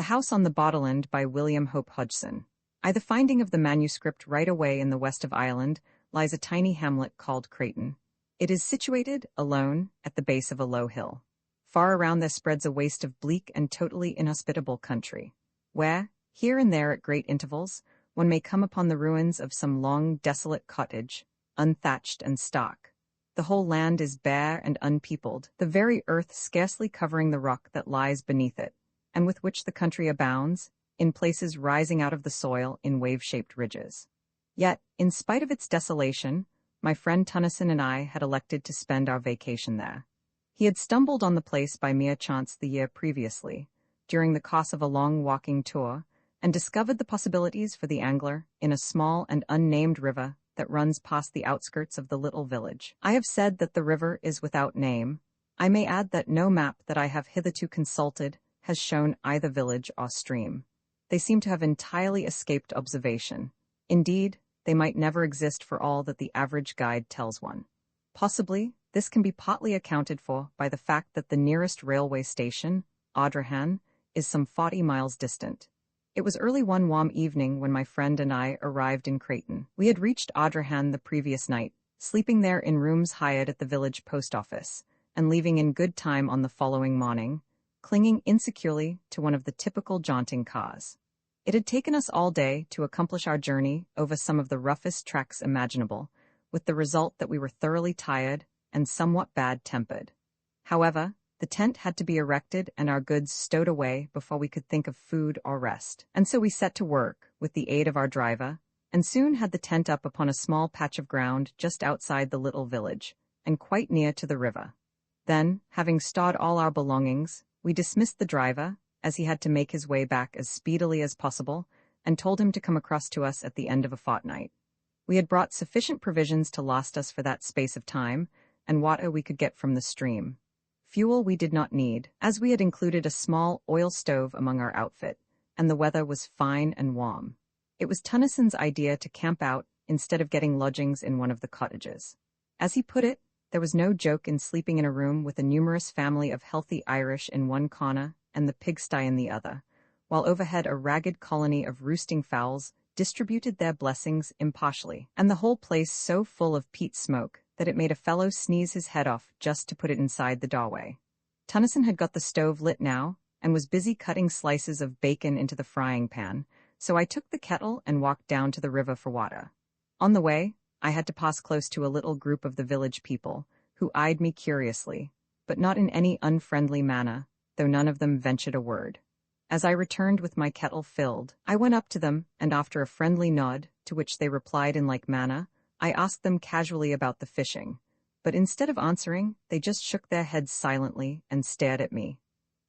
The House on the Borderland by William Hope Hodgson. The finding of the manuscript right away in the west of Ireland lies a tiny hamlet called Creighton. It is situated, alone, at the base of a low hill. Far around there spreads a waste of bleak and totally inhospitable country, where, here and there at great intervals, one may come upon the ruins of some long, desolate cottage, unthatched and stark. The whole land is bare and unpeopled, the very earth scarcely covering the rock that lies beneath it, and with which the country abounds, in places rising out of the soil in wave-shaped ridges. Yet, in spite of its desolation, my friend Tennyson and I had elected to spend our vacation there. He had stumbled on the place by mere chance the year previously, during the course of a long walking tour, and discovered the possibilities for the angler in a small and unnamed river that runs past the outskirts of the little village. I have said that the river is without name. I may add that no map that I have hitherto consulted has shown either village or stream. They seem to have entirely escaped observation. Indeed, they might never exist for all that the average guide tells one. Possibly, this can be partly accounted for by the fact that the nearest railway station, Borderland, is some 40 miles distant. It was early one warm evening when my friend and I arrived in Creighton. We had reached Borderland the previous night, sleeping there in rooms hired at the village post office, and leaving in good time on the following morning, clinging insecurely to one of the typical jaunting cars. It had taken us all day to accomplish our journey over some of the roughest tracks imaginable, with the result that we were thoroughly tired and somewhat bad-tempered. However, the tent had to be erected and our goods stowed away before we could think of food or rest, and so we set to work, with the aid of our driver, and soon had the tent up upon a small patch of ground just outside the little village, and quite near to the river. Then, having stowed all our belongings, we dismissed the driver, as he had to make his way back as speedily as possible, and told him to come across to us at the end of a fortnight. We had brought sufficient provisions to last us for that space of time, and water we could get from the stream. Fuel we did not need, as we had included a small oil stove among our outfit, and the weather was fine and warm. It was Tennyson's idea to camp out instead of getting lodgings in one of the cottages. As he put it, there was no joke in sleeping in a room with a numerous family of healthy Irish in one corner and the pigsty in the other, while overhead a ragged colony of roosting fowls distributed their blessings impartially, and the whole place so full of peat smoke that it made a fellow sneeze his head off just to put it inside the doorway. Tennyson had got the stove lit now, and was busy cutting slices of bacon into the frying pan, so I took the kettle and walked down to the river for water. On the way, I had to pass close to a little group of the village people, who eyed me curiously, but not in any unfriendly manner, though none of them ventured a word. As I returned with my kettle filled, I went up to them, and after a friendly nod, to which they replied in like manner, I asked them casually about the fishing, but instead of answering, they just shook their heads silently and stared at me.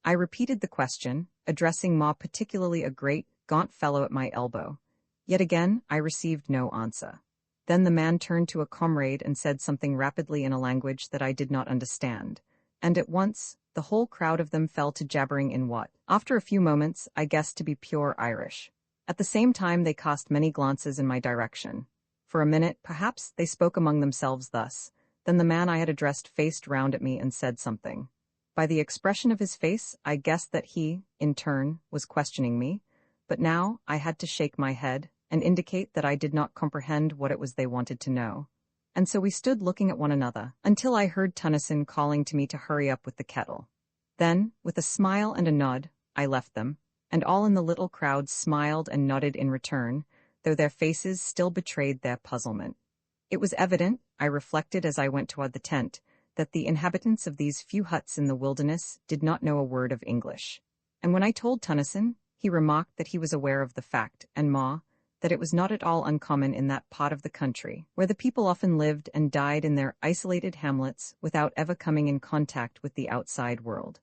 I repeated the question, addressing more particularly a great, gaunt fellow at my elbow. Yet again, I received no answer. Then the man turned to a comrade and said something rapidly in a language that I did not understand, and at once, the whole crowd of them fell to jabbering in what, after a few moments, I guessed to be pure Irish. At the same time they cast many glances in my direction. For a minute, perhaps, they spoke among themselves thus. Then the man I had addressed faced round at me and said something. By the expression of his face, I guessed that he, in turn, was questioning me, but now I had to shake my head and indicate that I did not comprehend what it was they wanted to know. And so we stood looking at one another, until I heard Tennyson calling to me to hurry up with the kettle. Then, with a smile and a nod, I left them, and all in the little crowd smiled and nodded in return, though their faces still betrayed their puzzlement. It was evident, I reflected as I went toward the tent, that the inhabitants of these few huts in the wilderness did not know a word of English. And when I told Tennyson, he remarked that he was aware of the fact, and more, that it was not at all uncommon in that part of the country, where the people often lived and died in their isolated hamlets without ever coming in contact with the outside world.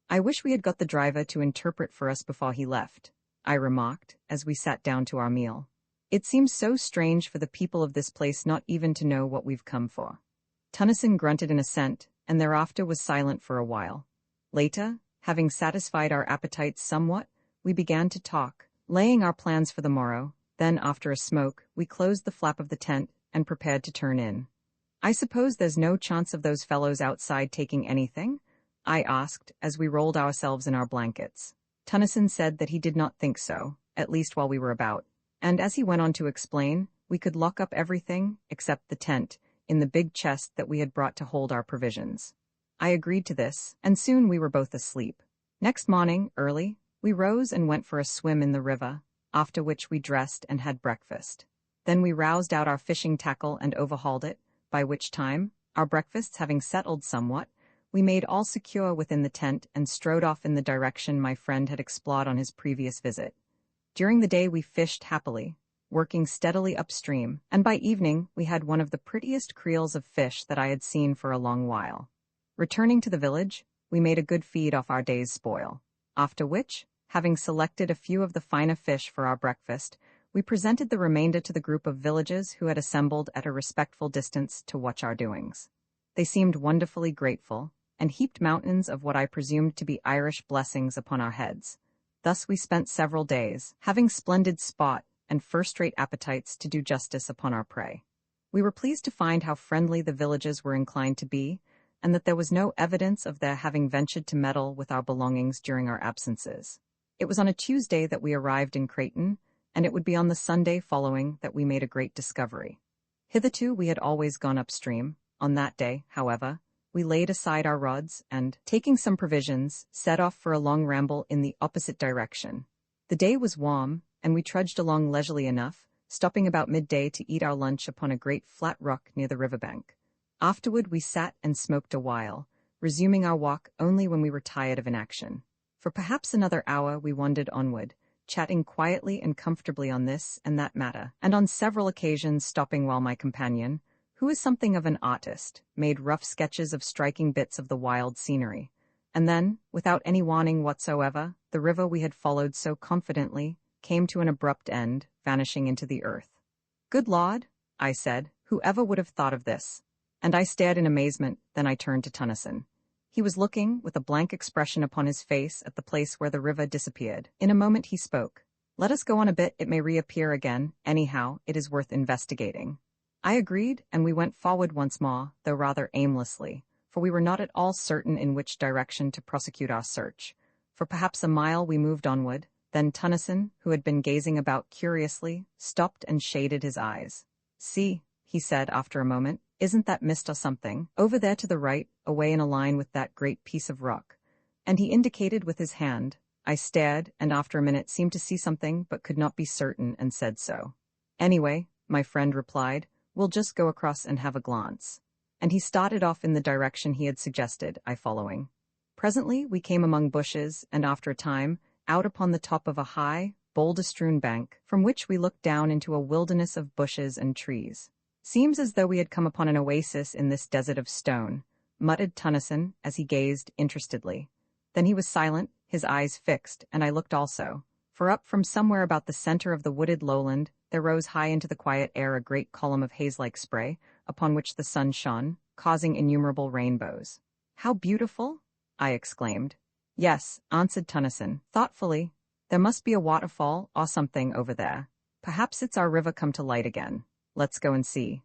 I wish we had got the driver to interpret for us before he left, I remarked, as we sat down to our meal. It seems so strange for the people of this place not even to know what we've come for. Tennyson grunted in assent, and thereafter was silent for a while. Later, having satisfied our appetites somewhat, we began to talk, laying our plans for the morrow. Then, after a smoke, we closed the flap of the tent and prepared to turn in. "I suppose there's no chance of those fellows outside taking anything?" I asked, as we rolled ourselves in our blankets. Tennyson said that he did not think so, at least while we were about, and as he went on to explain, we could lock up everything, except the tent, in the big chest that we had brought to hold our provisions. I agreed to this, and soon we were both asleep. Next morning, early, we rose and went for a swim in the river, after which we dressed and had breakfast. Then we roused out our fishing tackle and overhauled it, by which time, our breakfasts having settled somewhat, we made all secure within the tent and strode off in the direction my friend had explored on his previous visit. During the day we fished happily, working steadily upstream, and by evening we had one of the prettiest creels of fish that I had seen for a long while. Returning to the village, we made a good feed off our day's spoil, after which, having selected a few of the finer fish for our breakfast, we presented the remainder to the group of villagers who had assembled at a respectful distance to watch our doings. They seemed wonderfully grateful, and heaped mountains of what I presumed to be Irish blessings upon our heads. Thus we spent several days, having splendid sport and first-rate appetites to do justice upon our prey. We were pleased to find how friendly the villagers were inclined to be, and that there was no evidence of their having ventured to meddle with our belongings during our absences. It was on a Tuesday that we arrived in Creighton, and it would be on the Sunday following that we made a great discovery. Hitherto we had always gone upstream. On that day, however, we laid aside our rods and, taking some provisions, set off for a long ramble in the opposite direction. The day was warm, and we trudged along leisurely enough, stopping about midday to eat our lunch upon a great flat rock near the riverbank. Afterward we sat and smoked a while, resuming our walk only when we were tired of inaction. For perhaps another hour we wandered onward, chatting quietly and comfortably on this and that matter, and on several occasions stopping while my companion, who is something of an artist, made rough sketches of striking bits of the wild scenery. And then, without any warning whatsoever, the river we had followed so confidently came to an abrupt end, vanishing into the earth. "Good Lord," I said, "whoever would have thought of this?" And I stared in amazement, then I turned to Tennyson. He was looking, with a blank expression upon his face, at the place where the river disappeared. In a moment he spoke. "Let us go on a bit, it may reappear again. Anyhow, it is worth investigating." I agreed, and we went forward once more, though rather aimlessly, for we were not at all certain in which direction to prosecute our search. For perhaps a mile we moved onward, then Tennyson, who had been gazing about curiously, stopped and shaded his eyes. "See," he said after a moment, "isn't that mist or something? Over there to the right, away in a line with that great piece of rock." And he indicated with his hand. I stared, and after a minute seemed to see something, but could not be certain, and said so. "Anyway," my friend replied, "we'll just go across and have a glance." And he started off in the direction he had suggested, I following. Presently we came among bushes, and after a time, out upon the top of a high, boulder-strewn bank, from which we looked down into a wilderness of bushes and trees. "Seems as though we had come upon an oasis in this desert of stone," muttered Tennyson as he gazed interestedly. Then he was silent, his eyes fixed, and I looked also, for up from somewhere about the center of the wooded lowland there rose high into the quiet air a great column of haze-like spray, upon which the sun shone, causing innumerable rainbows. "How beautiful!" I exclaimed. "Yes," answered Tennyson, thoughtfully. "There must be a waterfall or something over there. Perhaps it's our river come to light again. Let's go and see."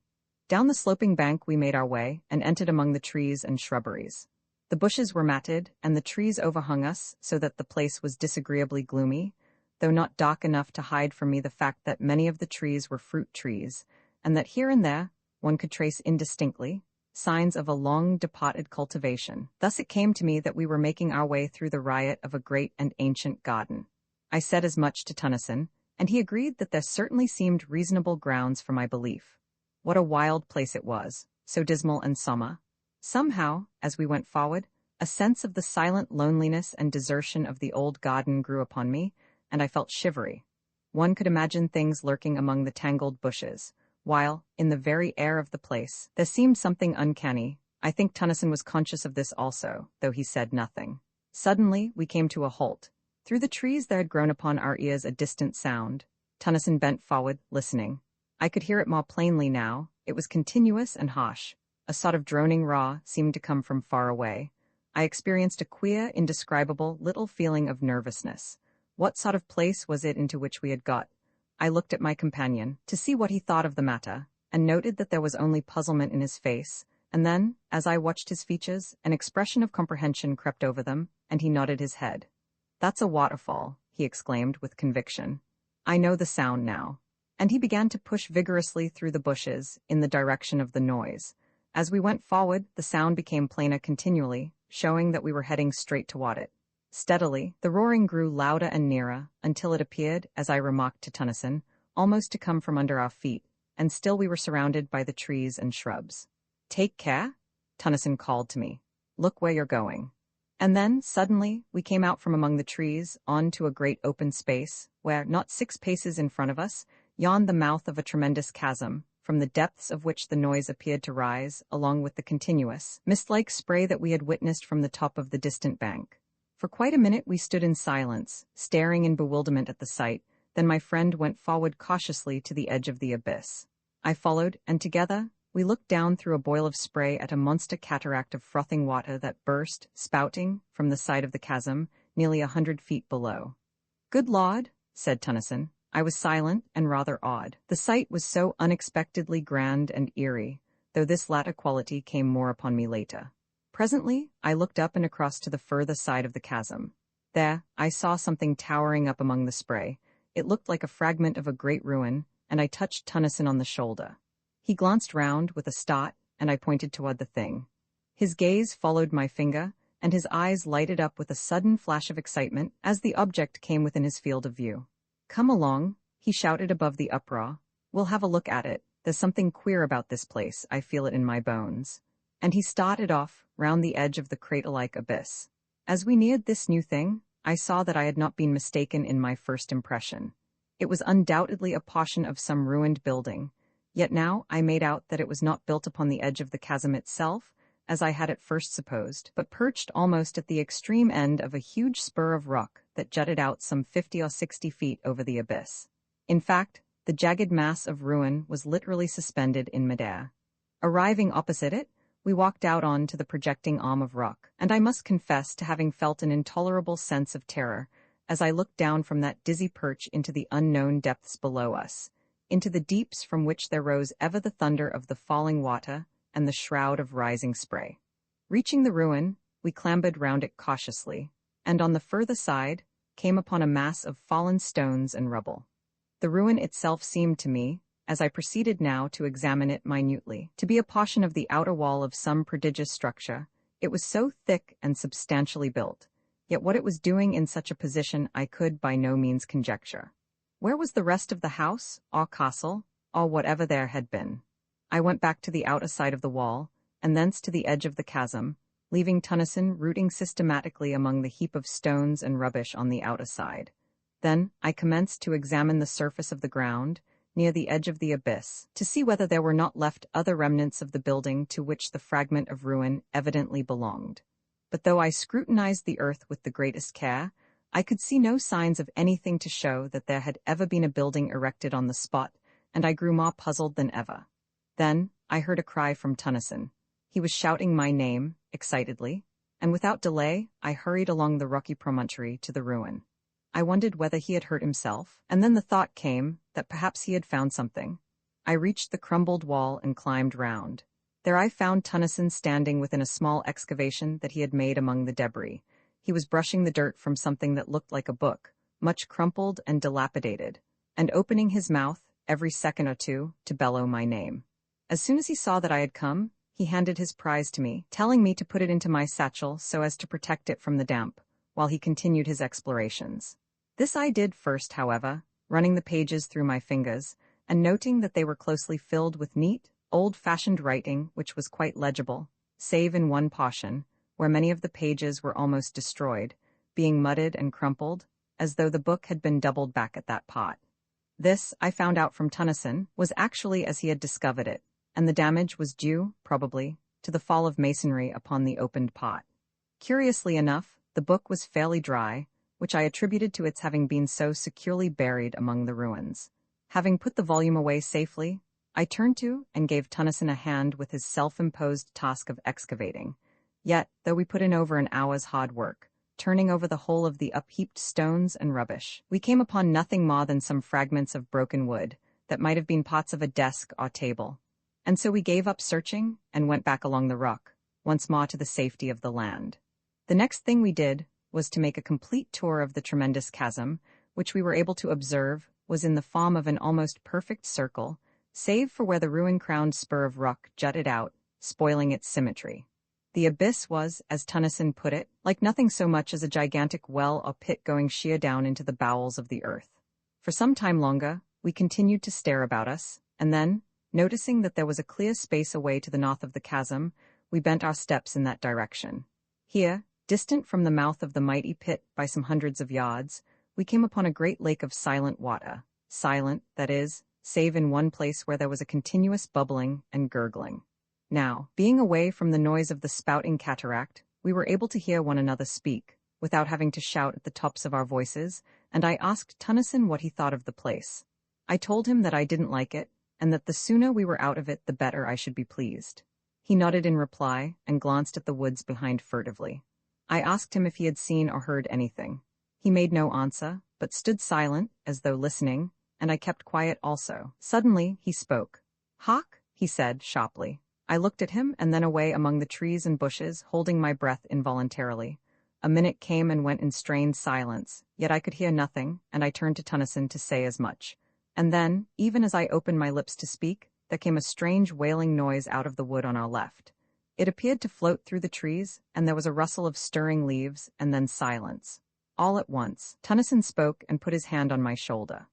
Down the sloping bank we made our way, and entered among the trees and shrubberies. The bushes were matted, and the trees overhung us, so that the place was disagreeably gloomy, though not dark enough to hide from me the fact that many of the trees were fruit trees, and that here and there one could trace indistinctly signs of a long-departed cultivation. Thus it came to me that we were making our way through the riot of a great and ancient garden. I said as much to Tennyson, and he agreed that there certainly seemed reasonable grounds for my belief. What a wild place it was, so dismal and sombre. Somehow, as we went forward, a sense of the silent loneliness and desertion of the old garden grew upon me, and I felt shivery. One could imagine things lurking among the tangled bushes, while, in the very air of the place, there seemed something uncanny. I think Tennyson was conscious of this also, though he said nothing. Suddenly, we came to a halt. Through the trees there had grown upon our ears a distant sound. Tennyson bent forward, listening. I could hear it more plainly now. It was continuous and harsh. A sort of droning roar seemed to come from far away. I experienced a queer, indescribable little feeling of nervousness. What sort of place was it into which we had got? I looked at my companion, to see what he thought of the matter, and noted that there was only puzzlement in his face, and then, as I watched his features, an expression of comprehension crept over them, and he nodded his head. "That's a waterfall," he exclaimed with conviction. "I know the sound now." And he began to push vigorously through the bushes in the direction of the noise. As we went forward, the sound became plainer continually, showing that we were heading straight toward it. Steadily, the roaring grew louder and nearer, until it appeared, as I remarked to Tennyson, almost to come from under our feet, and still we were surrounded by the trees and shrubs. "Take care," Tennyson called to me. "Look where you're going." And then, suddenly, we came out from among the trees onto a great open space, where, not 6 paces in front of us, yawned the mouth of a tremendous chasm, from the depths of which the noise appeared to rise, along with the continuous, mist-like spray that we had witnessed from the top of the distant bank. For quite a minute we stood in silence, staring in bewilderment at the sight. Then my friend went forward cautiously to the edge of the abyss. I followed, and together, we looked down through a boil of spray at a monster cataract of frothing water that burst, spouting, from the side of the chasm, nearly 100 feet below. "Good Lord," said Tennyson. I was silent and rather awed. The sight was so unexpectedly grand and eerie, though this latter quality came more upon me later. Presently, I looked up and across to the further side of the chasm. There, I saw something towering up among the spray. It looked like a fragment of a great ruin, and I touched Tennyson on the shoulder. He glanced round with a start, and I pointed toward the thing. His gaze followed my finger, and his eyes lighted up with a sudden flash of excitement as the object came within his field of view. "Come along," he shouted above the uproar. "We'll have a look at it. There's something queer about this place, I feel it in my bones." And he started off, round the edge of the crater-like abyss. As we neared this new thing, I saw that I had not been mistaken in my first impression. It was undoubtedly a portion of some ruined building, yet now I made out that it was not built upon the edge of the chasm itself, as I had at first supposed, but perched almost at the extreme end of a huge spur of rock that jutted out some 50 or 60 feet over the abyss. In fact, the jagged mass of ruin was literally suspended in midair. Arriving opposite it, we walked out on to the projecting arm of rock, and I must confess to having felt an intolerable sense of terror as I looked down from that dizzy perch into the unknown depths below us, into the deeps from which there rose ever the thunder of the falling water and the shroud of rising spray. Reaching the ruin, we clambered round it cautiously, and on the further side came upon a mass of fallen stones and rubble. The ruin itself seemed to me, as I proceeded now to examine it minutely, to be a portion of the outer wall of some prodigious structure. It was so thick and substantially built, yet what it was doing in such a position I could by no means conjecture. Where was the rest of the house, or castle, or whatever there had been? I went back to the outer side of the wall, and thence to the edge of the chasm, leaving Tennyson rooting systematically among the heap of stones and rubbish on the outer side. Then I commenced to examine the surface of the ground, near the edge of the abyss, to see whether there were not left other remnants of the building to which the fragment of ruin evidently belonged. But though I scrutinized the earth with the greatest care, I could see no signs of anything to show that there had ever been a building erected on the spot, and I grew more puzzled than ever. Then I heard a cry from Tennyson. He was shouting my name, excitedly, and without delay I hurried along the rocky promontory to the ruin. I wondered whether he had hurt himself, and then the thought came that perhaps he had found something. I reached the crumbled wall and climbed round. There I found Tennyson standing within a small excavation that he had made among the debris. He was brushing the dirt from something that looked like a book, much crumpled and dilapidated, and opening his mouth every second or two to bellow my name. As soon as he saw that I had come, he handed his prize to me, telling me to put it into my satchel so as to protect it from the damp, while he continued his explorations. This I did first, however, running the pages through my fingers, and noting that they were closely filled with neat, old-fashioned writing which was quite legible, save in one portion, where many of the pages were almost destroyed, being mudded and crumpled, as though the book had been doubled back at that part. This, I found out from Tennyson, was actually as he had discovered it, and the damage was due, probably, to the fall of masonry upon the opened pot. Curiously enough, the book was fairly dry, which I attributed to its having been so securely buried among the ruins. Having put the volume away safely, I turned to and gave Tennyson a hand with his self-imposed task of excavating. Yet, though we put in over an hour's hard work, turning over the whole of the upheaped stones and rubbish, we came upon nothing more than some fragments of broken wood that might have been parts of a desk or table. And so we gave up searching and went back along the rock, once more to the safety of the land. The next thing we did was to make a complete tour of the tremendous chasm, which we were able to observe was in the form of an almost perfect circle, save for where the ruin-crowned spur of rock jutted out, spoiling its symmetry. The abyss was, as Tennyson put it, like nothing so much as a gigantic well or pit going sheer down into the bowels of the earth. For some time longer, we continued to stare about us, and then, noticing that there was a clear space away to the north of the chasm, we bent our steps in that direction. Here, distant from the mouth of the mighty pit by some hundreds of yards, we came upon a great lake of silent water. Silent, that is, save in one place where there was a continuous bubbling and gurgling. Now, being away from the noise of the spouting cataract, we were able to hear one another speak, without having to shout at the tops of our voices, and I asked Tennyson what he thought of the place. I told him that I didn't like it, and that the sooner we were out of it the better I should be pleased. He nodded in reply, and glanced at the woods behind furtively. I asked him if he had seen or heard anything. He made no answer, but stood silent, as though listening, and I kept quiet also. Suddenly, he spoke. "Hark," he said, sharply. I looked at him and then away among the trees and bushes, holding my breath involuntarily. A minute came and went in strained silence, yet I could hear nothing, and I turned to Tennyson to say as much. And then, even as I opened my lips to speak, there came a strange wailing noise out of the wood on our left. It appeared to float through the trees, and there was a rustle of stirring leaves, and then silence. All at once, Tennyson spoke and put his hand on my shoulder.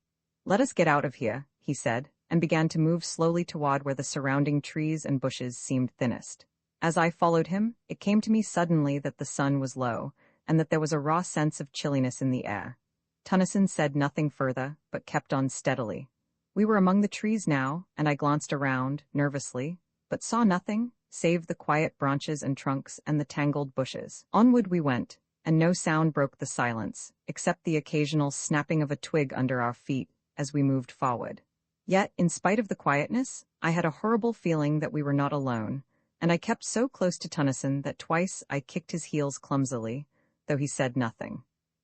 "Let us get out of here," he said, and began to move slowly toward where the surrounding trees and bushes seemed thinnest. As I followed him, it came to me suddenly that the sun was low, and that there was a raw sense of chilliness in the air. Tennyson said nothing further, but kept on steadily. We were among the trees now, and I glanced around, nervously, but saw nothing, save the quiet branches and trunks and the tangled bushes. Onward we went, and no sound broke the silence, except the occasional snapping of a twig under our feet as we moved forward. Yet, in spite of the quietness, I had a horrible feeling that we were not alone, and I kept so close to Tennyson that twice I kicked his heels clumsily, though he said nothing.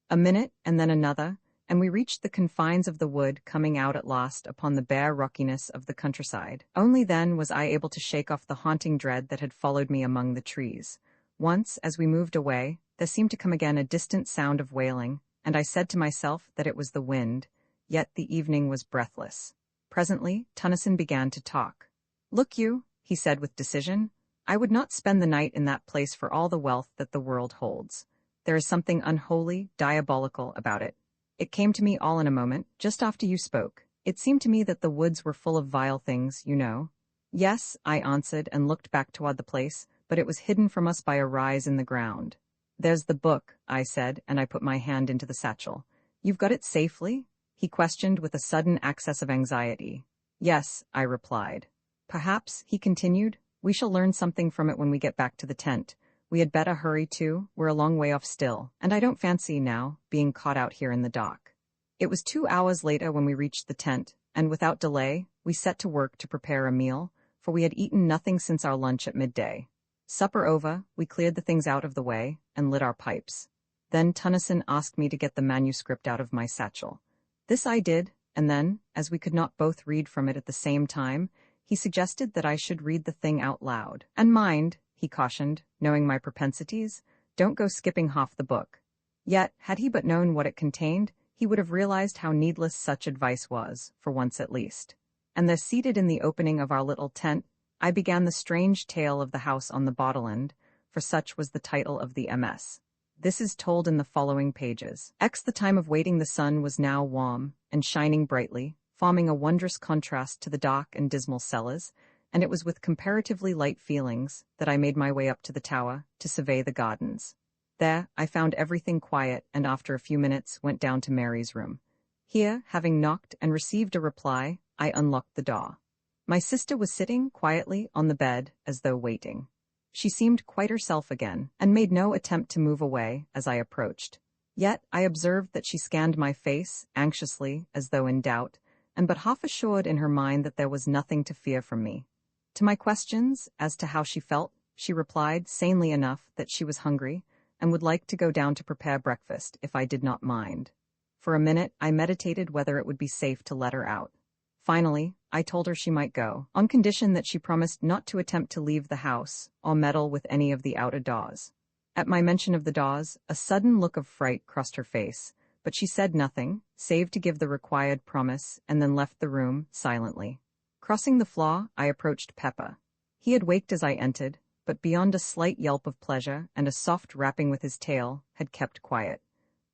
A minute, and then another, and we reached the confines of the wood, coming out at last upon the bare rockiness of the countryside. Only then was I able to shake off the haunting dread that had followed me among the trees. Once, as we moved away, there seemed to come again a distant sound of wailing, and I said to myself that it was the wind, yet the evening was breathless. Presently, Tennyson began to talk. "Look you," he said with decision, "I would not spend the night in that place for all the wealth that the world holds. There is something unholy, diabolical about it. It came to me all in a moment, just after you spoke. It seemed to me that the woods were full of vile things, you know." "Yes," I answered and looked back toward the place, but it was hidden from us by a rise in the ground. "There's the book," I said, and I put my hand into the satchel. "You've got it safely?" he questioned with a sudden access of anxiety. "Yes," I replied. "Perhaps," he continued, "we shall learn something from it when we get back to the tent. We had better hurry too, we're a long way off still, and I don't fancy, now, being caught out here in the dark." It was 2 hours later when we reached the tent, and without delay, we set to work to prepare a meal, for we had eaten nothing since our lunch at midday. Supper over, we cleared the things out of the way, and lit our pipes. Then Tennyson asked me to get the manuscript out of my satchel. This I did, and then, as we could not both read from it at the same time, he suggested that I should read the thing out loud. "And mind," he cautioned, knowing my propensities, "don't go skipping half the book." Yet, had he but known what it contained, he would have realized how needless such advice was, for once at least. And there, seated in the opening of our little tent, I began the strange tale of the house on the Borderland, for such was the title of the MS. This is told in the following pages. The time of waiting the sun was now warm, and shining brightly, forming a wondrous contrast to the dark and dismal cellars, and it was with comparatively light feelings that I made my way up to the tower to survey the gardens. There, I found everything quiet, and after a few minutes went down to Mary's room. Here, having knocked and received a reply, I unlocked the door. My sister was sitting quietly on the bed, as though waiting. She seemed quite herself again, and made no attempt to move away as I approached. Yet I observed that she scanned my face, anxiously, as though in doubt, and but half assured in her mind that there was nothing to fear from me. To my questions as to how she felt, she replied, sanely enough, that she was hungry, and would like to go down to prepare breakfast if I did not mind. For a minute I meditated whether it would be safe to let her out. Finally, I told her she might go, on condition that she promised not to attempt to leave the house, or meddle with any of the outer doors. At my mention of the daws, a sudden look of fright crossed her face, but she said nothing, save to give the required promise, and then left the room, silently. Crossing the floor, I approached Peppa. He had waked as I entered, but beyond a slight yelp of pleasure and a soft rapping with his tail, had kept quiet.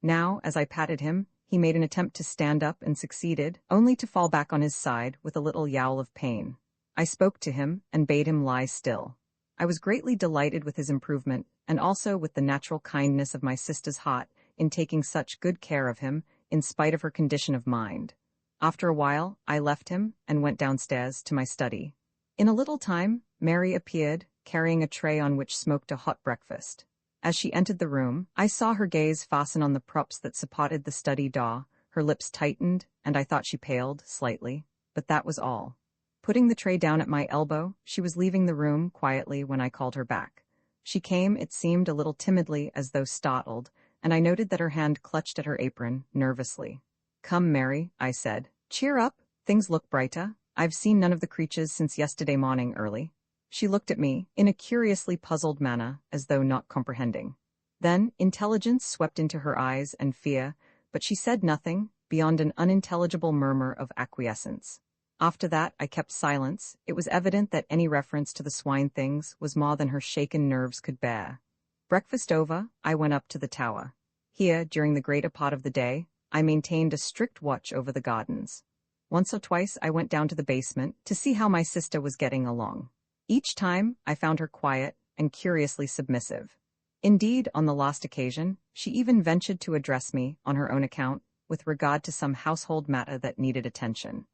Now, as I patted him, he made an attempt to stand up and succeeded, only to fall back on his side with a little yowl of pain. I spoke to him and bade him lie still. I was greatly delighted with his improvement, and also with the natural kindness of my sister's heart in taking such good care of him, in spite of her condition of mind. After a while, I left him and went downstairs to my study. In a little time, Mary appeared, carrying a tray on which smoked a hot breakfast. As she entered the room, I saw her gaze fasten on the props that supported the study door. Her lips tightened, and I thought she paled slightly, but that was all. Putting the tray down at my elbow, she was leaving the room quietly when I called her back. She came, it seemed, a little timidly, as though startled, and I noted that her hand clutched at her apron, nervously. "Come, Mary," I said. "Cheer up, things look brighter. I've seen none of the creatures since yesterday morning early." She looked at me, in a curiously puzzled manner, as though not comprehending. Then intelligence swept into her eyes and fear, but she said nothing, beyond an unintelligible murmur of acquiescence. After that, I kept silence. It was evident that any reference to the swine things was more than her shaken nerves could bear. Breakfast over, I went up to the tower. Here, during the greater part of the day, I maintained a strict watch over the gardens. Once or twice I went down to the basement to see how my sister was getting along. Each time, I found her quiet and curiously submissive. Indeed, on the last occasion, she even ventured to address me, on her own account, with regard to some household matter that needed attention.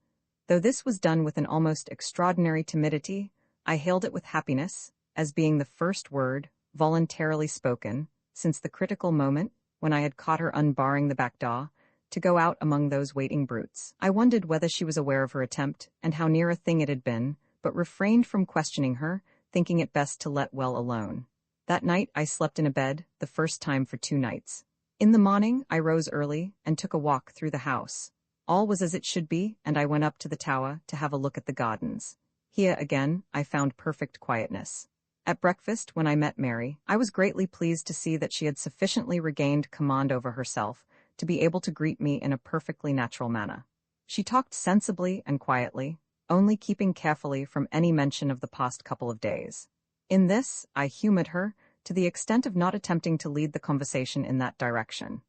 Though this was done with an almost extraordinary timidity, I hailed it with happiness, as being the first word, voluntarily spoken, since the critical moment, when I had caught her unbarring the back door, to go out among those waiting brutes. I wondered whether she was aware of her attempt, and how near a thing it had been, but refrained from questioning her, thinking it best to let well alone. That night I slept in a bed, the first time for 2 nights. In the morning I rose early, and took a walk through the house. All was as it should be, and I went up to the tower to have a look at the gardens. Here, again, I found perfect quietness. At breakfast, when I met Mary, I was greatly pleased to see that she had sufficiently regained command over herself to be able to greet me in a perfectly natural manner. She talked sensibly and quietly, only keeping carefully from any mention of the past couple of days. In this, I humored her, to the extent of not attempting to lead the conversation in that direction.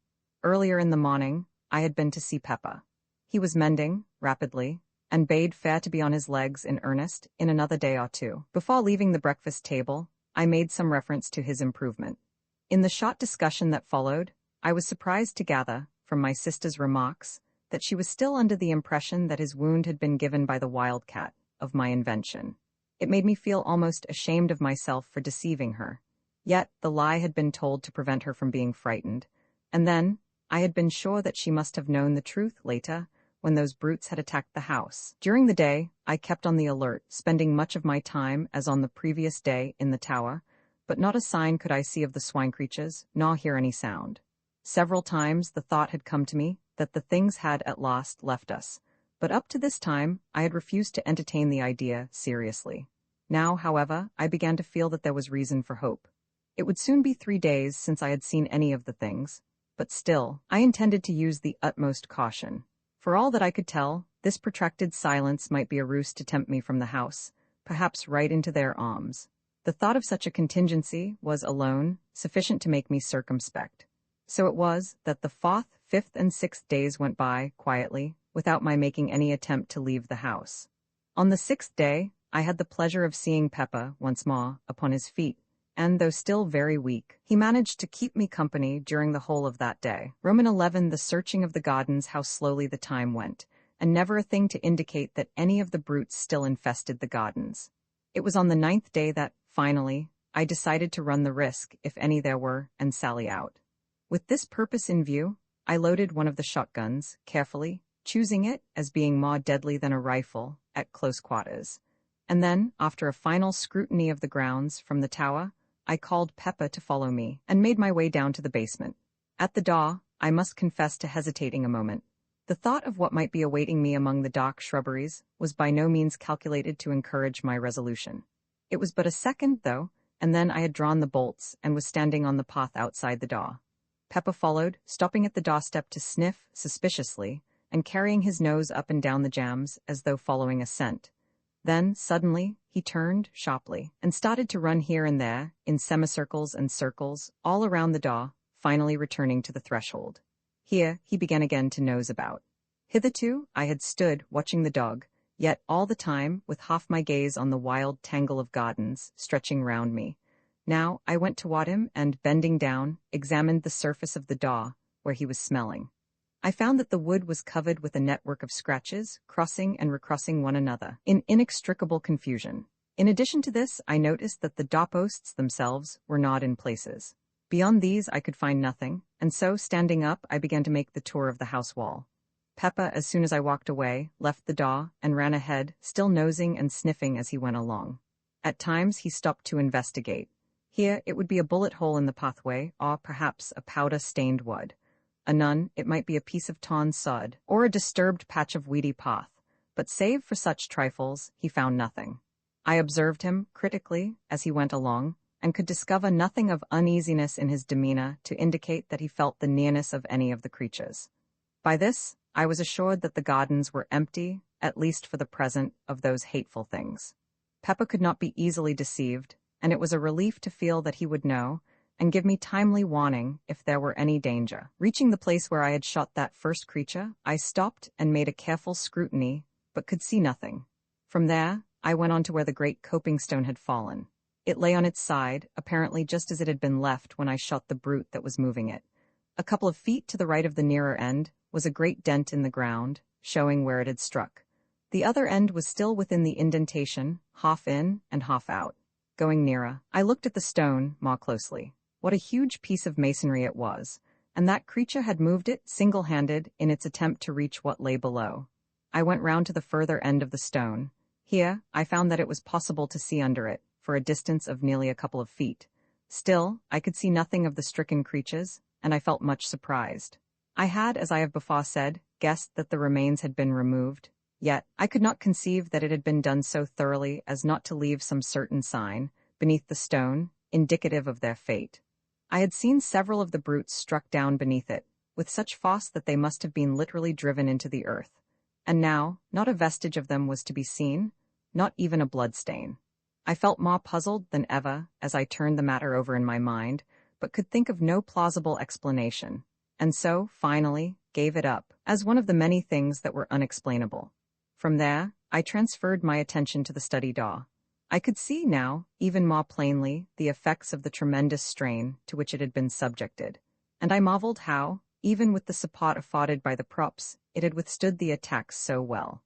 Earlier in the morning, I had been to see Peppa. He was mending, rapidly, and bade fair to be on his legs in earnest in another day or 2. Before leaving the breakfast table, I made some reference to his improvement. In the short discussion that followed, I was surprised to gather, from my sister's remarks, that she was still under the impression that his wound had been given by the wildcat, of my invention. It made me feel almost ashamed of myself for deceiving her. Yet the lie had been told to prevent her from being frightened, and then I had been sure that she must have known the truth later, when those brutes had attacked the house. During the day, I kept on the alert, spending much of my time, as on the previous day, in the tower, but not a sign could I see of the swine creatures, nor hear any sound. Several times the thought had come to me that the things had at last left us, but up to this time I had refused to entertain the idea seriously. Now, however, I began to feel that there was reason for hope. It would soon be 3 days since I had seen any of the things, but still, I intended to use the utmost caution. For all that I could tell, this protracted silence might be a ruse to tempt me from the house, perhaps right into their arms. The thought of such a contingency was, alone, sufficient to make me circumspect. So it was that the 4th, 5th, and 6th days went by, quietly, without my making any attempt to leave the house. On the 6th day, I had the pleasure of seeing Peppa, once more, upon his feet, and, though still very weak, he managed to keep me company during the whole of that day. Roman 11. The searching of the gardens, how slowly the time went, and never a thing to indicate that any of the brutes still infested the gardens. It was on the 9th day that, finally, I decided to run the risk, if any there were, and sally out. With this purpose in view, I loaded one of the shotguns, carefully, choosing it, as being more deadly than a rifle, at close quarters. And then, after a final scrutiny of the grounds from the tower, I called Peppa to follow me, and made my way down to the basement. At the door, I must confess to hesitating a moment. The thought of what might be awaiting me among the dark shrubberies was by no means calculated to encourage my resolution. It was but a second, though, and then I had drawn the bolts and was standing on the path outside the door. Peppa followed, stopping at the doorstep to sniff suspiciously and carrying his nose up and down the jambs as though following a scent. Then, suddenly, he turned sharply and started to run here and there, in semicircles and circles, all around the door, finally returning to the threshold. Here, he began again to nose about. Hitherto, I had stood watching the dog, yet all the time with half my gaze on the wild tangle of gardens stretching round me. Now I went toward him and, bending down, examined the surface of the door, where he was smelling. I found that the wood was covered with a network of scratches, crossing and recrossing one another, in inextricable confusion. In addition to this, I noticed that the doorposts themselves were gnawed in places. Beyond these I could find nothing, and so, standing up, I began to make the tour of the house wall. Peppa, as soon as I walked away, left the door and ran ahead, still nosing and sniffing as he went along. At times he stopped to investigate. Here it would be a bullet hole in the pathway, or perhaps a powder-stained wood. Anon, it might be a piece of torn sod, or a disturbed patch of weedy path, but save for such trifles, he found nothing. I observed him critically as he went along, and could discover nothing of uneasiness in his demeanor to indicate that he felt the nearness of any of the creatures. By this, I was assured that the gardens were empty, at least for the present, of those hateful things. Peppa could not be easily deceived, and it was a relief to feel that he would know, and give me timely warning if there were any danger. Reaching the place where I had shot that first creature, I stopped and made a careful scrutiny, but could see nothing. From there, I went on to where the great coping stone had fallen. It lay on its side, apparently just as it had been left when I shot the brute that was moving it. A couple of feet to the right of the nearer end was a great dent in the ground, showing where it had struck. The other end was still within the indentation, half in and half out. Going nearer, I looked at the stone more closely. What a huge piece of masonry it was, and that creature had moved it single-handed in its attempt to reach what lay below. I went round to the further end of the stone. Here, I found that it was possible to see under it, for a distance of nearly a couple of feet. Still, I could see nothing of the stricken creatures, and I felt much surprised. I had, as I have before said, guessed that the remains had been removed, yet I could not conceive that it had been done so thoroughly as not to leave some certain sign, beneath the stone, indicative of their fate. I had seen several of the brutes struck down beneath it, with such force that they must have been literally driven into the earth. And now, not a vestige of them was to be seen, not even a blood-stain. I felt more puzzled than ever as I turned the matter over in my mind, but could think of no plausible explanation, and so, finally, gave it up, as one of the many things that were unexplainable. From there, I transferred my attention to the study door. I could see now, even more plainly, the effects of the tremendous strain to which it had been subjected, and I marveled how, even with the support afforded by the props, it had withstood the attacks so well.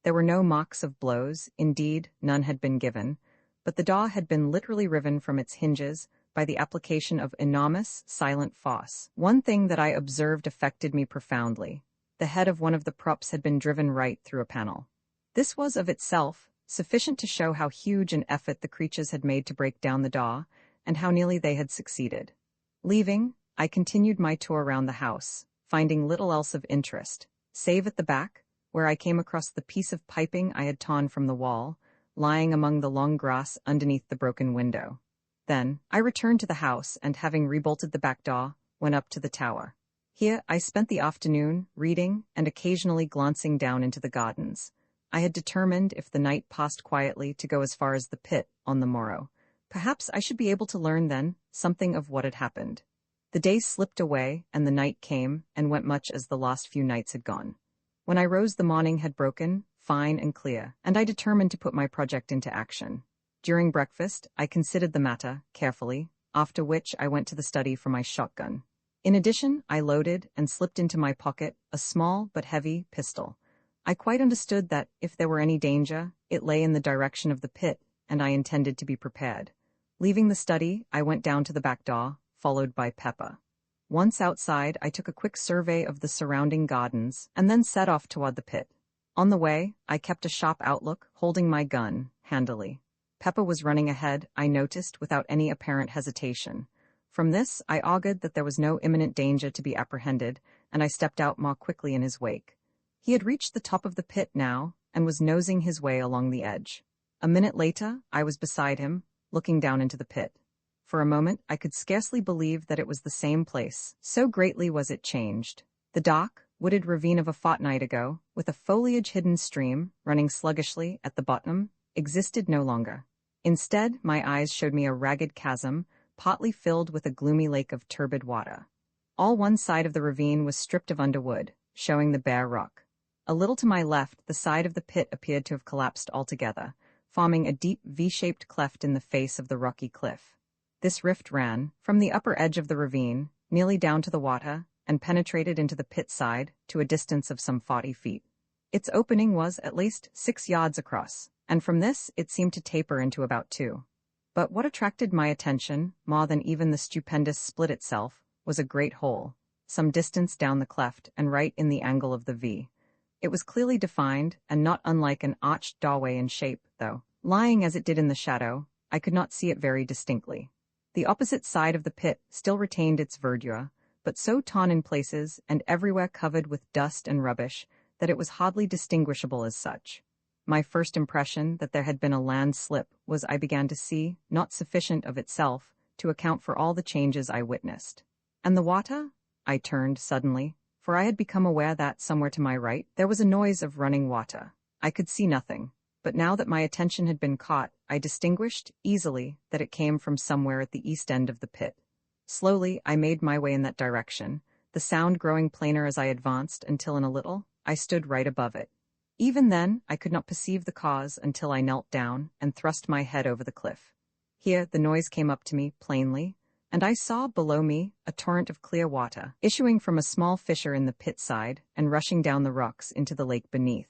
There were no marks of blows, indeed, none had been given, but the door had been literally riven from its hinges by the application of enormous, silent force. One thing that I observed affected me profoundly. The head of one of the props had been driven right through a panel. This was of itself sufficient to show how huge an effort the creatures had made to break down the door, and how nearly they had succeeded. Leaving, I continued my tour around the house, finding little else of interest, save at the back, where I came across the piece of piping I had torn from the wall, lying among the long grass underneath the broken window. Then, I returned to the house and, having rebolted the back door, went up to the tower. Here I spent the afternoon, reading and occasionally glancing down into the gardens. I had determined, if the night passed quietly, to go as far as the pit on the morrow. Perhaps I should be able to learn then something of what had happened. The day slipped away, and the night came and went much as the last few nights had gone. When I rose, the morning had broken, fine and clear, and I determined to put my project into action. During breakfast, I considered the matter carefully, after which I went to the study for my shotgun. In addition, I loaded and slipped into my pocket a small but heavy pistol. I quite understood that, if there were any danger, it lay in the direction of the pit, and I intended to be prepared. Leaving the study, I went down to the back door, followed by Peppa. Once outside, I took a quick survey of the surrounding gardens, and then set off toward the pit. On the way, I kept a sharp outlook, holding my gun, handily. Peppa was running ahead, I noticed, without any apparent hesitation. From this, I augured that there was no imminent danger to be apprehended, and I stepped out more quickly in his wake. He had reached the top of the pit now, and was nosing his way along the edge. A minute later, I was beside him, looking down into the pit. For a moment, I could scarcely believe that it was the same place. So greatly was it changed. The dark, wooded ravine of a fortnight ago, with a foliage-hidden stream running sluggishly at the bottom, existed no longer. Instead, my eyes showed me a ragged chasm, partly filled with a gloomy lake of turbid water. All one side of the ravine was stripped of underwood, showing the bare rock. A little to my left, the side of the pit appeared to have collapsed altogether, forming a deep V-shaped cleft in the face of the rocky cliff. This rift ran, from the upper edge of the ravine, nearly down to the water, and penetrated into the pit side to a distance of some 40 feet. Its opening was at least 6 yards across, and from this it seemed to taper into about 2. But what attracted my attention, more than even the stupendous split itself, was a great hole, some distance down the cleft and right in the angle of the V. It was clearly defined, and not unlike an arched doorway in shape, though, lying as it did in the shadow, I could not see it very distinctly. The opposite side of the pit still retained its verdure, but so torn in places and everywhere covered with dust and rubbish that it was hardly distinguishable as such. My first impression that there had been a landslip was, I began to see, not sufficient of itself to account for all the changes I witnessed. And the water? I turned suddenly, for I had become aware that, somewhere to my right, there was a noise of running water. I could see nothing, but now that my attention had been caught, I distinguished, easily, that it came from somewhere at the east end of the pit. Slowly, I made my way in that direction, the sound growing plainer as I advanced until in a little, I stood right above it. Even then, I could not perceive the cause until I knelt down and thrust my head over the cliff. Here, the noise came up to me, plainly, and I saw, below me, a torrent of clear water, issuing from a small fissure in the pit side and rushing down the rocks into the lake beneath.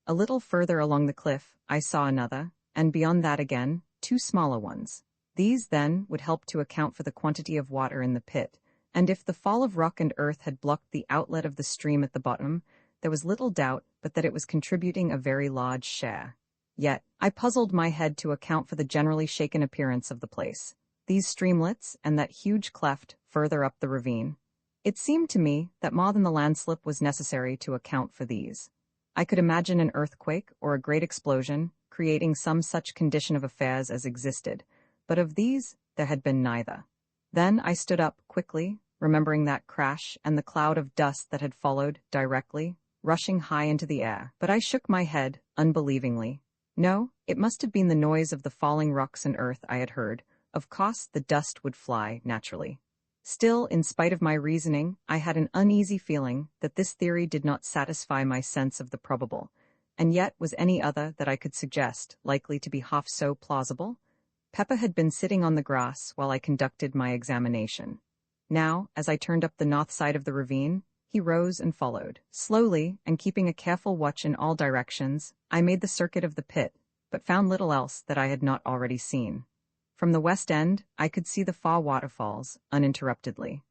A little further along the cliff, I saw another, and beyond that again, 2 smaller ones. These, then, would help to account for the quantity of water in the pit, and if the fall of rock and earth had blocked the outlet of the stream at the bottom, there was little doubt but that it was contributing a very large share. Yet, I puzzled my head to account for the generally shaken appearance of the place. These streamlets, and that huge cleft further up the ravine. It seemed to me that more than the landslip was necessary to account for these. I could imagine an earthquake or a great explosion, creating some such condition of affairs as existed, but of these there had been neither. Then I stood up quickly, remembering that crash and the cloud of dust that had followed directly, rushing high into the air. But I shook my head, unbelievingly. No, it must have been the noise of the falling rocks and earth I had heard. Of course, the dust would fly, naturally. Still, in spite of my reasoning, I had an uneasy feeling that this theory did not satisfy my sense of the probable, and yet was any other that I could suggest likely to be half so plausible? Peppa had been sitting on the grass while I conducted my examination. Now, as I turned up the north side of the ravine, he rose and followed. Slowly, and keeping a careful watch in all directions, I made the circuit of the pit, but found little else that I had not already seen. From the west end, I could see the far waterfalls, uninterruptedly.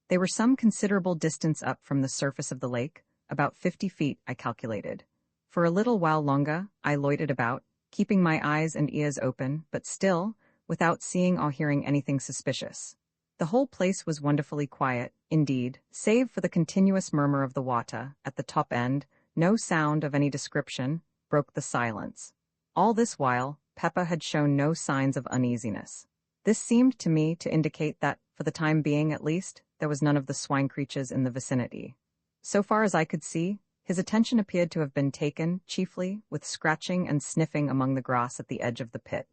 They were some considerable distance up from the surface of the lake, about 50 feet, I calculated. For a little while longer, I loitered about, keeping my eyes and ears open, but still, without seeing or hearing anything suspicious. The whole place was wonderfully quiet, indeed, save for the continuous murmur of the water. At the top end, no sound of any description broke the silence. All this while, Peppa had shown no signs of uneasiness. This seemed to me to indicate that, for the time being at least, there was none of the swine creatures in the vicinity. So far as I could see, his attention appeared to have been taken, chiefly, with scratching and sniffing among the grass at the edge of the pit.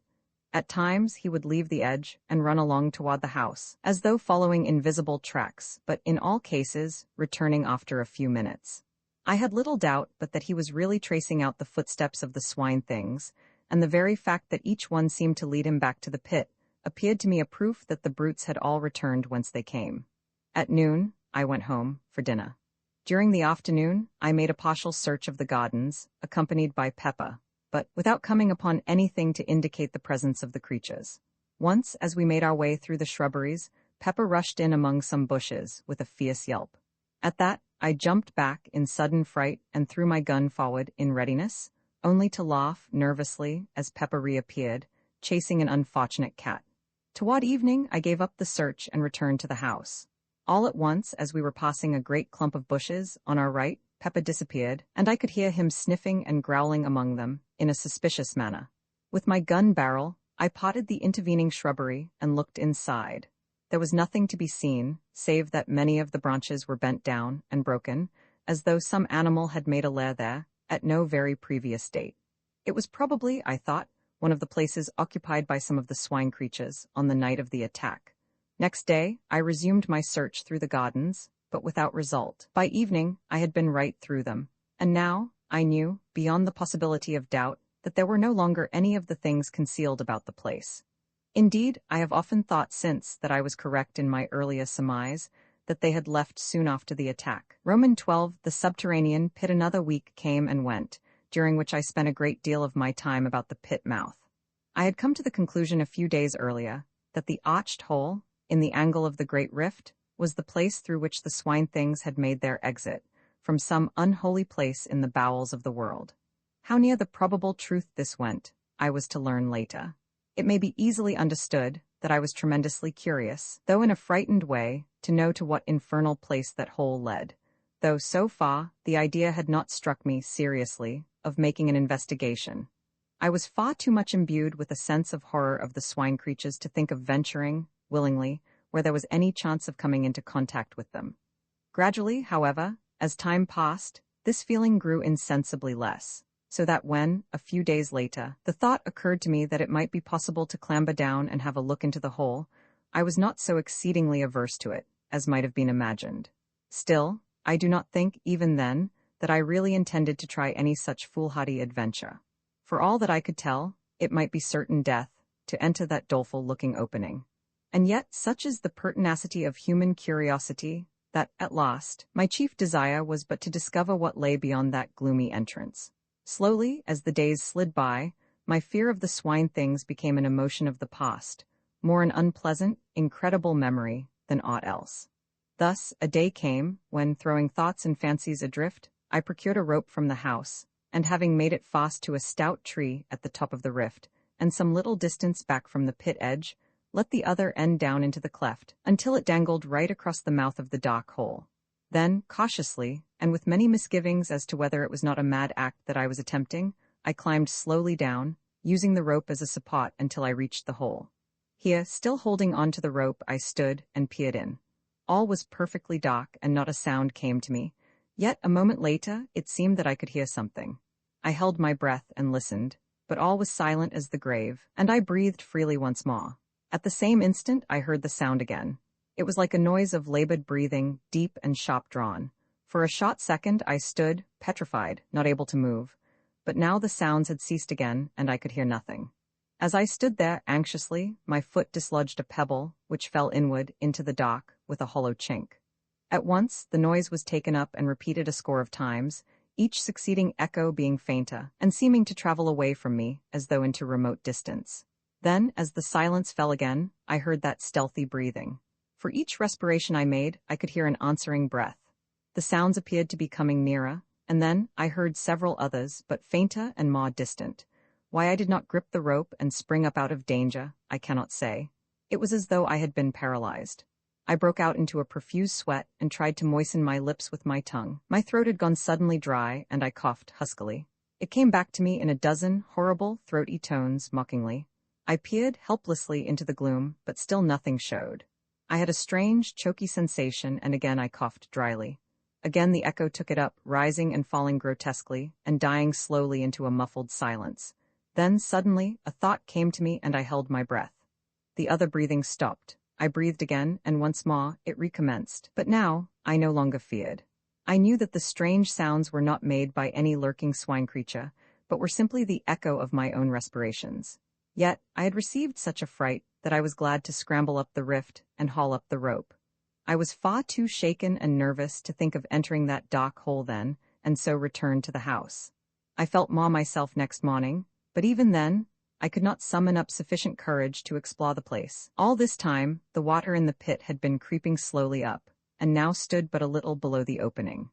At times he would leave the edge and run along toward the house, as though following invisible tracks, but in all cases, returning after a few minutes. I had little doubt but that he was really tracing out the footsteps of the swine things, and the very fact that each one seemed to lead him back to the pit appeared to me a proof that the brutes had all returned whence they came. At noon, I went home for dinner. During the afternoon, I made a partial search of the gardens, accompanied by Peppa, but without coming upon anything to indicate the presence of the creatures. Once, as we made our way through the shrubberies, Peppa rushed in among some bushes with a fierce yelp. At that, I jumped back in sudden fright and threw my gun forward in readiness, only to laugh nervously as Peppa reappeared, chasing an unfortunate cat. Toward evening, I gave up the search and returned to the house. All at once, as we were passing a great clump of bushes on our right, Peppa disappeared, and I could hear him sniffing and growling among them in a suspicious manner. With my gun barrel I potted the intervening shrubbery and looked inside. There was nothing to be seen, save that many of the branches were bent down and broken, as though some animal had made a lair there, at no very previous date. It was probably, I thought, one of the places occupied by some of the swine creatures on the night of the attack. Next day, I resumed my search through the gardens, but without result. By evening, I had been right through them, and now, I knew, beyond the possibility of doubt, that there were no longer any of the things concealed about the place. Indeed, I have often thought since that I was correct in my earlier surmise, that they had left soon after the attack. Roman 12, the subterranean pit. Another week came and went, during which I spent a great deal of my time about the pit mouth. I had come to the conclusion a few days earlier that the arched hole, in the angle of the great rift, was the place through which the swine things had made their exit, from some unholy place in the bowels of the world. How near the probable truth this went, I was to learn later. It may be easily understood that I was tremendously curious, though in a frightened way, to know to what infernal place that hole led, though so far the idea had not struck me seriously of making an investigation. I was far too much imbued with a sense of horror of the swine creatures to think of venturing, willingly, where there was any chance of coming into contact with them. Gradually, however, as time passed, this feeling grew insensibly less, so that when, a few days later, the thought occurred to me that it might be possible to clamber down and have a look into the hole, I was not so exceedingly averse to it, as might have been imagined. Still, I do not think, even then, that I really intended to try any such foolhardy adventure. For all that I could tell, it might be certain death, to enter that doleful-looking opening. And yet, such is the pertinacity of human curiosity, that, at last, my chief desire was but to discover what lay beyond that gloomy entrance. Slowly, as the days slid by, my fear of the swine things became an emotion of the past, more an unpleasant, incredible memory than aught else. Thus, a day came, when, throwing thoughts and fancies adrift, I procured a rope from the house, and having made it fast to a stout tree at the top of the rift, and some little distance back from the pit edge, let the other end down into the cleft, until it dangled right across the mouth of the dark hole. Then, cautiously, and with many misgivings as to whether it was not a mad act that I was attempting, I climbed slowly down, using the rope as a support until I reached the hole. Here, still holding on to the rope, I stood and peered in. All was perfectly dark, and not a sound came to me, yet a moment later it seemed that I could hear something. I held my breath and listened, but all was silent as the grave, and I breathed freely once more. At the same instant I heard the sound again. It was like a noise of labored breathing, deep and sharp-drawn. For a short second I stood, petrified, not able to move. But now the sounds had ceased again, and I could hear nothing. As I stood there anxiously, my foot dislodged a pebble, which fell inward into the dock with a hollow chink. At once the noise was taken up and repeated a score of times, each succeeding echo being fainter, and seeming to travel away from me, as though into remote distance. Then, as the silence fell again, I heard that stealthy breathing. For each respiration I made, I could hear an answering breath. The sounds appeared to be coming nearer, and then I heard several others, but fainter and more distant. Why I did not grip the rope and spring up out of danger, I cannot say. It was as though I had been paralyzed. I broke out into a profuse sweat and tried to moisten my lips with my tongue. My throat had gone suddenly dry, and I coughed huskily. It came back to me in a dozen horrible, throaty tones, mockingly. I peered helplessly into the gloom, but still nothing showed. I had a strange, choky sensation, and again I coughed dryly. Again the echo took it up, rising and falling grotesquely, and dying slowly into a muffled silence. Then, suddenly, a thought came to me, and I held my breath. The other breathing stopped. I breathed again, and once more it recommenced. But now, I no longer feared. I knew that the strange sounds were not made by any lurking swine creature, but were simply the echo of my own respirations. Yet, I had received such a fright that I was glad to scramble up the rift and haul up the rope. I was far too shaken and nervous to think of entering that dark hole then, and so returned to the house. I felt more myself next morning, but even then, I could not summon up sufficient courage to explore the place. All this time, the water in the pit had been creeping slowly up, and now stood but a little below the opening.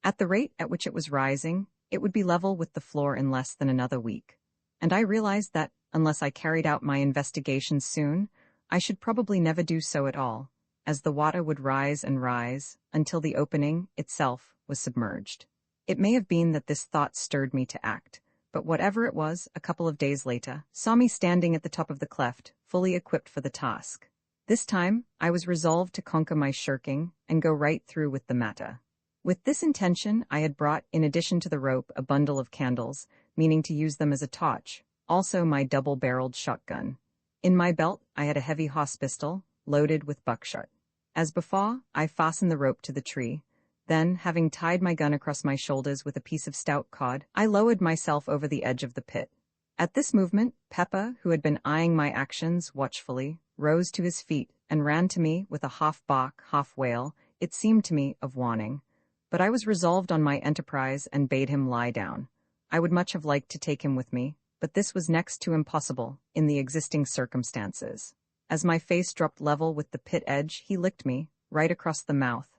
At the rate at which it was rising, it would be level with the floor in less than another week. And I realized that, unless I carried out my investigations soon, I should probably never do so at all, as the water would rise and rise, until the opening, itself, was submerged. It may have been that this thought stirred me to act, but whatever it was, a couple of days later, saw me standing at the top of the cleft, fully equipped for the task. This time, I was resolved to conquer my shirking and go right through with the matter. With this intention, I had brought, in addition to the rope, a bundle of candles, meaning to use them as a torch, also my double-barreled shotgun. In my belt, I had a heavy hoss pistol, loaded with buckshot. As before, I fastened the rope to the tree. Then, having tied my gun across my shoulders with a piece of stout cord, I lowered myself over the edge of the pit. At this movement, Peppa, who had been eyeing my actions watchfully, rose to his feet and ran to me with a half-bark, half-wail, it seemed to me, of warning. But I was resolved on my enterprise and bade him lie down. I would much have liked to take him with me, but this was next to impossible in the existing circumstances. As my face dropped level with the pit edge, he licked me, right across the mouth,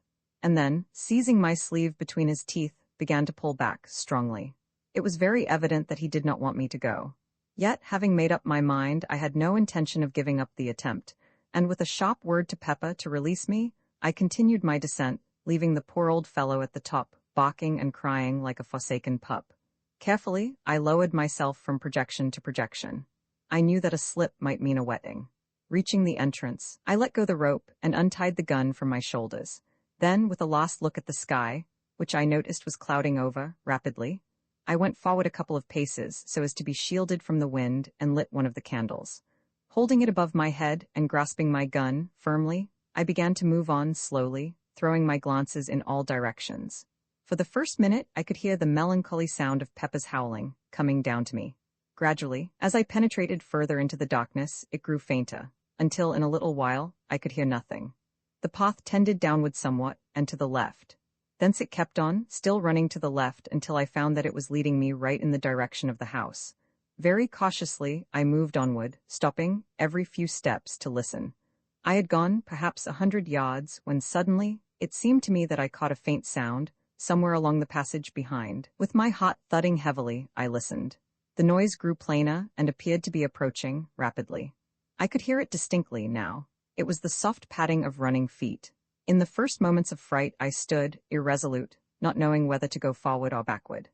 and then, seizing my sleeve between his teeth, began to pull back, strongly. It was very evident that he did not want me to go. Yet, having made up my mind, I had no intention of giving up the attempt, and with a sharp word to Peppa to release me, I continued my descent, leaving the poor old fellow at the top, barking and crying like a forsaken pup. Carefully, I lowered myself from projection to projection. I knew that a slip might mean a wetting. Reaching the entrance, I let go the rope and untied the gun from my shoulders. Then, with a last look at the sky, which I noticed was clouding over, rapidly, I went forward a couple of paces so as to be shielded from the wind and lit one of the candles. Holding it above my head and grasping my gun firmly, I began to move on slowly, throwing my glances in all directions. For the first minute, I could hear the melancholy sound of Peppa's howling, coming down to me. Gradually, as I penetrated further into the darkness, it grew fainter, until in a little while, I could hear nothing. The path tended downward somewhat, and to the left. Thence it kept on, still running to the left until I found that it was leading me right in the direction of the house. Very cautiously, I moved onward, stopping every few steps to listen. I had gone perhaps 100 yards when suddenly, it seemed to me that I caught a faint sound, somewhere along the passage behind. With my heart thudding heavily, I listened. The noise grew plainer and appeared to be approaching rapidly. I could hear it distinctly now. It was the soft padding of running feet. In the first moments of fright, I stood, irresolute, not knowing whether to go forward or backward.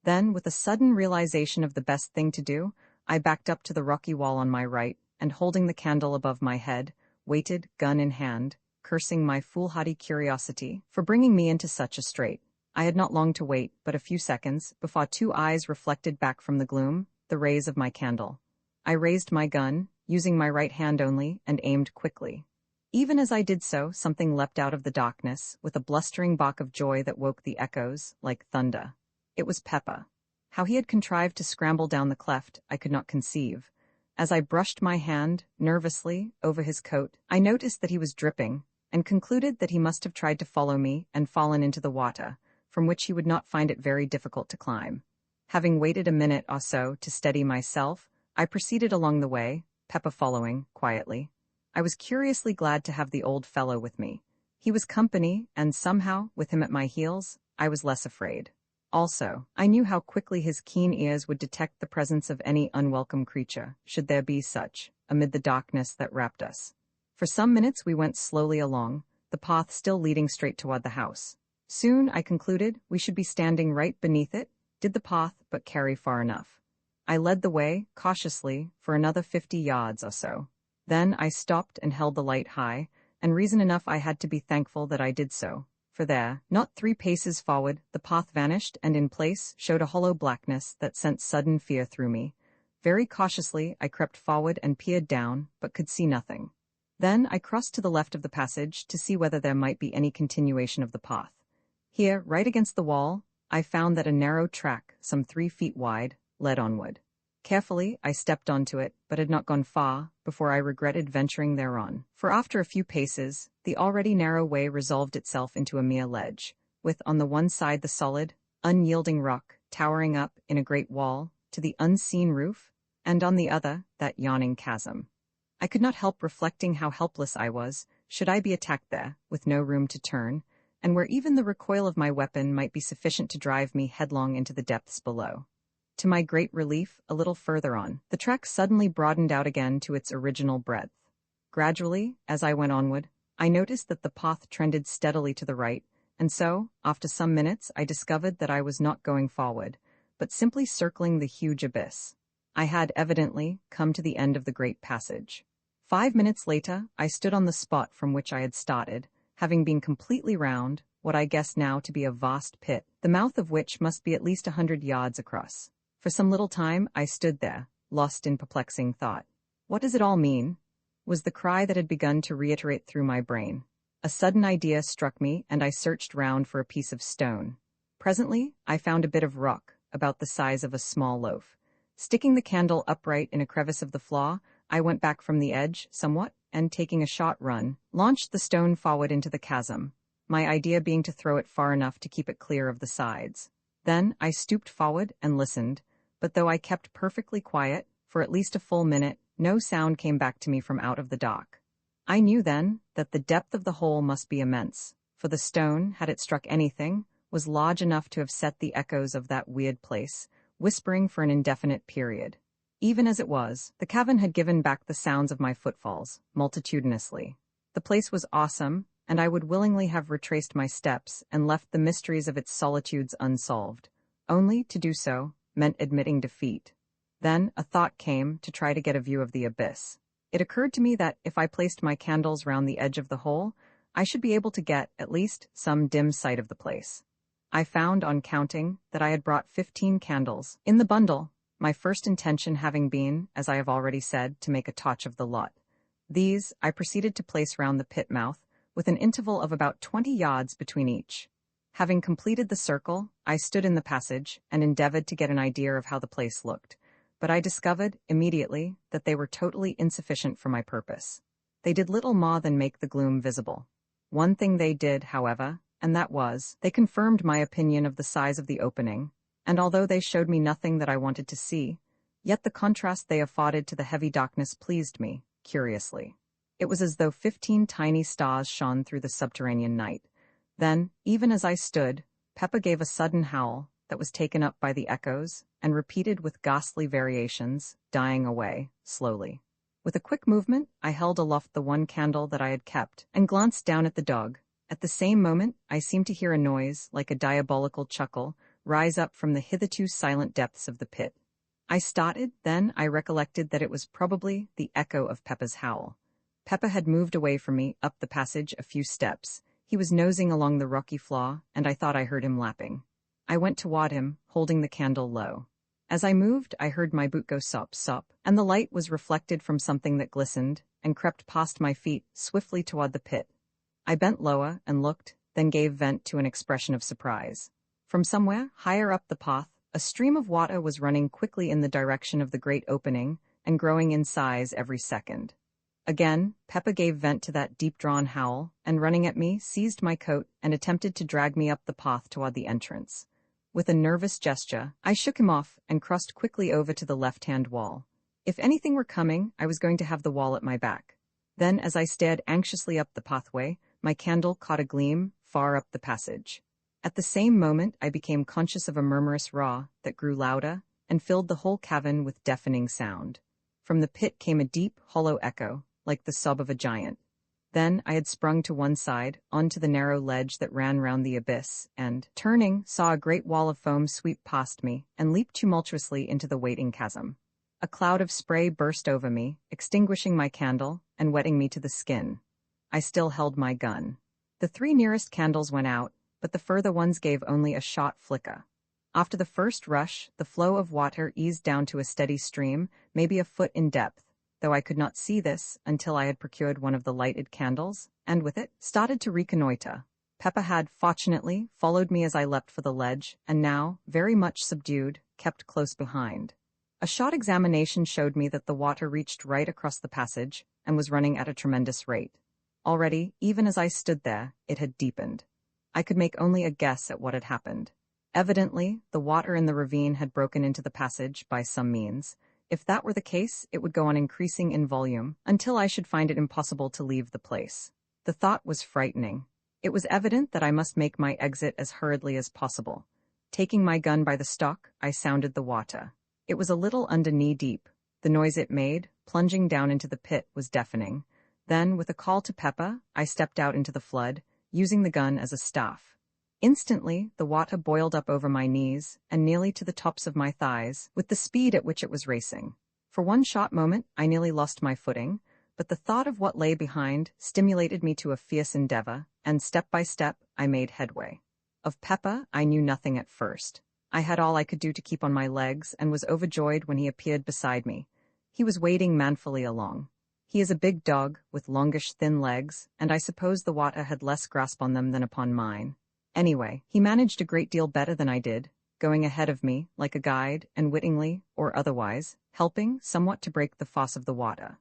Then, with a sudden realization of the best thing to do, I backed up to the rocky wall on my right, and holding the candle above my head, waited, gun in hand, cursing my foolhardy curiosity for bringing me into such a strait. I had not long to wait, but a few seconds, before two eyes reflected back from the gloom, the rays of my candle. I raised my gun, using my right hand only, and aimed quickly. Even as I did so, something leapt out of the darkness, with a blustering bark of joy that woke the echoes, like thunder. It was Peppa. How he had contrived to scramble down the cleft, I could not conceive. As I brushed my hand, nervously, over his coat, I noticed that he was dripping, and concluded that he must have tried to follow me and fallen into the water, from which he would not find it very difficult to climb. Having waited a minute or so to steady myself, I proceeded along the way, Peppa following, quietly. I was curiously glad to have the old fellow with me. He was company, and somehow, with him at my heels, I was less afraid. Also, I knew how quickly his keen ears would detect the presence of any unwelcome creature, should there be such, amid the darkness that wrapped us. For some minutes we went slowly along, the path still leading straight toward the house. Soon, I concluded, we should be standing right beneath it, did the path but carry far enough. I led the way, cautiously, for another 50 yards or so. Then I stopped and held the light high, and reason enough I had to be thankful that I did so, for there, not 3 paces forward, the path vanished and in place showed a hollow blackness that sent sudden fear through me. Very cautiously I crept forward and peered down, but could see nothing. Then I crossed to the left of the passage to see whether there might be any continuation of the path. Here, right against the wall, I found that a narrow track, some 3 feet wide, led onward. Carefully, I stepped onto it, but had not gone far before I regretted venturing thereon, for after a few paces, the already narrow way resolved itself into a mere ledge, with on the one side the solid, unyielding rock towering up in a great wall to the unseen roof, and on the other that yawning chasm. I could not help reflecting how helpless I was, should I be attacked there, with no room to turn, and where even the recoil of my weapon might be sufficient to drive me headlong into the depths below. To my great relief, a little further on, the track suddenly broadened out again to its original breadth. Gradually, as I went onward, I noticed that the path trended steadily to the right, and so, after some minutes, I discovered that I was not going forward, but simply circling the huge abyss. I had evidently come to the end of the great passage. 5 minutes later, I stood on the spot from which I had started, having been completely round what I guessed now to be a vast pit, the mouth of which must be at least 100 yards across. For some little time I stood there, lost in perplexing thought. What does it all mean? Was the cry that had begun to reiterate through my brain. A sudden idea struck me, and I searched round for a piece of stone. Presently, I found a bit of rock, about the size of a small loaf. Sticking the candle upright in a crevice of the floor, I went back from the edge, somewhat, and taking a short run, launched the stone forward into the chasm, my idea being to throw it far enough to keep it clear of the sides. Then I stooped forward and listened, but though I kept perfectly quiet, for at least a full minute, no sound came back to me from out of the dark. I knew then that the depth of the hole must be immense, for the stone, had it struck anything, was large enough to have set the echoes of that weird place, whispering for an indefinite period. Even as it was, the cavern had given back the sounds of my footfalls, multitudinously. The place was awesome, and I would willingly have retraced my steps and left the mysteries of its solitudes unsolved. Only to do so meant admitting defeat. Then a thought came to try to get a view of the abyss. It occurred to me that if I placed my candles round the edge of the hole, I should be able to get, at least, some dim sight of the place. I found, on counting, that I had brought 15 candles in the bundle, my first intention having been, as I have already said, to make a torch of the lot. These I proceeded to place round the pit mouth, with an interval of about 20 yards between each. Having completed the circle, I stood in the passage and endeavored to get an idea of how the place looked, but I discovered, immediately, that they were totally insufficient for my purpose. They did little more than make the gloom visible. One thing they did, however, and that was, they confirmed my opinion of the size of the opening, and although they showed me nothing that I wanted to see, yet the contrast they afforded to the heavy darkness pleased me, curiously. It was as though 15 tiny stars shone through the subterranean night. Then, even as I stood, Peppa gave a sudden howl that was taken up by the echoes and repeated with ghastly variations, dying away, slowly. With a quick movement, I held aloft the one candle that I had kept and glanced down at the dog. At the same moment, I seemed to hear a noise, like a diabolical chuckle, rise up from the hitherto silent depths of the pit. I started, then I recollected that it was probably the echo of Peppa's howl. Peppa had moved away from me, up the passage a few steps. He was nosing along the rocky floor, and I thought I heard him lapping. I went toward him, holding the candle low. As I moved, I heard my boot go sop, sop, and the light was reflected from something that glistened, and crept past my feet, swiftly toward the pit. I bent lower and looked, then gave vent to an expression of surprise. From somewhere, higher up the path, a stream of water was running quickly in the direction of the great opening, and growing in size every second. Again, Peppa gave vent to that deep-drawn howl, and running at me, seized my coat and attempted to drag me up the path toward the entrance. With a nervous gesture, I shook him off and crossed quickly over to the left-hand wall. If anything were coming, I was going to have the wall at my back. Then, as I stared anxiously up the pathway, my candle caught a gleam far up the passage. At the same moment, I became conscious of a murmurous roar that grew louder and filled the whole cavern with deafening sound. From the pit came a deep, hollow echo, like the sob of a giant. Then I had sprung to one side, onto the narrow ledge that ran round the abyss, and, turning, saw a great wall of foam sweep past me and leap tumultuously into the waiting chasm. A cloud of spray burst over me, extinguishing my candle and wetting me to the skin. I still held my gun. The 3 nearest candles went out, but the further ones gave only a short flicker. After the first rush, the flow of water eased down to a steady stream, maybe a foot in depth, though I could not see this until I had procured one of the lighted candles, and with it, started to reconnoiter. Peppa had, fortunately, followed me as I leapt for the ledge, and now, very much subdued, kept close behind. A short examination showed me that the water reached right across the passage, and was running at a tremendous rate. Already, even as I stood there, it had deepened. I could make only a guess at what had happened. Evidently, the water in the ravine had broken into the passage by some means. If that were the case, it would go on increasing in volume, until I should find it impossible to leave the place. The thought was frightening. It was evident that I must make my exit as hurriedly as possible. Taking my gun by the stock, I sounded the water. It was a little under knee-deep. The noise it made, plunging down into the pit, was deafening. Then, with a call to Peppa, I stepped out into the flood, using the gun as a staff. Instantly, the water boiled up over my knees and nearly to the tops of my thighs, with the speed at which it was racing. For one short moment, I nearly lost my footing, but the thought of what lay behind stimulated me to a fierce endeavor, and step by step, I made headway. Of Peppa, I knew nothing at first. I had all I could do to keep on my legs and was overjoyed when he appeared beside me. He was wading manfully along. He is a big dog, with longish thin legs, and I suppose the water had less grasp on them than upon mine. Anyway, he managed a great deal better than I did, going ahead of me, like a guide, and wittingly, or otherwise, helping somewhat to break the foss of the water.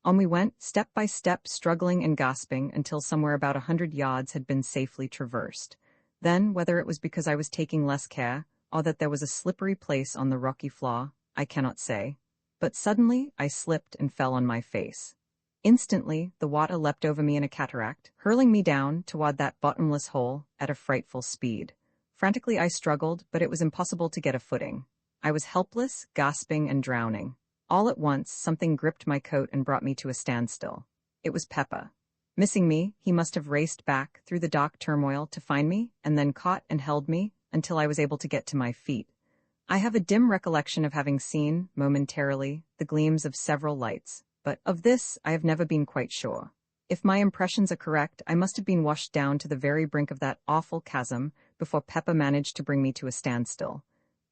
On we went, step by step, struggling and gasping, until somewhere about 100 yards had been safely traversed. Then, whether it was because I was taking less care, or that there was a slippery place on the rocky floor, I cannot say. But suddenly, I slipped and fell on my face. Instantly, the water leapt over me in a cataract, hurling me down toward that bottomless hole at a frightful speed. Frantically I struggled, but it was impossible to get a footing. I was helpless, gasping, and drowning. All at once, something gripped my coat and brought me to a standstill. It was Peppa. Missing me, he must have raced back through the dark turmoil to find me, and then caught and held me until I was able to get to my feet. I have a dim recollection of having seen, momentarily, the gleams of several lights, but of this I have never been quite sure. If my impressions are correct, I must have been washed down to the very brink of that awful chasm before Peppa managed to bring me to a standstill.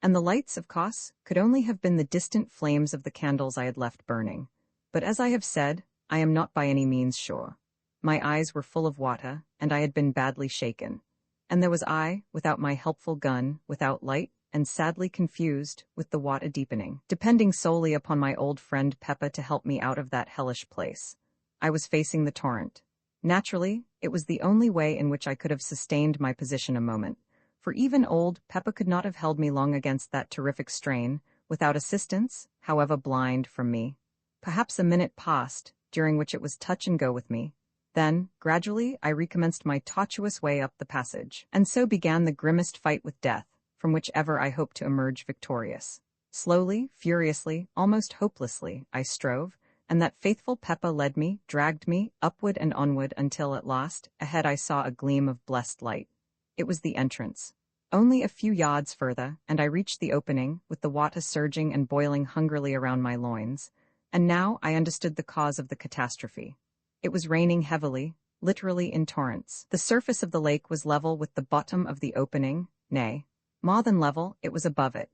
And the lights, of course, could only have been the distant flames of the candles I had left burning. But as I have said, I am not by any means sure. My eyes were full of water, and I had been badly shaken. And there was I, without my helpful gun, without light, and sadly confused, with the water deepening, depending solely upon my old friend Peppa to help me out of that hellish place. I was facing the torrent. Naturally, it was the only way in which I could have sustained my position a moment, for even old Peppa could not have held me long against that terrific strain, without assistance, however blind, from me. Perhaps a minute passed, during which it was touch and go with me. Then, gradually, I recommenced my tortuous way up the passage, and so began the grimmest fight with death, from which ever I hoped to emerge victorious. Slowly, furiously, almost hopelessly, I strove, and that faithful Peppa led me, dragged me, upward and onward until at last, ahead I saw a gleam of blessed light. It was the entrance. Only a few yards further, and I reached the opening, with the water surging and boiling hungrily around my loins. And now I understood the cause of the catastrophe. It was raining heavily, literally in torrents. The surface of the lake was level with the bottom of the opening, nay, more than level, it was above it.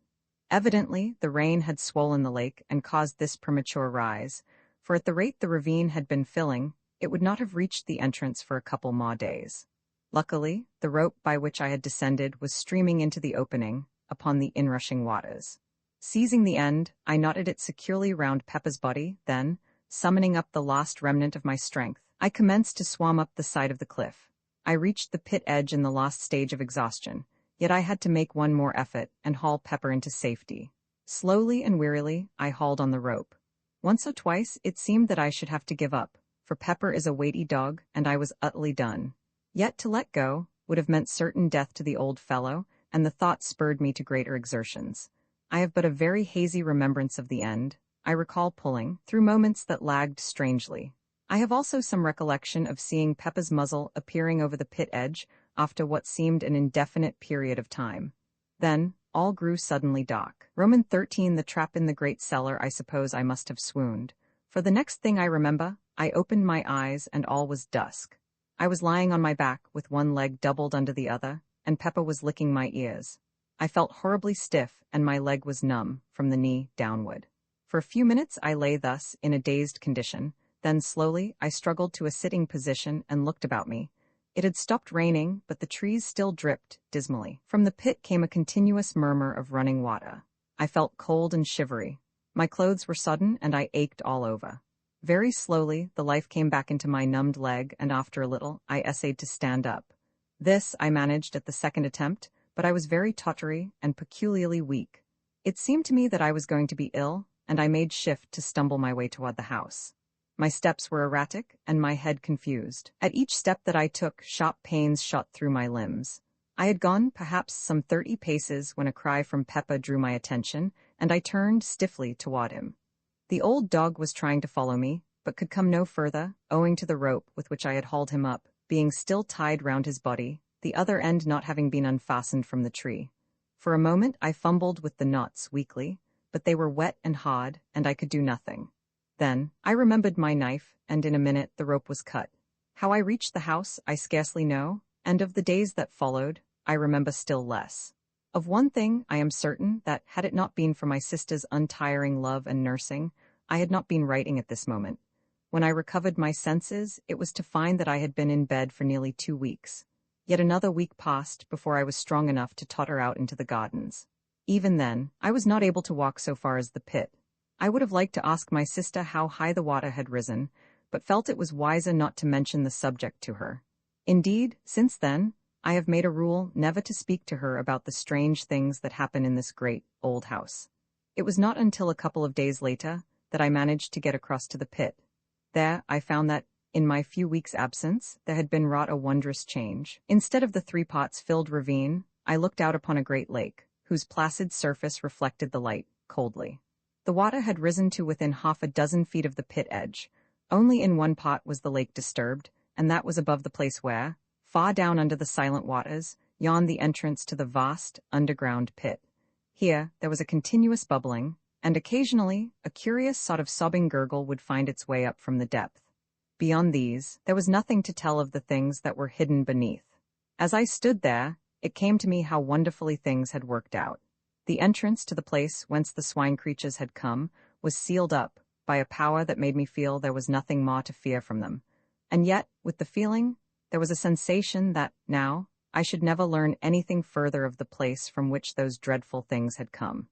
Evidently, the rain had swollen the lake and caused this premature rise, for at the rate the ravine had been filling, it would not have reached the entrance for a couple more days. Luckily, the rope by which I had descended was streaming into the opening, upon the inrushing waters. Seizing the end, I knotted it securely round Peppa's body, then, summoning up the last remnant of my strength, I commenced to swim up the side of the cliff. I reached the pit edge in the last stage of exhaustion, yet I had to make one more effort and haul Peppa into safety. Slowly and wearily, I hauled on the rope. Once or twice, it seemed that I should have to give up, for Pepper is a weighty dog, and I was utterly done. Yet to let go would have meant certain death to the old fellow, and the thought spurred me to greater exertions. I have but a very hazy remembrance of the end. I recall pulling, through moments that lagged strangely. I have also some recollection of seeing Peppa's muzzle appearing over the pit edge after what seemed an indefinite period of time. Then, all grew suddenly dark. Roman 13 The trap in the great cellar. I suppose I must have swooned. For the next thing I remember, I opened my eyes and all was dusk. I was lying on my back with one leg doubled under the other, and Peppa was licking my ears. I felt horribly stiff, and my leg was numb, from the knee downward. For a few minutes I lay thus, in a dazed condition, then slowly I struggled to a sitting position and looked about me. It had stopped raining, but the trees still dripped, dismally. From the pit came a continuous murmur of running water. I felt cold and shivery. My clothes were sodden, and I ached all over. Very slowly, the life came back into my numbed leg, and after a little, I essayed to stand up. This I managed at the second attempt, but I was very tottery and peculiarly weak. It seemed to me that I was going to be ill, and I made shift to stumble my way toward the house. My steps were erratic, and my head confused. At each step that I took, sharp pains shot through my limbs. I had gone perhaps some 30 paces when a cry from Peppa drew my attention, and I turned stiffly toward him. The old dog was trying to follow me, but could come no further, owing to the rope with which I had hauled him up, being still tied round his body, the other end not having been unfastened from the tree. For a moment I fumbled with the knots weakly, but they were wet and hard, and I could do nothing. Then, I remembered my knife, and in a minute the rope was cut. How I reached the house, I scarcely know, and of the days that followed, I remember still less. Of one thing I am certain, that had it not been for my sister's untiring love and nursing, I had not been writing at this moment. When I recovered my senses, it was to find that I had been in bed for nearly 2 weeks. Yet another week passed before I was strong enough to totter out into the gardens. Even then, I was not able to walk so far as the pit. I would have liked to ask my sister how high the water had risen, but felt it was wiser not to mention the subject to her. Indeed, since then, I have made a rule never to speak to her about the strange things that happen in this great, old house. It was not until a couple of days later that I managed to get across to the pit. There, I found that, in my few weeks' absence, there had been wrought a wondrous change. Instead of the 3 pots filled ravine, I looked out upon a great lake, whose placid surface reflected the light, coldly. The water had risen to within 6 feet of the pit edge. Only in one pot was the lake disturbed, and that was above the place where, far down under the silent waters, yawned the entrance to the vast, underground pit. Here, there was a continuous bubbling, and occasionally, a curious sort of sobbing gurgle would find its way up from the depth. Beyond these, there was nothing to tell of the things that were hidden beneath. As I stood there, it came to me how wonderfully things had worked out. The entrance to the place whence the swine creatures had come was sealed up by a power that made me feel there was nothing more to fear from them. And yet, with the feeling, there was a sensation that, now, I should never learn anything further of the place from which those dreadful things had come.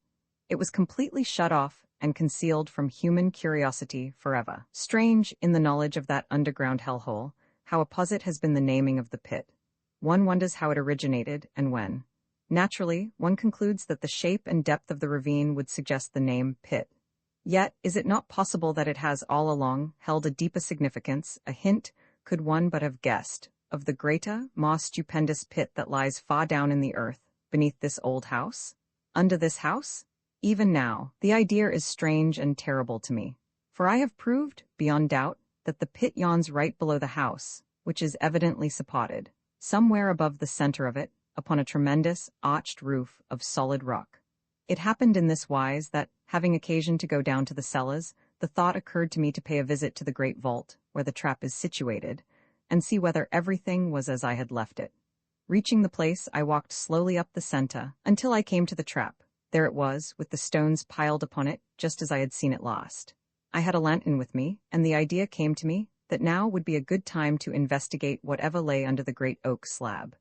It was completely shut off and concealed from human curiosity forever. Strange, in the knowledge of that underground hellhole, how opposite has been the naming of the pit. One wonders how it originated and when. Naturally, one concludes that the shape and depth of the ravine would suggest the name pit. Yet, is it not possible that it has all along held a deeper significance, a hint, could one but have guessed, of the greater, more stupendous pit that lies far down in the earth, beneath this old house? Under this house? Even now, the idea is strange and terrible to me, for I have proved, beyond doubt, that the pit yawns right below the house, which is evidently supported, somewhere above the center of it, upon a tremendous, arched roof of solid rock. It happened in this wise that, having occasion to go down to the cellars, the thought occurred to me to pay a visit to the great vault, where the trap is situated, and see whether everything was as I had left it. Reaching the place, I walked slowly up the center, until I came to the trap. There it was, with the stones piled upon it, just as I had seen it last. I had a lantern with me, and the idea came to me that now would be a good time to investigate whatever lay under the great oak slab.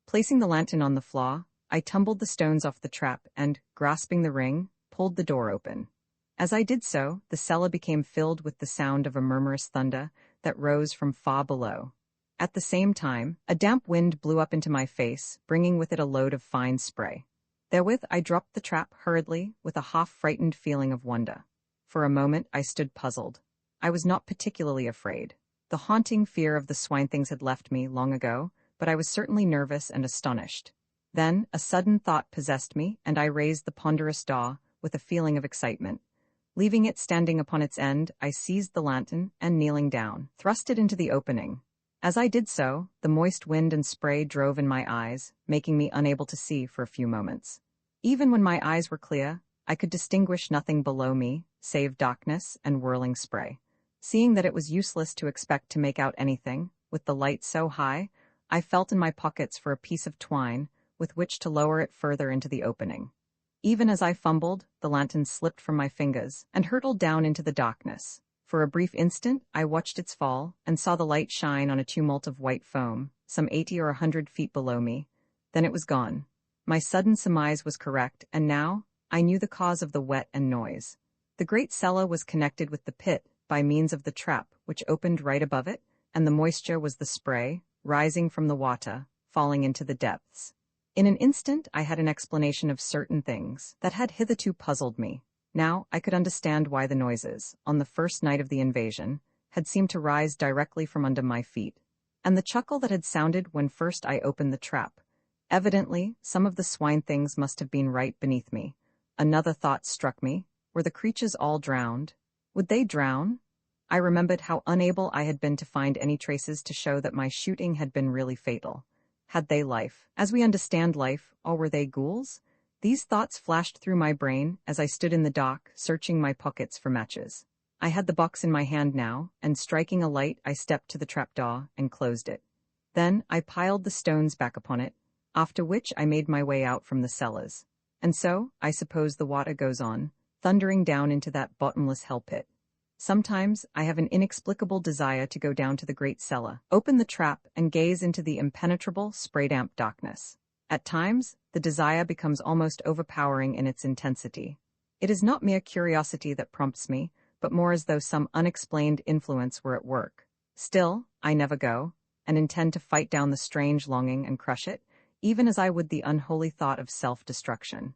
Placing the lantern on the floor, I tumbled the stones off the trap and, grasping the ring, pulled the door open. As I did so, the cellar became filled with the sound of a murmurous thunder that rose from far below. At the same time, a damp wind blew up into my face, bringing with it a load of fine spray. Therewith I dropped the trap hurriedly, with a half-frightened feeling of wonder. For a moment I stood puzzled. I was not particularly afraid. The haunting fear of the swine things had left me long ago, but I was certainly nervous and astonished. Then a sudden thought possessed me, and I raised the ponderous door with a feeling of excitement. Leaving it standing upon its end, I seized the lantern and, kneeling down, thrust it into the opening. As I did so, the moist wind and spray drove in my eyes, making me unable to see for a few moments. Even when my eyes were clear, I could distinguish nothing below me, save darkness and whirling spray. Seeing that it was useless to expect to make out anything, with the light so high, I felt in my pockets for a piece of twine, with which to lower it further into the opening. Even as I fumbled, the lantern slipped from my fingers and hurtled down into the darkness. For a brief instant, I watched its fall and saw the light shine on a tumult of white foam, some 80 or 100 feet below me. Then it was gone. My sudden surmise was correct, and now I knew the cause of the wet and noise. The great cellar was connected with the pit by means of the trap, which opened right above it, and the moisture was the spray, rising from the water, falling into the depths. In an instant I had an explanation of certain things that had hitherto puzzled me. Now I could understand why the noises, on the first night of the invasion, had seemed to rise directly from under my feet, and the chuckle that had sounded when first I opened the trap. Evidently, some of the swine things must have been right beneath me. Another thought struck me. Were the creatures all drowned? Would they drown? I remembered how unable I had been to find any traces to show that my shooting had been really fatal. Had they life, as we understand life, or were they ghouls? These thoughts flashed through my brain as I stood in the dock, searching my pockets for matches. I had the box in my hand now, and striking a light, I stepped to the trapdoor and closed it. Then I piled the stones back upon it, after which I made my way out from the cellars. And so, I suppose the water goes on, thundering down into that bottomless hell pit. Sometimes I have an inexplicable desire to go down to the great cellar, open the trap, and gaze into the impenetrable, spray-damp darkness. At times, the desire becomes almost overpowering in its intensity. It is not mere curiosity that prompts me, but more as though some unexplained influence were at work. Still, I never go, and intend to fight down the strange longing and crush it, even as I would the unholy thought of self-destruction.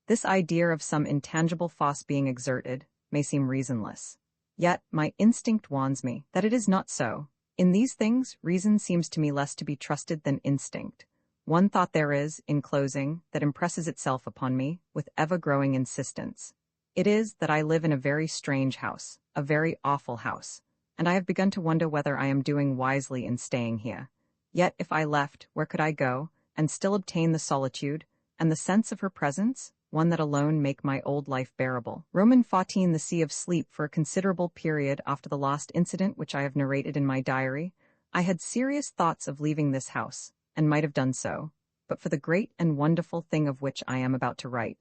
This idea of some intangible force being exerted may seem reasonless. Yet, my instinct warns me that it is not so. In these things, reason seems to me less to be trusted than instinct. One thought there is, in closing, that impresses itself upon me with ever-growing insistence. It is that I live in a very strange house, a very awful house, and I have begun to wonder whether I am doing wisely in staying here. Yet if I left, where could I go, and still obtain the solitude, and the sense of her presence, one that alone make my old life bearable? Roman 14 The Sea of Sleep. For a considerable period after the last incident which I have narrated in my diary, I had serious thoughts of leaving this house, and might have done so, but for the great and wonderful thing of which I am about to write.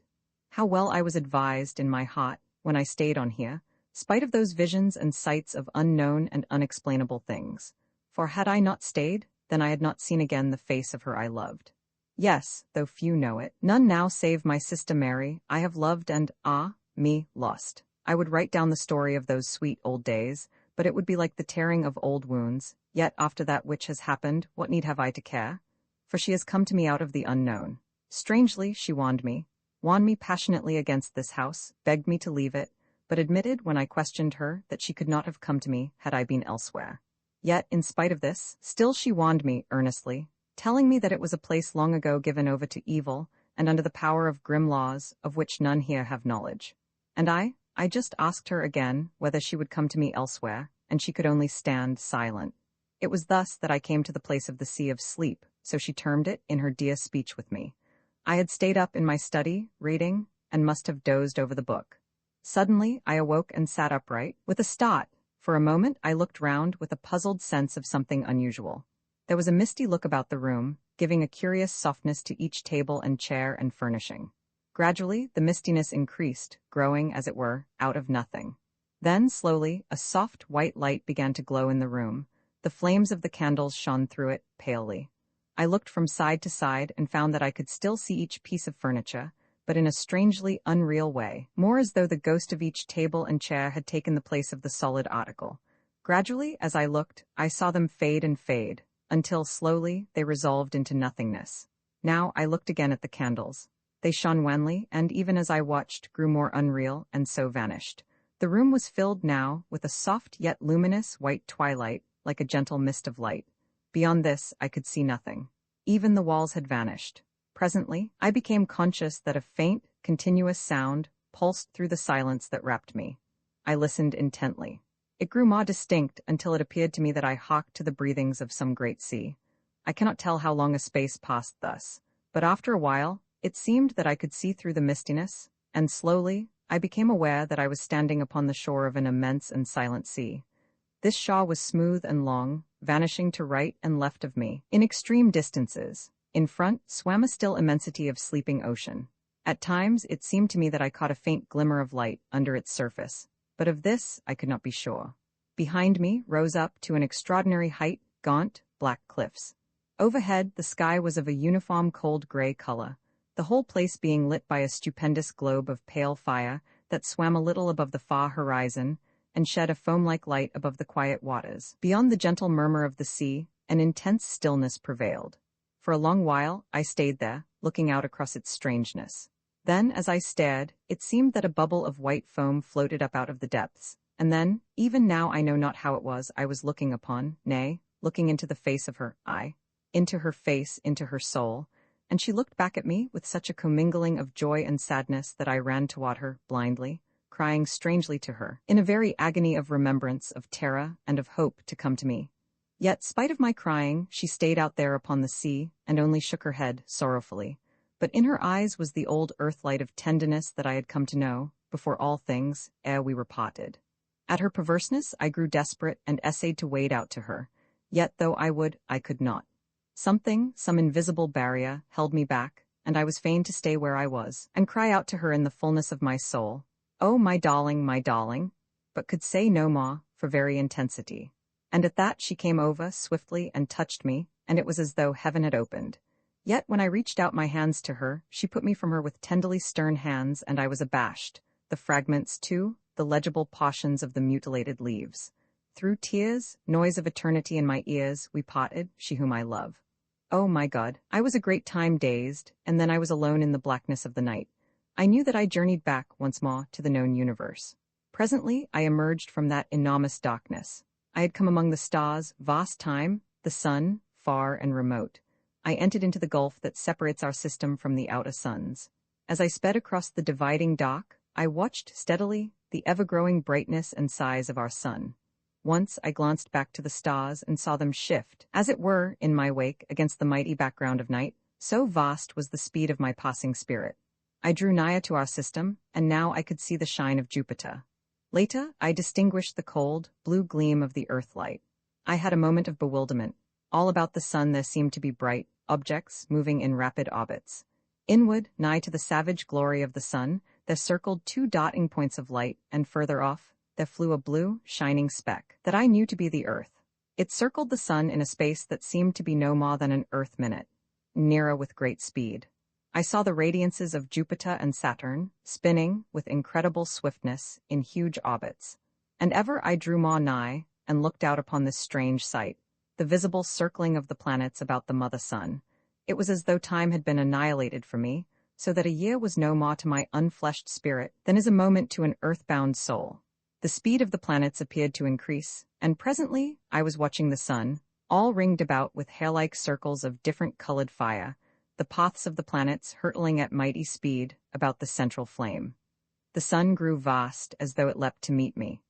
How well I was advised in my heart when I stayed on here, spite of those visions and sights of unknown and unexplainable things. For had I not stayed, then I had not seen again the face of her I loved. Yes, though few know it, none now save my sister Mary, I have loved and, me, lost. I would write down the story of those sweet old days, but it would be like the tearing of old wounds. Yet after that which has happened, what need have I to care? For she has come to me out of the unknown. Strangely, she warned me passionately against this house, begged me to leave it, but admitted when I questioned her that she could not have come to me had I been elsewhere. Yet, in spite of this, still she warned me earnestly, telling me that it was a place long ago given over to evil, and under the power of grim laws, of which none here have knowledge. And I just asked her again whether she would come to me elsewhere, and she could only stand silent. It was thus that I came to the place of the Sea of Sleep, so she termed it in her dear speech with me. I had stayed up in my study, reading, and must have dozed over the book. Suddenly, I awoke and sat upright, with a start. For a moment, I looked round with a puzzled sense of something unusual. There was a misty look about the room, giving a curious softness to each table and chair and furnishing. Gradually, the mistiness increased, growing, as it were, out of nothing. Then, slowly, a soft white light began to glow in the room. The flames of the candles shone through it, palely. I looked from side to side and found that I could still see each piece of furniture, but in a strangely unreal way, more as though the ghost of each table and chair had taken the place of the solid article. Gradually, as I looked, I saw them fade and fade, until slowly they resolved into nothingness. Now I looked again at the candles. They shone wanly, and even as I watched, grew more unreal, and so vanished. The room was filled now with a soft yet luminous white twilight, like a gentle mist of light. Beyond this, I could see nothing. Even the walls had vanished. Presently, I became conscious that a faint, continuous sound pulsed through the silence that wrapped me. I listened intently. It grew more distinct until it appeared to me that I harked to the breathings of some great sea. I cannot tell how long a space passed thus, but after a while, it seemed that I could see through the mistiness, and slowly, I became aware that I was standing upon the shore of an immense and silent sea. This shore was smooth and long, vanishing to right and left of me, in extreme distances. In front swam a still immensity of sleeping ocean. At times it seemed to me that I caught a faint glimmer of light under its surface, but of this I could not be sure. Behind me rose up to an extraordinary height gaunt, black cliffs. Overhead the sky was of a uniform cold gray color, the whole place being lit by a stupendous globe of pale fire that swam a little above the far horizon and shed a foam-like light above the quiet waters. Beyond the gentle murmur of the sea, an intense stillness prevailed. For a long while I stayed there, looking out across its strangeness. Then, as I stared, it seemed that a bubble of white foam floated up out of the depths, and then, even now I know not how it was I was looking upon, nay, looking into the face of her, into her face, into her soul, and she looked back at me with such a commingling of joy and sadness that I ran toward her, blindly, crying strangely to her, in a very agony of remembrance, of terror, and of hope to come to me. Yet, spite of my crying, she stayed out there upon the sea and only shook her head sorrowfully. But in her eyes was the old earth-light of tenderness that I had come to know, before all things, ere we were parted. At her perverseness I grew desperate and essayed to wade out to her. Yet though I would, I could not. Some invisible barrier, held me back, and I was fain to stay where I was, and cry out to her in the fullness of my soul, "Oh, my darling," but could say no more, for very intensity. And at that she came over swiftly and touched me, and it was as though heaven had opened. Yet when I reached out my hands to her, she put me from her with tenderly stern hands, and I was abashed. The fragments, too, the legible portions of the mutilated leaves. Through tears, noise of eternity in my ears, we parted, she whom I love. Oh my God, I was a great time dazed, and then I was alone in the blackness of the night. I knew that I journeyed back, once more, to the known universe. Presently, I emerged from that enormous darkness. I had come among the stars, vast time, the sun, far and remote. I entered into the gulf that separates our system from the outer suns. As I sped across the dividing dark, I watched steadily the ever-growing brightness and size of our sun. Once I glanced back to the stars and saw them shift, as it were, in my wake against the mighty background of night. So vast was the speed of my passing spirit. I drew nigher to our system, and now I could see the shine of Jupiter. Later, I distinguished the cold, blue gleam of the earth-light. I had a moment of bewilderment. All about the sun there seemed to be bright objects moving in rapid orbits. Inward, nigh to the savage glory of the sun, there circled two dotting points of light, and further off, there flew a blue, shining speck that I knew to be the Earth. It circled the sun in a space that seemed to be no more than an Earth minute, nearer with great speed. I saw the radiances of Jupiter and Saturn, spinning, with incredible swiftness, in huge orbits. And ever I drew more nigh, and looked out upon this strange sight, the visible circling of the planets about the mother sun. It was as though time had been annihilated for me, so that a year was no more to my unfleshed spirit than is a moment to an earth-bound soul. The speed of the planets appeared to increase, and presently I was watching the sun, all ringed about with hair-like circles of different-colored fire, the paths of the planets hurtling at mighty speed about the central flame. The sun grew vast as though it leapt to meet me.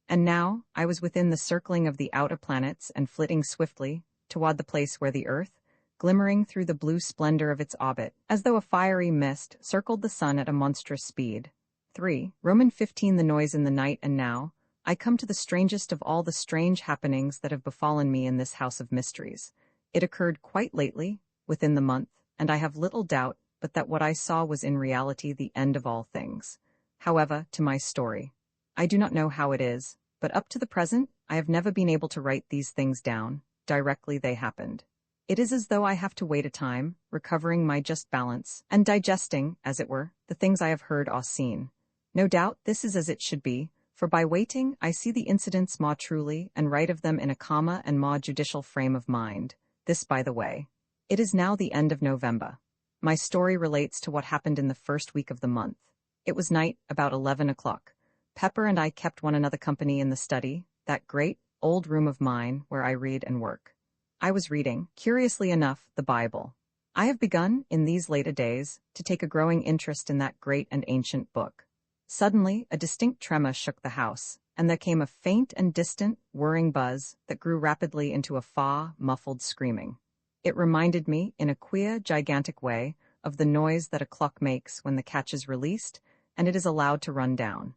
And now I was within the circling of the outer planets and flitting swiftly toward the place where the earth, glimmering through the blue splendor of its orbit, as though a fiery mist, circled the sun at a monstrous speed. 3. Roman 15 The noise in the night. And now, I come to the strangest of all the strange happenings that have befallen me in this house of mysteries. It occurred quite lately, within the month, and I have little doubt but that what I saw was in reality the end of all things. However, to my story. I do not know how it is, but up to the present, I have never been able to write these things down, directly they happened. It is as though I have to wait a time, recovering my just balance, and digesting, as it were, the things I have heard or seen. No doubt this is as it should be, for by waiting I see the incidents more truly and write of them in a calmer and more judicial frame of mind. This by the way. It is now the end of November. My story relates to what happened in the first week of the month. It was night, about 11 o'clock. Pepper and I kept one another company in the study, that great, old room of mine where I read and work. I was reading, curiously enough, the Bible. I have begun, in these later days, to take a growing interest in that great and ancient book. Suddenly, a distinct tremor shook the house, and there came a faint and distant, whirring buzz that grew rapidly into a far, muffled screaming. It reminded me, in a queer, gigantic way, of the noise that a clock makes when the catch is released and it is allowed to run down.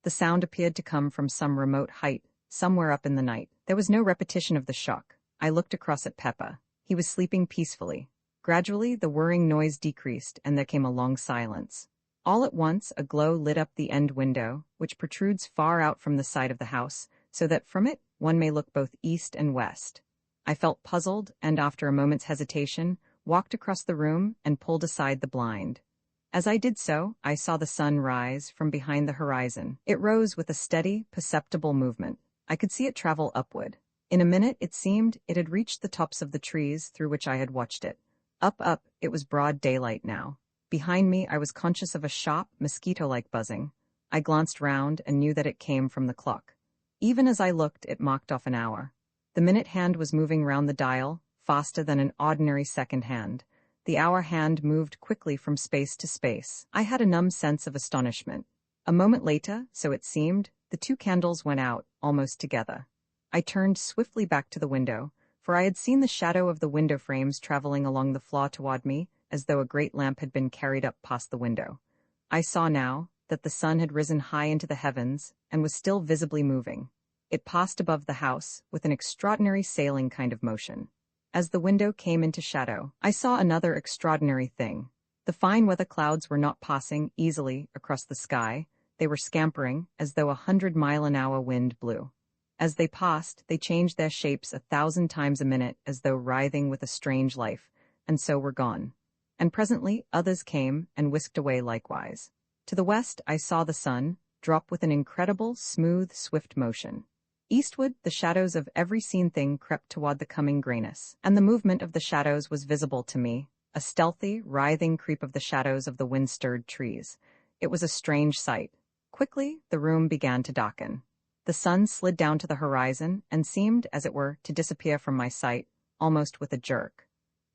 The sound appeared to come from some remote height, somewhere up in the night. There was no repetition of the shock. I looked across at Peppa. He was sleeping peacefully. Gradually, the whirring noise decreased, and there came a long silence. All at once, a glow lit up the end window, which protrudes far out from the side of the house, so that from it one may look both east and west. I felt puzzled, and after a moment's hesitation, walked across the room and pulled aside the blind. As I did so, I saw the sun rise from behind the horizon. It rose with a steady, perceptible movement. I could see it travel upward. In a minute, it seemed, it had reached the tops of the trees through which I had watched it. Up, it was broad daylight now. Behind me, I was conscious of a sharp, mosquito-like buzzing. I glanced round and knew that it came from the clock. Even as I looked, it marked off an hour. The minute hand was moving round the dial, faster than an ordinary second hand. The hour hand moved quickly from space to space. I had a numb sense of astonishment. A moment later, so it seemed, the two candles went out, almost together. I turned swiftly back to the window, for I had seen the shadow of the window frames traveling along the floor toward me, as though a great lamp had been carried up past the window. I saw now that the sun had risen high into the heavens and was still visibly moving. It passed above the house with an extraordinary sailing kind of motion. As the window came into shadow, I saw another extraordinary thing. The fine weather clouds were not passing easily across the sky, they were scampering as though 100-mile-an-hour wind blew. As they passed, they changed their shapes 1,000 times a minute as though writhing with a strange life, and so were gone. And presently others came and whisked away likewise. To the west I saw the sun drop with an incredible, smooth, swift motion. Eastward, the shadows of every seen thing crept toward the coming grayness, and the movement of the shadows was visible to me, a stealthy, writhing creep of the shadows of the wind-stirred trees. It was a strange sight. Quickly, the room began to darken. The sun slid down to the horizon and seemed, as it were, to disappear from my sight, almost with a jerk.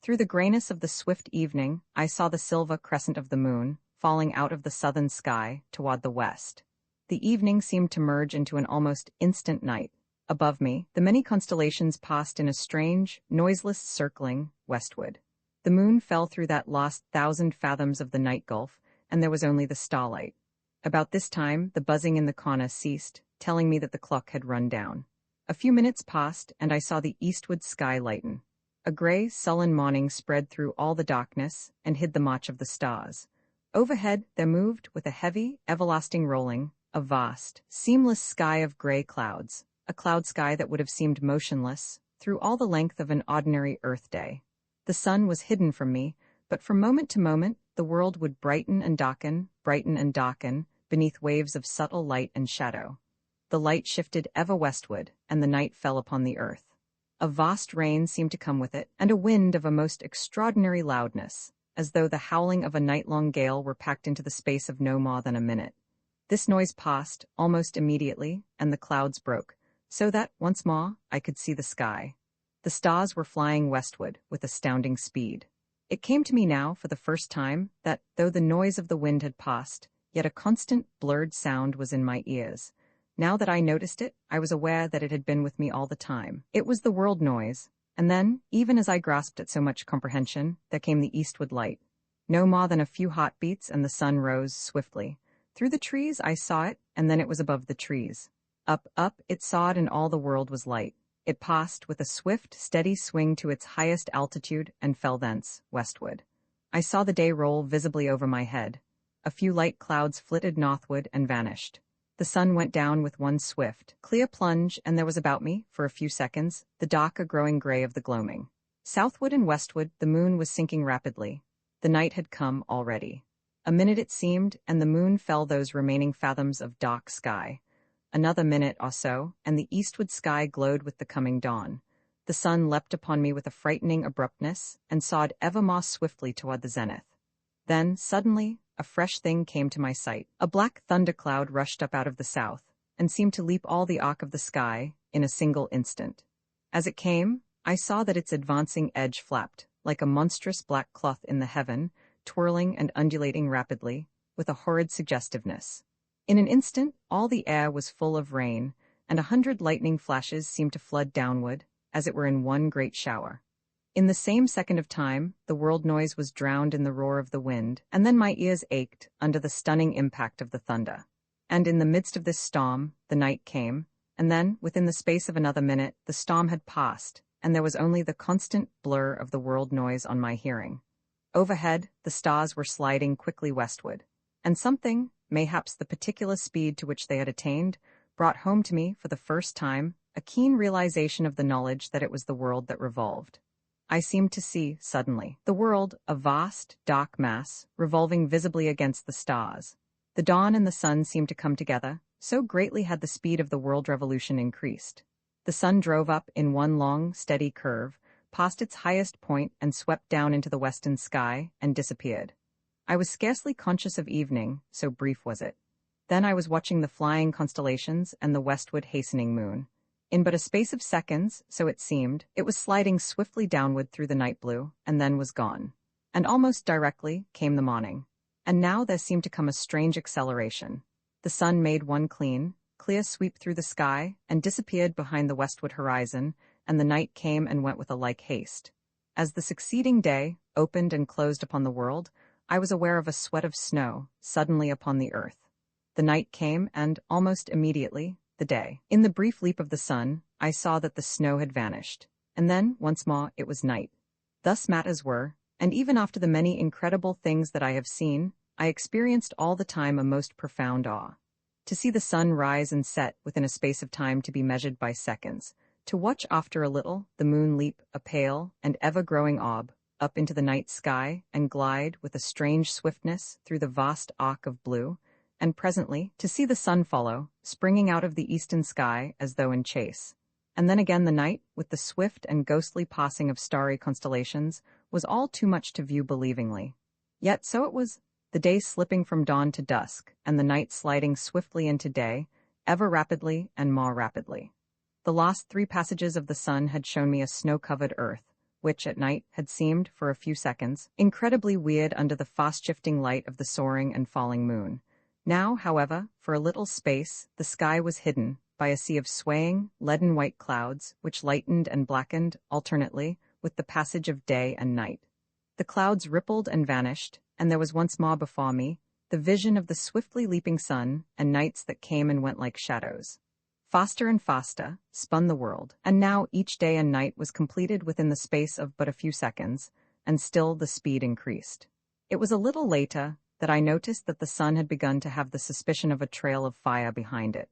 Through the grayness of the swift evening, I saw the silver crescent of the moon, falling out of the southern sky toward the west. The evening seemed to merge into an almost instant night. Above me, the many constellations passed in a strange, noiseless circling westward. The moon fell through that lost 1,000 fathoms of the night gulf, and there was only the starlight. About this time, the buzzing in the corner ceased, telling me that the clock had run down. A few minutes passed, and I saw the eastward sky lighten. A gray, sullen morning spread through all the darkness and hid the march of the stars. Overhead there moved, with a heavy, everlasting rolling, a vast, seamless sky of gray clouds, a cloud sky that would have seemed motionless through all the length of an ordinary Earth day. The sun was hidden from me, but from moment to moment the world would brighten and darken, beneath waves of subtle light and shadow. The light shifted ever westward, and the night fell upon the earth. A vast rain seemed to come with it, and a wind of a most extraordinary loudness, as though the howling of a night-long gale were packed into the space of no more than a minute. This noise passed almost immediately, and the clouds broke, so that, once more, I could see the sky. The stars were flying westward with astounding speed. It came to me now, for the first time, that, though the noise of the wind had passed, yet a constant, blurred sound was in my ears. Now that I noticed it, I was aware that it had been with me all the time. It was the world noise, and then, even as I grasped at so much comprehension, there came the eastward light. No more than a few heartbeats, and the sun rose swiftly. Through the trees I saw it, and then it was above the trees. Up, it soared, and all the world was light. It passed with a swift, steady swing to its highest altitude and fell thence, westward. I saw the day roll visibly over my head. A few light clouds flitted northward and vanished. The sun went down with one swift, clear plunge, and there was about me, for a few seconds, the dark growing gray of the gloaming. Southward and westward the moon was sinking rapidly. The night had come already. A minute it seemed, and the moon fell those remaining fathoms of dark sky. Another minute or so, and the eastward sky glowed with the coming dawn. The sun leapt upon me with a frightening abruptness, and soared ever more swiftly toward the zenith. Then, suddenly, a fresh thing came to my sight. A black thundercloud rushed up out of the south, and seemed to leap all the arc of the sky in a single instant. As it came, I saw that its advancing edge flapped, like a monstrous black cloth in the heaven, twirling and undulating rapidly, with a horrid suggestiveness. In an instant, all the air was full of rain, and 100 lightning flashes seemed to flood downward, as it were in one great shower. In the same second of time, the world noise was drowned in the roar of the wind, and then my ears ached under the stunning impact of the thunder. And in the midst of this storm, the night came, and then, within the space of another minute, the storm had passed, and there was only the constant blur of the world noise on my hearing. Overhead, the stars were sliding quickly westward, and something, mayhaps the particular speed to which they had attained, brought home to me, for the first time, a keen realization of the knowledge that it was the world that revolved. I seemed to see, suddenly, the world, a vast, dark mass, revolving visibly against the stars. The dawn and the sun seemed to come together, so greatly had the speed of the world revolution increased. The sun drove up in one long, steady curve, passed its highest point and swept down into the western sky, and disappeared. I was scarcely conscious of evening, so brief was it. Then I was watching the flying constellations and the westward hastening moon. In but a space of seconds, so it seemed, it was sliding swiftly downward through the night blue, and then was gone. And almost directly came the morning. And now there seemed to come a strange acceleration. The sun made one clear sweep through the sky, and disappeared behind the westward horizon, and the night came and went with a like haste. As the succeeding day opened and closed upon the world, I was aware of a sweat of snow suddenly upon the earth. The night came, and, almost immediately, the day. In the brief leap of the sun, I saw that the snow had vanished, and then, once more, it was night. Thus matters were, and even after the many incredible things that I have seen, I experienced all the time a most profound awe. To see the sun rise and set within a space of time to be measured by seconds, to watch after a little the moon leap, a pale and ever-growing orb, up into the night sky and glide with a strange swiftness through the vast arc of blue, and presently to see the sun follow, springing out of the eastern sky as though in chase. And then again the night, with the swift and ghostly passing of starry constellations, was all too much to view believingly. Yet so it was, the day slipping from dawn to dusk, and the night sliding swiftly into day, ever rapidly and more rapidly. The last 3 passages of the sun had shown me a snow-covered earth, which at night had seemed, for a few seconds, incredibly weird under the fast-shifting light of the soaring and falling moon. Now, however, for a little space, the sky was hidden by a sea of swaying, leaden-white clouds, which lightened and blackened, alternately, with the passage of day and night. The clouds rippled and vanished, and there was once more before me the vision of the swiftly leaping sun and nights that came and went like shadows. Faster and faster spun the world, and now each day and night was completed within the space of but a few seconds, and still the speed increased. It was a little later that I noticed that the sun had begun to have the suspicion of a trail of fire behind it.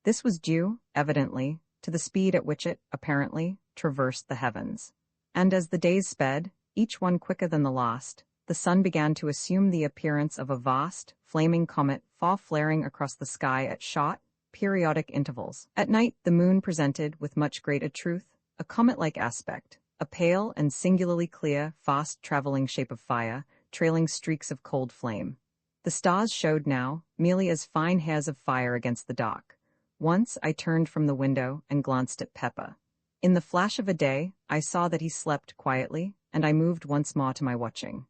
This was due, evidently, to the speed at which it, apparently, traversed the heavens. And as the days sped, each one quicker than the last, the sun began to assume the appearance of a vast, flaming comet flaring across the sky at short, periodic intervals. At night, the moon presented, with much greater truth, a comet-like aspect, a pale and singularly clear, fast-traveling shape of fire, trailing streaks of cold flame. The stars showed now merely as fine hairs of fire against the dark. Once I turned from the window and glanced at Pepper. In the flash of a day, I saw that he slept quietly, and I moved once more to my watching.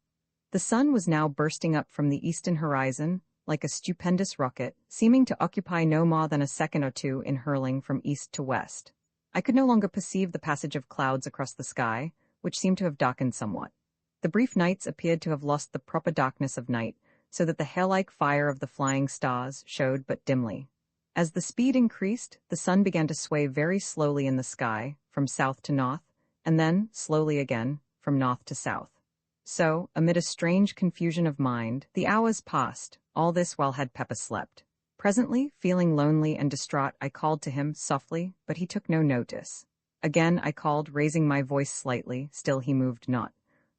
The sun was now bursting up from the eastern horizon, like a stupendous rocket, seeming to occupy no more than a second or two in hurling from east to west. I could no longer perceive the passage of clouds across the sky, which seemed to have darkened somewhat. The brief nights appeared to have lost the proper darkness of night, so that the hair-like fire of the flying stars showed but dimly. As the speed increased, the sun began to sway very slowly in the sky, from south to north, and then, slowly again, from north to south. So, amid a strange confusion of mind, the hours passed, all this while had Peppa slept. Presently, feeling lonely and distraught, I called to him softly, but he took no notice. Again I called, raising my voice slightly, still he moved not.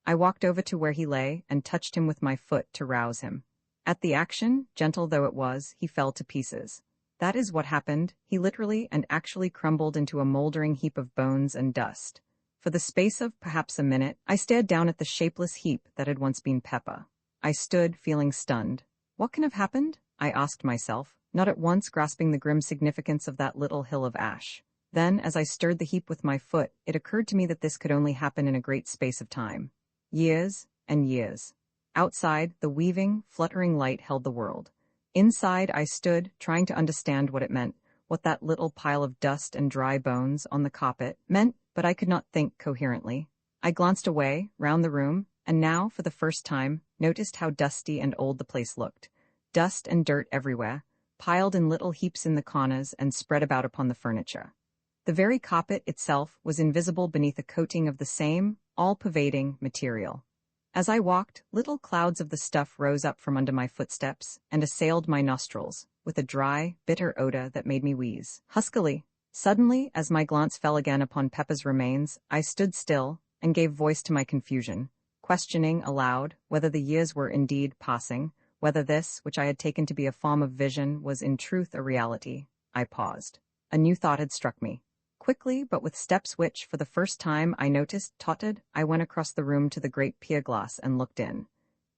I walked over to where he lay and touched him with my foot to rouse him. At the action, gentle though it was, he fell to pieces. That is what happened. He literally and actually crumbled into a moldering heap of bones and dust. For the space of perhaps a minute, I stared down at the shapeless heap that had once been Peppa. I stood, feeling stunned. What can have happened? I asked myself, not at once grasping the grim significance of that little hill of ash. Then, as I stirred the heap with my foot, it occurred to me that this could only happen in a great space of time. Years and years. Outside, the weaving, fluttering light held the world. Inside, I stood, trying to understand what it meant, what that little pile of dust and dry bones on the carpet meant, but I could not think coherently. I glanced away, round the room, and now, for the first time, noticed how dusty and old the place looked. Dust and dirt everywhere, piled in little heaps in the corners and spread about upon the furniture. The very carpet itself was invisible beneath a coating of the same, all-pervading material. As I walked, little clouds of the stuff rose up from under my footsteps and assailed my nostrils, with a dry, bitter odor that made me wheeze. Huskily, suddenly, as my glance fell again upon Peppa's remains, I stood still and gave voice to my confusion, questioning aloud whether the years were indeed passing, whether this, which I had taken to be a form of vision, was in truth a reality. I paused. A new thought had struck me. Quickly, but with steps which, for the first time, I noticed tottered, I went across the room to the great pier glass and looked in.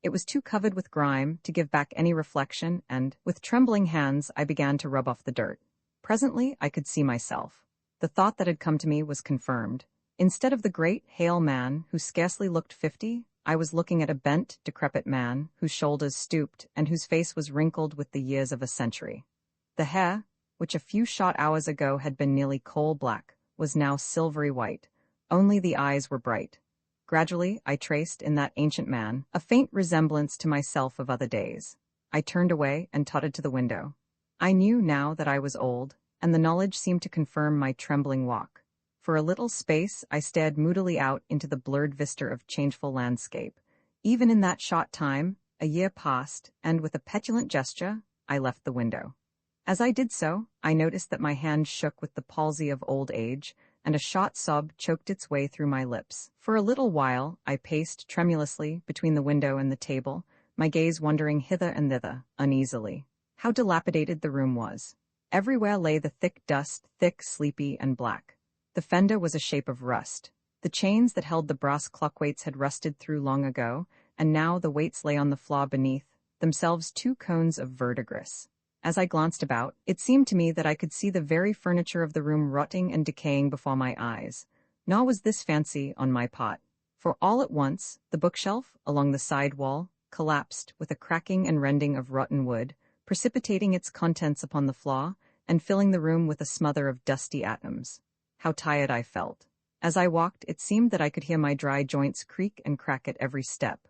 It was too covered with grime to give back any reflection, and, with trembling hands, I began to rub off the dirt. Presently, I could see myself. The thought that had come to me was confirmed. Instead of the great, hale man, who scarcely looked 50, I was looking at a bent, decrepit man, whose shoulders stooped, and whose face was wrinkled with the years of a century. The hair, which a few short hours ago had been nearly coal-black, was now silvery white. Only the eyes were bright. Gradually, I traced in that ancient man a faint resemblance to myself of other days. I turned away and tottered to the window. I knew now that I was old, and the knowledge seemed to confirm my trembling walk. For a little space, I stared moodily out into the blurred vista of changeful landscape. Even in that short time, a year passed, and with a petulant gesture, I left the window. As I did so, I noticed that my hand shook with the palsy of old age, and a short sob choked its way through my lips. For a little while, I paced tremulously between the window and the table, my gaze wandering hither and thither, uneasily. How dilapidated the room was. Everywhere lay the thick dust, thick, sleepy, and black. The fender was a shape of rust. The chains that held the brass clockweights had rusted through long ago, and now the weights lay on the floor beneath, themselves two cones of verdigris. As I glanced about, it seemed to me that I could see the very furniture of the room rotting and decaying before my eyes. Nor was this fancy on my part, for all at once, the bookshelf, along the side wall, collapsed with a cracking and rending of rotten wood, precipitating its contents upon the floor, and filling the room with a smother of dusty atoms. How tired I felt. As I walked, it seemed that I could hear my dry joints creak and crack at every step.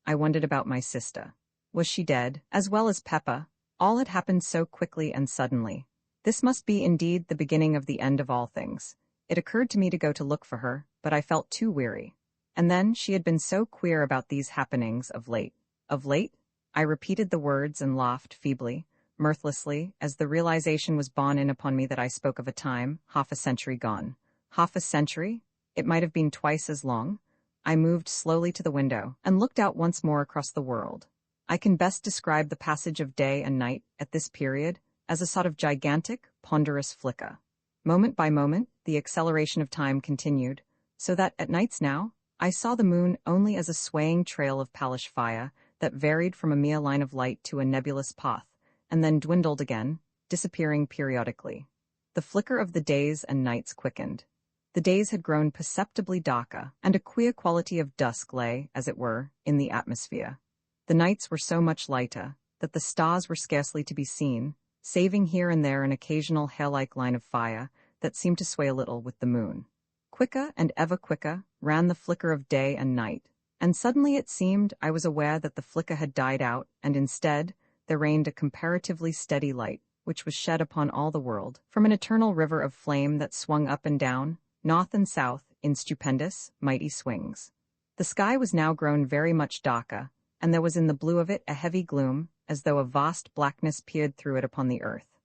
I wondered about my sister. Was she dead, as well as Peppa? All had happened so quickly and suddenly. This must be indeed the beginning of the end of all things. It occurred to me to go to look for her, but I felt too weary. And then she had been so queer about these happenings of late. Of late? I repeated the words and laughed feebly, mirthlessly, as the realization was borne in upon me that I spoke of a time, half a century gone. Half a century? It might have been twice as long. I moved slowly to the window and looked out once more across the world. I can best describe the passage of day and night at this period as a sort of gigantic, ponderous flicker. Moment by moment, the acceleration of time continued, so that at nights now, I saw the moon only as a swaying trail of palish fire that varied from a mere line of light to a nebulous path, and then dwindled again, disappearing periodically. The flicker of the days and nights quickened. The days had grown perceptibly darker, and a queer quality of dusk lay, as it were, in the atmosphere. The nights were so much lighter that the stars were scarcely to be seen, saving here and there an occasional hair-like line of fire that seemed to sway a little with the moon. Quicker and ever quicker ran the flicker of day and night, and suddenly it seemed I was aware that the flicker had died out, and instead there reigned a comparatively steady light, which was shed upon all the world, from an eternal river of flame that swung up and down, north and south, in stupendous, mighty swings. The sky was now grown very much darker, and there was in the blue of it a heavy gloom, as though a vast blackness peered through it upon the earth.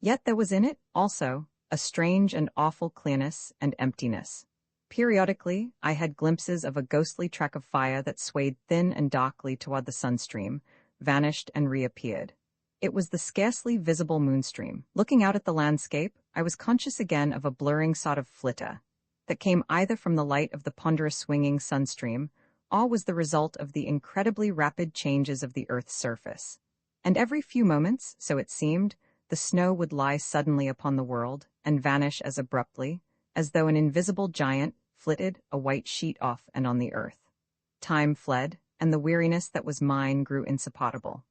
Yet there was in it, also, a strange and awful clearness and emptiness. Periodically, I had glimpses of a ghostly track of fire that swayed thin and darkly toward the sunstream, vanished and reappeared. It was the scarcely visible moonstream. Looking out at the landscape, I was conscious again of a blurring sort of flitter that came either from the light of the ponderous swinging sunstream, or was the result of the incredibly rapid changes of the Earth's surface. And every few moments, so it seemed, the snow would lie suddenly upon the world and vanish as abruptly, as though an invisible giant flitted a white sheet off and on the earth. Time fled, and the weariness that was mine grew insupportable.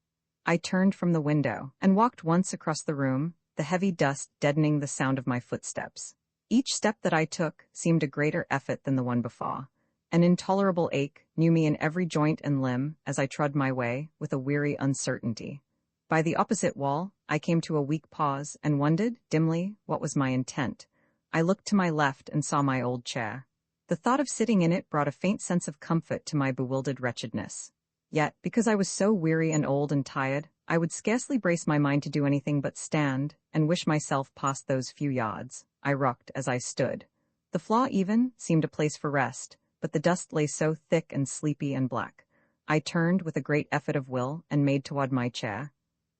I turned from the window and walked once across the room, the heavy dust deadening the sound of my footsteps. Each step that I took seemed a greater effort than the one before. An intolerable ache knew me in every joint and limb as I trod my way with a weary uncertainty. By the opposite wall, I came to a weak pause and wondered, dimly, what was my intent. I looked to my left and saw my old chair. The thought of sitting in it brought a faint sense of comfort to my bewildered wretchedness. Yet, because I was so weary and old and tired, I would scarcely brace my mind to do anything but stand and wish myself past those few yards. I rocked as I stood. The floor even seemed a place for rest, but the dust lay so thick and sleepy and black. I turned with a great effort of will and made toward my chair.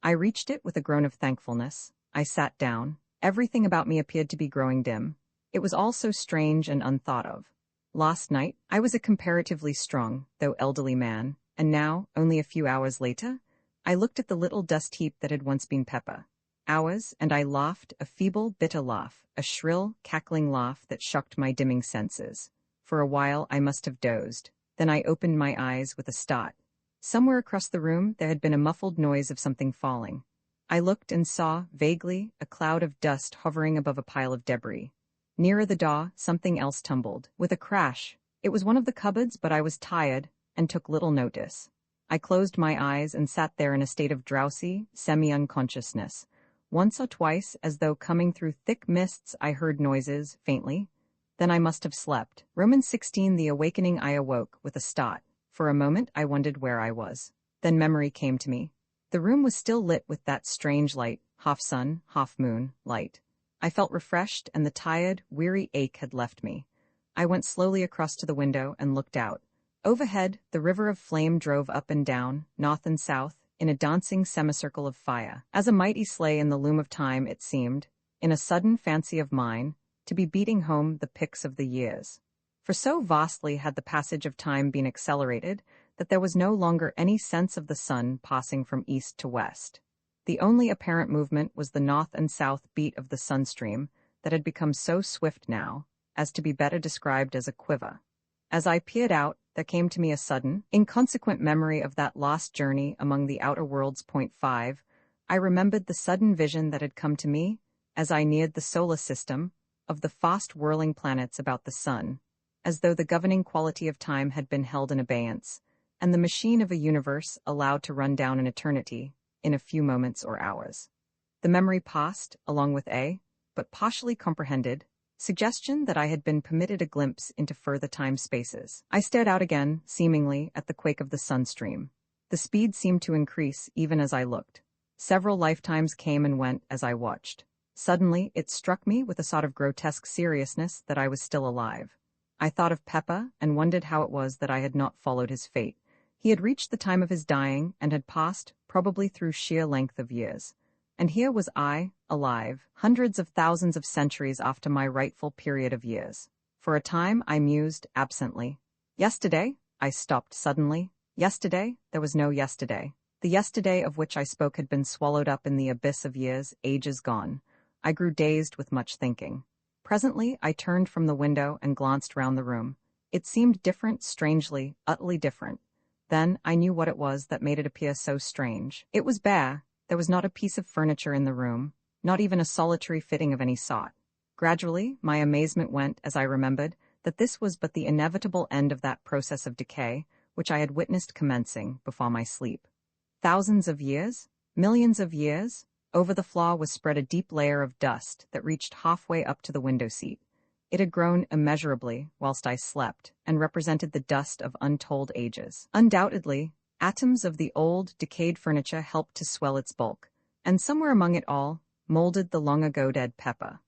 I reached it with a groan of thankfulness. I sat down. Everything about me appeared to be growing dim. It was all so strange and unthought of. Last night, I was a comparatively strong, though elderly man, and now, only a few hours later, I looked at the little dust heap that had once been Peppa. Hours, and I laughed, a feeble, bitter laugh, a shrill, cackling laugh that shocked my dimming senses. For a while I must have dozed. Then I opened my eyes with a start. Somewhere across the room there had been a muffled noise of something falling. I looked and saw, vaguely, a cloud of dust hovering above a pile of debris. Nearer the door, something else tumbled. With a crash. It was one of the cupboards, but I was tired, and took little notice. I closed my eyes and sat there in a state of drowsy, semi-unconsciousness. Once or twice, as though coming through thick mists, I heard noises, faintly. Then I must have slept. Romans 16, the awakening. I awoke, with a start. For a moment I wondered where I was. Then memory came to me. The room was still lit with that strange light, half sun, half moon, light. I felt refreshed, and the tired, weary ache had left me. I went slowly across to the window and looked out. Overhead, the river of flame drove up and down, north and south, in a dancing semicircle of fire. As a mighty sleigh in the loom of time, it seemed, in a sudden fancy of mine, to be beating home the picks of the years. For so vastly had the passage of time been accelerated that there was no longer any sense of the sun passing from east to west. The only apparent movement was the north and south beat of the sunstream that had become so swift now as to be better described as a quiver. As I peered out, there came to me a sudden, inconsequent memory of that lost journey among the outer worlds. 5. I remembered the sudden vision that had come to me, as I neared the solar system, of the fast whirling planets about the sun, as though the governing quality of time had been held in abeyance, and the machine of a universe allowed to run down an eternity, in a few moments or hours. The memory passed, along with but partially comprehended, suggestion that I had been permitted a glimpse into further time spaces. I stared out again, seemingly, at the quake of the sunstream. The speed seemed to increase even as I looked. Several lifetimes came and went as I watched. Suddenly, it struck me with a sort of grotesque seriousness that I was still alive. I thought of Peppa and wondered how it was that I had not followed his fate. He had reached the time of his dying and had passed, probably through sheer length of years. And here was I, alive, hundreds of thousands of centuries after my rightful period of years. For a time I mused absently. Yesterday? I stopped suddenly. Yesterday? There was no yesterday. The yesterday of which I spoke had been swallowed up in the abyss of years, ages gone. I grew dazed with much thinking. Presently I turned from the window and glanced round the room. It seemed different, strangely, utterly different. Then I knew what it was that made it appear so strange. It was bare. There was not a piece of furniture in the room, not even a solitary fitting of any sort. Gradually, my amazement went as I remembered that this was but the inevitable end of that process of decay which I had witnessed commencing before my sleep. Thousands of years? Millions of years? Over the floor was spread a deep layer of dust that reached halfway up to the window seat. It had grown immeasurably whilst I slept, and represented the dust of untold ages. Undoubtedly, atoms of the old, decayed furniture helped to swell its bulk, and somewhere among it all, molded the long-ago dead Peppa.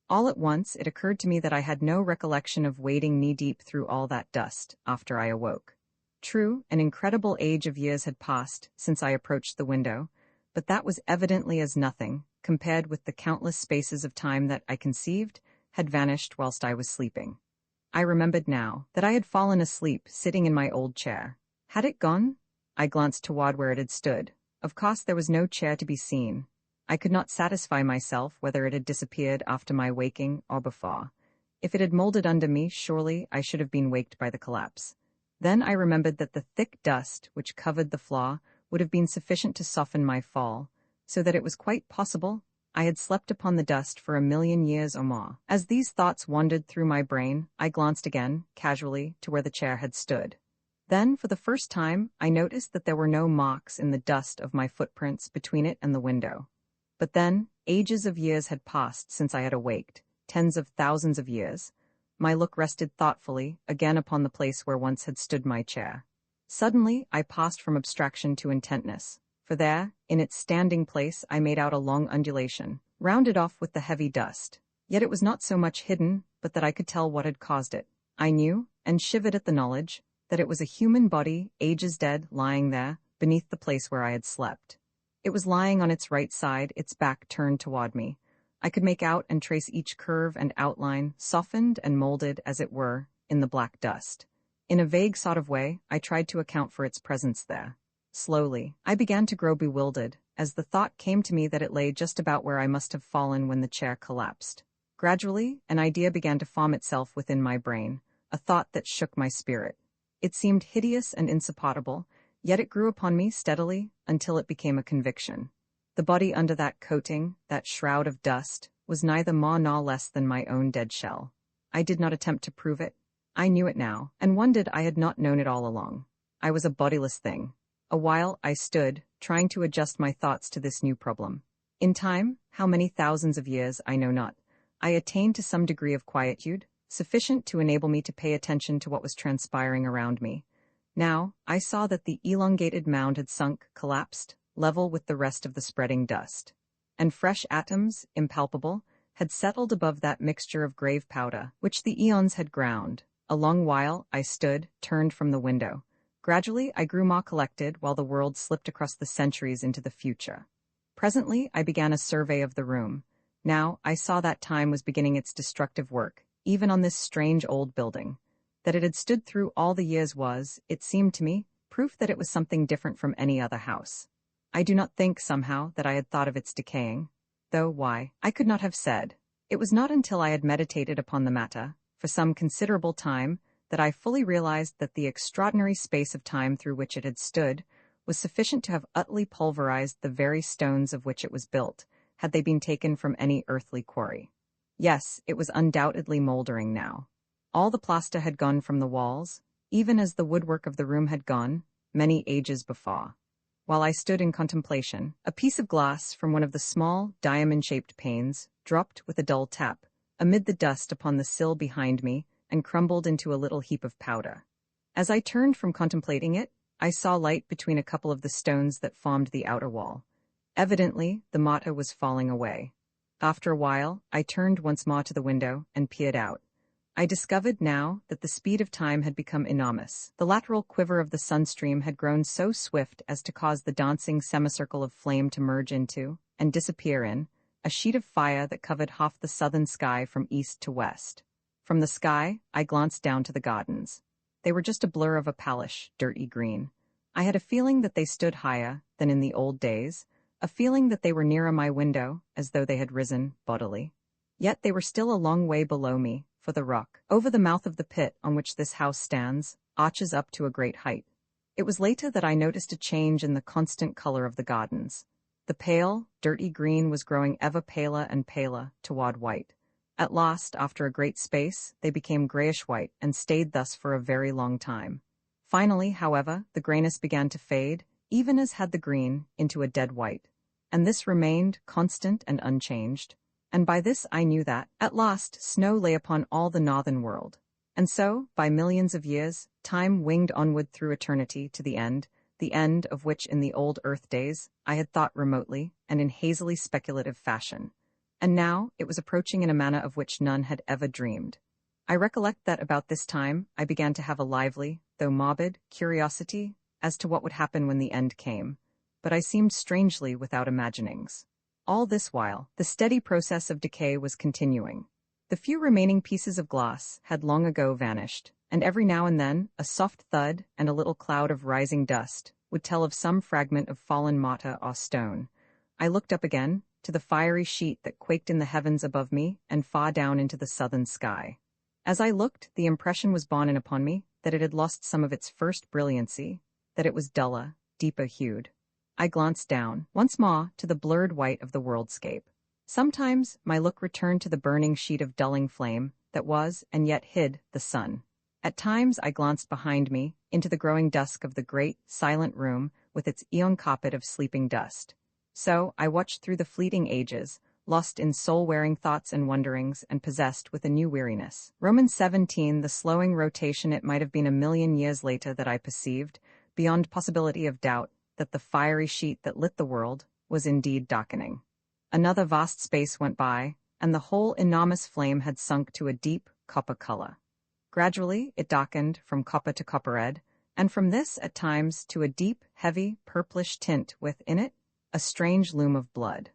All at once, it occurred to me that I had no recollection of wading knee-deep through all that dust after I awoke. True, an incredible age of years had passed since I approached the window, but that was evidently as nothing, compared with the countless spaces of time that I conceived had vanished whilst I was sleeping. I remembered now that I had fallen asleep sitting in my old chair. Had it gone? I glanced toward where it had stood. Of course there was no chair to be seen. I could not satisfy myself whether it had disappeared after my waking or before. If it had molded under me, surely I should have been waked by the collapse. Then I remembered that the thick dust which covered the floor would have been sufficient to soften my fall, so that it was quite possible I had slept upon the dust for 1,000,000 years or more. As these thoughts wandered through my brain, I glanced again, casually, to where the chair had stood. Then, for the first time, I noticed that there were no marks in the dust of my footprints between it and the window. But then, ages of years had passed since I had awaked, tens of thousands of years. My look rested thoughtfully, again upon the place where once had stood my chair. Suddenly, I passed from abstraction to intentness, for there, in its standing place, I made out a long undulation, rounded off with the heavy dust. Yet it was not so much hidden, but that I could tell what had caused it. I knew, and shivered at the knowledge, that it was a human body, ages dead, lying there, beneath the place where I had slept. It was lying on its right side, its back turned toward me. I could make out and trace each curve and outline, softened and molded, as it were, in the black dust. In a vague sort of way, I tried to account for its presence there. Slowly, I began to grow bewildered, as the thought came to me that it lay just about where I must have fallen when the chair collapsed. Gradually, an idea began to form itself within my brain, a thought that shook my spirit. It seemed hideous and insupportable, yet it grew upon me steadily until it became a conviction. The body under that coating, that shroud of dust, was neither more nor less than my own dead shell. I did not attempt to prove it. I knew it now, and wondered I had not known it all along. I was a bodiless thing. A while I stood, trying to adjust my thoughts to this new problem. In time, how many thousands of years I know not, I attained to some degree of quietude, sufficient to enable me to pay attention to what was transpiring around me. Now, I saw that the elongated mound had sunk, collapsed, level with the rest of the spreading dust. And fresh atoms, impalpable, had settled above that mixture of grave powder, which the eons had ground. A long while I stood, turned from the window. Gradually I grew more collected while the world slipped across the centuries into the future. Presently I began a survey of the room. Now I saw that time was beginning its destructive work, even on this strange old building. That it had stood through all the years was, it seemed to me, proof that it was something different from any other house. I do not think, somehow, that I had thought of its decaying. Though why, I could not have said. It was not until I had meditated upon the matter, for some considerable time, that I fully realized that the extraordinary space of time through which it had stood was sufficient to have utterly pulverized the very stones of which it was built, had they been taken from any earthly quarry. Yes, it was undoubtedly moldering now. All the plaster had gone from the walls, even as the woodwork of the room had gone, many ages before. While I stood in contemplation, a piece of glass from one of the small, diamond-shaped panes dropped with a dull tap, amid the dust upon the sill behind me, and crumbled into a little heap of powder. As I turned from contemplating it, I saw light between a couple of the stones that formed the outer wall. Evidently, the mortar was falling away. After a while, I turned once more to the window and peered out. I discovered now that the speed of time had become enormous. The lateral quiver of the sunstream had grown so swift as to cause the dancing semicircle of flame to merge into, and disappear in, a sheet of fire that covered half the southern sky from east to west. From the sky, I glanced down to the gardens. They were just a blur of a palish, dirty green. I had a feeling that they stood higher than in the old days, a feeling that they were nearer my window, as though they had risen bodily. Yet they were still a long way below me, for the rock, over the mouth of the pit on which this house stands, arches up to a great height. It was later that I noticed a change in the constant color of the gardens. The pale, dirty green was growing ever paler and paler toward white. At last, after a great space, they became grayish-white and stayed thus for a very long time. Finally, however, the grayness began to fade, even as had the green, into a dead white. And this remained constant and unchanged. And by this I knew that, at last, snow lay upon all the northern world. And so, by millions of years, time winged onward through eternity to the end of which in the old earth days I had thought remotely and in hazily speculative fashion. And now it was approaching in a manner of which none had ever dreamed. I recollect that about this time I began to have a lively, though morbid, curiosity as to what would happen when the end came, but I seemed strangely without imaginings. All this while, the steady process of decay was continuing. The few remaining pieces of glass had long ago vanished, and every now and then a soft thud and a little cloud of rising dust would tell of some fragment of fallen mortar or stone. I looked up again, to the fiery sheet that quaked in the heavens above me and far down into the southern sky. As I looked, the impression was borne in upon me that it had lost some of its first brilliancy, that it was duller, deeper hued. I glanced down, once more, to the blurred white of the worldscape. Sometimes my look returned to the burning sheet of dulling flame that was, and yet hid, the sun. At times I glanced behind me, into the growing dusk of the great, silent room with its eon carpet of sleeping dust. So I watched through the fleeting ages, lost in soul-wearing thoughts and wonderings, and possessed with a new weariness. Romans 17, the slowing rotation. It might have been a million years later that I perceived, beyond possibility of doubt, that the fiery sheet that lit the world was indeed darkening. Another vast space went by, and the whole enormous flame had sunk to a deep copper color. Gradually it darkened from copper to copper red, and from this at times to a deep, heavy, purplish tint with, in it, a strange loom of blood.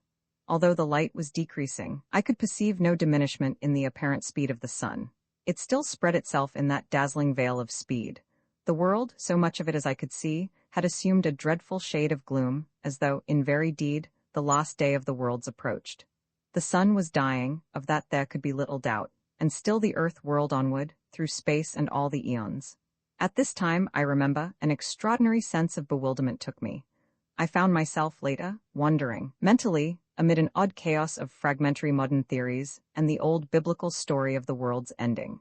Although the light was decreasing, I could perceive no diminishment in the apparent speed of the sun. It still spread itself in that dazzling veil of speed. The world, so much of it as I could see, had assumed a dreadful shade of gloom, as though, in very deed, the last day of the worlds approached. The sun was dying, of that there could be little doubt, and still the earth whirled onward, through space and all the eons. At this time, I remember, an extraordinary sense of bewilderment took me. I found myself, later, wondering, mentally, amid an odd chaos of fragmentary modern theories and the old biblical story of the world's ending.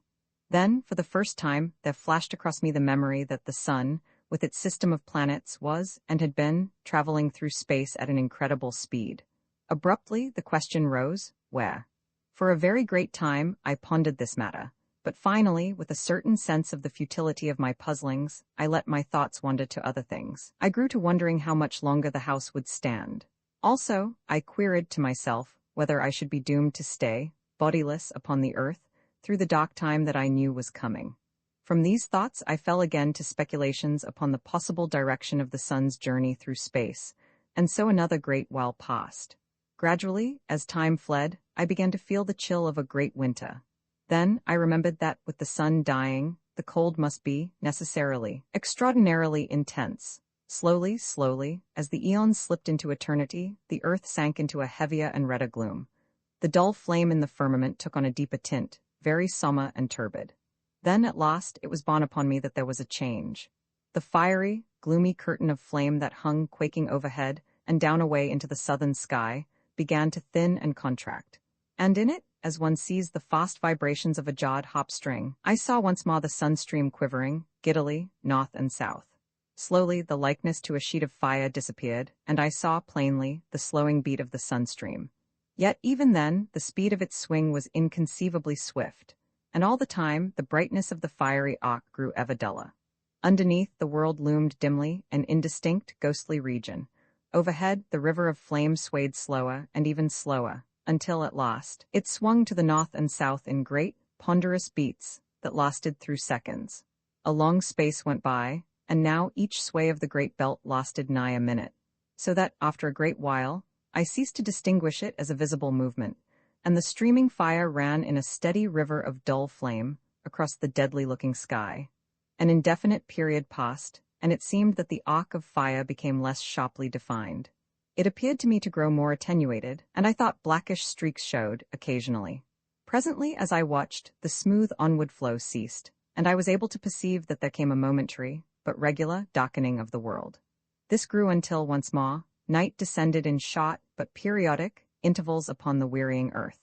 Then, for the first time, there flashed across me the memory that the sun, with its system of planets, was, and had been, traveling through space at an incredible speed. Abruptly, the question rose, where? For a very great time, I pondered this matter. But finally, with a certain sense of the futility of my puzzlings, I let my thoughts wander to other things. I grew to wondering how much longer the house would stand. Also, I queried to myself whether I should be doomed to stay, bodiless, upon the earth, through the dark time that I knew was coming. From these thoughts I fell again to speculations upon the possible direction of the sun's journey through space, and so another great while passed. Gradually, as time fled, I began to feel the chill of a great winter. Then I remembered that, with the sun dying, the cold must be, necessarily, extraordinarily intense. Slowly, as the eons slipped into eternity, the earth sank into a heavier and redder gloom. The dull flame in the firmament took on a deeper tint, very sombre and turbid. Then, at last, it was borne upon me that there was a change. The fiery, gloomy curtain of flame that hung quaking overhead and down away into the southern sky began to thin and contract. And in it, as one sees the fast vibrations of a jawed harp string, I saw once more the sunstream quivering, giddily, north and south. Slowly, the likeness to a sheet of fire disappeared, and I saw plainly the slowing beat of the sunstream. Yet even then, the speed of its swing was inconceivably swift, and all the time the brightness of the fiery arc grew ever duller. Underneath, the world loomed dimly, an indistinct, ghostly region. Overhead, the river of flame swayed slower and even slower, until at last, it swung to the north and south in great, ponderous beats that lasted through seconds. A long space went by, and now each sway of the great belt lasted nigh a minute, so that, after a great while, I ceased to distinguish it as a visible movement, and the streaming fire ran in a steady river of dull flame across the deadly-looking sky. An indefinite period passed, and it seemed that the arc of fire became less sharply defined. It appeared to me to grow more attenuated, and I thought blackish streaks showed, occasionally. Presently, as I watched, the smooth onward flow ceased, and I was able to perceive that there came a momentary, but regular, darkening of the world. This grew until, once more, night descended in short, but periodic, intervals upon the wearying earth.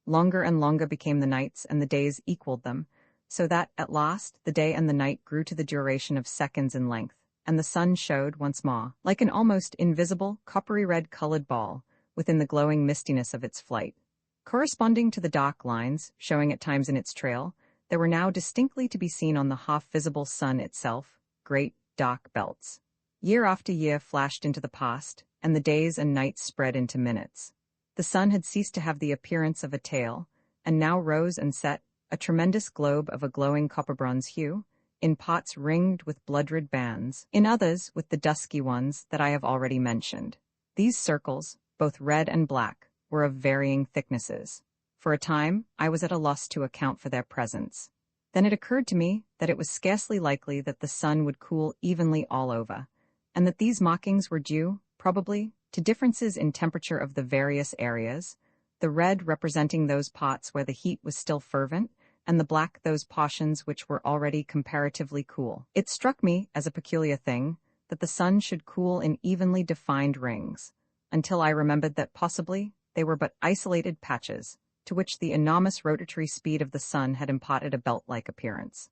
Longer and longer became the nights, and the days equaled them, so that, at last, the day and the night grew to the duration of seconds in length, and the sun showed, once more, like an almost invisible, coppery-red-colored ball, within the glowing mistiness of its flight. Corresponding to the dark lines, showing at times in its trail, there were now distinctly to be seen on the half-visible sun itself, great, dark belts. Year after year flashed into the past, and the days and nights spread into minutes. The sun had ceased to have the appearance of a tail, and now rose and set, a tremendous globe of a glowing copper-bronze hue, in parts ringed with blood-red bands, in others with the dusky ones that I have already mentioned. These circles, both red and black, were of varying thicknesses. For a time, I was at a loss to account for their presence. Then it occurred to me that it was scarcely likely that the sun would cool evenly all over, and that these markings were due, probably, to differences in temperature of the various areas, the red representing those parts where the heat was still fervent, and the black those portions which were already comparatively cool. It struck me, as a peculiar thing, that the sun should cool in evenly defined rings, until I remembered that possibly they were but isolated patches, to which the enormous rotatory speed of the sun had imparted a belt-like appearance.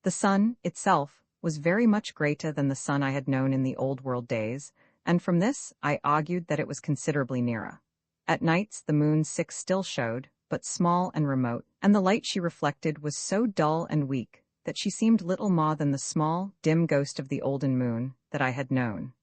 The sun, itself, was very much greater than the sun I had known in the old world days, and from this I argued that it was considerably nearer. At nights the moon still showed, but small and remote, and the light she reflected was so dull and weak that she seemed little more than the small, dim ghost of the olden moon that I had known.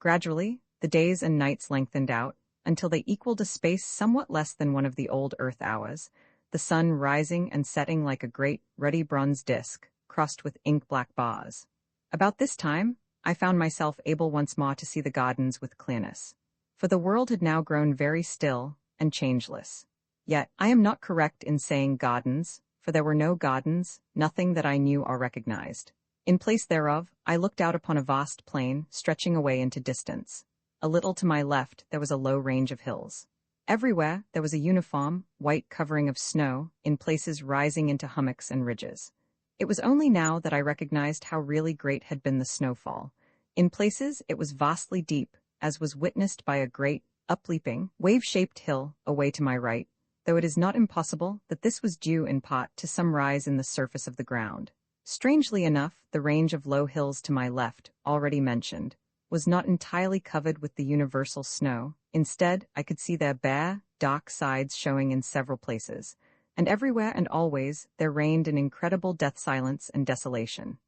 Gradually, the days and nights lengthened out, until they equaled a space somewhat less than one of the old earth hours, the sun rising and setting like a great, ruddy bronze disk, crossed with ink-black bars. About this time, I found myself able once more to see the gardens with clearness, for the world had now grown very still and changeless. Yet I am not correct in saying gardens, for there were no gardens, nothing that I knew or recognized. In place thereof, I looked out upon a vast plain stretching away into distance. A little to my left there was a low range of hills. Everywhere there was a uniform, white covering of snow, in places rising into hummocks and ridges. It was only now that I recognized how really great had been the snowfall. In places it was vastly deep, as was witnessed by a great, upleaping, wave-shaped hill away to my right, though it is not impossible that this was due in part to some rise in the surface of the ground. Strangely enough, the range of low hills to my left, already mentioned, was not entirely covered with the universal snow. Instead, I could see their bare, dark sides showing in several places, and everywhere and always there reigned an incredible death silence and desolation.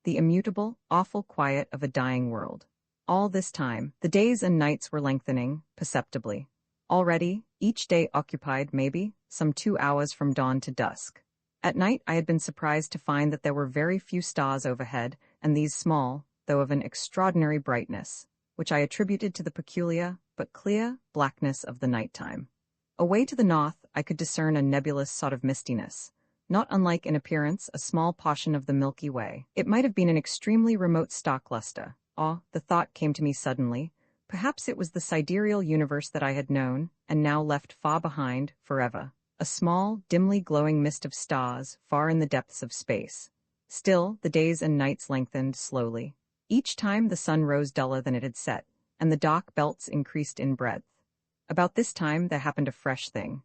The immutable, awful quiet of a dying world. All this time, the days and nights were lengthening, perceptibly. Already, each day occupied, maybe, some 2 hours from dawn to dusk. At night I had been surprised to find that there were very few stars overhead, and these small, though of an extraordinary brightness, which I attributed to the peculiar, but clear, blackness of the nighttime. Away to the north I could discern a nebulous sort of mistiness, not unlike in appearance a small portion of the Milky Way. It might have been an extremely remote star cluster. The thought came to me suddenly. Perhaps it was the sidereal universe that I had known, and now left far behind, forever. A small, dimly glowing mist of stars, far in the depths of space. Still, the days and nights lengthened slowly. Each time the sun rose duller than it had set, and the dark belts increased in breadth. About this time there happened a fresh thing.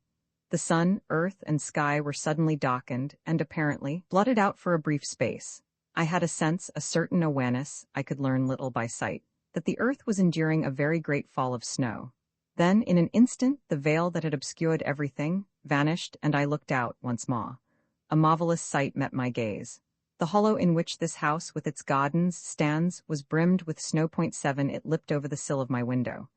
The sun, earth, and sky were suddenly darkened and, apparently, blotted out for a brief space. I had a sense, a certain awareness, I could learn little by sight, that the earth was enduring a very great fall of snow. Then, in an instant, the veil that had obscured everything vanished, and I looked out once more. A marvelous sight met my gaze. The hollow in which this house with its gardens stands was brimmed with snow. 7 It lipped over the sill of my window.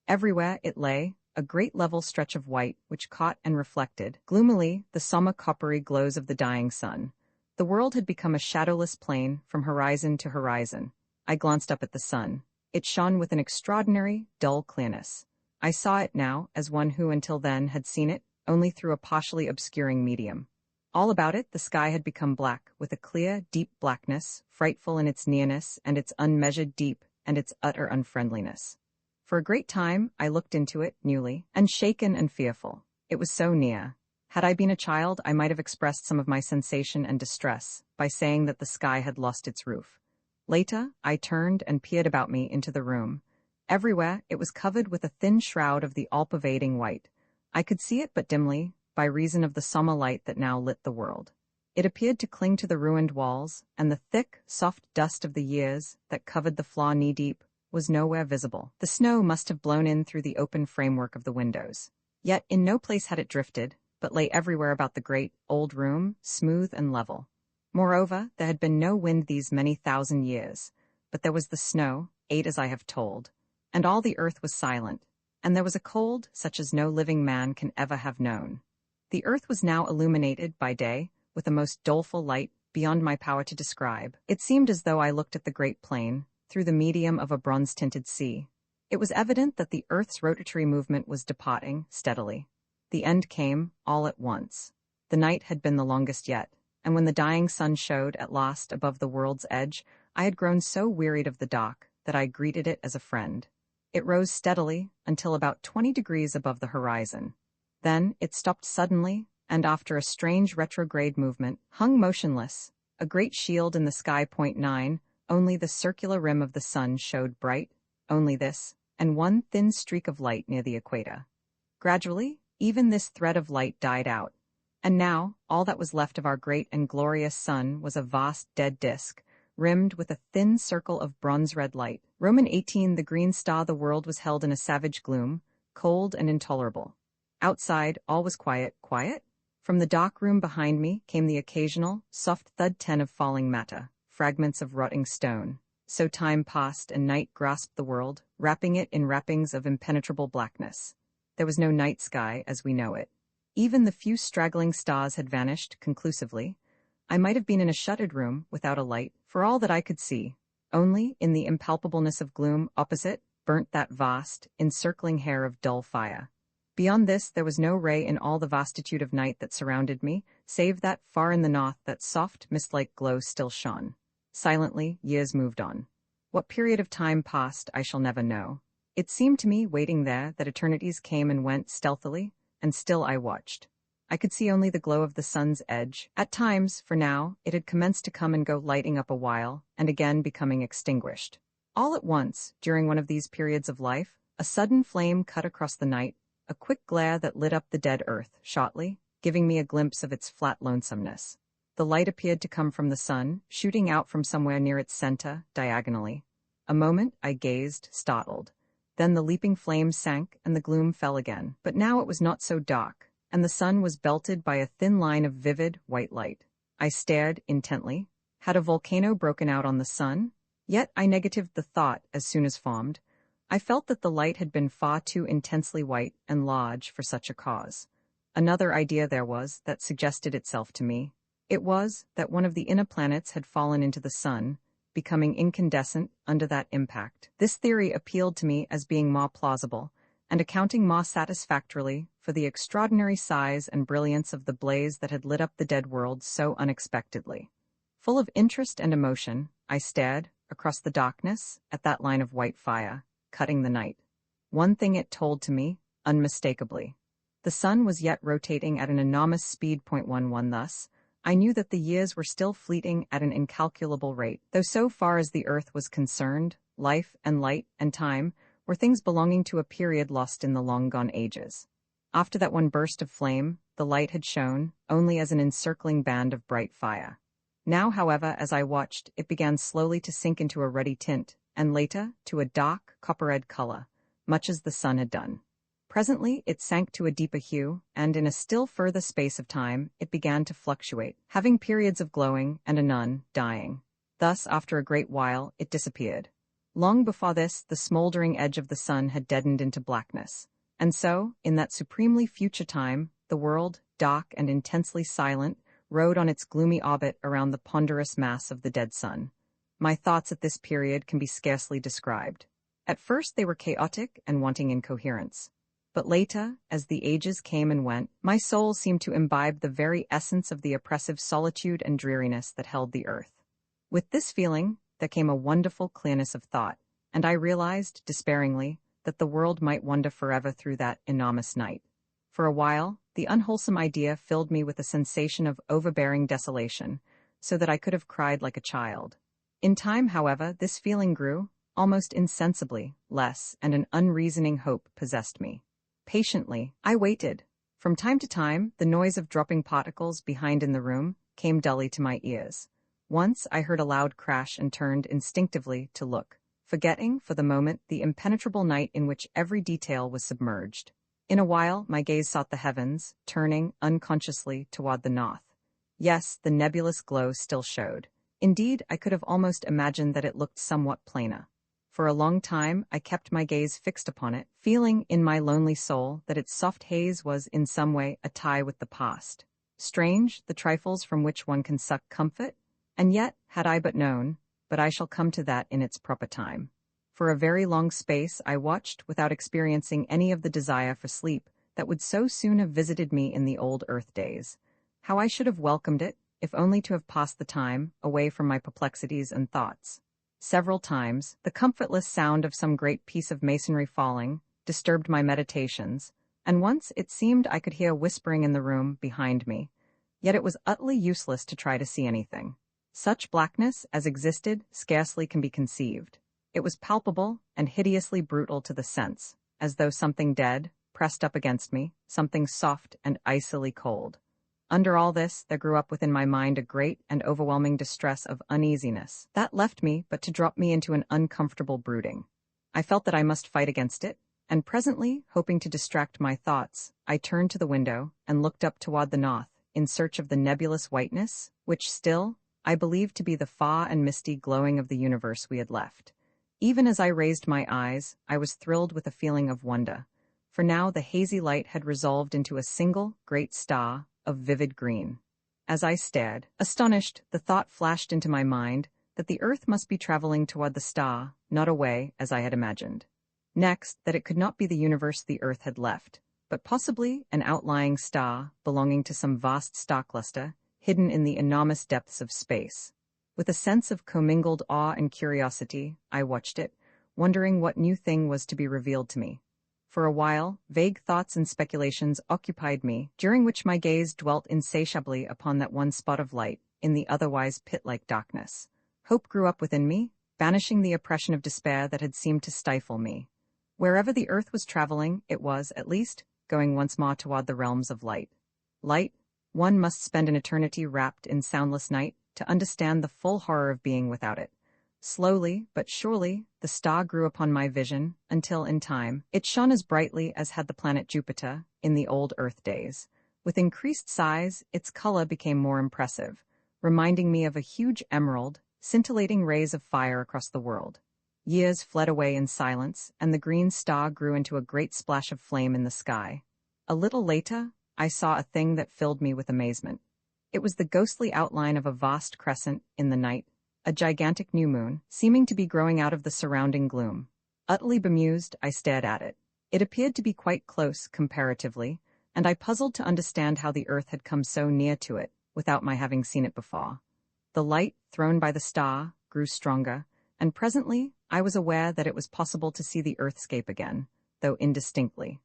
Everywhere it lay, a great level stretch of white which caught and reflected, gloomily, the summer coppery glows of the dying sun. The world had become a shadowless plain from horizon to horizon. I glanced up at the sun. It shone with an extraordinary, dull clearness. I saw it now as one who until then had seen it only through a partially obscuring medium. All about it the sky had become black, with a clear, deep blackness, frightful in its nearness and its unmeasured deep and its utter unfriendliness. For a great time I looked into it, newly, and shaken and fearful. It was so near. Had I been a child, I might have expressed some of my sensation and distress by saying that the sky had lost its roof. Later, I turned and peered about me into the room. Everywhere it was covered with a thin shroud of the all-pervading white. I could see it but dimly, by reason of the summer light that now lit the world. It appeared to cling to the ruined walls, and the thick, soft dust of the years that covered the floor knee-deep was nowhere visible. The snow must have blown in through the open framework of the windows. Yet in no place had it drifted, but lay everywhere about the great, old room, smooth and level. Moreover, there had been no wind these many thousand years, but there was the snow, ate as I have told, and all the earth was silent, and there was a cold such as no living man can ever have known. The earth was now illuminated by day with a most doleful light beyond my power to describe. It seemed as though I looked at the great plain through the medium of a bronze-tinted sea. It was evident that the earth's rotatory movement was departing steadily. The end came all at once. The night had been the longest yet, and when the dying sun showed at last above the world's edge, I had grown so wearied of the dark that I greeted it as a friend. It rose steadily until about 20 degrees above the horizon. Then it stopped suddenly, and after a strange retrograde movement, hung motionless, a great shield in the sky. 9, only the circular rim of the sun showed bright, only this, and one thin streak of light near the equator. Gradually, even this thread of light died out, and now all that was left of our great and glorious sun was a vast dead disk, rimmed with a thin circle of bronze-red light. Roman 18 The green star. The world was held in a savage gloom, cold and intolerable. Outside, all was quiet. Quiet? From the dark room behind me came the occasional, soft thud 10 of falling matter, fragments of rotting stone. So time passed and night grasped the world, wrapping it in wrappings of impenetrable blackness. There was no night sky as we know it. Even the few straggling stars had vanished conclusively. I might have been in a shuttered room without a light, for all that I could see. Only, in the impalpableness of gloom opposite, burnt that vast, encircling hair of dull fire. Beyond this there was no ray in all the vastitude of night that surrounded me, save that far in the north that soft, mist-like glow still shone. Silently, years moved on. What period of time passed I shall never know. It seemed to me, waiting there, that eternities came and went stealthily, and still I watched. I could see only the glow of the sun's edge. At times, for now, it had commenced to come and go, lighting up a while, and again becoming extinguished. All at once, during one of these periods of life, A sudden flame cut across the night, a quick glare that lit up the dead earth, shortly, giving me a glimpse of its flat lonesomeness. The light appeared to come from the sun, shooting out from somewhere near its center, diagonally. A moment I gazed, startled. Then the leaping flames sank and the gloom fell again. But now it was not so dark, and the sun was belted by a thin line of vivid, white light. I stared intently. Had a volcano broken out on the sun? Yet I negatived the thought as soon as formed. I felt that the light had been far too intensely white and large for such a cause. Another idea there was that suggested itself to me. It was that one of the inner planets had fallen into the sun, becoming incandescent under that impact. This theory appealed to me as being more plausible, and accounting more satisfactorily for the extraordinary size and brilliance of the blaze that had lit up the dead world so unexpectedly. Full of interest and emotion, I stared, across the darkness, at that line of white fire, cutting the night. One thing it told to me, unmistakably. The sun was yet rotating at an enormous speed. 11 thus, I knew that the years were still fleeting at an incalculable rate, though so far as the earth was concerned, life and light and time were things belonging to a period lost in the long-gone ages. After that one burst of flame, the light had shone only as an encircling band of bright fire. Now, however, as I watched, it began slowly to sink into a ruddy tint, and later to a dark, copper-red color, much as the sun had done. Presently, it sank to a deeper hue, and in a still further space of time, it began to fluctuate, having periods of glowing and anon dying. Thus, after a great while, it disappeared. Long before this, the smoldering edge of the sun had deadened into blackness. And so, in that supremely future time, the world, dark and intensely silent, rode on its gloomy orbit around the ponderous mass of the dead sun. My thoughts at this period can be scarcely described. At first they were chaotic and wanting in coherence. But later, as the ages came and went, my soul seemed to imbibe the very essence of the oppressive solitude and dreariness that held the earth. With this feeling, there came a wonderful clearness of thought, and I realized, despairingly, that the world might wander forever through that enormous night. For a while, the unwholesome idea filled me with a sensation of overbearing desolation, so that I could have cried like a child. In time, however, this feeling grew, almost insensibly, less, and an unreasoning hope possessed me. Patiently, I waited. From time to time, the noise of dropping particles behind in the room came dully to my ears. Once I heard a loud crash and turned instinctively to look, forgetting, for the moment, the impenetrable night in which every detail was submerged. In a while, my gaze sought the heavens, turning, unconsciously, toward the north. Yes, the nebulous glow still showed. Indeed, I could have almost imagined that it looked somewhat plainer. For a long time, I kept my gaze fixed upon it, feeling in my lonely soul that its soft haze was in some way a tie with the past. Strange, the trifles from which one can suck comfort? And yet, had I but known, but I shall come to that in its proper time. For a very long space I watched without experiencing any of the desire for sleep that would so soon have visited me in the old earth days. How I should have welcomed it, if only to have passed the time, away from my perplexities and thoughts. Several times, the comfortless sound of some great piece of masonry falling disturbed my meditations, and once it seemed I could hear whispering in the room behind me, yet it was utterly useless to try to see anything. Such blackness as existed scarcely can be conceived. It was palpable and hideously brutal to the sense, as though something dead, pressed up against me, something soft and icily cold. Under all this, there grew up within my mind a great and overwhelming distress of uneasiness. That left me but to drop me into an uncomfortable brooding. I felt that I must fight against it, and presently, hoping to distract my thoughts, I turned to the window and looked up toward the north, in search of the nebulous whiteness, which still, I believed to be the far and misty glowing of the universe we had left. Even as I raised my eyes, I was thrilled with a feeling of wonder, for now the hazy light had resolved into a single, great star, of vivid green. As I stared, astonished, the thought flashed into my mind that the earth must be traveling toward the star, not away, as I had imagined. Next, that it could not be the universe the earth had left, but possibly an outlying star belonging to some vast star cluster, hidden in the enormous depths of space. With a sense of commingled awe and curiosity, I watched it, wondering what new thing was to be revealed to me. For a while, vague thoughts and speculations occupied me, during which my gaze dwelt insatiably upon that one spot of light, in the otherwise pit-like darkness. Hope grew up within me, banishing the oppression of despair that had seemed to stifle me. Wherever the earth was traveling, it was, at least, going once more toward the realms of light. Light? One must spend an eternity wrapped in soundless night to understand the full horror of being without it. Slowly, but surely, the star grew upon my vision, until, in time, it shone as brightly as had the planet Jupiter in the old Earth days. With increased size, its color became more impressive, reminding me of a huge emerald, scintillating rays of fire across the world. Years fled away in silence, and the green star grew into a great splash of flame in the sky. A little later, I saw a thing that filled me with amazement. It was the ghostly outline of a vast crescent in the night, a gigantic new moon, seeming to be growing out of the surrounding gloom. Utterly bemused, I stared at it. It appeared to be quite close, comparatively, and I puzzled to understand how the earth had come so near to it, without my having seen it before. The light, thrown by the star, grew stronger, and presently I was aware that it was possible to see the earthscape again, though indistinctly.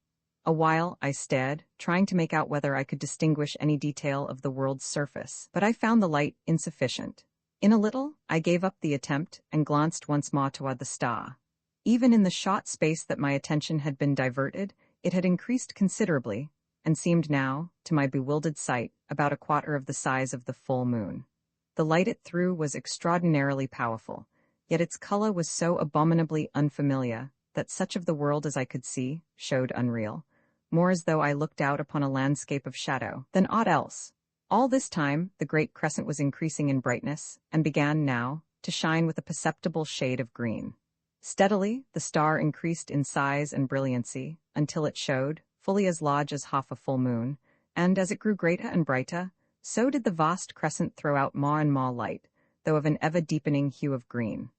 A while I stared, trying to make out whether I could distinguish any detail of the world's surface, but I found the light insufficient. In a little, I gave up the attempt and glanced once more toward the star. Even in the short space that my attention had been diverted, it had increased considerably, and seemed now, to my bewildered sight, about a quarter of the size of the full moon. The light it threw was extraordinarily powerful, yet its color was so abominably unfamiliar that such of the world as I could see showed unreal, more as though I looked out upon a landscape of shadow than aught else. All this time, the great crescent was increasing in brightness, and began now to shine with a perceptible shade of green. Steadily, the star increased in size and brilliancy, until it showed, fully as large as half a full moon, and as it grew greater and brighter, so did the vast crescent throw out more and more light, though of an ever-deepening hue of green.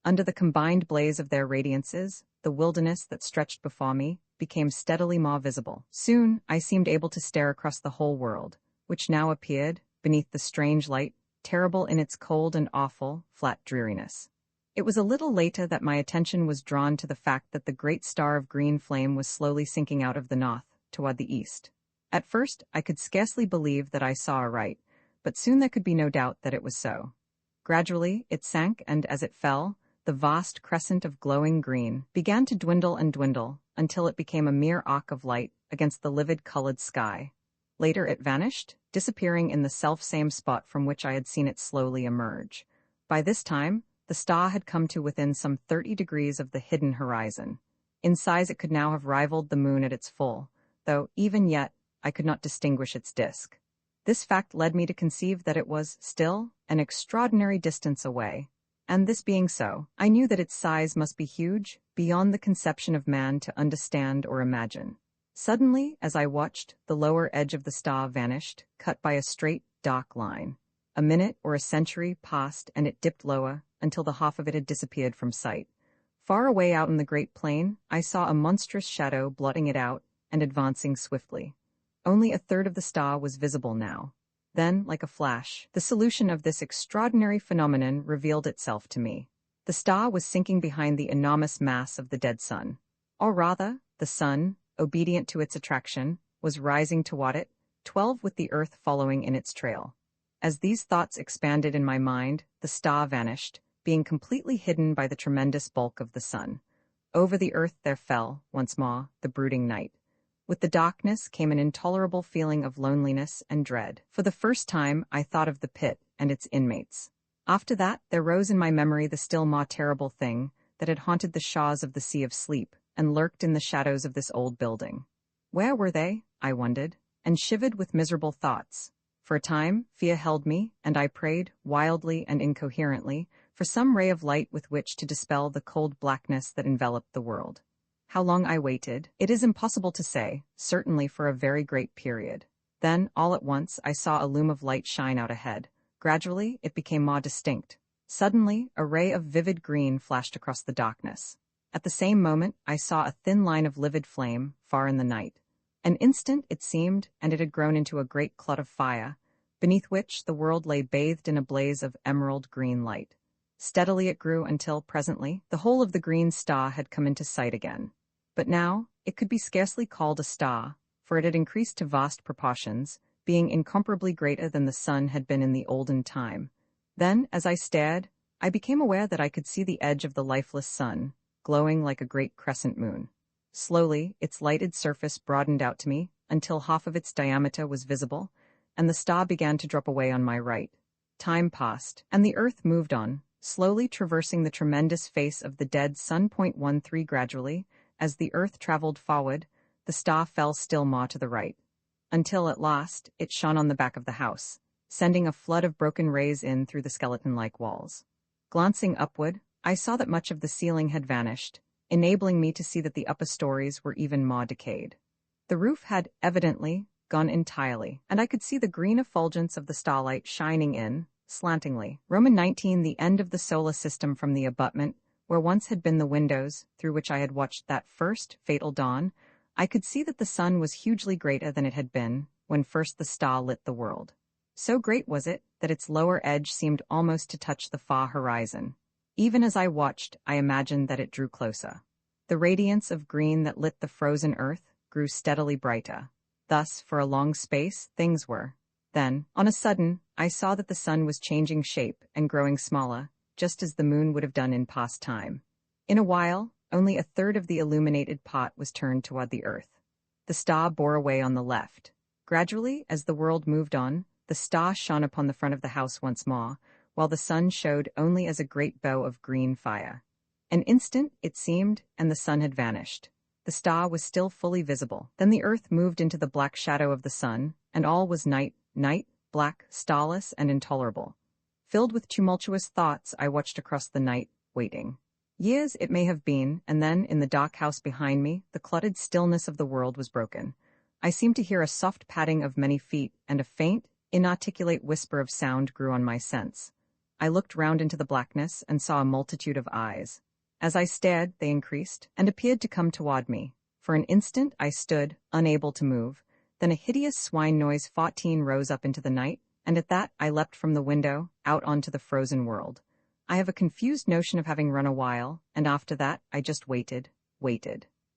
Under the combined blaze of their radiances, the wilderness that stretched before me became steadily more visible. Soon, I seemed able to stare across the whole world, which now appeared, beneath the strange light, terrible in its cold and awful, flat dreariness. It was a little later that my attention was drawn to the fact that the great star of green flame was slowly sinking out of the north, toward the east. At first, I could scarcely believe that I saw aright, but soon there could be no doubt that it was so. Gradually, it sank, and as it fell, the vast crescent of glowing green began to dwindle and dwindle, until it became a mere arc of light against the livid-colored sky. Later it vanished, disappearing in the self-same spot from which I had seen it slowly emerge. By this time, the star had come to within some 30 degrees of the hidden horizon. In size it could now have rivaled the moon at its full, though, even yet, I could not distinguish its disk. This fact led me to conceive that it was, still, an extraordinary distance away, and this being so, I knew that its size must be huge, beyond the conception of man to understand or imagine. Suddenly, as I watched, the lower edge of the star vanished, cut by a straight, dark line. A minute or a century passed, and it dipped lower, until the half of it had disappeared from sight. Far away out in the great plain, I saw a monstrous shadow blotting it out and advancing swiftly. Only a third of the star was visible now. Then, like a flash, the solution of this extraordinary phenomenon revealed itself to me. The star was sinking behind the enormous mass of the dead sun. Or rather, the sun, obedient to its attraction, was rising toward it, 12 with the earth following in its trail. As these thoughts expanded in my mind, the star vanished, being completely hidden by the tremendous bulk of the sun. Over the earth there fell, once more, the brooding night. With the darkness came an intolerable feeling of loneliness and dread. For the first time, I thought of the pit and its inmates. After that, there rose in my memory the still more terrible thing that had haunted the shores of the Sea of Sleep and lurked in the shadows of this old building. Where were they, I wondered, and shivered with miserable thoughts. For a time, fear held me, and I prayed, wildly and incoherently, for some ray of light with which to dispel the cold blackness that enveloped the world. How long I waited, it is impossible to say, certainly for a very great period. Then, all at once, I saw a loom of light shine out ahead. Gradually, it became more distinct. Suddenly, a ray of vivid green flashed across the darkness. At the same moment, I saw a thin line of livid flame, far in the night. An instant, it seemed, and it had grown into a great clot of fire, beneath which the world lay bathed in a blaze of emerald green light. Steadily it grew until, presently, the whole of the green star had come into sight again. But now, it could be scarcely called a star, for it had increased to vast proportions, being incomparably greater than the sun had been in the olden time. Then, as I stared, I became aware that I could see the edge of the lifeless sun, glowing like a great crescent moon. Slowly, its lighted surface broadened out to me, until half of its diameter was visible, and the star began to drop away on my right. Time passed, and the Earth moved on, slowly traversing the tremendous face of the dead Sun. 13 gradually, as the Earth traveled forward, the star fell still more to the right. Until at last, it shone on the back of the house, sending a flood of broken rays in through the skeleton-like walls. Glancing upward, I saw that much of the ceiling had vanished, enabling me to see that the upper stories were even more decayed. The roof had, evidently, gone entirely, and I could see the green effulgence of the starlight shining in, slantingly. Roman 19, the end of the solar system from the abutment, where once had been the windows through which I had watched that first fatal dawn, I could see that the sun was hugely greater than it had been when first the star lit the world. So great was it that its lower edge seemed almost to touch the far horizon. Even as I watched, I imagined that it drew closer. The radiance of green that lit the frozen earth grew steadily brighter. Thus, for a long space, things were. Then, on a sudden, I saw that the sun was changing shape and growing smaller, just as the moon would have done in past time. In a while, only a third of the illuminated pot was turned toward the earth. The star bore away on the left. Gradually, as the world moved on, the star shone upon the front of the house once more, while the sun showed only as a great bow of green fire. An instant, it seemed, and the sun had vanished. The star was still fully visible. Then the earth moved into the black shadow of the sun, and all was night, black, starless, and intolerable. Filled with tumultuous thoughts, I watched across the night, waiting. Years it may have been, and then, in the dark house behind me, the cluttered stillness of the world was broken. I seemed to hear a soft padding of many feet, and a faint, inarticulate whisper of sound grew on my sense. I looked round into the blackness and saw a multitude of eyes. As I stared, they increased, and appeared to come toward me. For an instant I stood, unable to move. Then a hideous swine noise 14 rose up into the night, and at that I leapt from the window, out onto the frozen world. I have a confused notion of having run a while, and after that I just waited.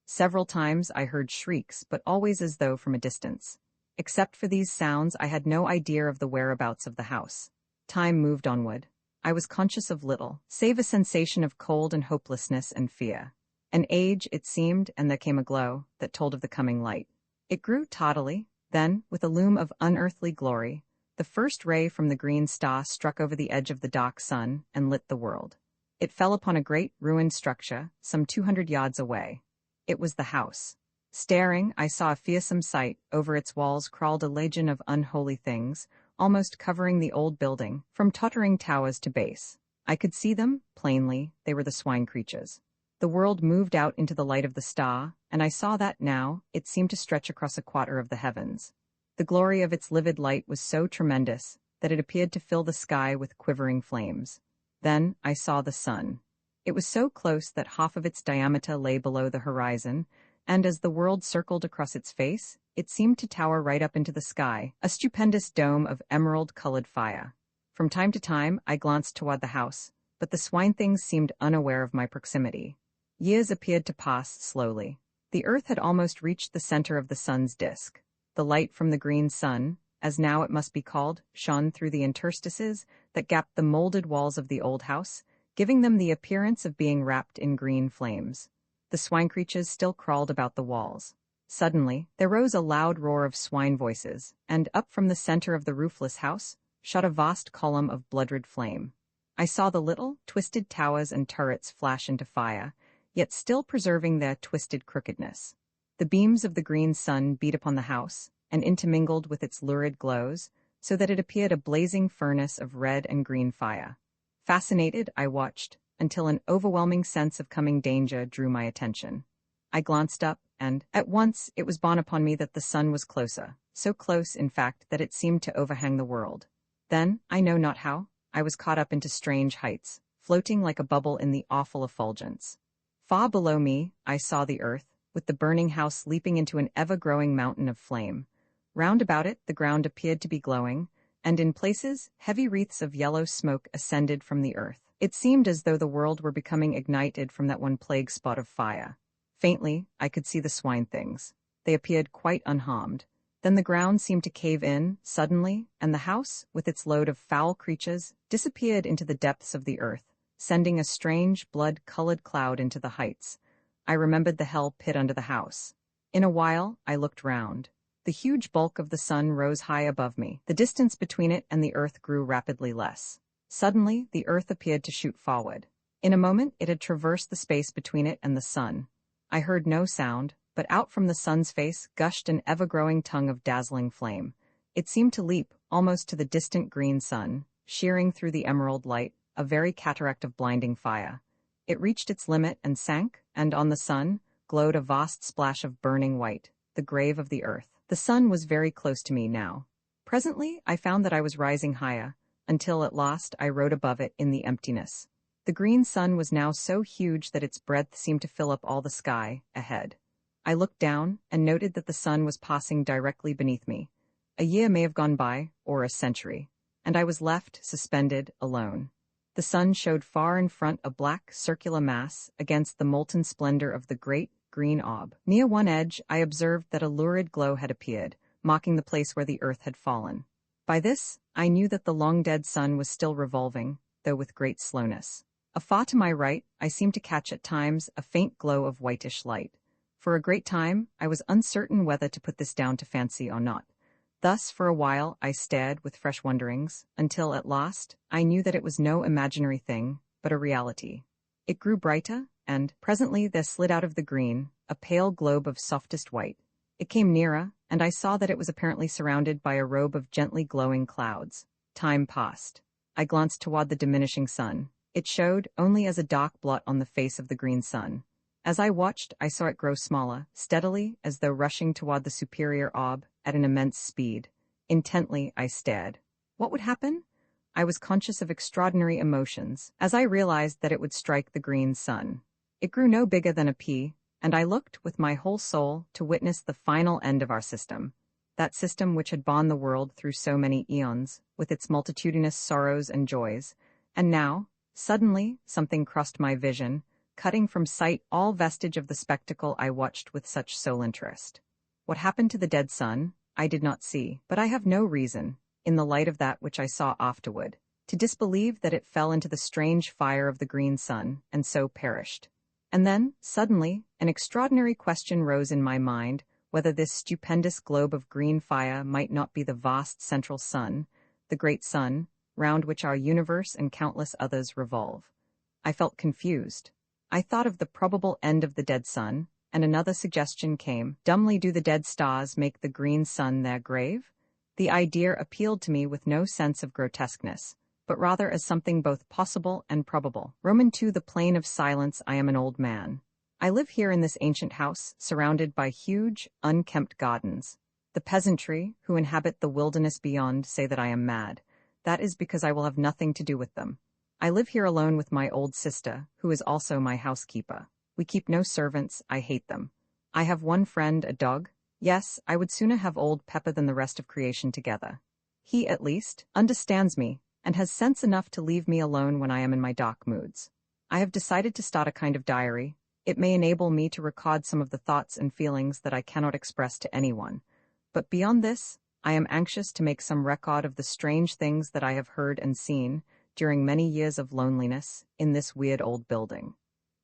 Several times I heard shrieks, but always as though from a distance. Except for these sounds, I had no idea of the whereabouts of the house. Time moved onward. I was conscious of little, save a sensation of cold and hopelessness and fear. An age, it seemed, and there came a glow that told of the coming light. It grew tardily, then, with a loom of unearthly glory, the first ray from the green star struck over the edge of the dark sun and lit the world. It fell upon a great, ruined structure, some 200 yards away. It was the house. Staring, I saw a fearsome sight. Over its walls crawled a legion of unholy things, almost covering the old building, from tottering towers to base. I could see them, plainly. They were the swine creatures. The world moved out into the light of the star, and I saw that now it seemed to stretch across a quarter of the heavens. The glory of its livid light was so tremendous that it appeared to fill the sky with quivering flames. Then I saw the sun. It was so close that half of its diameter lay below the horizon, and as the world circled across its face, it seemed to tower right up into the sky, a stupendous dome of emerald-colored fire. From time to time, I glanced toward the house, but the swine things seemed unaware of my proximity. Years appeared to pass slowly. The earth had almost reached the center of the sun's disk. The light from the green sun, as now it must be called, shone through the interstices that gapped the molded walls of the old house, giving them the appearance of being wrapped in green flames. The swine creatures still crawled about the walls. Suddenly, there rose a loud roar of swine voices, and up from the center of the roofless house shot a vast column of blood-red flame. I saw the little, twisted towers and turrets flash into fire, yet still preserving their twisted crookedness. The beams of the green sun beat upon the house, and intermingled with its lurid glows, so that it appeared a blazing furnace of red and green fire. Fascinated, I watched, until an overwhelming sense of coming danger drew my attention. I glanced up, and, at once, it was borne upon me that the sun was closer, so close, in fact, that it seemed to overhang the world. Then, I know not how, I was caught up into strange heights, floating like a bubble in the awful effulgence. Far below me, I saw the earth, with the burning house leaping into an ever-growing mountain of flame. Round about it, the ground appeared to be glowing, and in places, heavy wreaths of yellow smoke ascended from the earth. It seemed as though the world were becoming ignited from that one plague spot of fire. Faintly, I could see the swine things. They appeared quite unharmed. Then the ground seemed to cave in, suddenly, and the house, with its load of foul creatures, disappeared into the depths of the earth, sending a strange, blood-colored cloud into the heights. I remembered the hell pit under the house. In a while, I looked round. The huge bulk of the sun rose high above me. The distance between it and the earth grew rapidly less. Suddenly, the earth appeared to shoot forward. In a moment, it had traversed the space between it and the sun. I heard no sound, but out from the sun's face gushed an ever-growing tongue of dazzling flame. It seemed to leap, almost to the distant green sun, shearing through the emerald light, a very cataract of blinding fire. It reached its limit and sank, and on the sun, glowed a vast splash of burning white, the grave of the earth. The sun was very close to me now. Presently, I found that I was rising higher, until at last I rode above it in the emptiness. The green sun was now so huge that its breadth seemed to fill up all the sky ahead. I looked down and noted that the sun was passing directly beneath me. A year may have gone by, or a century, and I was left, suspended, alone. The sun showed far in front a black, circular mass against the molten splendor of the great, green orb. Near one edge, I observed that a lurid glow had appeared, marking the place where the earth had fallen. By this, I knew that the long-dead sun was still revolving, though with great slowness. Afar to my right, I seemed to catch at times a faint glow of whitish light. For a great time, I was uncertain whether to put this down to fancy or not. Thus, for a while, I stared with fresh wonderings, until at last, I knew that it was no imaginary thing, but a reality. It grew brighter, and, presently, there slid out of the green, a pale globe of softest white. It came nearer, and I saw that it was apparently surrounded by a robe of gently glowing clouds. Time passed. I glanced toward the diminishing sun. It showed only as a dark blot on the face of the green sun. As I watched, I saw it grow smaller, steadily, as though rushing toward the superior orb at an immense speed. Intently, I stared. What would happen? I was conscious of extraordinary emotions, as I realized that it would strike the green sun. It grew no bigger than a pea, and I looked with my whole soul to witness the final end of our system. That system which had borne the world through so many eons, with its multitudinous sorrows and joys. And now, suddenly, something crossed my vision, cutting from sight all vestige of the spectacle I watched with such sole interest. What happened to the dead sun, I did not see, but I have no reason, in the light of that which I saw afterward, to disbelieve that it fell into the strange fire of the green sun, and so perished. And then, suddenly, an extraordinary question rose in my mind, whether this stupendous globe of green fire might not be the vast central sun, the great sun, round which our universe and countless others revolve. I felt confused. I thought of the probable end of the dead sun, and another suggestion came. Dumbly do the dead stars make the green sun their grave? The idea appealed to me with no sense of grotesqueness, but rather as something both possible and probable. Roman 2 The plain of silence. I am an old man. I live here in this ancient house, surrounded by huge, unkempt gardens. The peasantry, who inhabit the wilderness beyond, say that I am mad. That is because I will have nothing to do with them. I live here alone with my old sister, who is also my housekeeper. We keep no servants, I hate them. I have one friend, a dog. Yes, I would sooner have old Pepper than the rest of creation together. He, at least, understands me, and has sense enough to leave me alone when I am in my dark moods. I have decided to start a kind of diary. It may enable me to record some of the thoughts and feelings that I cannot express to anyone. But beyond this, I am anxious to make some record of the strange things that I have heard and seen during many years of loneliness in this weird old building.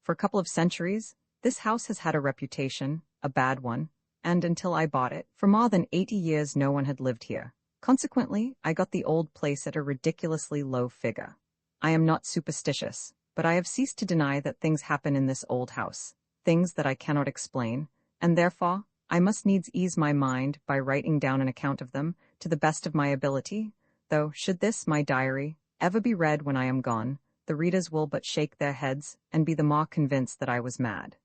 For a couple of centuries, this house has had a reputation, a bad one, and until I bought it, for more than 80 years no one had lived here. Consequently, I got the old place at a ridiculously low figure. I am not superstitious, but I have ceased to deny that things happen in this old house, things that I cannot explain, and therefore, I must needs ease my mind by writing down an account of them to the best of my ability, though, should this, my diary, ever be read when I am gone, the readers will but shake their heads and be the more convinced that I was mad.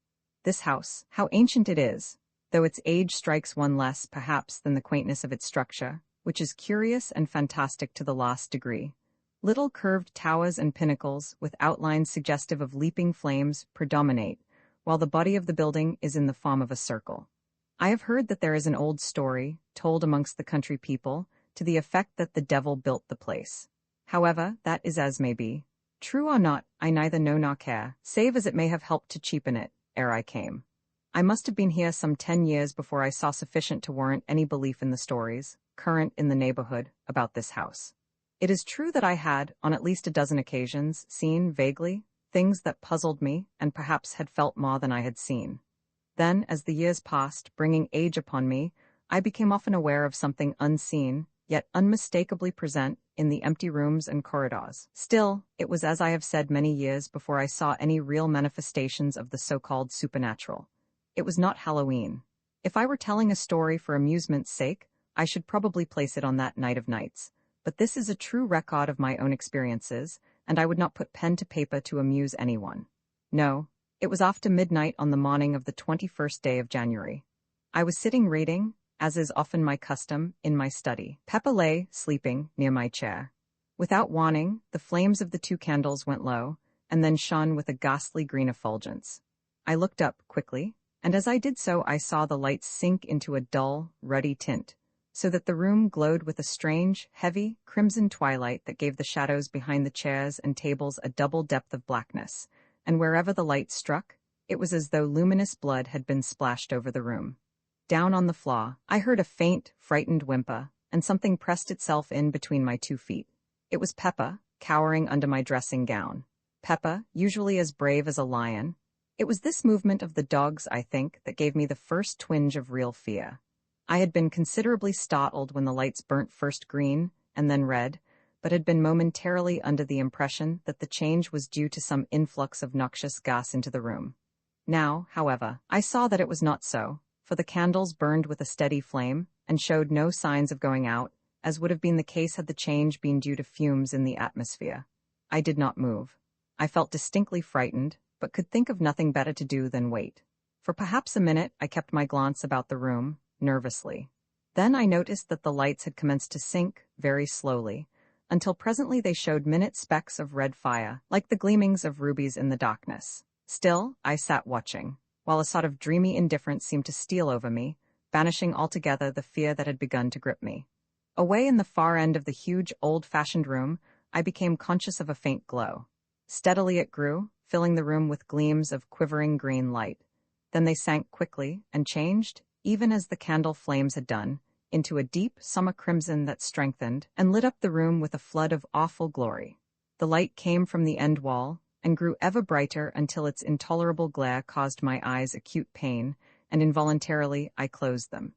This house, how ancient it is, though its age strikes one less, perhaps, than the quaintness of its structure, which is curious and fantastic to the last degree. Little curved towers and pinnacles, with outlines suggestive of leaping flames, predominate, while the body of the building is in the form of a circle. I have heard that there is an old story, told amongst the country people, to the effect that the devil built the place. However, that is as may be. True or not, I neither know nor care, save as it may have helped to cheapen it, ere I came. I must have been here some 10 years before I saw sufficient to warrant any belief in the stories, current in the neighborhood, about this house. It is true that I had, on at least a dozen occasions, seen, vaguely, things that puzzled me and perhaps had felt more than I had seen. Then, as the years passed, bringing age upon me, I became often aware of something unseen, yet unmistakably present, in the empty rooms and corridors. Still, it was as I have said many years before I saw any real manifestations of the so-called supernatural. It was not Halloween. If I were telling a story for amusement's sake, I should probably place it on that night of nights. But this is a true record of my own experiences, and I would not put pen to paper to amuse anyone. No, it was after midnight on the morning of the 21st day of January. I was sitting reading, as is often my custom, in my study. Peppa lay, sleeping, near my chair. Without warning, the flames of the 2 candles went low, and then shone with a ghastly green effulgence. I looked up quickly, and as I did so I saw the lights sink into a dull, ruddy tint, so that the room glowed with a strange, heavy, crimson twilight that gave the shadows behind the chairs and tables a double depth of blackness, and wherever the light struck, it was as though luminous blood had been splashed over the room. Down on the floor, I heard a faint, frightened whimper, and something pressed itself in between my 2 feet. It was Peppa, cowering under my dressing gown. Peppa, usually as brave as a lion. It was this movement of the dog's, I think, that gave me the first twinge of real fear. I had been considerably startled when the lights burnt first green and then red, but had been momentarily under the impression that the change was due to some influx of noxious gas into the room. Now, however, I saw that it was not so, for the candles burned with a steady flame and showed no signs of going out, as would have been the case had the change been due to fumes in the atmosphere. I did not move. I felt distinctly frightened, but could think of nothing better to do than wait. For perhaps a minute I kept my glance about the room, nervously. Then I noticed that the lights had commenced to sink, very slowly, until presently they showed minute specks of red fire, like the gleamings of rubies in the darkness. Still, I sat watching, while a sort of dreamy indifference seemed to steal over me, banishing altogether the fear that had begun to grip me. Away in the far end of the huge, old-fashioned room, I became conscious of a faint glow. Steadily it grew, filling the room with gleams of quivering green light. Then they sank quickly and changed, even as the candle flames had done, into a deep summer crimson that strengthened and lit up the room with a flood of awful glory. The light came from the end wall, and grew ever brighter until its intolerable glare caused my eyes acute pain, and involuntarily I closed them.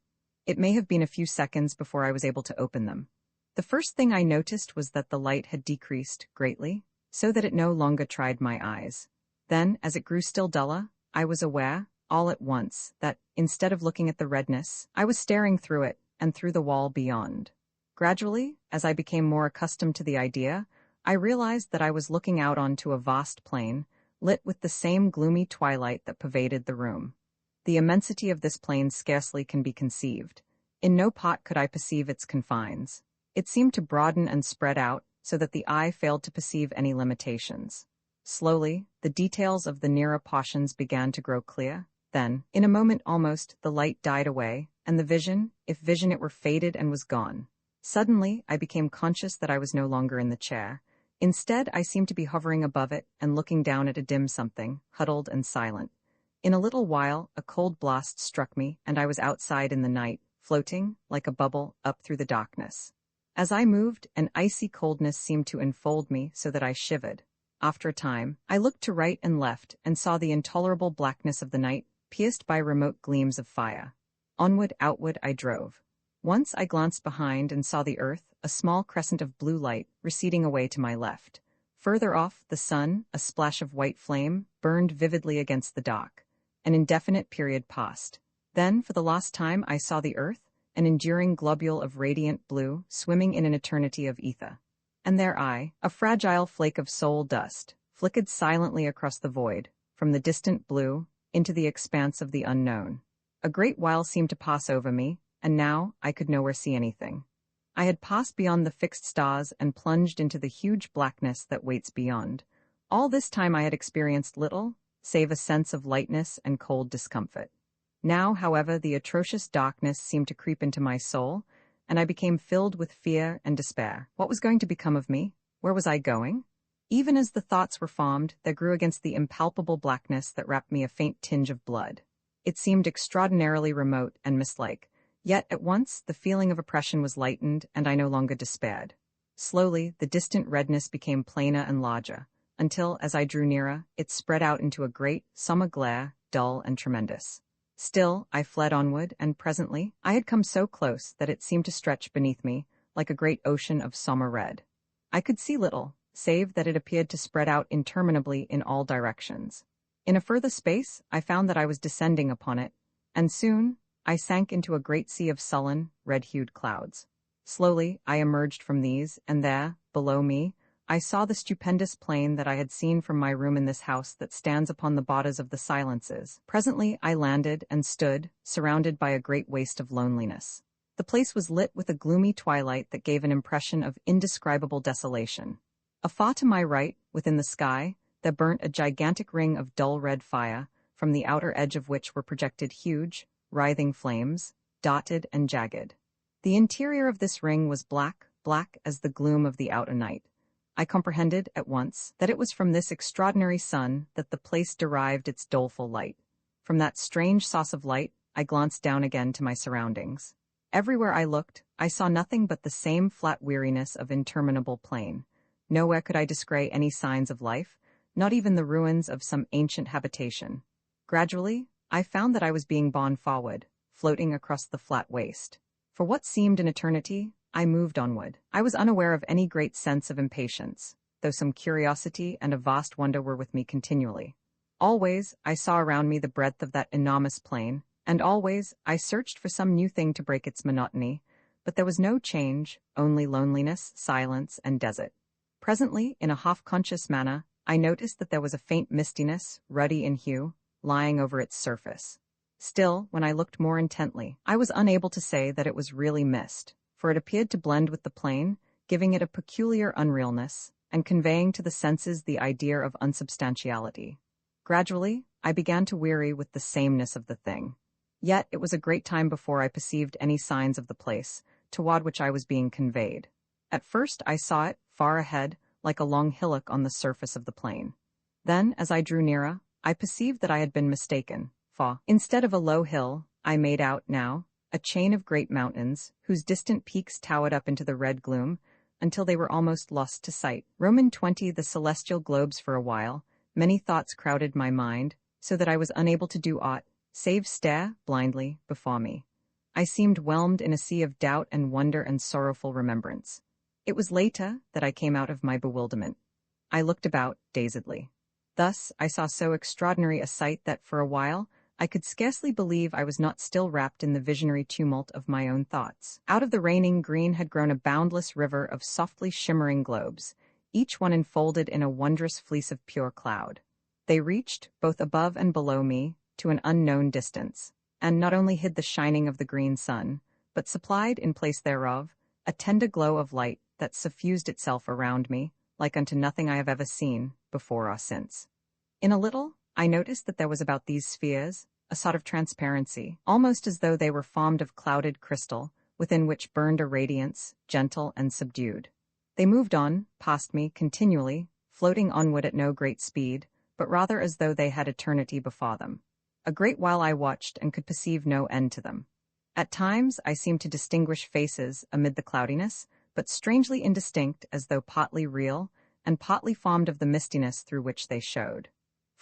It may have been a few seconds before I was able to open them. The first thing I noticed was that the light had decreased greatly, so that it no longer tried my eyes. Then, as it grew still duller, I was aware, all at once, that, instead of looking at the redness, I was staring through it, and through the wall beyond. Gradually, as I became more accustomed to the idea, I realized that I was looking out onto a vast plain, lit with the same gloomy twilight that pervaded the room. The immensity of this plain scarcely can be conceived. In no part could I perceive its confines. It seemed to broaden and spread out, so that the eye failed to perceive any limitations. Slowly, the details of the nearer portions began to grow clear. Then, in a moment almost, the light died away, and the vision, if vision it were, faded and was gone. Suddenly, I became conscious that I was no longer in the chair. Instead, I seemed to be hovering above it and looking down at a dim something, huddled and silent. In a little while, a cold blast struck me, and I was outside in the night, floating, like a bubble, up through the darkness. As I moved, an icy coldness seemed to enfold me so that I shivered. After a time, I looked to right and left and saw the intolerable blackness of the night, pierced by remote gleams of fire. Onward, outward I drove. Once I glanced behind and saw the earth, a small crescent of blue light, receding away to my left. Further off, the sun, a splash of white flame, burned vividly against the dock. An indefinite period passed. Then, for the last time, I saw the earth, an enduring globule of radiant blue, swimming in an eternity of ether. And there I, a fragile flake of soul dust, flickered silently across the void, from the distant blue, into the expanse of the unknown. A great while seemed to pass over me, and now I could nowhere see anything. I had passed beyond the fixed stars and plunged into the huge blackness that waits beyond. All this time I had experienced little, save a sense of lightness and cold discomfort. Now, however, the atrocious darkness seemed to creep into my soul, and I became filled with fear and despair. What was going to become of me? Where was I going? Even as the thoughts were formed, there grew against the impalpable blackness that wrapped me a faint tinge of blood. It seemed extraordinarily remote and mist-like. Yet, at once, the feeling of oppression was lightened, and I no longer despaired. Slowly, the distant redness became plainer and larger. until, as I drew nearer, it spread out into a great, summer glare, dull and tremendous. Still, I fled onward, and presently, I had come so close that it seemed to stretch beneath me, like a great ocean of sombre red. I could see little, save that it appeared to spread out interminably in all directions. In a further space, I found that I was descending upon it, and soon, I sank into a great sea of sullen, red-hued clouds. Slowly, I emerged from these, and there, below me, I saw the stupendous plain that I had seen from my room in this house that stands upon the borders of the silences. Presently, I landed and stood, surrounded by a great waste of loneliness. The place was lit with a gloomy twilight that gave an impression of indescribable desolation. Afar to my right, within the sky, there burnt a gigantic ring of dull red fire, from the outer edge of which were projected huge, writhing flames, dotted and jagged. The interior of this ring was black, black as the gloom of the outer night. I comprehended, at once, that it was from this extraordinary sun that the place derived its doleful light. From that strange source of light, I glanced down again to my surroundings. Everywhere I looked, I saw nothing but the same flat weariness of interminable plain. Nowhere could I descry any signs of life, not even the ruins of some ancient habitation. Gradually, I found that I was being borne forward, floating across the flat waste. For what seemed an eternity, I moved onward. I was unaware of any great sense of impatience, though some curiosity and a vast wonder were with me continually. Always, I saw around me the breadth of that enormous plain, and always, I searched for some new thing to break its monotony, but there was no change, only loneliness, silence, and desert. Presently, in a half-conscious manner, I noticed that there was a faint mistiness, ruddy in hue, lying over its surface. Still, when I looked more intently, I was unable to say that it was really mist, for it appeared to blend with the plain, giving it a peculiar unrealness, and conveying to the senses the idea of unsubstantiality. Gradually, I began to weary with the sameness of the thing. Yet it was a great time before I perceived any signs of the place, toward which I was being conveyed. At first I saw it, far ahead, like a long hillock on the surface of the plain. Then, as I drew nearer, I perceived that I had been mistaken, for, instead of a low hill, I made out, now, a chain of great mountains, whose distant peaks towered up into the red gloom, until they were almost lost to sight. Roman 20 the celestial globes for a while, many thoughts crowded my mind, so that I was unable to do aught, save stare, blindly, before me. I seemed whelmed in a sea of doubt and wonder and sorrowful remembrance. It was later that I came out of my bewilderment. I looked about, dazedly. Thus, I saw so extraordinary a sight that, for a while, I could scarcely believe I was not still wrapped in the visionary tumult of my own thoughts. Out of the reigning green had grown a boundless river of softly shimmering globes, each one enfolded in a wondrous fleece of pure cloud. They reached, both above and below me, to an unknown distance, and not only hid the shining of the green sun, but supplied, in place thereof, a tender glow of light that suffused itself around me, like unto nothing I have ever seen, before or since. In a little, I noticed that there was about these spheres a sort of transparency, almost as though they were formed of clouded crystal, within which burned a radiance, gentle and subdued. They moved on, past me, continually, floating onward at no great speed, but rather as though they had eternity before them. A great while I watched and could perceive no end to them. At times I seemed to distinguish faces amid the cloudiness, but strangely indistinct, as though partly real, and partly formed of the mistiness through which they showed.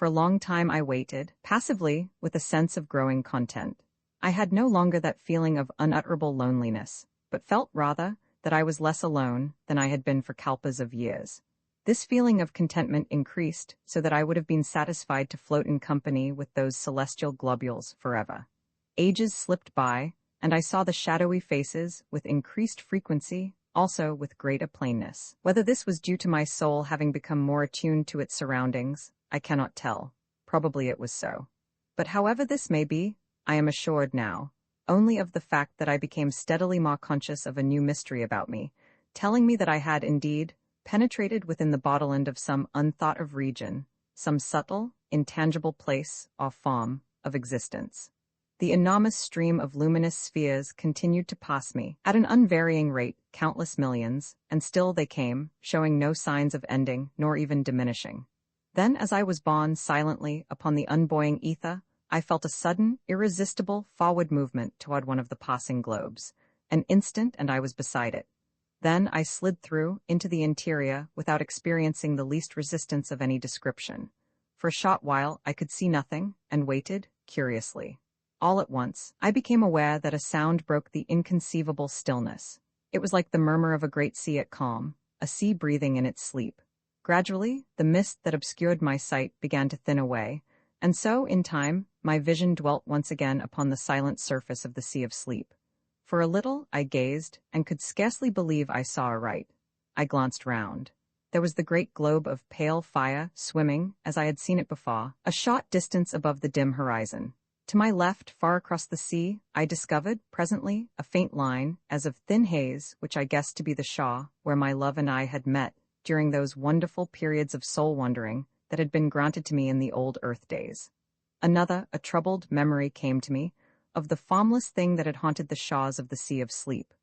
For a long time I waited, passively, with a sense of growing content. I had no longer that feeling of unutterable loneliness, but felt rather that I was less alone than I had been for kalpas of years. This feeling of contentment increased so that I would have been satisfied to float in company with those celestial globules forever. Ages slipped by, and I saw the shadowy faces with increased frequency, also with greater plainness. Whether this was due to my soul having become more attuned to its surroundings, I cannot tell. Probably it was so. But however this may be, I am assured now, only of the fact that I became steadily more conscious of a new mystery about me, telling me that I had indeed penetrated within the borderland of some unthought-of region, some subtle, intangible place or form of existence. The enormous stream of luminous spheres continued to pass me, at an unvarying rate, countless millions, and still they came, showing no signs of ending, nor even diminishing. Then, as I was borne silently upon the unbuoying ether, I felt a sudden, irresistible forward movement toward one of the passing globes. An instant and I was beside it. Then I slid through into the interior without experiencing the least resistance of any description. For a short while I could see nothing, and waited, curiously. All at once, I became aware that a sound broke the inconceivable stillness. It was like the murmur of a great sea at calm, a sea breathing in its sleep. Gradually, the mist that obscured my sight began to thin away, and so, in time, my vision dwelt once again upon the silent surface of the sea of sleep. For a little I gazed, and could scarcely believe I saw aright. I glanced round. There was the great globe of pale fire swimming, as I had seen it before, a short distance above the dim horizon. To my left, far across the sea, I discovered, presently, a faint line, as of thin haze, which I guessed to be the shore, where my love and I had met, during those wonderful periods of soul-wandering that had been granted to me in the old earth days. Another, a troubled memory came to me, of the formless thing that had haunted the shores of the sea of sleep,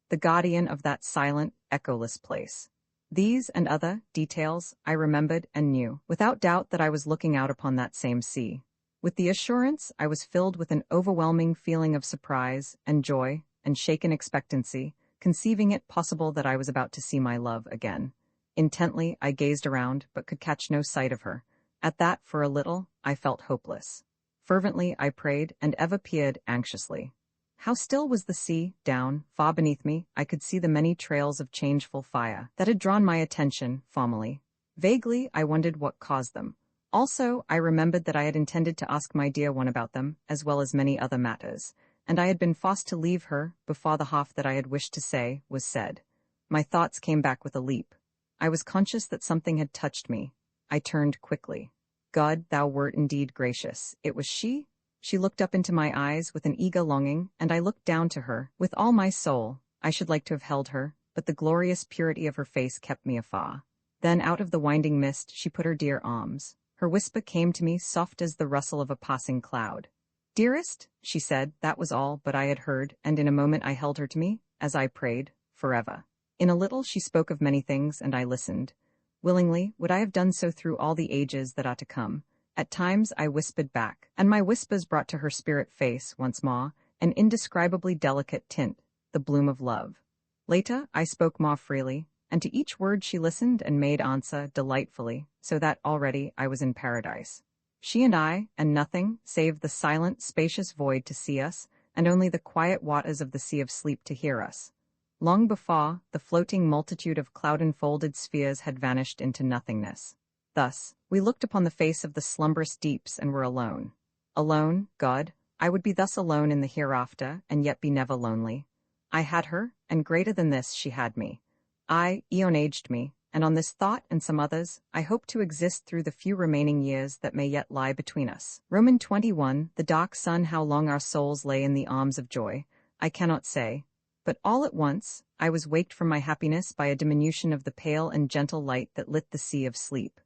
the guardian of that silent, echoless place. These and other details I remembered and knew, without doubt, that I was looking out upon that same sea. With the assurance, I was filled with an overwhelming feeling of surprise and joy and shaken expectancy, conceiving it possible that I was about to see my love again. Intently I gazed around, but could catch no sight of her. At that, for a little, I felt hopeless. Fervently I prayed, and ever peered anxiously. How still was the sea! Down, far beneath me, I could see the many trails of changeful fire that had drawn my attention formerly. Vaguely I wondered what caused them. Also, I remembered that I had intended to ask my dear one about them, as well as many other matters, and I had been forced to leave her before the half that I had wished to say was said. My thoughts came back with a leap. I was conscious that something had touched me. I turned quickly. God, thou wert indeed gracious. It was she? She looked up into my eyes with an eager longing, and I looked down to her, with all my soul. I should like to have held her, but the glorious purity of her face kept me afar. Then out of the winding mist she put her dear arms. Her whisper came to me soft as the rustle of a passing cloud. "Dearest," she said, that was all but I had heard, and in a moment I held her to me, as I prayed, forever. In a little she spoke of many things, and I listened. Willingly would I have done so through all the ages that are to come. At times I whispered back, and my whispers brought to her spirit face, once more, an indescribably delicate tint, the bloom of love. Later I spoke more freely, and to each word she listened and made answer delightfully, so that already I was in paradise. She and I, and nothing, save the silent, spacious void to see us, and only the quiet waters of the sea of sleep to hear us. Long before, the floating multitude of cloud-enfolded spheres had vanished into nothingness. Thus, we looked upon the face of the slumberous deeps and were alone. Alone, God, I would be thus alone in the hereafter, and yet be never lonely. I had her, and greater than this she had me. I, eon-aged me, and on this thought and some others, I hope to exist through the few remaining years that may yet lie between us. Roman 21, the dark sun, how long our souls lay in the arms of joy, I cannot say. But all at once, I was waked from my happiness by a diminution of the pale and gentle light that lit the sea of sleep.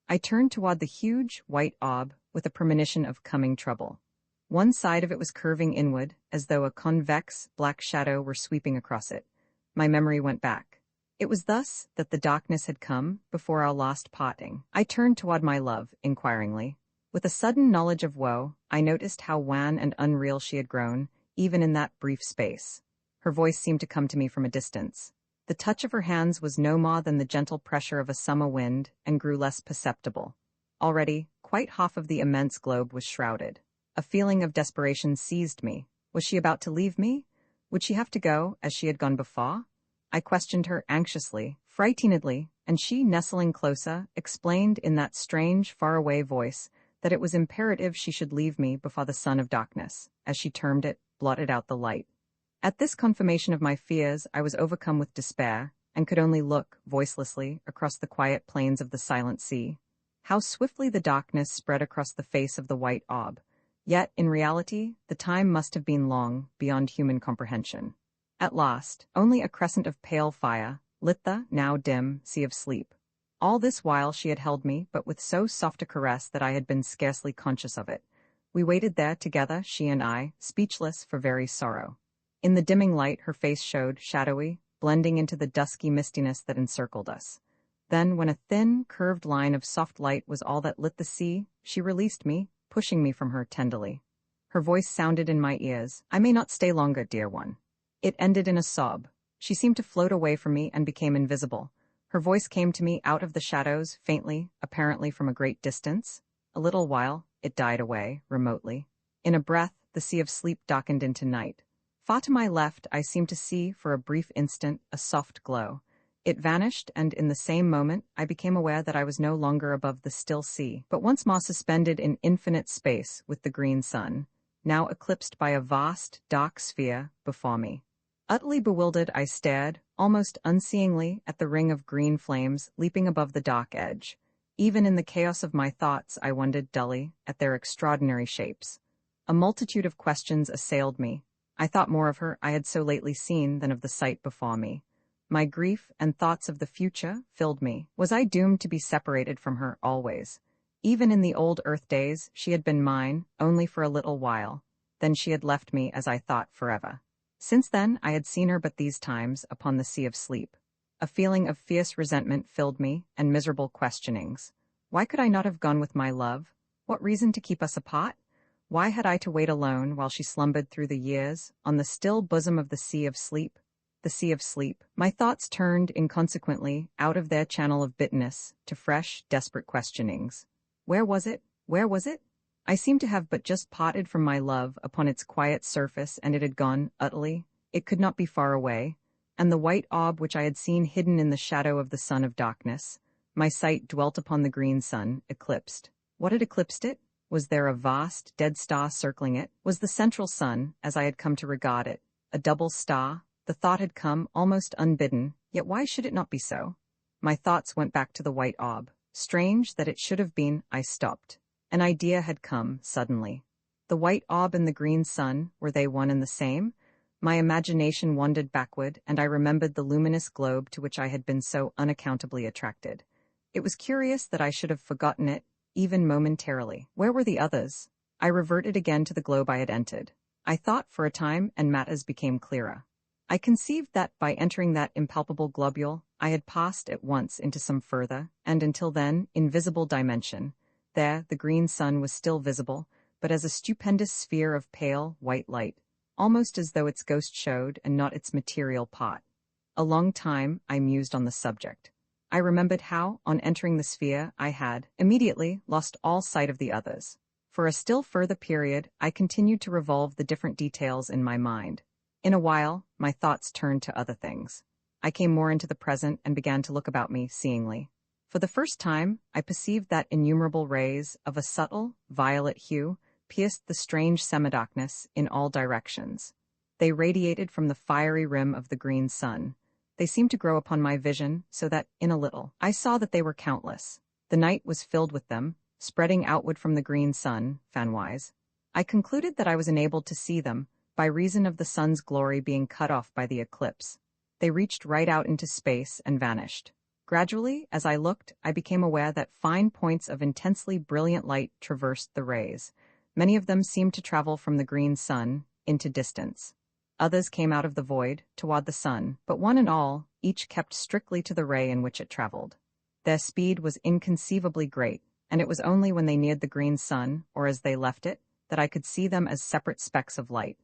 I turned toward the huge, white orb, with a premonition of coming trouble. One side of it was curving inward, as though a convex, black shadow were sweeping across it. My memory went back. It was thus that the darkness had come, before our last parting. I turned toward my love, inquiringly. With a sudden knowledge of woe, I noticed how wan and unreal she had grown, even in that brief space. Her voice seemed to come to me from a distance. The touch of her hands was no more than the gentle pressure of a summer wind, and grew less perceptible. Already, quite half of the immense globe was shrouded. A feeling of desperation seized me. Was she about to leave me? Would she have to go, as she had gone before? I questioned her anxiously, frightenedly, and she, nestling closer, explained in that strange, far-away voice that it was imperative she should leave me before the sun of darkness, as she termed it, blotted out the light. At this confirmation of my fears, I was overcome with despair, and could only look, voicelessly, across the quiet plains of the silent sea. How swiftly the darkness spread across the face of the white orb. Yet, in reality, the time must have been long, beyond human comprehension. At last, only a crescent of pale fire lit the, now dim, sea of sleep. All this while she had held me, but with so soft a caress that I had been scarcely conscious of it. We waited there together, she and I, speechless for very sorrow. In the dimming light her face showed, shadowy, blending into the dusky mistiness that encircled us. Then, when a thin, curved line of soft light was all that lit the sea, she released me, pushing me from her tenderly. Her voice sounded in my ears, "I may not stay longer, dear one." It ended in a sob. She seemed to float away from me and became invisible. Her voice came to me out of the shadows, faintly, apparently from a great distance. A little while, it died away, remotely. In a breath, the sea of sleep darkened into night. Far to my left, I seemed to see, for a brief instant, a soft glow. It vanished, and in the same moment, I became aware that I was no longer above the still sea, but once more suspended in infinite space with the green sun, now eclipsed by a vast, dark sphere before me. Utterly bewildered, I stared, almost unseeingly, at the ring of green flames leaping above the dark edge. Even in the chaos of my thoughts, I wondered dully at their extraordinary shapes. A multitude of questions assailed me. I thought more of her I had so lately seen than of the sight before me. My grief and thoughts of the future filled me. Was I doomed to be separated from her always? Even in the old earth days, she had been mine, only for a little while. Then she had left me, as I thought, forever. Since then, I had seen her but these times upon the sea of sleep. A feeling of fierce resentment filled me, and miserable questionings. Why could I not have gone with my love? What reason to keep us apart? Why had I to wait alone while she slumbered through the years, on the still bosom of the sea of sleep? The sea of sleep. My thoughts turned, inconsequently, out of their channel of bitterness, to fresh, desperate questionings. Where was it? Where was it? I seemed to have but just parted from my love upon its quiet surface, and it had gone, utterly. It could not be far away. And the white orb which I had seen hidden in the shadow of the sun of darkness, my sight dwelt upon the green sun, eclipsed. What had eclipsed it? Was there a vast, dead star circling it? Was the central sun, as I had come to regard it, a double star? The thought had come, almost unbidden, yet why should it not be so? My thoughts went back to the white orb. Strange that it should have been. I stopped. An idea had come, suddenly. The white orb and the green sun, were they one and the same? My imagination wandered backward, and I remembered the luminous globe to which I had been so unaccountably attracted. It was curious that I should have forgotten it, even momentarily. Where were the others? I reverted again to the globe I had entered. I thought for a time, and matters became clearer. I conceived that, by entering that impalpable globule, I had passed at once into some further, and until then, invisible dimension. There, the green sun was still visible, but as a stupendous sphere of pale, white light, almost as though its ghost showed, and not its material part. A long time, I mused on the subject. I remembered how, on entering the sphere, I had, immediately, lost all sight of the others. For a still further period, I continued to revolve the different details in my mind. In a while, my thoughts turned to other things. I came more into the present and began to look about me seeingly. For the first time, I perceived that innumerable rays, of a subtle, violet hue, pierced the strange semi-darkness in all directions. They radiated from the fiery rim of the green sun. They seemed to grow upon my vision, so that, in a little, I saw that they were countless. The night was filled with them, spreading outward from the green sun, fanwise. I concluded that I was enabled to see them, by reason of the sun's glory being cut off by the eclipse. They reached right out into space and vanished. Gradually, as I looked, I became aware that fine points of intensely brilliant light traversed the rays. Many of them seemed to travel from the green sun into distance. Others came out of the void, toward the sun, but one and all, each kept strictly to the ray in which it traveled. Their speed was inconceivably great, and it was only when they neared the green sun, or as they left it, that I could see them as separate specks of light.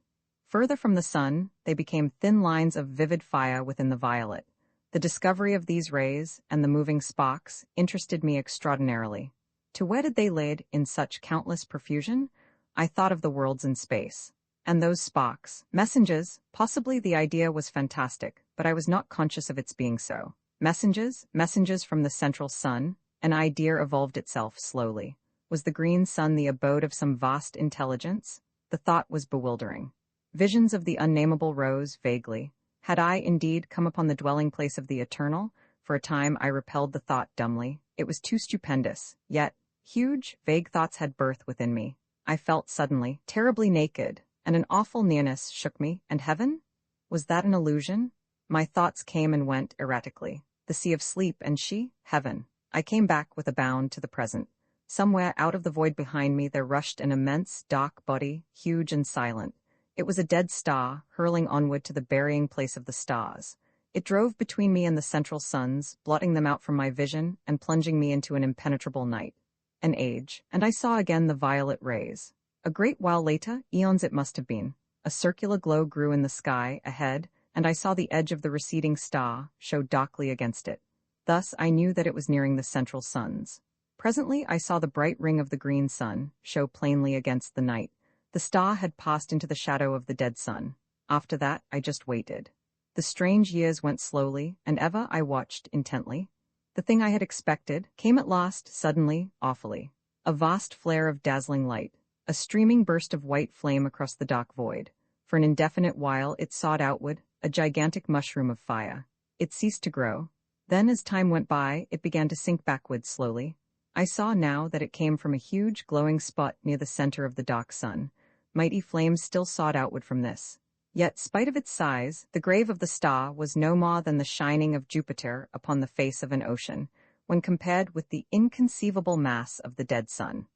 Further from the sun, they became thin lines of vivid fire within the violet. The discovery of these rays, and the moving sparks, interested me extraordinarily. To where did they lead in such countless profusion? I thought of the worlds in space. And those sparks, messengers, possibly the idea was fantastic, but I was not conscious of its being so. Messengers from the central sun, an idea evolved itself slowly. Was the green sun the abode of some vast intelligence? The thought was bewildering. Visions of the unnameable rose vaguely. Had I, indeed, come upon the dwelling place of the eternal? For a time I repelled the thought dumbly. It was too stupendous. Yet, huge, vague thoughts had birth within me. I felt suddenly, terribly naked, and an awful nearness shook me. And heaven? Was that an illusion? My thoughts came and went erratically. The sea of sleep, and she? Heaven. I came back with a bound to the present. Somewhere out of the void behind me there rushed an immense, dark body, huge and silent. It was a dead star, hurling onward to the burying place of the stars. It drove between me and the central suns, blotting them out from my vision and plunging me into an impenetrable night. An age, and I saw again the violet rays. A great while later, eons it must have been, a circular glow grew in the sky ahead, and I saw the edge of the receding star show darkly against it. Thus I knew that it was nearing the central suns. Presently I saw the bright ring of the green sun show plainly against the night. The star had passed into the shadow of the dead sun. After that I just waited. The strange years went slowly, and ever I watched intently. The thing I had expected came at last, suddenly, awfully. A vast flare of dazzling light, a streaming burst of white flame across the dark void. For an indefinite while it sawed outward, a gigantic mushroom of fire. It ceased to grow. Then as time went by, it began to sink backwards slowly. I saw now that it came from a huge glowing spot near the center of the dark sun. Mighty flames still sawed outward from this. Yet, spite of its size, the grave of the star was no more than the shining of Jupiter upon the face of an ocean, when compared with the inconceivable mass of the dead sun.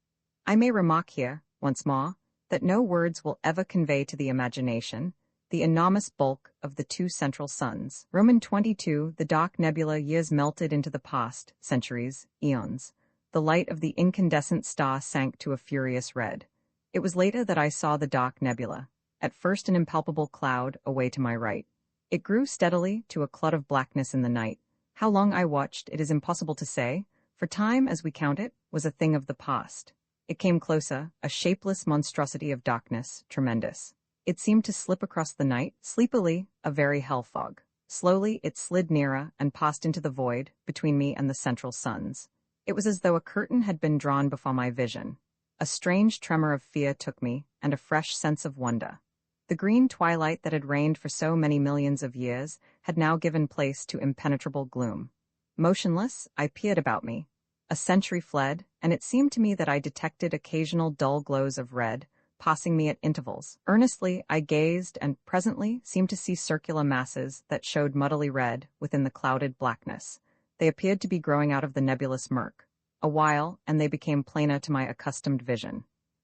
I may remark here, once more, that no words will ever convey to the imagination the enormous bulk of the two central suns. Roman 22, the dark nebula years melted into the past, centuries, eons. The light of the incandescent star sank to a furious red. It was later that I saw the dark nebula, at first an impalpable cloud away to my right. It grew steadily to a cloud of blackness in the night. How long I watched it is impossible to say, for time, as we count it, was a thing of the past. It came closer, a shapeless monstrosity of darkness, tremendous. It seemed to slip across the night, sleepily, a very hell fog. Slowly it slid nearer and passed into the void between me and the central suns. It was as though a curtain had been drawn before my vision. A strange tremor of fear took me, and a fresh sense of wonder. The green twilight that had reigned for so many millions of years had now given place to impenetrable gloom. Motionless, I peered about me. A century fled, and it seemed to me that I detected occasional dull glows of red, passing me at intervals. Earnestly I gazed and presently seemed to see circular masses that showed muddily red within the clouded blackness. They appeared to be growing out of the nebulous murk. A while, and they became plainer to my accustomed vision.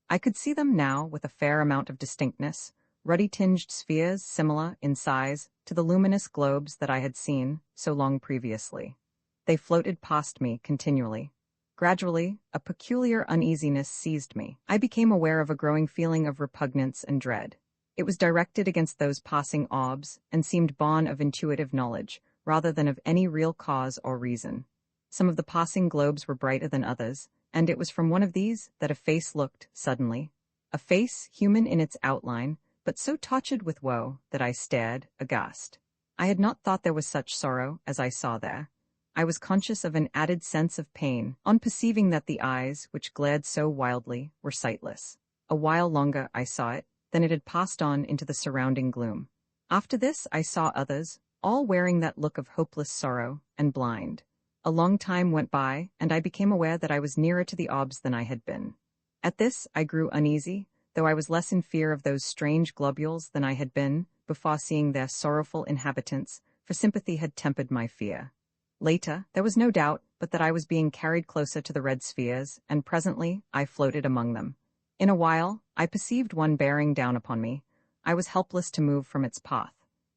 I could see them now with a fair amount of distinctness, ruddy-tinged spheres similar, in size, to the luminous globes that I had seen so long previously. They floated past me continually. Gradually, a peculiar uneasiness seized me. I became aware of a growing feeling of repugnance and dread. It was directed against those passing orbs, and seemed born of intuitive knowledge, rather than of any real cause or reason. Some of the passing globes were brighter than others, and it was from one of these that a face looked, suddenly. A face, human in its outline, but so tortured with woe that I stared, aghast. I had not thought there was such sorrow as I saw there. I was conscious of an added sense of pain on perceiving that the eyes, which glared so wildly, were sightless. A while longer I saw it, then it had passed on into the surrounding gloom. After this I saw others, all wearing that look of hopeless sorrow, and blind. A long time went by, and I became aware that I was nearer to the orbs than I had been. At this I grew uneasy, though I was less in fear of those strange globules than I had been before seeing their sorrowful inhabitants, for sympathy had tempered my fear. Later, there was no doubt but that I was being carried closer to the red spheres, and presently I floated among them. In a while, I perceived one bearing down upon me. I was helpless to move from its path.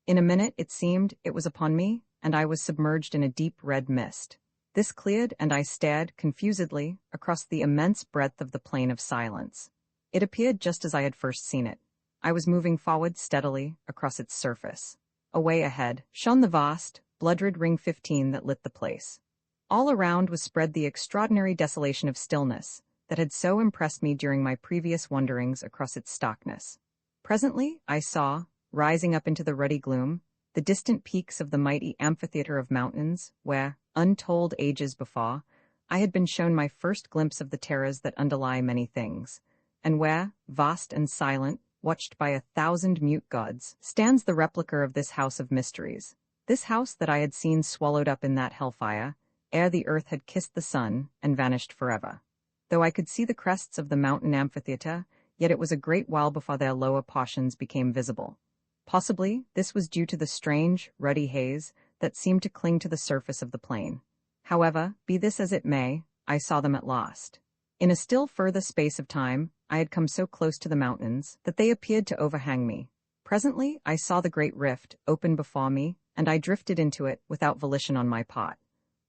In a minute, it seemed, it was upon me, and I was submerged in a deep red mist. This cleared, and I stared, confusedly, across the immense breadth of the plain of silence. It appeared just as I had first seen it. I was moving forward steadily across its surface. Away ahead shone the vast, blood-red ring 15 that lit the place. All around was spread the extraordinary desolation of stillness that had so impressed me during my previous wanderings across its starkness. Presently, I saw, rising up into the ruddy gloom, the distant peaks of the mighty amphitheater of mountains where, untold ages before, I had been shown my first glimpse of the terrors that underlie many things, and where, vast and silent, watched by 1,000 mute gods, stands the replica of this house of mysteries. This house that I had seen swallowed up in that hellfire, ere the earth had kissed the sun and vanished forever. Though I could see the crests of the mountain amphitheater, yet it was a great while before their lower portions became visible. Possibly, this was due to the strange, ruddy haze that seemed to cling to the surface of the plain. However, be this as it may, I saw them at last. In a still further space of time, I had come so close to the mountains that they appeared to overhang me. Presently, I saw the great rift open before me, and I drifted into it without volition on my part.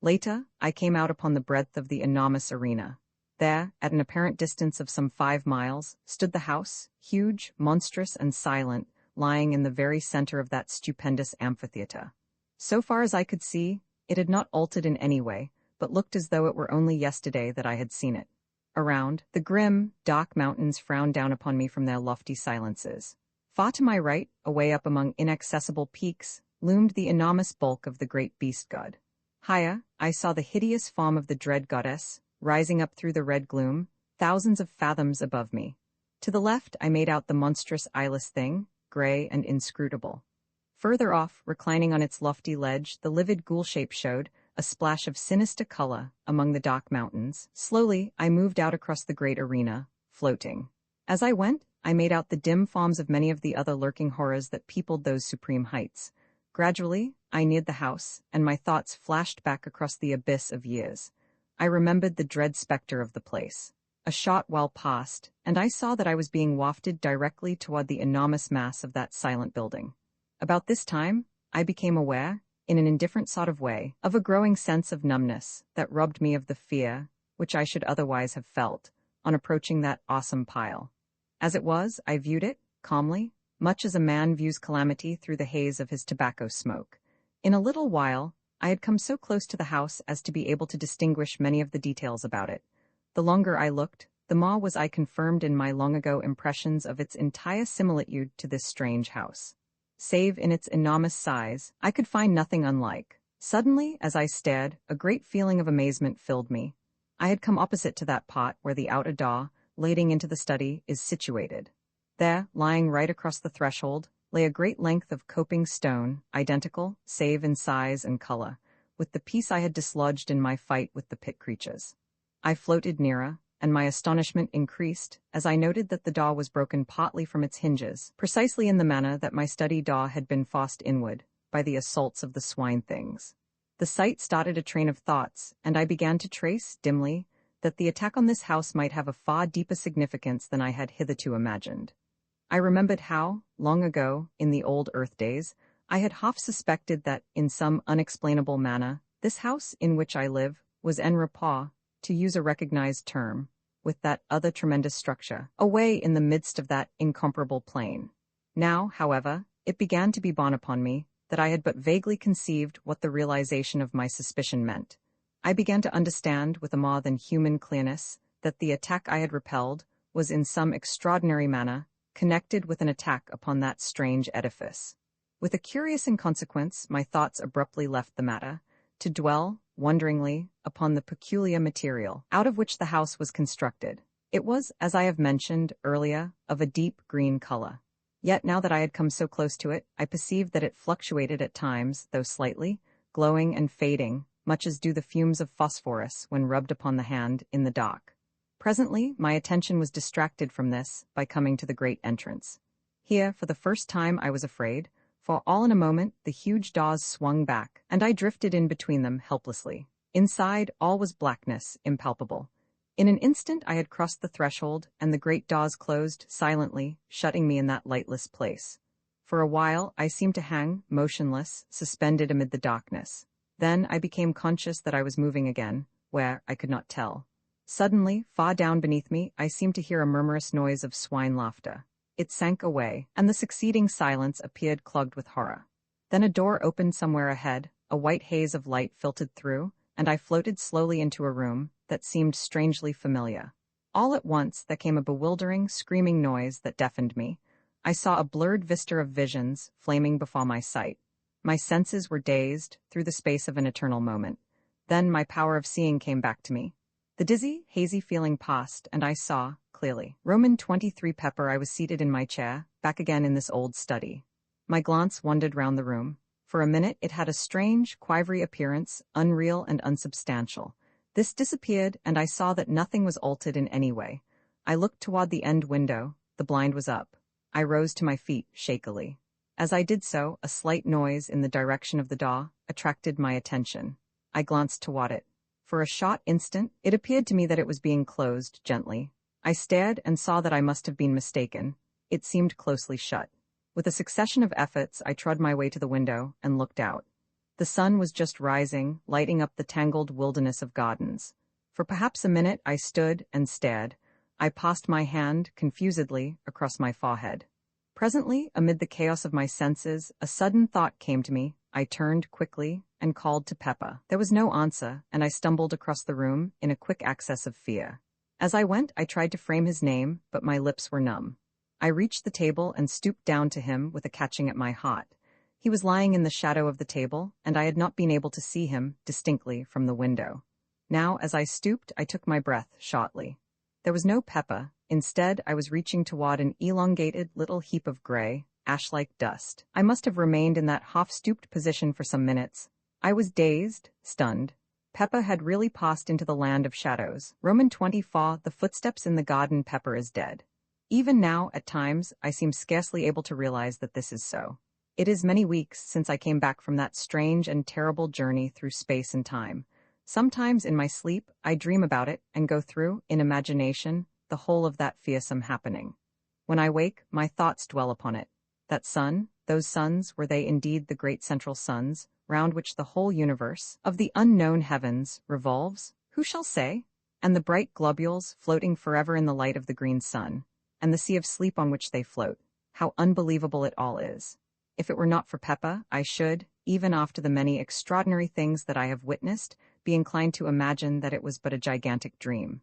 Later, I came out upon the breadth of the enormous arena. There, at an apparent distance of some 5 miles, stood the house, huge, monstrous, and silent, lying in the very center of that stupendous amphitheater. So far as I could see, it had not altered in any way, but looked as though it were only yesterday that I had seen it. Around, the grim, dark mountains frowned down upon me from their lofty silences. Far to my right, away up among inaccessible peaks, loomed the enormous bulk of the great beast god. Higher, I saw the hideous form of the dread goddess, rising up through the red gloom, thousands of fathoms above me. To the left, I made out the monstrous eyeless thing, gray and inscrutable. Further off, reclining on its lofty ledge, the livid ghoul shape showed, a splash of sinister color among the dark mountains. Slowly, I moved out across the great arena, floating. As I went, I made out the dim forms of many of the other lurking horrors that peopled those supreme heights. Gradually, I neared the house, and my thoughts flashed back across the abyss of years. I remembered the dread specter of the place. A short while passed, and I saw that I was being wafted directly toward the enormous mass of that silent building. About this time, I became aware, in an indifferent sort of way, of a growing sense of numbness that robbed me of the fear which I should otherwise have felt on approaching that awesome pile. As it was, I viewed it, calmly, much as a man views calamity through the haze of his tobacco smoke. In a little while, I had come so close to the house as to be able to distinguish many of the details about it. The longer I looked, the more was I confirmed in my long-ago impressions of its entire similitude to this strange house. Save in its enormous size, I could find nothing unlike. Suddenly, as I stared, a great feeling of amazement filled me. I had come opposite to that pot where the outer door, leading into the study, is situated. There, lying right across the threshold, lay a great length of coping stone, identical, save in size and color, with the piece I had dislodged in my fight with the pit creatures. I floated nearer, and my astonishment increased as I noted that the door was broken partly from its hinges, precisely in the manner that my study door had been forced inward by the assaults of the swine things. The sight started a train of thoughts, and I began to trace, dimly, that the attack on this house might have a far deeper significance than I had hitherto imagined. I remembered how, long ago, in the old Earth days, I had half suspected that, in some unexplainable manner, this house in which I live was en rapport, to use a recognized term, with that other tremendous structure, away in the midst of that incomparable plain. Now, however, it began to be borne upon me that I had but vaguely conceived what the realization of my suspicion meant. I began to understand with a more than human clearness that the attack I had repelled was in some extraordinary manner connected with an attack upon that strange edifice. With a curious inconsequence, my thoughts abruptly left the matter, to dwell, wonderingly, upon the peculiar material out of which the house was constructed. It was, as I have mentioned earlier, of a deep green color. Yet now that I had come so close to it, I perceived that it fluctuated at times, though slightly, glowing and fading, much as do the fumes of phosphorus when rubbed upon the hand in the dark. Presently, my attention was distracted from this by coming to the great entrance. Here, for the first time, I was afraid, for all in a moment the huge doors swung back, and I drifted in between them helplessly. Inside, all was blackness, impalpable. In an instant I had crossed the threshold, and the great doors closed silently, shutting me in that lightless place. For a while I seemed to hang, motionless, suspended amid the darkness. Then I became conscious that I was moving again, where I could not tell. Suddenly, far down beneath me, I seemed to hear a murmurous noise of swine laughter. It sank away, and the succeeding silence appeared clogged with horror. Then a door opened somewhere ahead, a white haze of light filtered through, and I floated slowly into a room that seemed strangely familiar. All at once there came a bewildering, screaming noise that deafened me. I saw a blurred vista of visions flaming before my sight. My senses were dazed through the space of an eternal moment. Then my power of seeing came back to me. The dizzy, hazy feeling passed, and I saw, clearly. Roman 23 Pepper. I was seated in my chair, back again in this old study. My glance wandered round the room. For a minute it had a strange, quivery appearance, unreal and unsubstantial. This disappeared, and I saw that nothing was altered in any way. I looked toward the end window. The blind was up. I rose to my feet, shakily. As I did so, a slight noise in the direction of the door attracted my attention. I glanced toward it. For a short instant, it appeared to me that it was being closed gently. I stared and saw that I must have been mistaken. It seemed closely shut. With a succession of efforts, I trod my way to the window and looked out. The sun was just rising, lighting up the tangled wilderness of gardens. For perhaps a minute I stood and stared. I passed my hand, confusedly, across my forehead. Presently, amid the chaos of my senses, a sudden thought came to me. I turned quickly and called to Peppa. There was no answer, and I stumbled across the room in a quick access of fear. As I went, I tried to frame his name, but my lips were numb. I reached the table and stooped down to him with a catching at my heart. He was lying in the shadow of the table, and I had not been able to see him distinctly from the window. Now, as I stooped, I took my breath shortly. There was no Peppa. Instead, I was reaching toward an elongated little heap of gray, ash-like dust. I must have remained in that half-stooped position for some minutes. I was dazed, stunned. Peppa had really passed into the land of shadows. Roman 24, the footsteps in the garden. Peppa is dead. Even now, at times, I seem scarcely able to realize that this is so. It is many weeks since I came back from that strange and terrible journey through space and time. Sometimes in my sleep, I dream about it and go through, in imagination, the whole of that fearsome happening. When I wake, my thoughts dwell upon it. That sun, those suns, were they indeed the great central suns, round which the whole universe, of the unknown heavens, revolves? Who shall say? And the bright globules floating forever in the light of the green sun, and the sea of sleep on which they float. How unbelievable it all is. If it were not for Peppa, I should, even after the many extraordinary things that I have witnessed, be inclined to imagine that it was but a gigantic dream.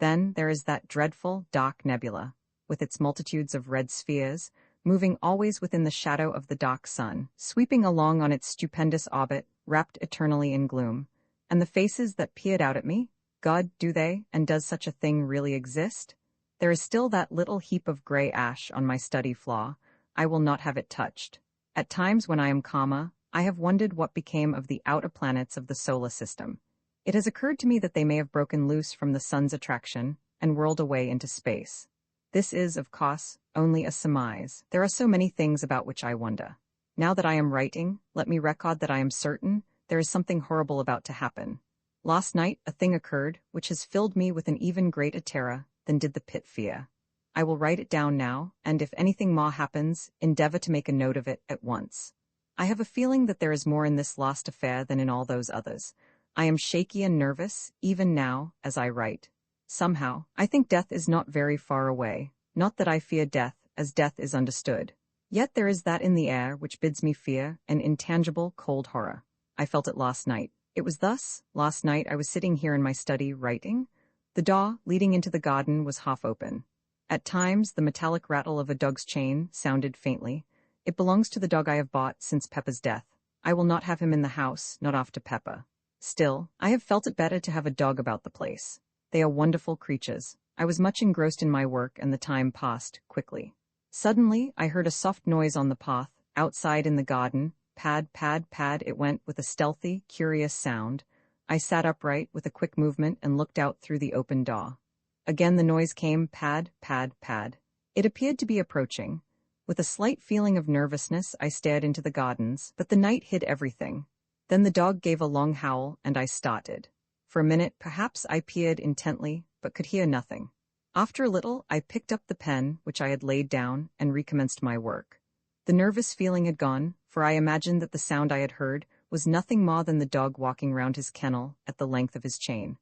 Then there is that dreadful, dark nebula, with its multitudes of red spheres, moving always within the shadow of the dark sun, sweeping along on its stupendous orbit, wrapped eternally in gloom. And the faces that peered out at me, God, do they, and does such a thing really exist? There is still that little heap of gray ash on my study floor. I will not have it touched. At times when I am calmer, I have wondered what became of the outer planets of the solar system. It has occurred to me that they may have broken loose from the sun's attraction and whirled away into space. This is, of course, only a surmise. There are so many things about which I wonder. Now that I am writing, let me record that I am certain there is something horrible about to happen. Last night a thing occurred which has filled me with an even greater terror than did the pit fear. I will write it down now, and if anything more happens, endeavor to make a note of it at once. I have a feeling that there is more in this last affair than in all those others. I am shaky and nervous, even now, as I write. Somehow, I think death is not very far away. Not that I fear death, as death is understood. Yet there is that in the air which bids me fear, an intangible, cold horror. I felt it last night. It was thus, last night I was sitting here in my study, writing. The door, leading into the garden, was half open. At times, the metallic rattle of a dog's chain sounded faintly. It belongs to the dog I have bought since Peppa's death. I will not have him in the house, not after Peppa. Still, I have felt it better to have a dog about the place. They are wonderful creatures. I was much engrossed in my work, and the time passed quickly. Suddenly, I heard a soft noise on the path, outside in the garden. Pad, pad, pad, it went with a stealthy, curious sound. I sat upright with a quick movement and looked out through the open door. Again the noise came, pad, pad, pad. It appeared to be approaching. With a slight feeling of nervousness, I stared into the gardens, but the night hid everything. Then the dog gave a long howl, and I started. For a minute, perhaps, I peered intently, but could hear nothing. After a little, I picked up the pen, which I had laid down, and recommenced my work. The nervous feeling had gone, for I imagined that the sound I had heard was nothing more than the dog walking round his kennel at the length of his chain.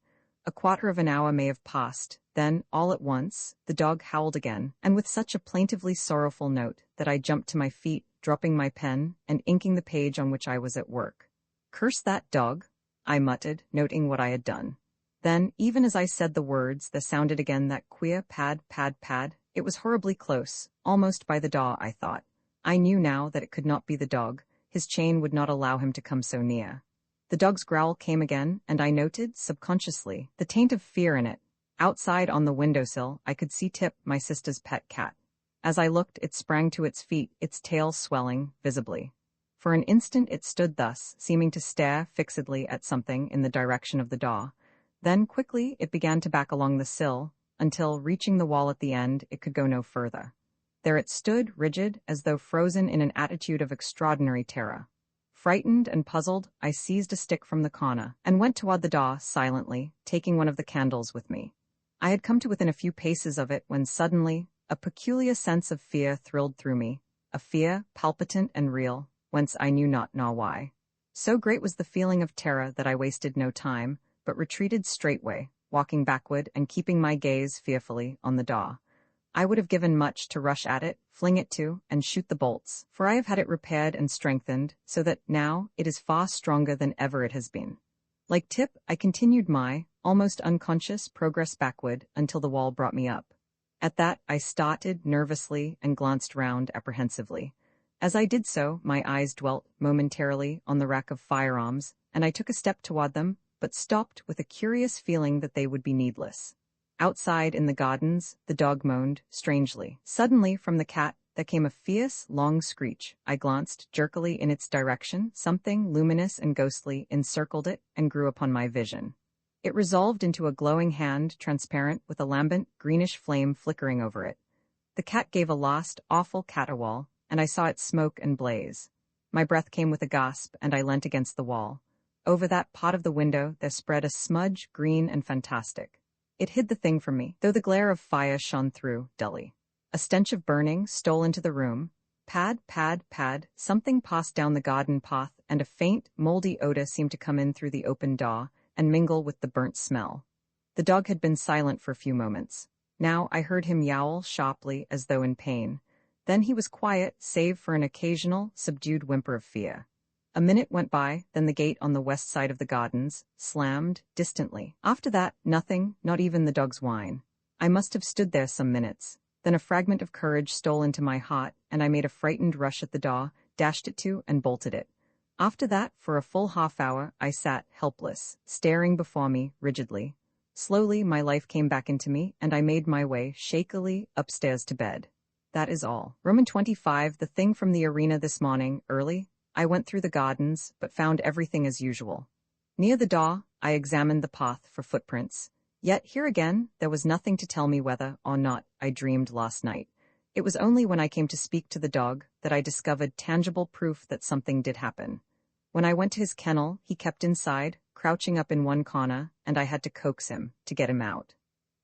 A quarter of an hour may have passed. Then, all at once, the dog howled again, and with such a plaintively sorrowful note that I jumped to my feet, dropping my pen and inking the page on which I was at work. "Curse that dog," I muttered, noting what I had done. Then, even as I said the words, there sounded again that queer pad, pad, pad. It was horribly close, almost by the door, I thought. I knew now that it could not be the dog. His chain would not allow him to come so near. The dog's growl came again, and I noted, subconsciously, the taint of fear in it. Outside on the windowsill, I could see Tip, my sister's pet cat. As I looked, it sprang to its feet, its tail swelling, visibly. For an instant it stood thus, seeming to stare fixedly at something in the direction of the door. Then, quickly, it began to back along the sill, until, reaching the wall at the end, it could go no further. There it stood, rigid, as though frozen in an attitude of extraordinary terror. Frightened and puzzled, I seized a stick from the corner, and went toward the door, silently, taking one of the candles with me. I had come to within a few paces of it when suddenly, a peculiar sense of fear thrilled through me, a fear, palpitant and real, whence I knew not nor why. So great was the feeling of terror that I wasted no time, but retreated straightway, walking backward and keeping my gaze fearfully on the door. I would have given much to rush at it, fling it to, and shoot the bolts, for I have had it repaired and strengthened, so that now it is far stronger than ever it has been. Like Tip, I continued my, almost unconscious, progress backward until the wall brought me up. At that, I started nervously and glanced round apprehensively. As I did so, my eyes dwelt momentarily on the rack of firearms, and I took a step toward them, but stopped with a curious feeling that they would be needless. Outside in the gardens, the dog moaned, strangely. Suddenly, from the cat, there came a fierce, long screech. I glanced jerkily in its direction. Something luminous and ghostly encircled it and grew upon my vision. It resolved into a glowing hand, transparent, with a lambent, greenish flame flickering over it. The cat gave a lost, awful caterwaul, and I saw it smoke and blaze. My breath came with a gasp, and I leant against the wall. Over that pot of the window there spread a smudge, green and fantastic. It hid the thing from me, though the glare of fire shone through, dully. A stench of burning stole into the room. Pad, pad, pad, something passed down the garden path, and a faint, moldy odor seemed to come in through the open door and mingle with the burnt smell. The dog had been silent for a few moments. Now I heard him yowl sharply as though in pain. Then he was quiet, save for an occasional, subdued whimper of fear. A minute went by, then the gate on the west side of the gardens slammed distantly. After that, nothing, not even the dog's whine. I must have stood there some minutes. Then a fragment of courage stole into my heart, and I made a frightened rush at the door, dashed it to, and bolted it. After that, for a full half-hour, I sat, helpless, staring before me, rigidly. Slowly, my life came back into me, and I made my way, shakily, upstairs to bed. That is all. Roman 25, the thing from the arena this morning, early. I went through the gardens, but found everything as usual. Near the door, I examined the path for footprints. Yet here again, there was nothing to tell me whether or not I dreamed last night. It was only when I came to speak to the dog that I discovered tangible proof that something did happen. When I went to his kennel, he kept inside, crouching up in one corner, and I had to coax him to get him out.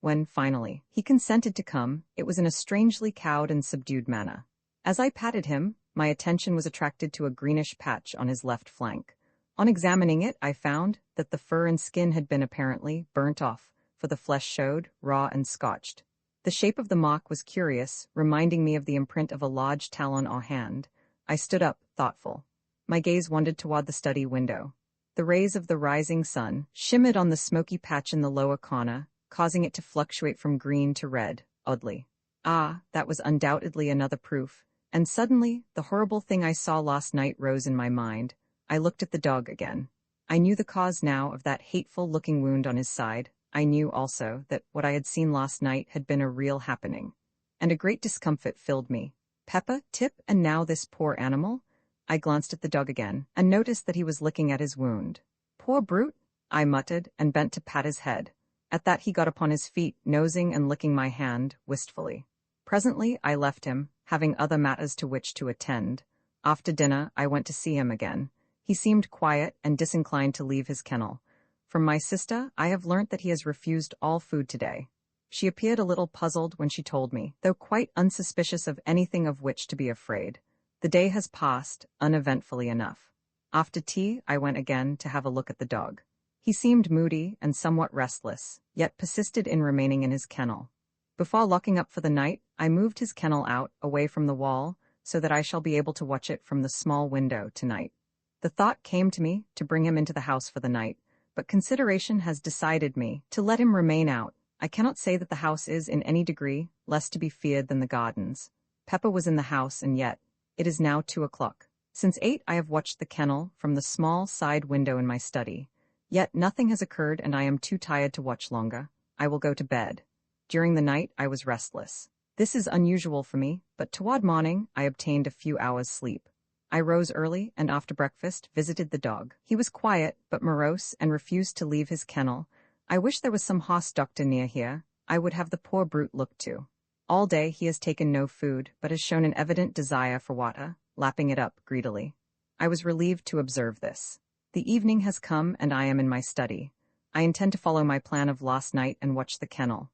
When, finally, he consented to come, it was in a strangely cowed and subdued manner. As I patted him, my attention was attracted to a greenish patch on his left flank. On examining it, I found that the fur and skin had been apparently burnt off, for the flesh showed, raw and scotched. The shape of the mark was curious, reminding me of the imprint of a large talon or hand. I stood up, thoughtful. My gaze wandered toward the study window. The rays of the rising sun shimmered on the smoky patch in the lower corner, causing it to fluctuate from green to red, oddly. Ah, that was undoubtedly another proof. And suddenly, the horrible thing I saw last night rose in my mind. I looked at the dog again. I knew the cause now of that hateful-looking wound on his side. I knew also that what I had seen last night had been a real happening. And a great discomfort filled me. Peppa, Tip, and now this poor animal? I glanced at the dog again, and noticed that he was licking at his wound. Poor brute, I muttered, and bent to pat his head. At that he got upon his feet, nosing and licking my hand, wistfully. Presently I left him, having other matters to which to attend. After dinner, I went to see him again. He seemed quiet and disinclined to leave his kennel. From my sister, I have learnt that he has refused all food today. She appeared a little puzzled when she told me, though quite unsuspicious of anything of which to be afraid. The day has passed, uneventfully enough. After tea, I went again to have a look at the dog. He seemed moody and somewhat restless, yet persisted in remaining in his kennel. Before locking up for the night, I moved his kennel out, away from the wall, so that I shall be able to watch it from the small window tonight. The thought came to me to bring him into the house for the night, but consideration has decided me to let him remain out. I cannot say that the house is in any degree less to be feared than the gardens. Peppa was in the house, and yet it is now 2 o'clock. Since 8 I have watched the kennel from the small side window in my study. Yet nothing has occurred, and I am too tired to watch longer. I will go to bed. During the night I was restless. This is unusual for me, but toward morning I obtained a few hours' sleep. I rose early, and after breakfast visited the dog. He was quiet, but morose, and refused to leave his kennel. I wish there was some hoss doctor near here. I would have the poor brute looked to. All day he has taken no food, but has shown an evident desire for water, lapping it up greedily. I was relieved to observe this. The evening has come, and I am in my study. I intend to follow my plan of last night and watch the kennel.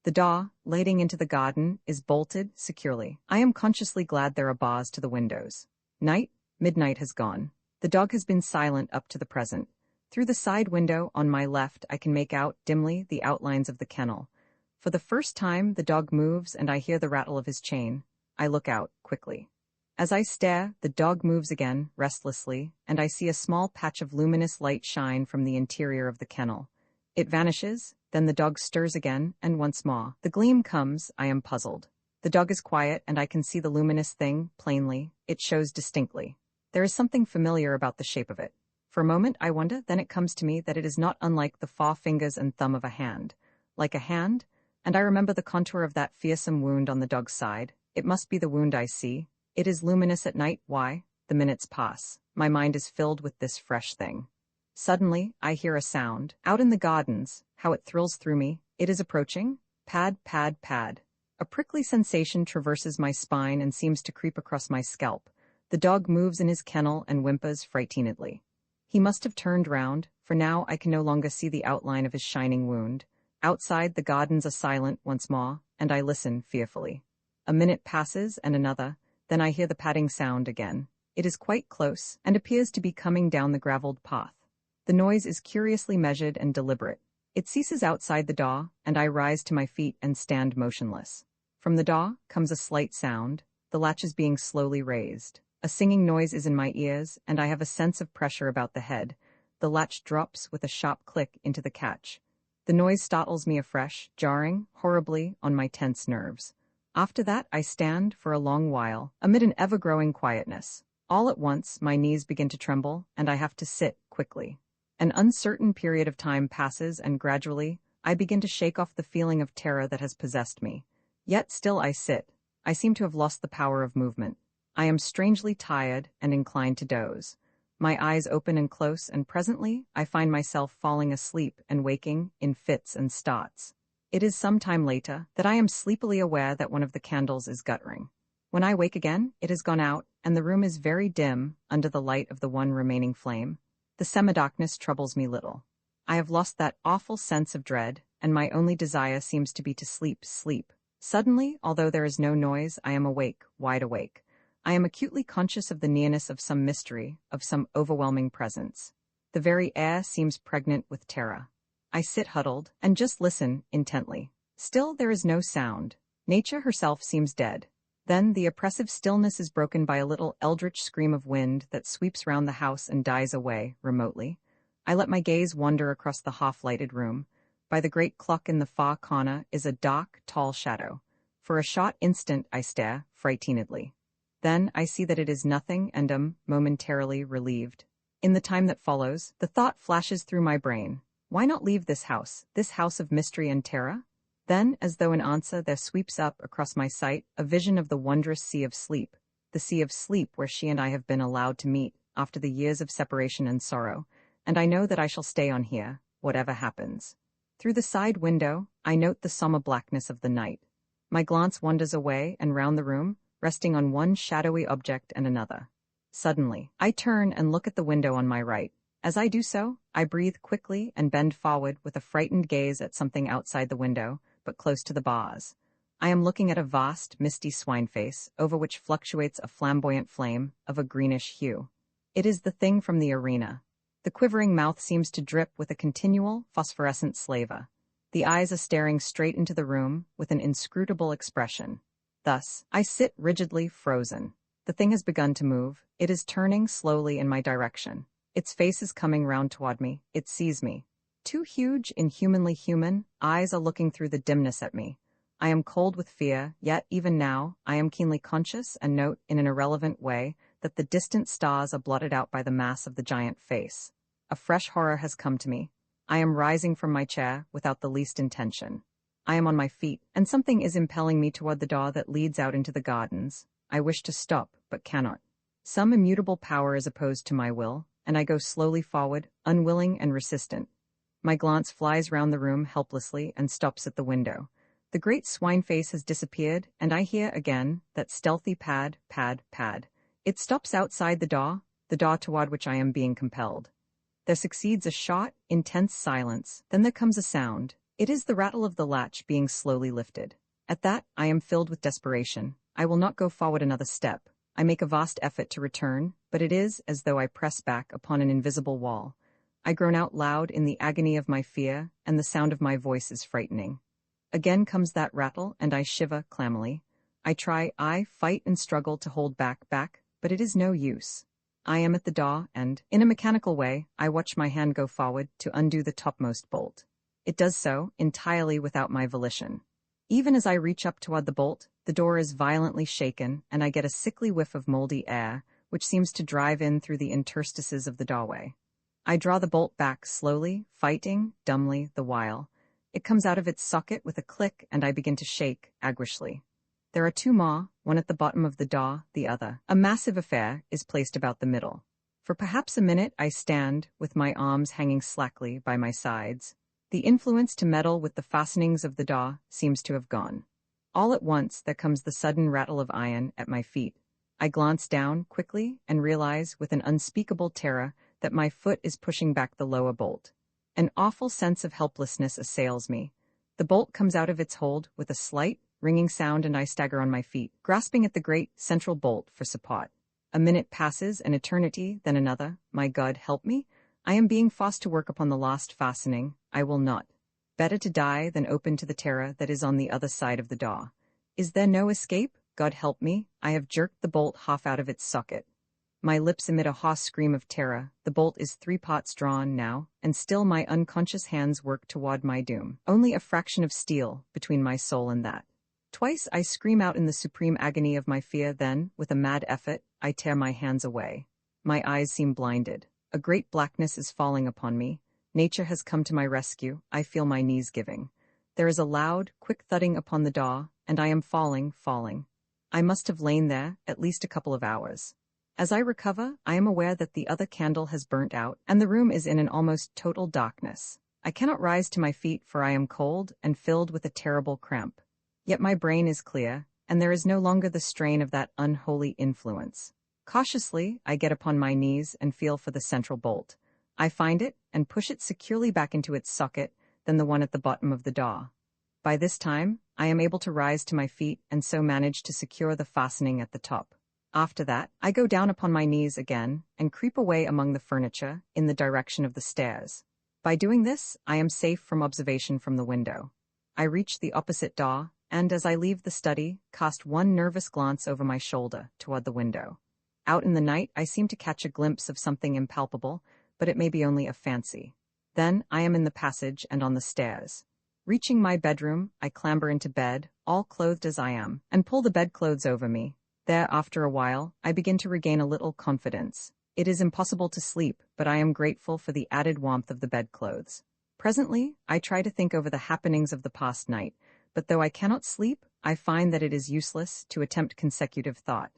The door, leading into the garden, is bolted securely. I am consciously glad there are bars to the windows. Midnight has gone. The dog has been silent up to the present. Through the side window on my left I can make out dimly the outlines of the kennel. For the first time, the dog moves and I hear the rattle of his chain. I look out, quickly. As I stare, the dog moves again, restlessly, and I see a small patch of luminous light shine from the interior of the kennel. It vanishes, then the dog stirs again, and once more. The gleam comes, I am puzzled. The dog is quiet, and I can see the luminous thing, plainly. It shows distinctly. There is something familiar about the shape of it. For a moment I wonder, then it comes to me that it is not unlike the forefingers and thumb of a hand. Like a hand? And I remember the contour of that fearsome wound on the dog's side. It must be the wound I see. It is luminous at night. Why? The minutes pass. My mind is filled with this fresh thing. Suddenly, I hear a sound. Out in the gardens. How it thrills through me. It is approaching. Pad, pad, pad. A prickly sensation traverses my spine and seems to creep across my scalp. The dog moves in his kennel and whimpers frightenedly. He must have turned round, for now I can no longer see the outline of his shining wound. Outside, the gardens are silent once more, and I listen fearfully. A minute passes and another. Then I hear the padding sound again. It is quite close, and appears to be coming down the gravelled path. The noise is curiously measured and deliberate. It ceases outside the door, and I rise to my feet and stand motionless. From the door comes a slight sound. The latch is being slowly raised. A singing noise is in my ears, and I have a sense of pressure about the head. The latch drops with a sharp click into the catch. The noise startles me afresh, jarring, horribly, on my tense nerves. After that, I stand for a long while, amid an ever-growing quietness. All at once, my knees begin to tremble, and I have to sit quickly. An uncertain period of time passes, and gradually, I begin to shake off the feeling of terror that has possessed me. Yet still I sit. I seem to have lost the power of movement. I am strangely tired and inclined to doze. My eyes open and close, and presently, I find myself falling asleep and waking in fits and starts. It is some time later that I am sleepily aware that one of the candles is guttering. When I wake again, it has gone out, and the room is very dim under the light of the one remaining flame. The semi-darkness troubles me little. I have lost that awful sense of dread, and my only desire seems to be to sleep. Suddenly, although there is no noise, I am awake, wide awake. I am acutely conscious of the nearness of some mystery, of some overwhelming presence. The very air seems pregnant with terror. I sit huddled, and just listen, intently. Still there is no sound. Nature herself seems dead. Then the oppressive stillness is broken by a little eldritch scream of wind that sweeps round the house and dies away, remotely. I let my gaze wander across the half-lighted room. By the great clock in the far corner is a dark, tall shadow. For a short instant I stare, frightenedly. Then I see that it is nothing and am momentarily relieved. In the time that follows, the thought flashes through my brain. Why not leave this house of mystery and terror? Then, as though in answer, there sweeps up across my sight a vision of the wondrous sea of sleep, the sea of sleep where she and I have been allowed to meet after the years of separation and sorrow, and I know that I shall stay on here, whatever happens. Through the side window, I note the somber blackness of the night. My glance wanders away and round the room, resting on one shadowy object and another. Suddenly, I turn and look at the window on my right. As I do so, I breathe quickly and bend forward with a frightened gaze at something outside the window, but close to the bars. I am looking at a vast, misty swine face, over which fluctuates a flamboyant flame of a greenish hue. It is the thing from the arena. The quivering mouth seems to drip with a continual, phosphorescent saliva. The eyes are staring straight into the room with an inscrutable expression. Thus, I sit rigidly frozen. The thing has begun to move. It is turning slowly in my direction. Its face is coming round toward me. It sees me. Two huge, inhumanly human eyes are looking through the dimness at me. I am cold with fear, yet even now I am keenly conscious and note in an irrelevant way that the distant stars are blotted out by the mass of the giant face. A fresh horror has come to me. I am rising from my chair without the least intention. I am on my feet, and something is impelling me toward the door that leads out into the gardens. I wish to stop, but cannot. Some immutable power is opposed to my will, and I go slowly forward, unwilling and resistant. My glance flies round the room helplessly and stops at the window. The great swine face has disappeared, and I hear again that stealthy pad, pad, pad. It stops outside the door toward which I am being compelled. There succeeds a short, intense silence, then there comes a sound. It is the rattle of the latch being slowly lifted. At that, I am filled with desperation. I will not go forward another step. I make a vast effort to return, but it is as though I press back upon an invisible wall. I groan out loud in the agony of my fear, and the sound of my voice is frightening. Again comes that rattle, and I shiver clammily. I fight and struggle to hold back, but it is no use. I am at the door, and, in a mechanical way, I watch my hand go forward to undo the topmost bolt. It does so, entirely without my volition. Even as I reach up toward the bolt, the door is violently shaken, and I get a sickly whiff of moldy air, which seems to drive in through the interstices of the doorway. I draw the bolt back slowly, fighting, dumbly, the while. It comes out of its socket with a click, and I begin to shake, aguishly. There are two more, one at the bottom of the door, the other. A massive affair is placed about the middle. For perhaps a minute I stand, with my arms hanging slackly by my sides. The influence to meddle with the fastenings of the door seems to have gone. All at once there comes the sudden rattle of iron at my feet. I glance down quickly and realize with an unspeakable terror that my foot is pushing back the lower bolt. An awful sense of helplessness assails me. The bolt comes out of its hold with a slight, ringing sound, and I stagger on my feet, grasping at the great central bolt for support. A minute passes, an eternity, then another. My God, help me! I am being forced to work upon the last fastening. I will not. Better to die than open to the terror that is on the other side of the door. Is there no escape? God help me! I have jerked the bolt half out of its socket. My lips emit a hoarse scream of terror. The bolt is 3 parts drawn now, and still my unconscious hands work toward my doom. Only a fraction of steel between my soul and that. Twice I scream out in the supreme agony of my fear, then, with a mad effort, I tear my hands away. My eyes seem blinded. A great blackness is falling upon me. Nature has come to my rescue. I feel my knees giving. There is a loud, quick thudding upon the door, and I am falling. I must have lain there at least a couple of hours. As I recover, I am aware that the other candle has burnt out, and the room is in an almost total darkness. I cannot rise to my feet, for I am cold and filled with a terrible cramp. Yet my brain is clear, and there is no longer the strain of that unholy influence. Cautiously, I get upon my knees and feel for the central bolt. I find it and push it securely back into its socket, then the one at the bottom of the door. By this time, I am able to rise to my feet and so manage to secure the fastening at the top. After that, I go down upon my knees again and creep away among the furniture in the direction of the stairs. By doing this, I am safe from observation from the window. I reach the opposite door, and as I leave the study, cast one nervous glance over my shoulder toward the window. Out in the night, I seem to catch a glimpse of something impalpable, but it may be only a fancy. Then I am in the passage and on the stairs. Reaching my bedroom, I clamber into bed, all clothed as I am, and pull the bedclothes over me. There, after a while, I begin to regain a little confidence. It is impossible to sleep, but I am grateful for the added warmth of the bedclothes. Presently, I try to think over the happenings of the past night, but though I cannot sleep, I find that it is useless to attempt consecutive thought.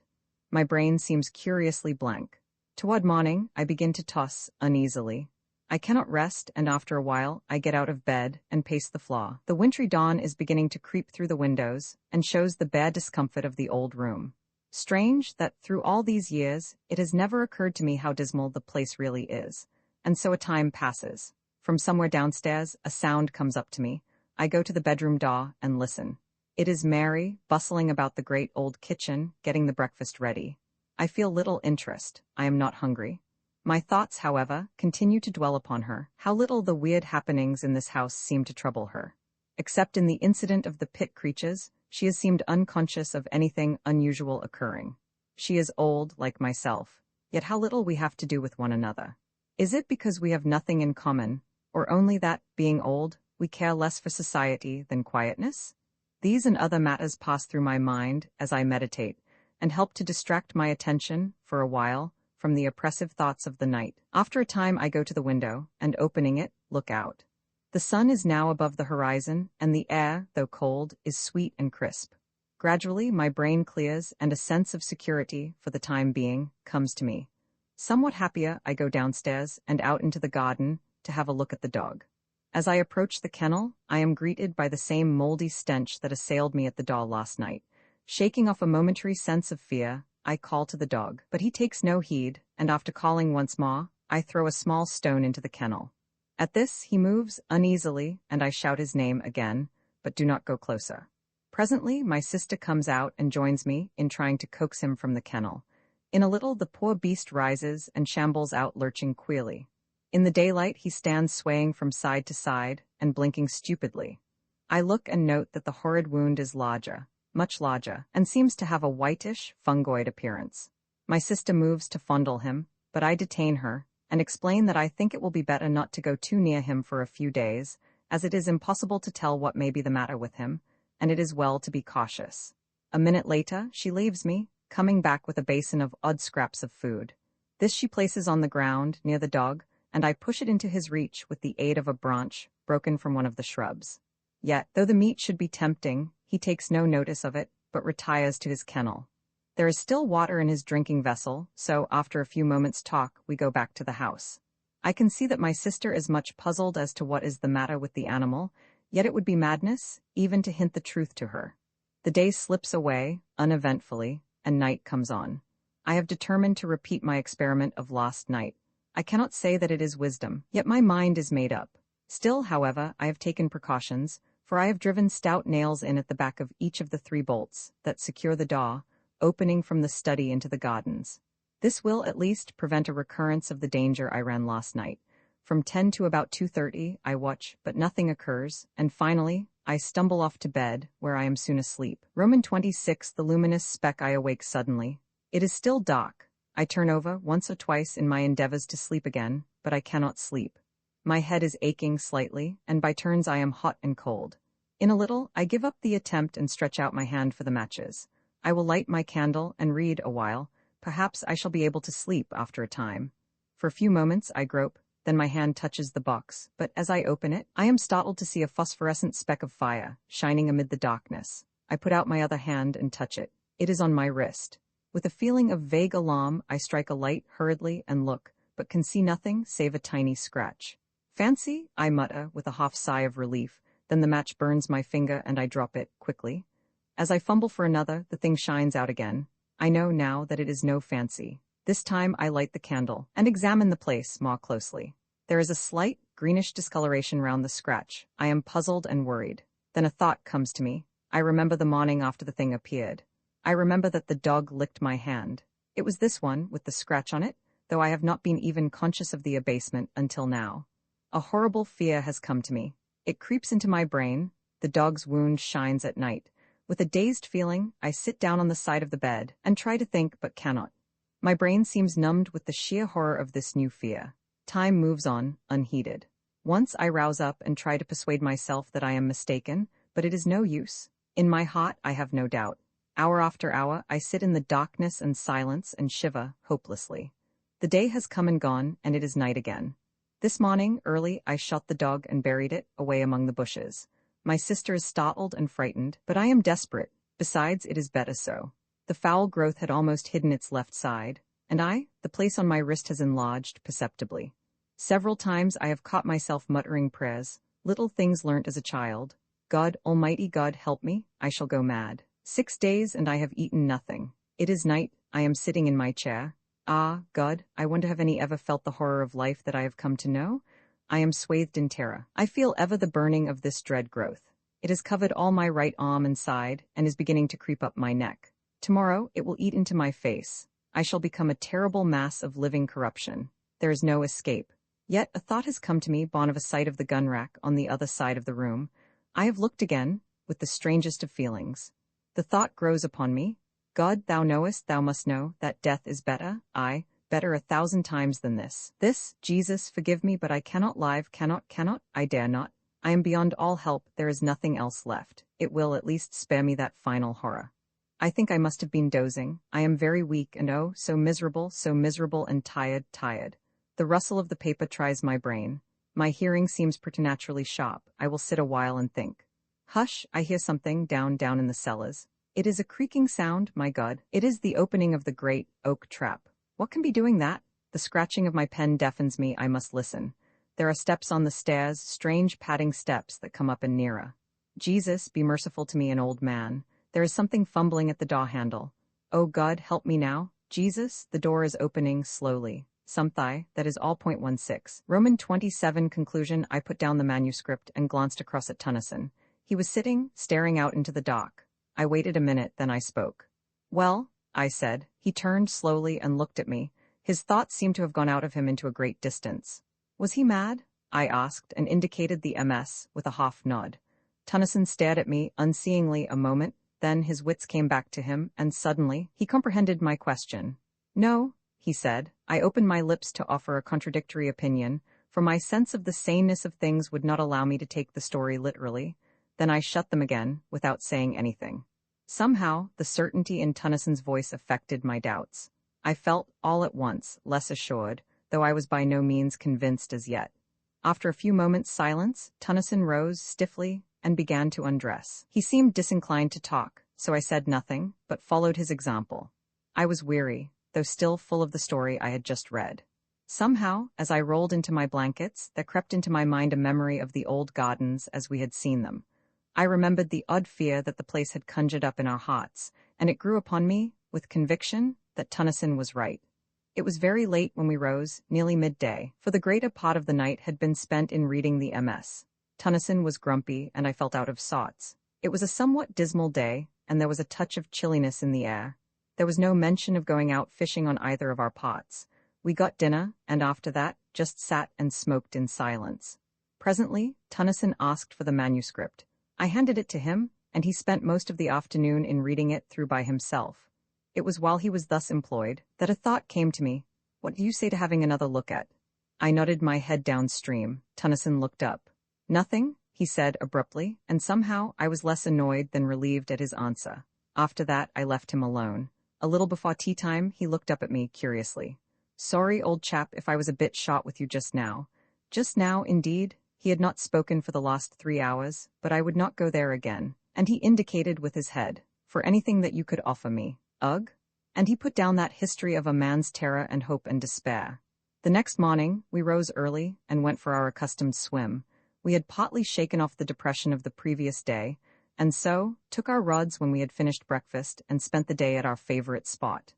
My brain seems curiously blank. Toward morning, I begin to toss uneasily. I cannot rest, and after a while, I get out of bed and pace the floor. The wintry dawn is beginning to creep through the windows and shows the bare discomfort of the old room. Strange that through all these years, it has never occurred to me how dismal the place really is. And so a time passes. From somewhere downstairs, a sound comes up to me. I go to the bedroom door and listen. It is Mary, bustling about the great old kitchen, getting the breakfast ready. I feel little interest. I am not hungry. My thoughts, however, continue to dwell upon her. How little the weird happenings in this house seem to trouble her. Except in the incident of the pit creatures, she has seemed unconscious of anything unusual occurring. She is old, like myself, yet how little we have to do with one another. Is it because we have nothing in common, or only that, being old, we care less for society than quietness? These and other matters pass through my mind as I meditate, and help to distract my attention, for a while, from the oppressive thoughts of the night. After a time I go to the window, and opening it, look out. The sun is now above the horizon, and the air, though cold, is sweet and crisp. Gradually my brain clears, and a sense of security, for the time being, comes to me. Somewhat happier, I go downstairs and out into the garden to have a look at the dog. As I approach the kennel, I am greeted by the same moldy stench that assailed me at the door last night. Shaking off a momentary sense of fear, I call to the dog, but he takes no heed, and after calling once more, I throw a small stone into the kennel. At this, he moves uneasily, and I shout his name again, but do not go closer. Presently, my sister comes out and joins me in trying to coax him from the kennel. In a little, the poor beast rises and shambles out, lurching queerly. In the daylight, he stands swaying from side to side and blinking stupidly. I look and note that the horrid wound is larger, much larger, and seems to have a whitish, fungoid appearance. My sister moves to fondle him, but I detain her, and explain that I think it will be better not to go too near him for a few days, as it is impossible to tell what may be the matter with him, and it is well to be cautious. A minute later, she leaves me, coming back with a basin of odd scraps of food. This she places on the ground, near the dog, and I push it into his reach with the aid of a branch broken from one of the shrubs. Yet, though the meat should be tempting, he takes no notice of it, but retires to his kennel. There is still water in his drinking vessel, so after a few moments' talk, we go back to the house. I can see that my sister is much puzzled as to what is the matter with the animal, yet it would be madness, even to hint the truth to her. The day slips away, uneventfully, and night comes on. I have determined to repeat my experiment of last night. I cannot say that it is wisdom, yet my mind is made up. Still, however, I have taken precautions, for I have driven stout nails in at the back of each of the 3 bolts that secure the door, opening from the study into the gardens. This will, at least, prevent a recurrence of the danger I ran last night. From 10 to about 2:30, I watch, but nothing occurs, and finally, I stumble off to bed, where I am soon asleep. Roman 26, the luminous speck. I awake suddenly. It is still dark. I turn over once or twice in my endeavors to sleep again, but I cannot sleep. My head is aching slightly, and by turns I am hot and cold. In a little, I give up the attempt and stretch out my hand for the matches. I will light my candle and read a while. Perhaps I shall be able to sleep after a time. For a few moments I grope, then my hand touches the box, but as I open it, I am startled to see a phosphorescent speck of fire, shining amid the darkness. I put out my other hand and touch it. It is on my wrist. With a feeling of vague alarm, I strike a light hurriedly and look, but can see nothing save a tiny scratch. Fancy, I mutter with a half sigh of relief, then the match burns my finger and I drop it, quickly. As I fumble for another, the thing shines out again. I know now that it is no fancy. This time I light the candle and examine the place more closely. There is a slight, greenish discoloration round the scratch. I am puzzled and worried. Then a thought comes to me. I remember the morning after the thing appeared. I remember that the dog licked my hand. It was this one, with the scratch on it, though I have not been even conscious of the abasement until now. A horrible fear has come to me. It creeps into my brain. The dog's wound shines at night. With a dazed feeling, I sit down on the side of the bed and try to think but cannot. My brain seems numbed with the sheer horror of this new fear. Time moves on, unheeded. Once I rouse up and try to persuade myself that I am mistaken, but it is no use. In my heart, I have no doubt. Hour after hour, I sit in the darkness and silence and shiver hopelessly. The day has come and gone, and it is night again. This morning, early, I shot the dog and buried it away among the bushes. My sister is startled and frightened, but I am desperate. Besides, it is better so. The foul growth had almost hidden its left side, and the place on my wrist has enlarged perceptibly. Several times I have caught myself muttering prayers, little things learnt as a child. God, Almighty God, help me, I shall go mad. 6 days and I have eaten nothing. It is night, I am sitting in my chair. Ah, God, I wonder have any ever felt the horror of life that I have come to know? I am swathed in terror. I feel ever the burning of this dread growth. It has covered all my right arm and side, and is beginning to creep up my neck. Tomorrow it will eat into my face. I shall become a terrible mass of living corruption. There is no escape. Yet a thought has come to me, born of a sight of the gun rack on the other side of the room. I have looked again, with the strangest of feelings. The thought grows upon me. God, thou knowest, thou must know, that death is better, aye, better 1,000 times than this. This, Jesus, forgive me, but I cannot live, cannot, I dare not. I am beyond all help, there is nothing else left. It will at least spare me that final horror. I think I must have been dozing. I am very weak and oh, so miserable and tired. The rustle of the paper tries my brain. My hearing seems preternaturally sharp. I will sit a while and think. Hush, I hear something down in the cellars. It is a creaking sound, my God. It is the opening of the great oak trap. What can be doing that? The scratching of my pen deafens me. I must listen. There are steps on the stairs, strange padding steps that come up and nearer. Jesus, be merciful to me, an old man. There is something fumbling at the door handle. Oh God, help me now. Jesus, the door is opening slowly. Something, that is all. 16. Roman 27 conclusion. I put down the manuscript and glanced across at Tennyson. He was sitting, staring out into the dock. I waited a minute, then I spoke. Well, I said. He turned slowly and looked at me. His thoughts seemed to have gone out of him into a great distance. Was he mad? I asked, and indicated the MS with a half nod. Tennyson stared at me unseeingly a moment, then his wits came back to him, and suddenly, he comprehended my question. "No," he said. I opened my lips to offer a contradictory opinion, for my sense of the saneness of things would not allow me to take the story literally. Then I shut them again, without saying anything. Somehow, the certainty in Tennyson's voice affected my doubts. I felt, all at once, less assured, though I was by no means convinced as yet. After a few moments' silence, Tennyson rose stiffly and began to undress. He seemed disinclined to talk, so I said nothing, but followed his example. I was weary, though still full of the story I had just read. Somehow, as I rolled into my blankets, there crept into my mind a memory of the old gardens as we had seen them. I remembered the odd fear that the place had conjured up in our hearts, and it grew upon me, with conviction, that Tennyson was right. It was very late when we rose, nearly midday, for the greater part of the night had been spent in reading the MS. Tennyson was grumpy, and I felt out of sorts. It was a somewhat dismal day, and there was a touch of chilliness in the air. There was no mention of going out fishing on either of our parts. We got dinner, and after that, just sat and smoked in silence. Presently, Tennyson asked for the manuscript. I handed it to him, and he spent most of the afternoon in reading it through by himself. It was while he was thus employed that a thought came to me. What do you say to having another look at? I nodded my head downstream. Tennyson looked up. Nothing, he said abruptly, and somehow I was less annoyed than relieved at his answer. After that, I left him alone. A little before tea time, he looked up at me curiously. Sorry, old chap, if I was a bit short with you just now. Just now, indeed. He had not spoken for the last 3 hours, but I would not go there again, and he indicated with his head, for anything that you could offer me. Ugh? And he put down that history of a man's terror and hope and despair. The next morning, we rose early and went for our accustomed swim. We had partly shaken off the depression of the previous day, and so took our rods when we had finished breakfast and spent the day at our favorite spot.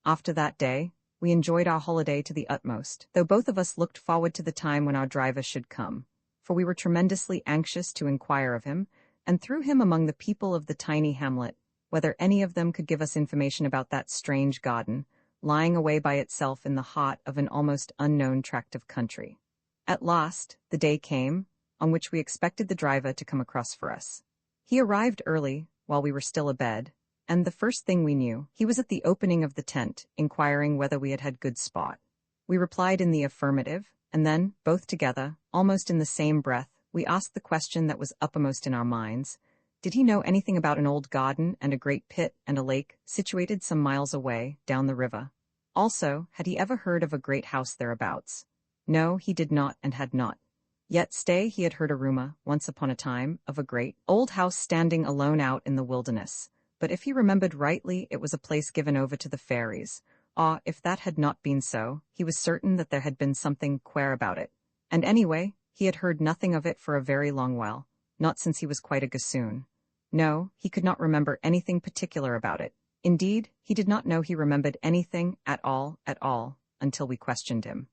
After that day, we enjoyed our holiday to the utmost, though both of us looked forward to the time when our driver should come, for we were tremendously anxious to inquire of him, and through him among the people of the tiny hamlet, whether any of them could give us information about that strange garden, lying away by itself in the heart of an almost unknown tract of country. At last, the day came, on which we expected the driver to come across for us. He arrived early, while we were still abed, and the first thing we knew, he was at the opening of the tent, inquiring whether we had had good spot. We replied in the affirmative, and then, both together, almost in the same breath, we asked the question that was uppermost in our minds. Did he know anything about an old garden and a great pit and a lake situated some miles away, down the river? Also, had he ever heard of a great house thereabouts? No, he did not and had not. Yet stay, he had heard a rumor, once upon a time, of a great old house standing alone out in the wilderness. But if he remembered rightly, it was a place given over to the fairies. Ah, if that had not been so, he was certain that there had been something queer about it. And anyway, he had heard nothing of it for a very long while, not since he was quite a gossoon. No, he could not remember anything particular about it. Indeed, he did not know he remembered anything at all, until we questioned him.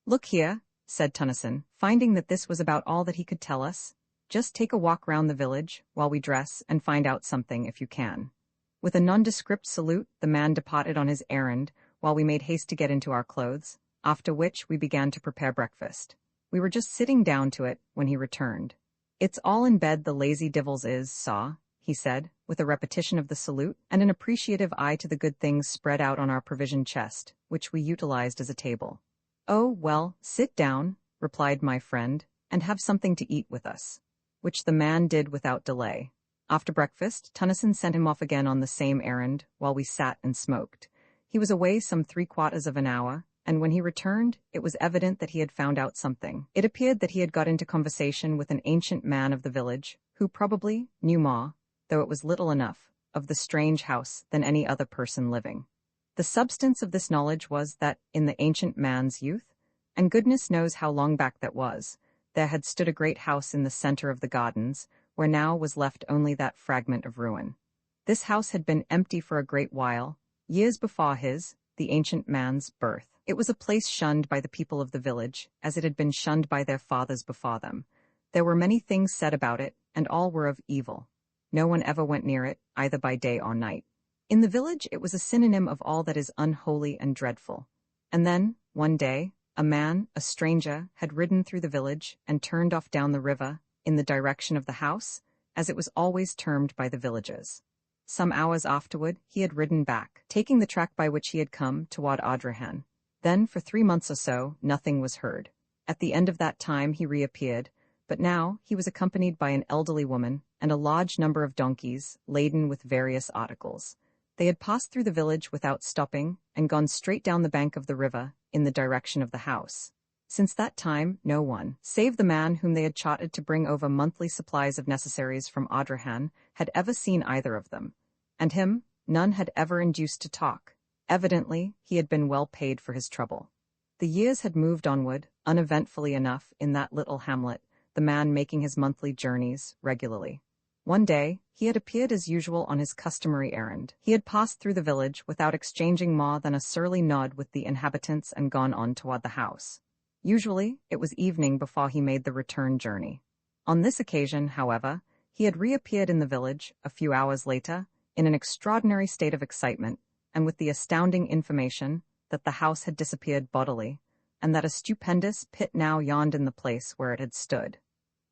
Look here, said Tennyson, finding that this was about all that he could tell us. Just take a walk round the village, while we dress, and find out something if you can. With a nondescript salute, the man departed on his errand, while we made haste to get into our clothes, after which we began to prepare breakfast. We were just sitting down to it, when he returned. It's all in bed the lazy divils is, saw, he said, with a repetition of the salute, and an appreciative eye to the good things spread out on our provision chest, which we utilized as a table. Oh, well, sit down, replied my friend, and have something to eat with us, which the man did without delay. After breakfast, Tennyson sent him off again on the same errand, while we sat and smoked. He was away some 3/4 of an hour, and when he returned, it was evident that he had found out something. It appeared that he had got into conversation with an ancient man of the village, who probably knew more, though it was little enough, of the strange house than any other person living. The substance of this knowledge was that, in the ancient man's youth, and goodness knows how long back that was, there had stood a great house in the center of the gardens, where now was left only that fragment of ruin. This house had been empty for a great while, years before his, the ancient man's, birth. It was a place shunned by the people of the village, as it had been shunned by their fathers before them. There were many things said about it, and all were of evil. No one ever went near it, either by day or night. In the village it was a synonym of all that is unholy and dreadful. And then, one day, a man, a stranger, had ridden through the village and turned off down the river, in the direction of the house, as it was always termed by the villagers. Some hours afterward, he had ridden back, taking the track by which he had come toward Audiobook. Then, for 3 months or so, nothing was heard. At the end of that time he reappeared, but now he was accompanied by an elderly woman and a large number of donkeys laden with various articles. They had passed through the village without stopping and gone straight down the bank of the river in the direction of the house. Since that time, no one, save the man whom they had chartered to bring over monthly supplies of necessaries from Audiobook, had ever seen either of them. And him, none had ever induced to talk. Evidently, he had been well paid for his trouble. The years had moved onward, uneventfully enough, in that little hamlet, the man making his monthly journeys regularly. One day, he had appeared as usual on his customary errand. He had passed through the village without exchanging more than a surly nod with the inhabitants and gone on toward the house. Usually, it was evening before he made the return journey. On this occasion, however, he had reappeared in the village, a few hours later, in an extraordinary state of excitement, and with the astounding information that the house had disappeared bodily, and that a stupendous pit now yawned in the place where it had stood.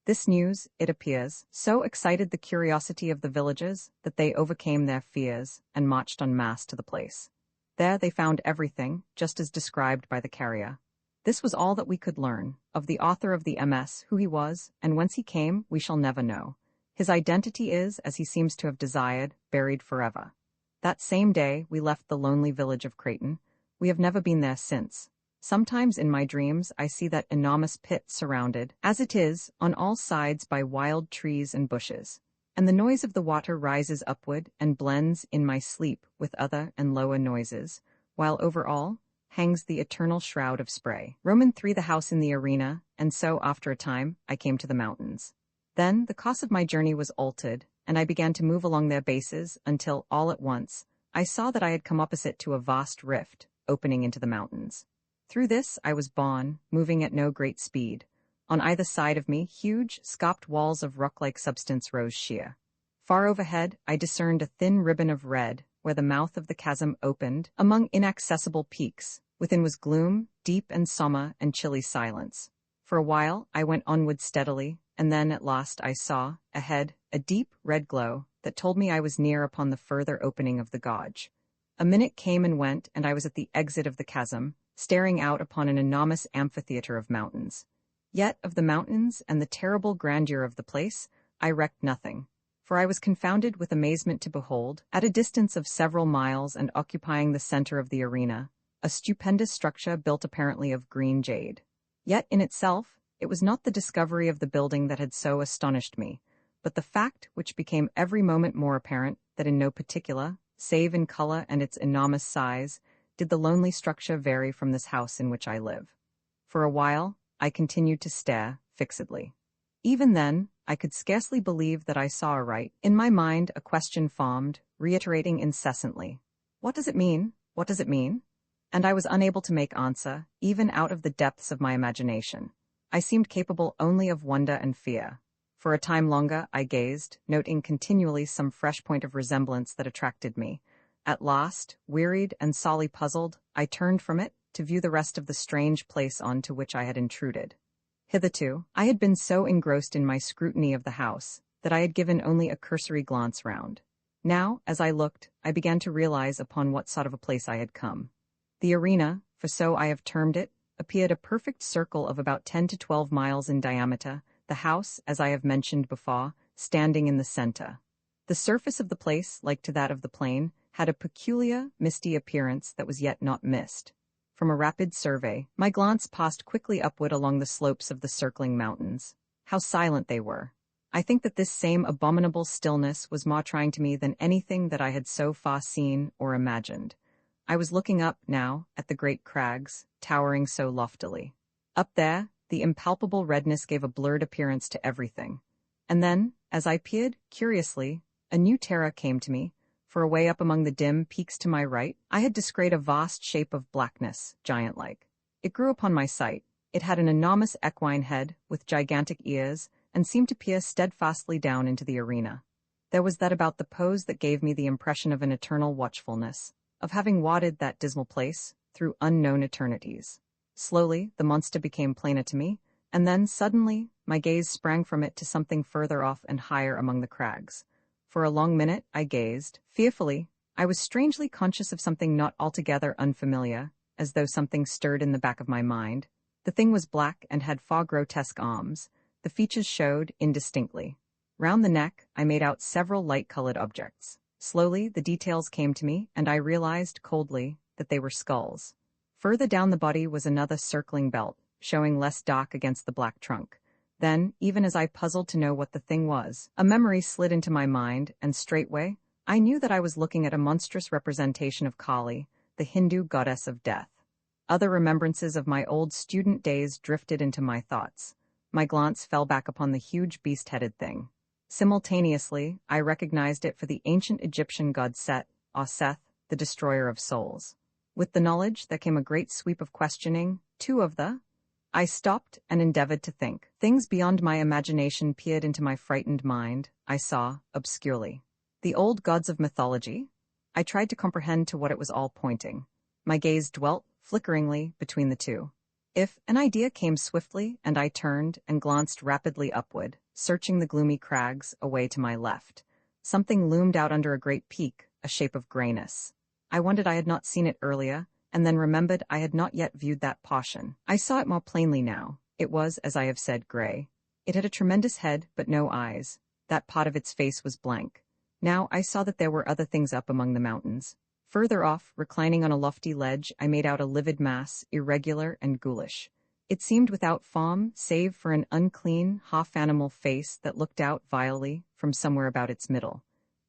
This news, it appears, so excited the curiosity of the villagers that they overcame their fears and marched en masse to the place. There they found everything, just as described by the carrier. This was all that we could learn. Of the author of the MS, who he was, and whence he came, we shall never know. His identity is, as he seems to have desired, buried forever. That same day we left the lonely village of Creighton. We have never been there since. Sometimes in my dreams I see that enormous pit surrounded, as it is, on all sides by wild trees and bushes, and the noise of the water rises upward and blends in my sleep with other and lower noises, while over all hangs the eternal shroud of spray. Roman 3 the house in the arena, and so after a time I came to the mountains. Then the course of my journey was altered, and I began to move along their bases until, all at once, I saw that I had come opposite to a vast rift, opening into the mountains. Through this I was borne, moving at no great speed. On either side of me, huge, scopped walls of rock-like substance rose sheer. Far overhead, I discerned a thin ribbon of red, where the mouth of the chasm opened, among inaccessible peaks. Within was gloom, deep and sombre and chilly silence. For a while I went onward steadily, and then at last I saw, ahead, a deep red glow that told me I was near upon the further opening of the gorge. A minute came and went, and I was at the exit of the chasm, staring out upon an enormous amphitheater of mountains. Yet of the mountains and the terrible grandeur of the place, I recked nothing, for I was confounded with amazement to behold, at a distance of several miles and occupying the center of the arena, a stupendous structure built apparently of green jade. Yet in itself, it was not the discovery of the building that had so astonished me, but the fact which became every moment more apparent that in no particular, save in color and its enormous size, did the lonely structure vary from this house in which I live. For a while, I continued to stare fixedly. Even then, I could scarcely believe that I saw aright. In my mind, a question formed, reiterating incessantly, "What does it mean? What does it mean?" And I was unable to make answer, even out of the depths of my imagination. I seemed capable only of wonder and fear. For a time longer I gazed, noting continually some fresh point of resemblance that attracted me. At last, wearied and sorely puzzled, I turned from it to view the rest of the strange place on to which I had intruded. Hitherto, I had been so engrossed in my scrutiny of the house that I had given only a cursory glance round. Now, as I looked, I began to realize upon what sort of a place I had come. The arena, for so I have termed it, appeared a perfect circle of about 10 to 12 miles in diameter, the house, as I have mentioned before, standing in the center. The surface of the place, like to that of the plain, had a peculiar, misty appearance that was yet not mist. From a rapid survey, my glance passed quickly upward along the slopes of the circling mountains. How silent they were! I think that this same abominable stillness was more trying to me than anything that I had so far seen or imagined. I was looking up, now, at the great crags, towering so loftily. Up there, the impalpable redness gave a blurred appearance to everything. And then, as I peered, curiously, a new terror came to me, for away up among the dim peaks to my right, I had descried a vast shape of blackness, giant-like. It grew upon my sight. It had an enormous equine head, with gigantic ears, and seemed to peer steadfastly down into the arena. There was that about the pose that gave me the impression of an eternal watchfulness, of having warded that dismal place through unknown eternities. Slowly, the monster became plainer to me, And then, suddenly, my gaze sprang from it to something further off and higher among the crags. For a long minute, I gazed, fearfully. I was strangely conscious of something not altogether unfamiliar, as though something stirred in the back of my mind. The thing was black and had far grotesque arms. The features showed indistinctly. Round the neck, I made out several light-colored objects. Slowly, the details came to me, and I realized, coldly, that they were skulls. Further down the body was another circling belt, showing less dark against the black trunk. Then, even as I puzzled to know what the thing was, a memory slid into my mind, and straightway, I knew that I was looking at a monstrous representation of Kali, the Hindu goddess of death. Other remembrances of my old student days drifted into my thoughts. My glance fell back upon the huge beast-headed thing. Simultaneously, I recognized it for the ancient Egyptian god Set, or Seth, the destroyer of souls. With the knowledge, there came a great sweep of questioning. I stopped and endeavored to think. Things beyond my imagination peered into my frightened mind. I saw, obscurely, the old gods of mythology. I tried to comprehend to what it was all pointing. My gaze dwelt, flickeringly, between the two. If an idea came swiftly, and I turned and glanced rapidly upward, searching the gloomy crags away to my left. Something loomed out under a great peak, a shape of grayness. I wondered I had not seen it earlier, and then remembered I had not yet viewed that portion. I saw it more plainly now. It was, as I have said, gray. It had a tremendous head, but no eyes. That part of its face was blank. Now I saw that there were other things up among the mountains. Further off, reclining on a lofty ledge, I made out a livid mass, irregular and ghoulish. It seemed without form, save for an unclean, half-animal face that looked out vilely from somewhere about its middle.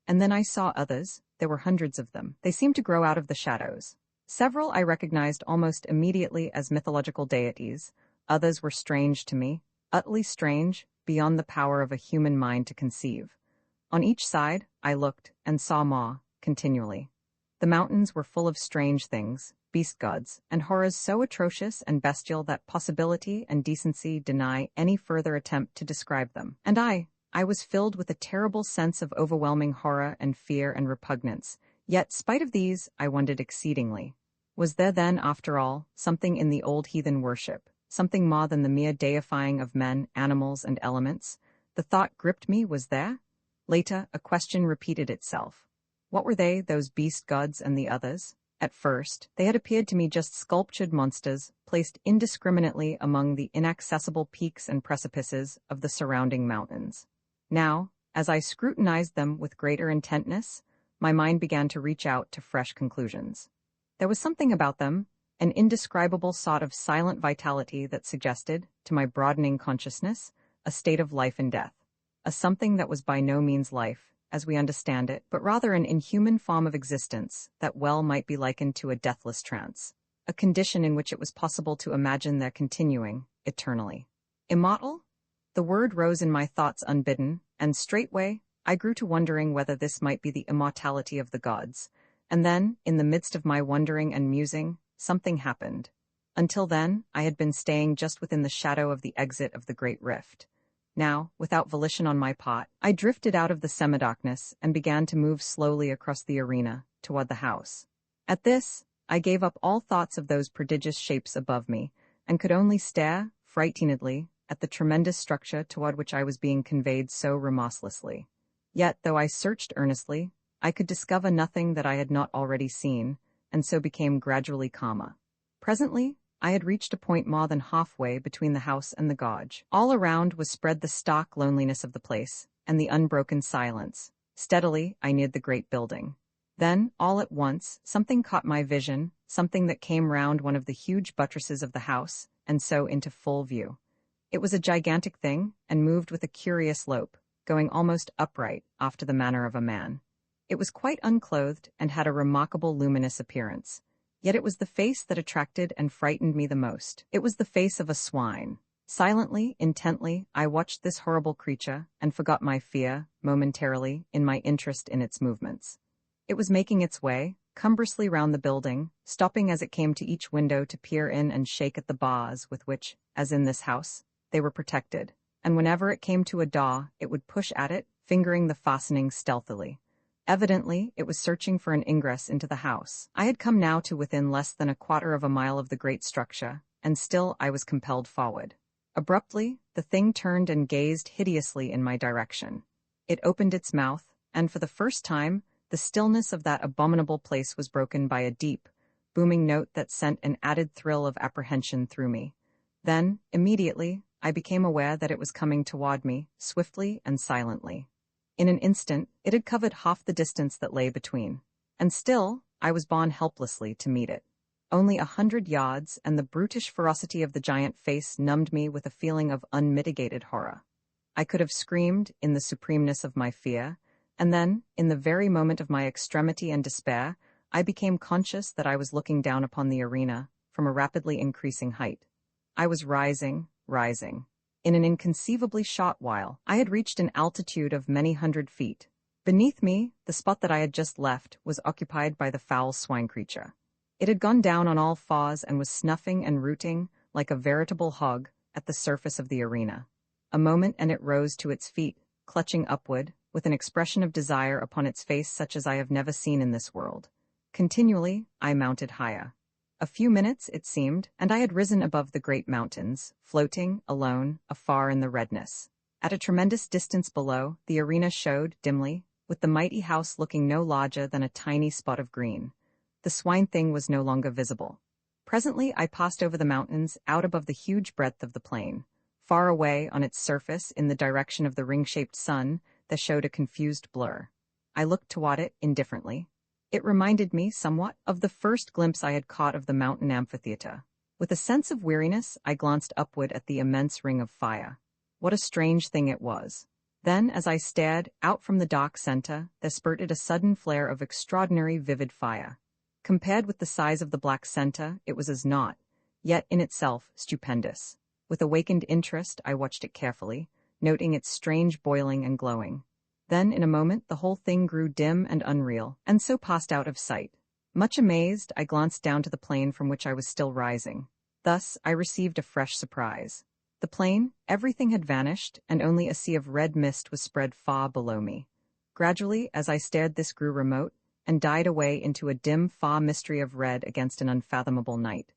And then I saw others. There were hundreds of them. They seemed to grow out of the shadows. Several I recognized almost immediately as mythological deities. Others were strange to me, utterly strange, beyond the power of a human mind to conceive. On each side, I looked and saw more, continually. The mountains were full of strange things, beast gods, and horrors so atrocious and bestial that possibility and decency deny any further attempt to describe them. And I was filled with a terrible sense of overwhelming horror and fear and repugnance. Yet, spite of these, I wondered exceedingly. Was there then, after all, something in the old heathen worship, something more than the mere deifying of men, animals, and elements? The thought gripped me, was there? Later, a question repeated itself. What were they, those beast gods and the others? At first, they had appeared to me just sculptured monsters, placed indiscriminately among the inaccessible peaks and precipices of the surrounding mountains. Now, as I scrutinized them with greater intentness, my mind began to reach out to fresh conclusions. There was something about them, an indescribable sort of silent vitality that suggested, to my broadening consciousness, a state of life and death. A something that was by no means life, as we understand it, but rather an inhuman form of existence that well might be likened to a deathless trance, a condition in which it was possible to imagine their continuing, eternally. Immortal? The word rose in my thoughts unbidden, and straightway, I grew to wondering whether this might be the immortality of the gods. And then, in the midst of my wondering and musing, something happened. Until then, I had been staying just within the shadow of the exit of the great rift. Now, without volition on my part, I drifted out of the semi-darkness and began to move slowly across the arena, toward the house. At this, I gave up all thoughts of those prodigious shapes above me, and could only stare, frightenedly, at the tremendous structure toward which I was being conveyed so remorselessly. Yet, though I searched earnestly, I could discover nothing that I had not already seen, and so became gradually calmer. Presently, I had reached a point more than halfway between the house and the gorge. All around was spread the stark loneliness of the place, and the unbroken silence. Steadily, I neared the great building. Then, all at once, something caught my vision, something that came round one of the huge buttresses of the house, and so into full view. It was a gigantic thing, and moved with a curious lope, going almost upright, after the manner of a man. It was quite unclothed, and had a remarkable luminous appearance. Yet it was the face that attracted and frightened me the most. It was the face of a swine. Silently, intently, I watched this horrible creature, and forgot my fear, momentarily, in my interest in its movements. It was making its way, cumbrously round the building, stopping as it came to each window to peer in and shake at the bars with which, as in this house, they were protected, and whenever it came to a door, it would push at it, fingering the fastening stealthily. Evidently, it was searching for an ingress into the house. I had come now to within less than a quarter of a mile of the great structure, and still I was compelled forward. Abruptly, the thing turned and gazed hideously in my direction. It opened its mouth, and for the first time, the stillness of that abominable place was broken by a deep, booming note that sent an added thrill of apprehension through me. Then, immediately, I became aware that it was coming toward me, swiftly and silently. In an instant, it had covered half the distance that lay between. And still, I was borne helplessly to meet it. Only 100 yards, and the brutish ferocity of the giant face numbed me with a feeling of unmitigated horror. I could have screamed in the supremeness of my fear, and then, in the very moment of my extremity and despair, I became conscious that I was looking down upon the arena from a rapidly increasing height. I was rising. In an inconceivably short while, I had reached an altitude of many hundred feet. Beneath me, the spot that I had just left was occupied by the foul swine creature. It had gone down on all fours and was snuffing and rooting, like a veritable hog, at the surface of the arena. A moment and it rose to its feet, clutching upward, with an expression of desire upon its face such as I have never seen in this world. Continually, I mounted higher. A few minutes, it seemed, and I had risen above the great mountains, floating, alone, afar in the redness. At a tremendous distance below, the arena showed, dimly, with the mighty house looking no larger than a tiny spot of green. The swine thing was no longer visible. Presently, I passed over the mountains, out above the huge breadth of the plain. Far away, on its surface, in the direction of the ring-shaped sun, there showed a confused blur. I looked toward it indifferently. It reminded me, somewhat, of the first glimpse I had caught of the mountain amphitheater. With a sense of weariness, I glanced upward at the immense ring of fire. What a strange thing it was. Then, as I stared, out from the dark center, there spurted a sudden flare of extraordinary vivid fire. Compared with the size of the black center, it was as naught, yet in itself stupendous. With awakened interest, I watched it carefully, noting its strange boiling and glowing. Then, in a moment, the whole thing grew dim and unreal, and so passed out of sight. Much amazed, I glanced down to the plain from which I was still rising. Thus, I received a fresh surprise. The plain, everything had vanished, and only a sea of red mist was spread far below me. Gradually, as I stared, this grew remote, and died away into a dim, far mystery of red against an unfathomable night.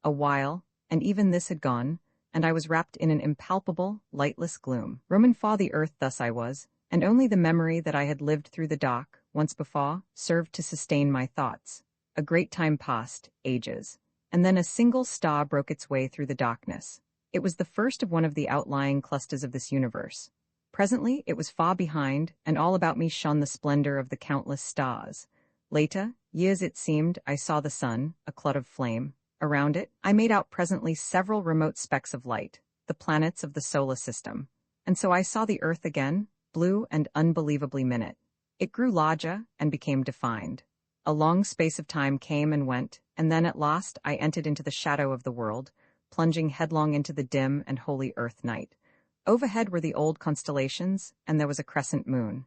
A while, and even this had gone, and I was wrapped in an impalpable, lightless gloom. Roaming far the earth thus I was, and only the memory that I had lived through the dark, once before, served to sustain my thoughts. A great time passed, ages, and then a single star broke its way through the darkness. It was the first of one of the outlying clusters of this universe. Presently, it was far behind, and all about me shone the splendor of the countless stars. Later, years it seemed, I saw the sun, a cloud of flame. Around it, I made out presently several remote specks of light, the planets of the solar system. And so I saw the earth again, blue and unbelievably minute. It grew larger and became defined. A long space of time came and went, and then at last I entered into the shadow of the world, plunging headlong into the dim and holy earth night. Overhead were the old constellations, and there was a crescent moon.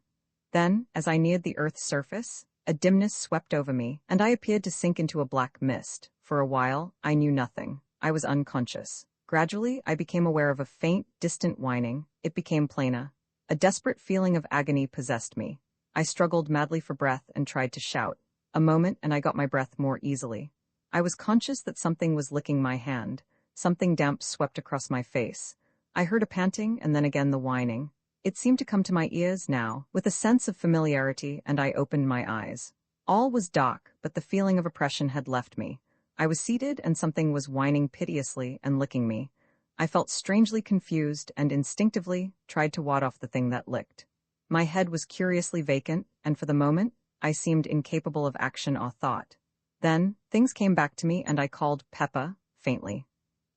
Then, as I neared the earth's surface, a dimness swept over me, and I appeared to sink into a black mist. For a while, I knew nothing. I was unconscious. Gradually, I became aware of a faint, distant whining. It became plainer. A desperate feeling of agony possessed me. I struggled madly for breath and tried to shout. A moment, and I got my breath more easily. I was conscious that something was licking my hand. Something damp swept across my face. I heard a panting and then again the whining. It seemed to come to my ears now, with a sense of familiarity, and I opened my eyes. All was dark, but the feeling of oppression had left me. I was seated, and something was whining piteously and licking me. I felt strangely confused and instinctively tried to ward off the thing that licked. My head was curiously vacant, and for the moment, I seemed incapable of action or thought. Then, things came back to me, and I called Peppa, faintly.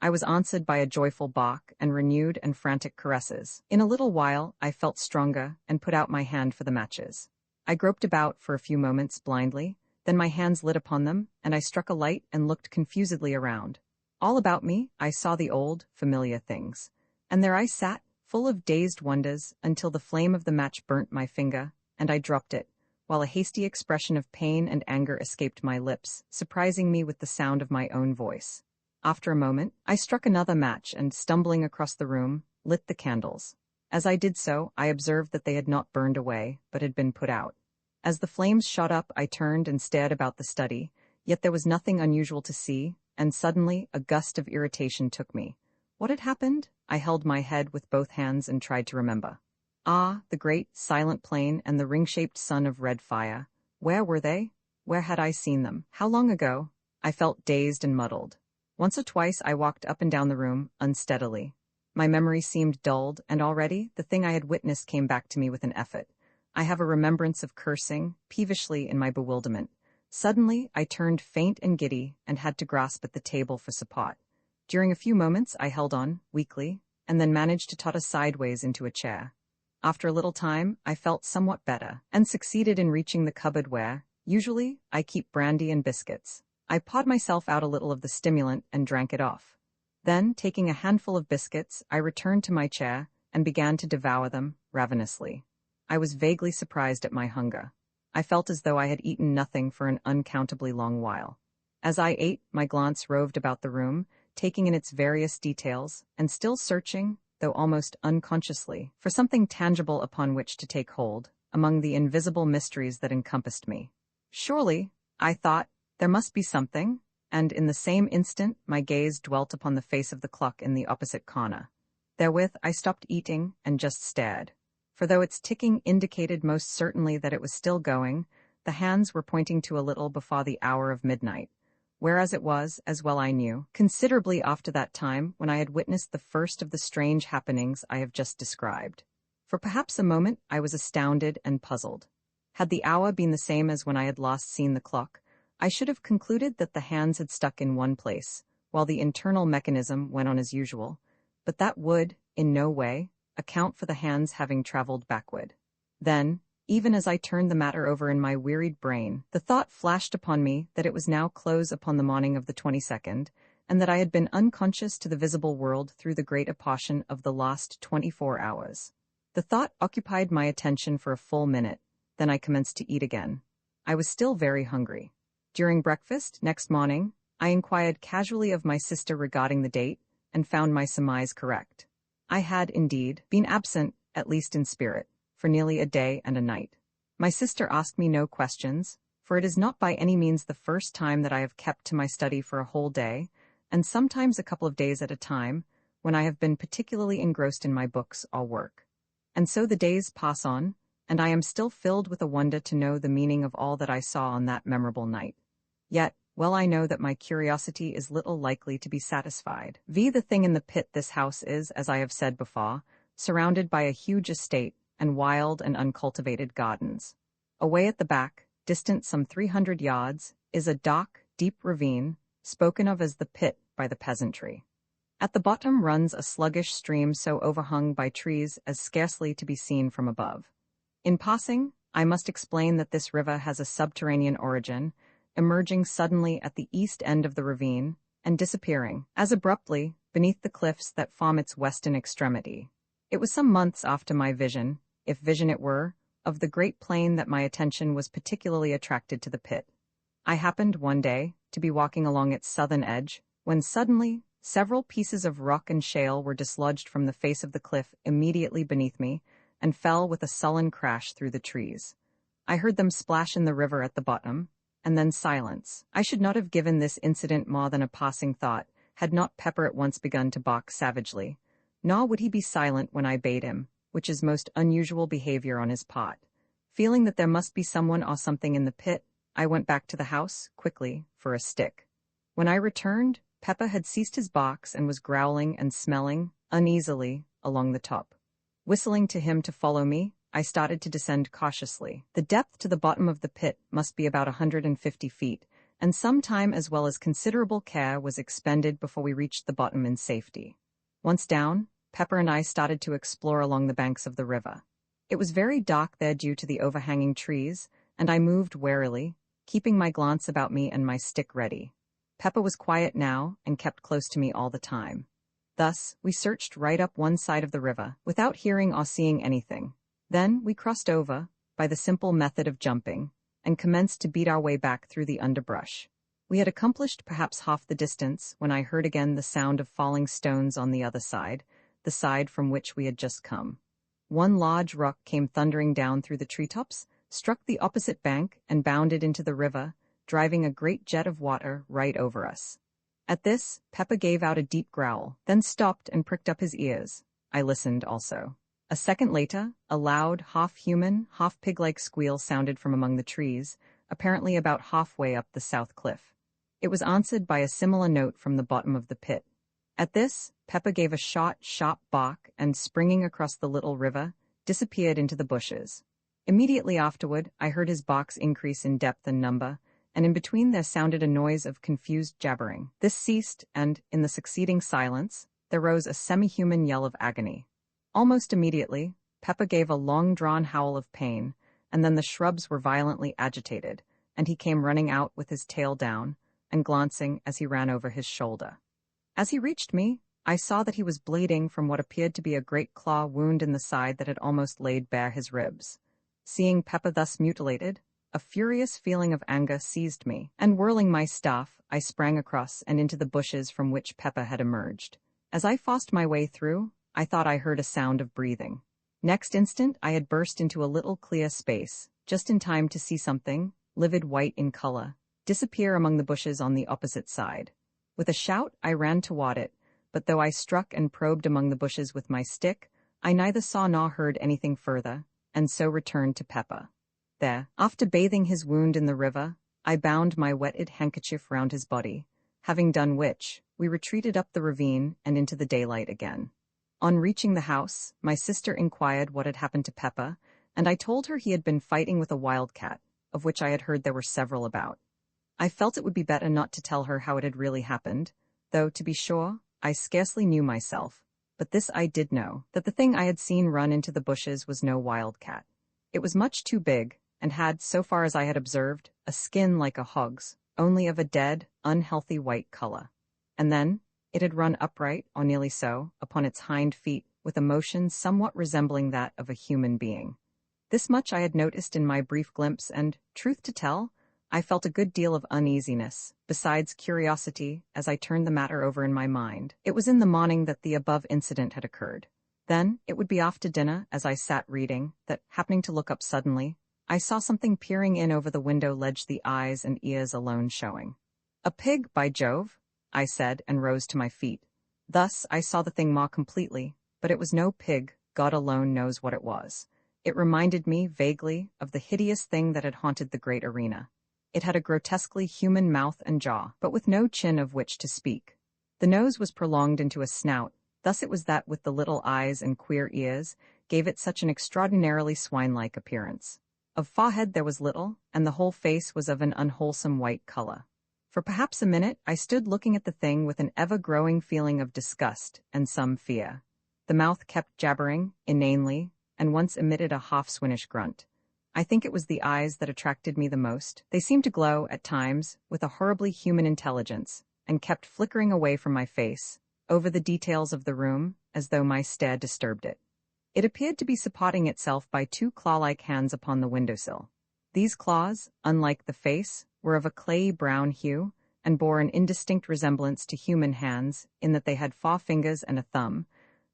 I was answered by a joyful bark and renewed and frantic caresses. In a little while, I felt stronger and put out my hand for the matches. I groped about for a few moments blindly, then my hands lit upon them, and I struck a light and looked confusedly around. All about me, I saw the old, familiar things. And there I sat, full of dazed wonders, until the flame of the match burnt my finger, and I dropped it, while a hasty expression of pain and anger escaped my lips, surprising me with the sound of my own voice. After a moment, I struck another match and, stumbling across the room, lit the candles. As I did so, I observed that they had not burned away, but had been put out. As the flames shot up, I turned and stared about the study, yet there was nothing unusual to see, and suddenly a gust of irritation took me. What had happened? I held my head with both hands and tried to remember. Ah, the great, silent plain and the ring-shaped sun of red fire. Where were they? Where had I seen them? How long ago? I felt dazed and muddled. Once or twice I walked up and down the room, unsteadily. My memory seemed dulled, and already the thing I had witnessed came back to me with an effort. I have a remembrance of cursing, peevishly, in my bewilderment. Suddenly, I turned faint and giddy and had to grasp at the table for support. During a few moments, I held on, weakly, and then managed to totter sideways into a chair. After a little time, I felt somewhat better, and succeeded in reaching the cupboard where, usually, I keep brandy and biscuits. I pawed myself out a little of the stimulant and drank it off. Then, taking a handful of biscuits, I returned to my chair and began to devour them, ravenously. I was vaguely surprised at my hunger. I felt as though I had eaten nothing for an uncountably long while. As I ate, my glance roved about the room, taking in its various details, and still searching, though almost unconsciously, for something tangible upon which to take hold, among the invisible mysteries that encompassed me. Surely, I thought, there must be something, and in the same instant my gaze dwelt upon the face of the clock in the opposite corner. Therewith I stopped eating and just stared. For though its ticking indicated most certainly that it was still going, the hands were pointing to a little before the hour of midnight, whereas it was, as well I knew, considerably after that time when I had witnessed the first of the strange happenings I have just described. For perhaps a moment I was astounded and puzzled. Had the hour been the same as when I had last seen the clock, I should have concluded that the hands had stuck in one place, while the internal mechanism went on as usual, but that would, in no way, account for the hands having traveled backward. Then, even as I turned the matter over in my wearied brain, the thought flashed upon me that it was now close upon the morning of the 22nd, and that I had been unconscious to the visible world through the greater portion of the last 24 hours. The thought occupied my attention for a full minute, then I commenced to eat again. I was still very hungry. During breakfast, next morning, I inquired casually of my sister regarding the date, and found my surmise correct. I had, indeed, been absent, at least in spirit, for nearly a day and a night. My sister asked me no questions, for it is not by any means the first time that I have kept to my study for a whole day, and sometimes a couple of days at a time, when I have been particularly engrossed in my books or work. And so the days pass on, and I am still filled with a wonder to know the meaning of all that I saw on that memorable night. Yet, well I know that my curiosity is little likely to be satisfied. The thing in the pit this house is, as I have said before, surrounded by a huge estate and wild and uncultivated gardens. Away at the back, distant some 300 yards, is a dark, deep ravine, spoken of as the pit by the peasantry. At the bottom runs a sluggish stream so overhung by trees as scarcely to be seen from above. In passing, I must explain that this river has a subterranean origin, emerging suddenly at the east end of the ravine, and disappearing, as abruptly, beneath the cliffs that form its western extremity. It was some months after my vision, if vision it were, of the great plain that my attention was particularly attracted to the pit. I happened one day to be walking along its southern edge, when suddenly several pieces of rock and shale were dislodged from the face of the cliff immediately beneath me, and fell with a sullen crash through the trees. I heard them splash in the river at the bottom, and then silence. I should not have given this incident more than a passing thought, had not Pepper at once begun to bark savagely. Nor would he be silent when I bade him, which is most unusual behavior on his part. Feeling that there must be someone or something in the pit, I went back to the house, quickly, for a stick. When I returned, Pepper had ceased his barks and was growling and smelling, uneasily, along the top. Whistling to him to follow me, I started to descend cautiously. The depth to the bottom of the pit must be about 150 feet, and some time as well as considerable care was expended before we reached the bottom in safety. Once down, Pepper and I started to explore along the banks of the river. It was very dark there due to the overhanging trees, and I moved warily, keeping my glance about me and my stick ready. Pepper was quiet now and kept close to me all the time. Thus, we searched right up one side of the river, without hearing or seeing anything. Then we crossed over, by the simple method of jumping, and commenced to beat our way back through the underbrush. We had accomplished perhaps half the distance when I heard again the sound of falling stones on the other side, the side from which we had just come. One large rock came thundering down through the treetops, struck the opposite bank, and bounded into the river, driving a great jet of water right over us. At this, Peppa gave out a deep growl, then stopped and pricked up his ears. I listened also. A second later, a loud, half-human, half-pig-like squeal sounded from among the trees, apparently about halfway up the south cliff. It was answered by a similar note from the bottom of the pit. At this, Peppa gave a short, sharp bark and, springing across the little river, disappeared into the bushes. Immediately afterward, I heard his barks increase in depth and number, and in between there sounded a noise of confused jabbering. This ceased, and, in the succeeding silence, there rose a semi-human yell of agony. Almost immediately, Peppa gave a long-drawn howl of pain, and then the shrubs were violently agitated, and he came running out with his tail down, and glancing as he ran over his shoulder. As he reached me, I saw that he was bleeding from what appeared to be a great claw wound in the side that had almost laid bare his ribs. Seeing Peppa thus mutilated, a furious feeling of anger seized me, and whirling my staff, I sprang across and into the bushes from which Peppa had emerged. As I forced my way through, I thought I heard a sound of breathing. Next instant, I had burst into a little clear space, just in time to see something, livid white in color, disappear among the bushes on the opposite side. With a shout, I ran toward it, but though I struck and probed among the bushes with my stick, I neither saw nor heard anything further, and so returned to Peppa. There, after bathing his wound in the river, I bound my wetted handkerchief round his body, having done which, we retreated up the ravine and into the daylight again. On reaching the house, my sister inquired what had happened to Peppa, and I told her he had been fighting with a wildcat, of which I had heard there were several about. I felt it would be better not to tell her how it had really happened, though, to be sure, I scarcely knew myself, but this I did know, that the thing I had seen run into the bushes was no wildcat. It was much too big, and had, so far as I had observed, a skin like a hog's, only of a dead, unhealthy white color. And then, it had run upright, or nearly so, upon its hind feet, with a motion somewhat resembling that of a human being. This much I had noticed in my brief glimpse, and, truth to tell, I felt a good deal of uneasiness, besides curiosity, as I turned the matter over in my mind. It was in the morning that the above incident had occurred. Then, it would be off to dinner, as I sat reading, that, happening to look up suddenly, I saw something peering in over the window ledge, the eyes and ears alone showing. "A pig, by Jove!" I said, and rose to my feet. Thus I saw the thing more completely, but it was no pig, God alone knows what it was. It reminded me, vaguely, of the hideous thing that had haunted the great arena. It had a grotesquely human mouth and jaw, but with no chin of which to speak. The nose was prolonged into a snout, thus it was that with the little eyes and queer ears, gave it such an extraordinarily swine-like appearance. Of forehead there was little, and the whole face was of an unwholesome white color. For perhaps a minute I stood looking at the thing with an ever-growing feeling of disgust and some fear. The mouth kept jabbering, inanely, and once emitted a half-swinish grunt. I think it was the eyes that attracted me the most. They seemed to glow, at times, with a horribly human intelligence, and kept flickering away from my face, over the details of the room, as though my stare disturbed it. It appeared to be supporting itself by two claw-like hands upon the windowsill. These claws, unlike the face, were of a clayey brown hue, and bore an indistinct resemblance to human hands in that they had 4 fingers and a thumb,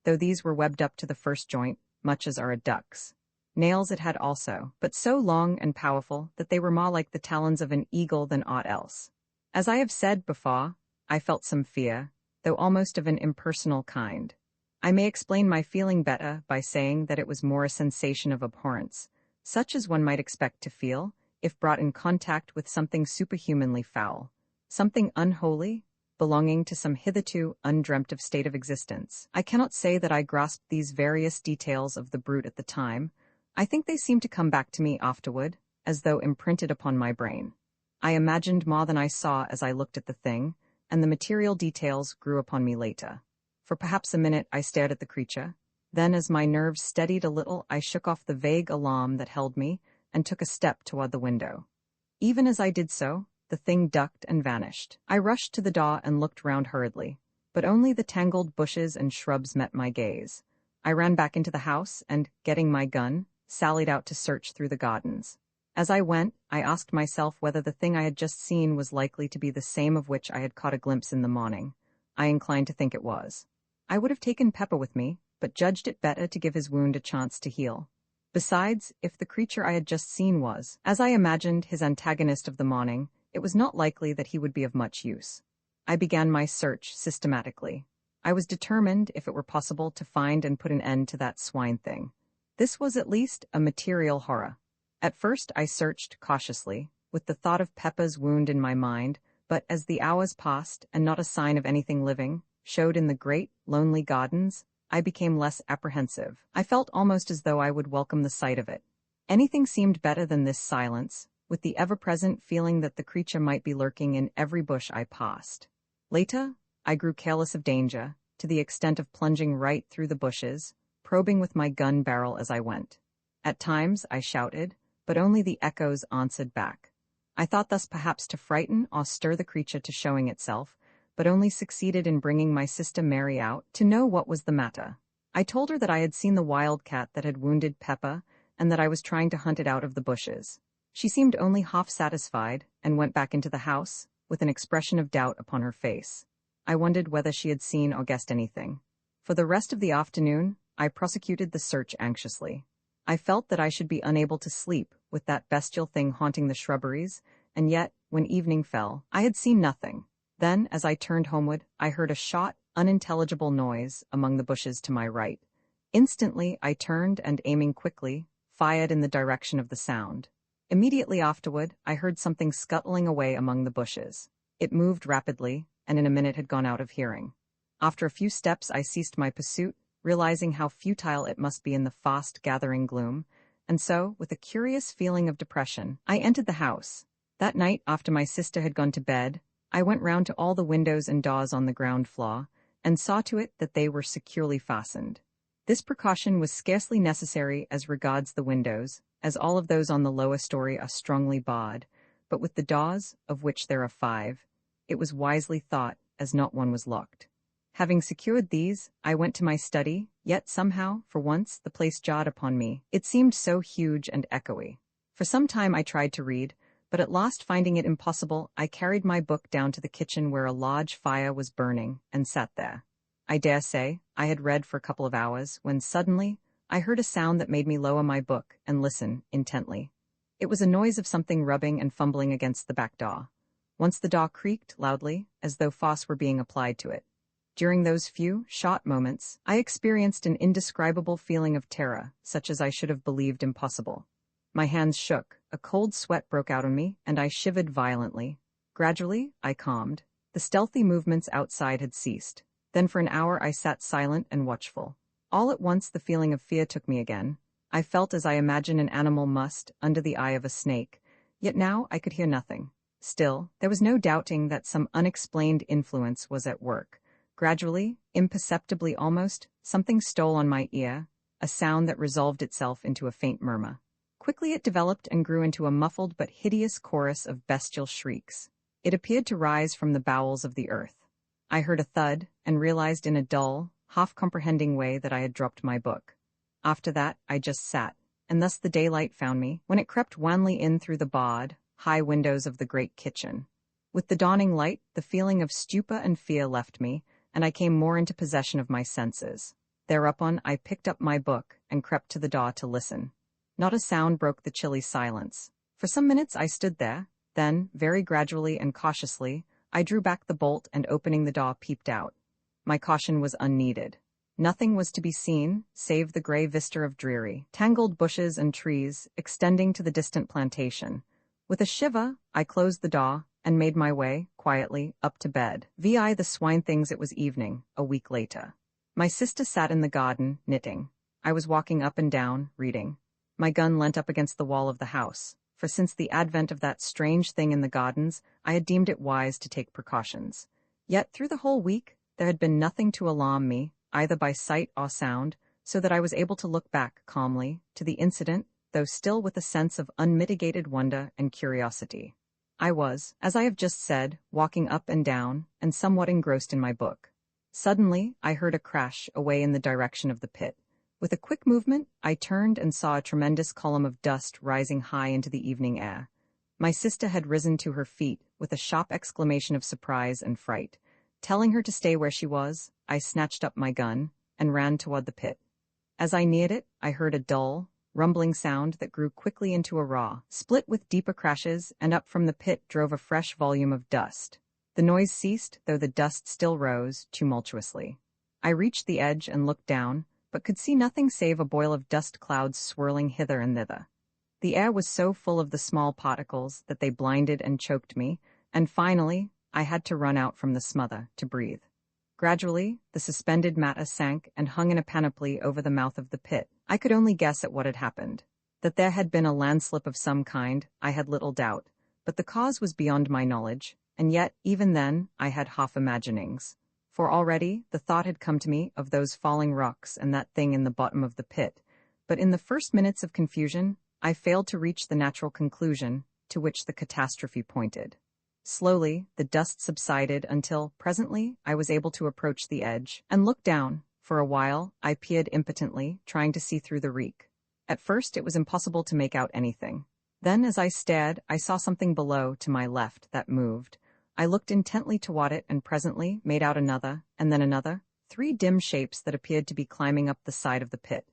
though these were webbed up to the first joint, much as are a duck's. Nails it had also, but so long and powerful that they were more like the talons of an eagle than aught else. As I have said before, I felt some fear, though almost of an impersonal kind. I may explain my feeling better by saying that it was more a sensation of abhorrence, such as one might expect to feel, if brought in contact with something superhumanly foul, something unholy, belonging to some hitherto undreamt-of state of existence. I cannot say that I grasped these various details of the brute at the time. I think they seemed to come back to me afterward, as though imprinted upon my brain. I imagined more than I saw as I looked at the thing, and the material details grew upon me later. For perhaps a minute I stared at the creature. Then, as my nerves steadied a little, I shook off the vague alarm that held me, and took a step toward the window. Even as I did so, the thing ducked and vanished. I rushed to the door and looked round hurriedly, but only the tangled bushes and shrubs met my gaze. I ran back into the house and, getting my gun, sallied out to search through the gardens. As I went, I asked myself whether the thing I had just seen was likely to be the same of which I had caught a glimpse in the morning. I inclined to think it was. I would have taken Peppa with me, but judged it better to give his wound a chance to heal. Besides, if the creature I had just seen was, as I imagined, his antagonist of the morning, it was not likely that he would be of much use. I began my search systematically. I was determined, if it were possible, to find and put an end to that swine thing. This was at least a material horror. At first I searched cautiously, with the thought of Peppa's wound in my mind, but as the hours passed and not a sign of anything living showed in the great, lonely gardens, I became less apprehensive. I felt almost as though I would welcome the sight of it. Anything seemed better than this silence, with the ever-present feeling that the creature might be lurking in every bush I passed. Later, I grew careless of danger, to the extent of plunging right through the bushes, probing with my gun barrel as I went. At times I shouted, but only the echoes answered back. I thought thus perhaps to frighten or stir the creature to showing itself, but only succeeded in bringing my sister Mary out to know what was the matter. I told her that I had seen the wildcat that had wounded Peppa, and that I was trying to hunt it out of the bushes. She seemed only half satisfied, and went back into the house, with an expression of doubt upon her face. I wondered whether she had seen or guessed anything. For the rest of the afternoon, I prosecuted the search anxiously. I felt that I should be unable to sleep, with that bestial thing haunting the shrubberies, and yet, when evening fell, I had seen nothing. Then, as I turned homeward, I heard a shot, unintelligible noise among the bushes to my right. Instantly, I turned and, aiming quickly, fired in the direction of the sound. Immediately afterward, I heard something scuttling away among the bushes. It moved rapidly, and in a minute had gone out of hearing. After a few steps, I ceased my pursuit, realizing how futile it must be in the fast-gathering gloom, and so, with a curious feeling of depression, I entered the house. That night, after my sister had gone to bed, I went round to all the windows and doors on the ground floor, and saw to it that they were securely fastened. This precaution was scarcely necessary as regards the windows, as all of those on the lower story are strongly barred, but with the doors, of which there are 5, it was wisely thought, as not one was locked. Having secured these, I went to my study, yet somehow, for once, the place jarred upon me. It seemed so huge and echoey. For some time I tried to read, but at last finding it impossible, I carried my book down to the kitchen where a large fire was burning, and sat there. I dare say I had read for a couple of hours, when suddenly I heard a sound that made me lower my book and listen intently. It was a noise of something rubbing and fumbling against the back door. Once the door creaked loudly, as though force were being applied to it. During those few, short moments, I experienced an indescribable feeling of terror, such as I should have believed impossible. My hands shook, a cold sweat broke out on me, and I shivered violently. Gradually, I calmed. The stealthy movements outside had ceased. Then for an hour I sat silent and watchful. All at once the feeling of fear took me again. I felt as I imagine an animal must, under the eye of a snake, yet now I could hear nothing. Still, there was no doubting that some unexplained influence was at work. Gradually, imperceptibly almost, something stole on my ear, a sound that resolved itself into a faint murmur. Quickly it developed and grew into a muffled but hideous chorus of bestial shrieks. It appeared to rise from the bowels of the earth. I heard a thud, and realized in a dull, half-comprehending way that I had dropped my book. After that, I just sat, and thus the daylight found me, when it crept wanly in through the barred, high windows of the great kitchen. With the dawning light, the feeling of stupor and fear left me, and I came more into possession of my senses. Thereupon I picked up my book and crept to the door to listen. Not a sound broke the chilly silence. For some minutes I stood there, then, very gradually and cautiously, I drew back the bolt and opening the door peeped out. My caution was unneeded. Nothing was to be seen, save the gray vista of dreary, tangled bushes and trees extending to the distant plantation. With a shiver, I closed the door and made my way, quietly, up to bed. Vi the swine things, it was evening, a week later. My sister sat in the garden, knitting. I was walking up and down, reading. My gun leant up against the wall of the house, for since the advent of that strange thing in the gardens, I had deemed it wise to take precautions. Yet through the whole week, there had been nothing to alarm me, either by sight or sound, so that I was able to look back calmly to the incident, though still with a sense of unmitigated wonder and curiosity. I was, as I have just said, walking up and down, and somewhat engrossed in my book. Suddenly, I heard a crash away in the direction of the pit. With a quick movement, I turned and saw a tremendous column of dust rising high into the evening air. My sister had risen to her feet, with a sharp exclamation of surprise and fright. Telling her to stay where she was, I snatched up my gun, and ran toward the pit. As I neared it, I heard a dull, rumbling sound that grew quickly into a roar, split with deeper crashes, and up from the pit drove a fresh volume of dust. The noise ceased, though the dust still rose tumultuously. I reached the edge and looked down, but could see nothing save a boil of dust clouds swirling hither and thither. The air was so full of the small particles that they blinded and choked me, and finally, I had to run out from the smother to breathe. Gradually, the suspended matter sank and hung in a panoply over the mouth of the pit. I could only guess at what had happened. That there had been a landslip of some kind, I had little doubt, but the cause was beyond my knowledge, and yet, even then, I had half-imaginings. For already, the thought had come to me of those falling rocks and that thing in the bottom of the pit, but in the first minutes of confusion, I failed to reach the natural conclusion to which the catastrophe pointed. Slowly, the dust subsided until, presently, I was able to approach the edge and look down. For a while, I peered impotently, trying to see through the reek. At first, it was impossible to make out anything. Then, as I stared, I saw something below, to my left, that moved. I looked intently toward it and presently made out another, and then another, 3 dim shapes that appeared to be climbing up the side of the pit.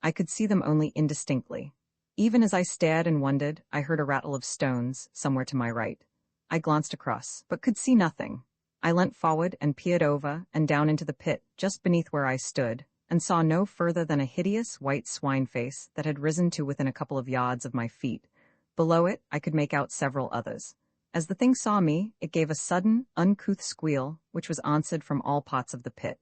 I could see them only indistinctly. Even as I stared and wondered, I heard a rattle of stones, somewhere to my right. I glanced across, but could see nothing. I leant forward and peered over and down into the pit, just beneath where I stood, and saw no further than a hideous white swine face that had risen to within a couple of yards of my feet. Below it, I could make out several others. As the thing saw me, it gave a sudden, uncouth squeal, which was answered from all parts of the pit.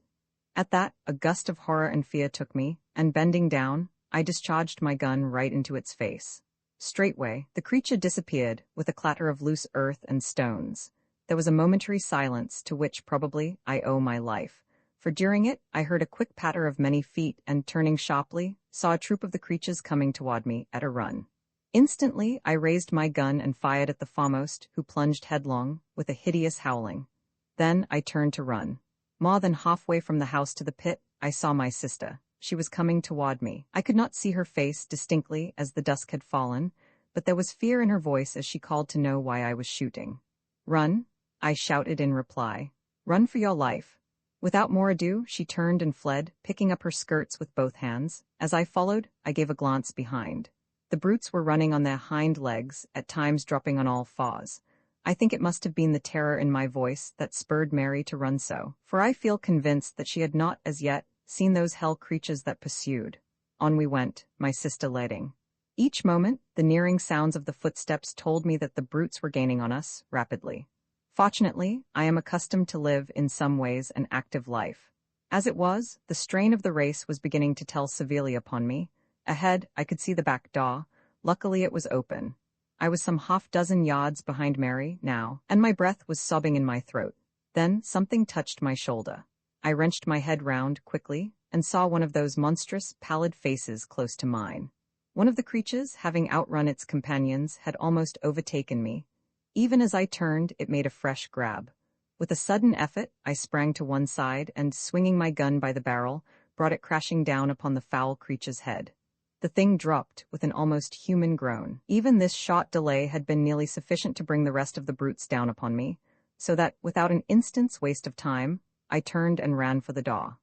At that, a gust of horror and fear took me, and bending down, I discharged my gun right into its face. Straightway, the creature disappeared, with a clatter of loose earth and stones. There was a momentary silence, to which, probably, I owe my life, for during it, I heard a quick patter of many feet and, turning sharply, saw a troop of the creatures coming toward me at a run. Instantly, I raised my gun and fired at the foremost, who plunged headlong, with a hideous howling. Then I turned to run. More than halfway from the house to the pit, I saw my sister. She was coming toward me. I could not see her face distinctly as the dusk had fallen, but there was fear in her voice as she called to know why I was shooting. "Run," I shouted in reply. "Run for your life." Without more ado, she turned and fled, picking up her skirts with both hands. As I followed, I gave a glance behind. The brutes were running on their hind legs, at times dropping on all fours. I think it must have been the terror in my voice that spurred Mary to run so, for I feel convinced that she had not, as yet, seen those hell creatures that pursued. On we went, my sister leading. Each moment, the nearing sounds of the footsteps told me that the brutes were gaining on us, rapidly. Fortunately, I am accustomed to live, in some ways, an active life. As it was, the strain of the race was beginning to tell severely upon me. Ahead, I could see the back door. Luckily, it was open. I was some half-dozen yards behind Mary, now, and my breath was sobbing in my throat. Then, something touched my shoulder. I wrenched my head round, quickly, and saw one of those monstrous, pallid faces close to mine. One of the creatures, having outrun its companions, had almost overtaken me. Even as I turned, it made a fresh grab. With a sudden effort, I sprang to one side and, swinging my gun by the barrel, brought it crashing down upon the foul creature's head. The thing dropped with an almost human groan. Even this short delay had been nearly sufficient to bring the rest of the brutes down upon me, so that, without an instant's waste of time, I turned and ran for the door.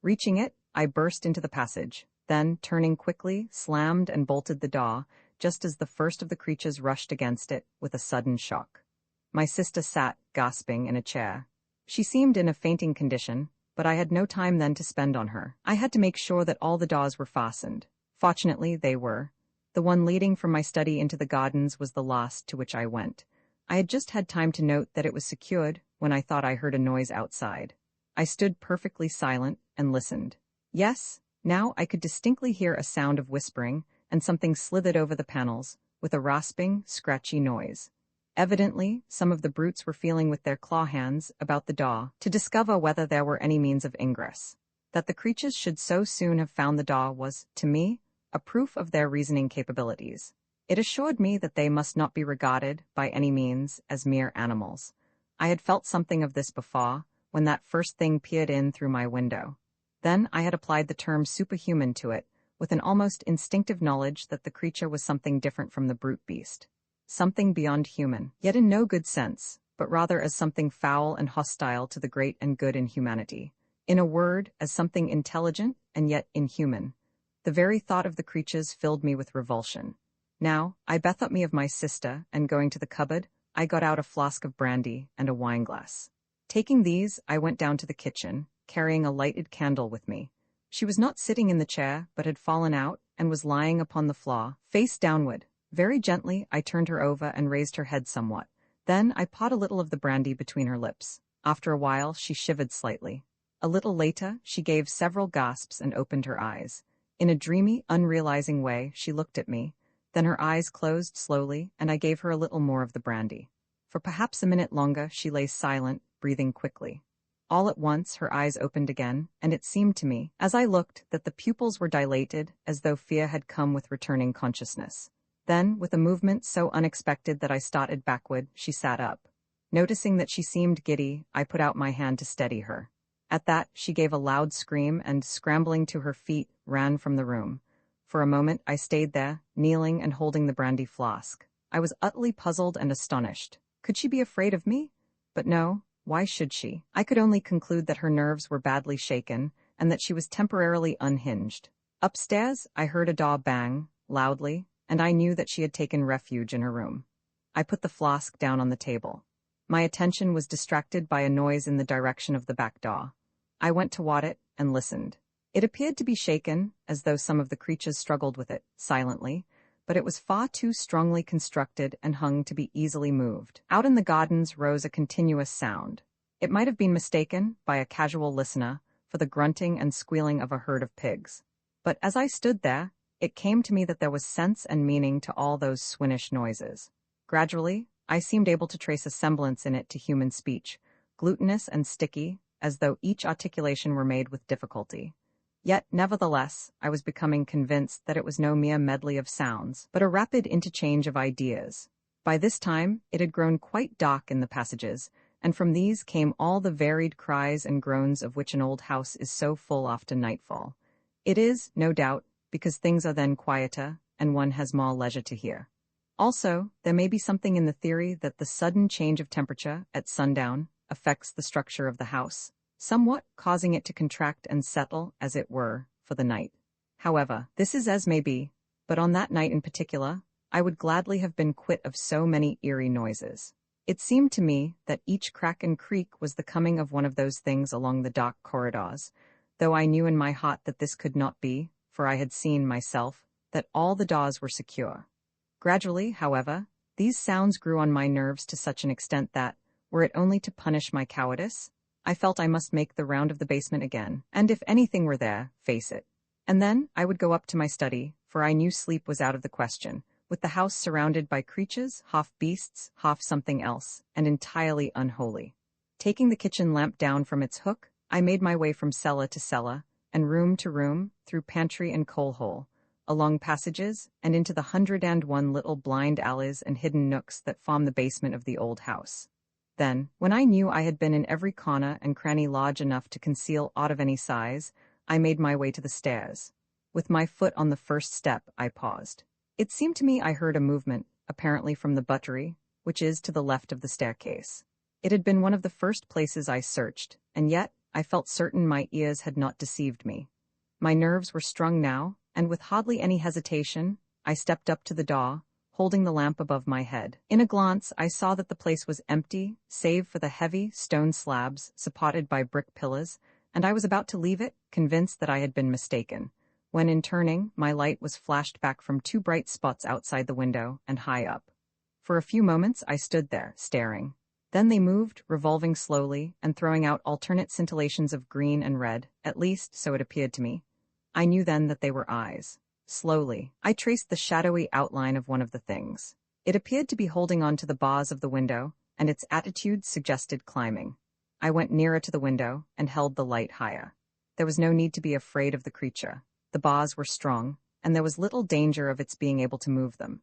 Reaching it, I burst into the passage, then, turning quickly, slammed and bolted the door, just as the first of the creatures rushed against it with a sudden shock. My sister sat, gasping, in a chair. She seemed in a fainting condition, but I had no time then to spend on her. I had to make sure that all the doors were fastened. Fortunately, they were. The one leading from my study into the gardens was the last to which I went. I had just had time to note that it was secured when I thought I heard a noise outside. I stood perfectly silent and listened. Yes, now I could distinctly hear a sound of whispering, and something slithered over the panels, with a rasping, scratchy noise. Evidently, some of the brutes were feeling with their claw hands about the door to discover whether there were any means of ingress. That the creatures should so soon have found the door was, to me, a proof of their reasoning capabilities. It assured me that they must not be regarded, by any means, as mere animals. I had felt something of this before, when that first thing peered in through my window. Then I had applied the term superhuman to it, with an almost instinctive knowledge that the creature was something different from the brute beast. Something beyond human, yet in no good sense, but rather as something foul and hostile to the great and good in humanity. In a word, as something intelligent and yet inhuman. The very thought of the creatures filled me with revulsion. Now, I bethought me of my sister, and going to the cupboard, I got out a flask of brandy and a wineglass. Taking these, I went down to the kitchen, carrying a lighted candle with me. She was not sitting in the chair, but had fallen out and was lying upon the floor, face downward. Very gently, I turned her over and raised her head somewhat. Then I poured a little of the brandy between her lips. After a while, she shivered slightly. A little later, she gave several gasps and opened her eyes. In a dreamy, unrealizing way, she looked at me. Then her eyes closed slowly, and I gave her a little more of the brandy. For perhaps a minute longer, she lay silent, breathing quickly. All at once, her eyes opened again, and it seemed to me, as I looked, that the pupils were dilated, as though fear had come with returning consciousness. Then, with a movement so unexpected that I started backward, she sat up. Noticing that she seemed giddy, I put out my hand to steady her. At that, she gave a loud scream and, scrambling to her feet, ran from the room. For a moment, I stayed there, kneeling and holding the brandy flask. I was utterly puzzled and astonished. Could she be afraid of me? But no, why should she? I could only conclude that her nerves were badly shaken, and that she was temporarily unhinged. Upstairs, I heard a door bang, loudly, and I knew that she had taken refuge in her room. I put the flask down on the table. My attention was distracted by a noise in the direction of the back door. I went toward it and listened. It appeared to be shaken, as though some of the creatures struggled with it, silently, but it was far too strongly constructed and hung to be easily moved. Out in the gardens rose a continuous sound. It might have been mistaken, by a casual listener, for the grunting and squealing of a herd of pigs. But as I stood there, it came to me that there was sense and meaning to all those swinish noises. Gradually, I seemed able to trace a semblance in it to human speech, glutinous and sticky, as though each articulation were made with difficulty. Yet, nevertheless, I was becoming convinced that it was no mere medley of sounds, but a rapid interchange of ideas. By this time, it had grown quite dark in the passages, and from these came all the varied cries and groans of which an old house is so full after nightfall. It is, no doubt, because things are then quieter, and one has more leisure to hear. Also, there may be something in the theory that the sudden change of temperature, at sundown, affects the structure of the house, somewhat causing it to contract and settle, as it were, for the night. However, this is as may be, but on that night in particular, I would gladly have been quit of so many eerie noises. It seemed to me that each crack and creak was the coming of one of those things along the dark corridors, though I knew in my heart that this could not be, for I had seen, myself, that all the doors were secure. Gradually, however, these sounds grew on my nerves to such an extent that, were it only to punish my cowardice, I felt I must make the round of the basement again, and if anything were there, face it. And then I would go up to my study, for I knew sleep was out of the question, with the house surrounded by creatures, half beasts, half something else, and entirely unholy. Taking the kitchen lamp down from its hook, I made my way from cellar to cellar, and room to room, through pantry and coal hole, along passages, and into the 101 little blind alleys and hidden nooks that form the basement of the old house. Then, when I knew I had been in every corner and cranny large enough to conceal aught of any size, I made my way to the stairs. With my foot on the first step, I paused. It seemed to me I heard a movement, apparently from the buttery, which is to the left of the staircase. It had been one of the first places I searched, and yet I felt certain my ears had not deceived me. My nerves were strung now, and with hardly any hesitation, I stepped up to the door, holding the lamp above my head. In a glance, I saw that the place was empty, save for the heavy stone slabs supported by brick pillars, and I was about to leave it, convinced that I had been mistaken, when in turning, my light was flashed back from two bright spots outside the window and high up. For a few moments I stood there, staring. Then they moved, revolving slowly, and throwing out alternate scintillations of green and red, at least, so it appeared to me. I knew then that they were eyes. Slowly, I traced the shadowy outline of one of the things. It appeared to be holding on to the bars of the window, and its attitude suggested climbing. I went nearer to the window and held the light higher. There was no need to be afraid of the creature. The bars were strong, and there was little danger of its being able to move them.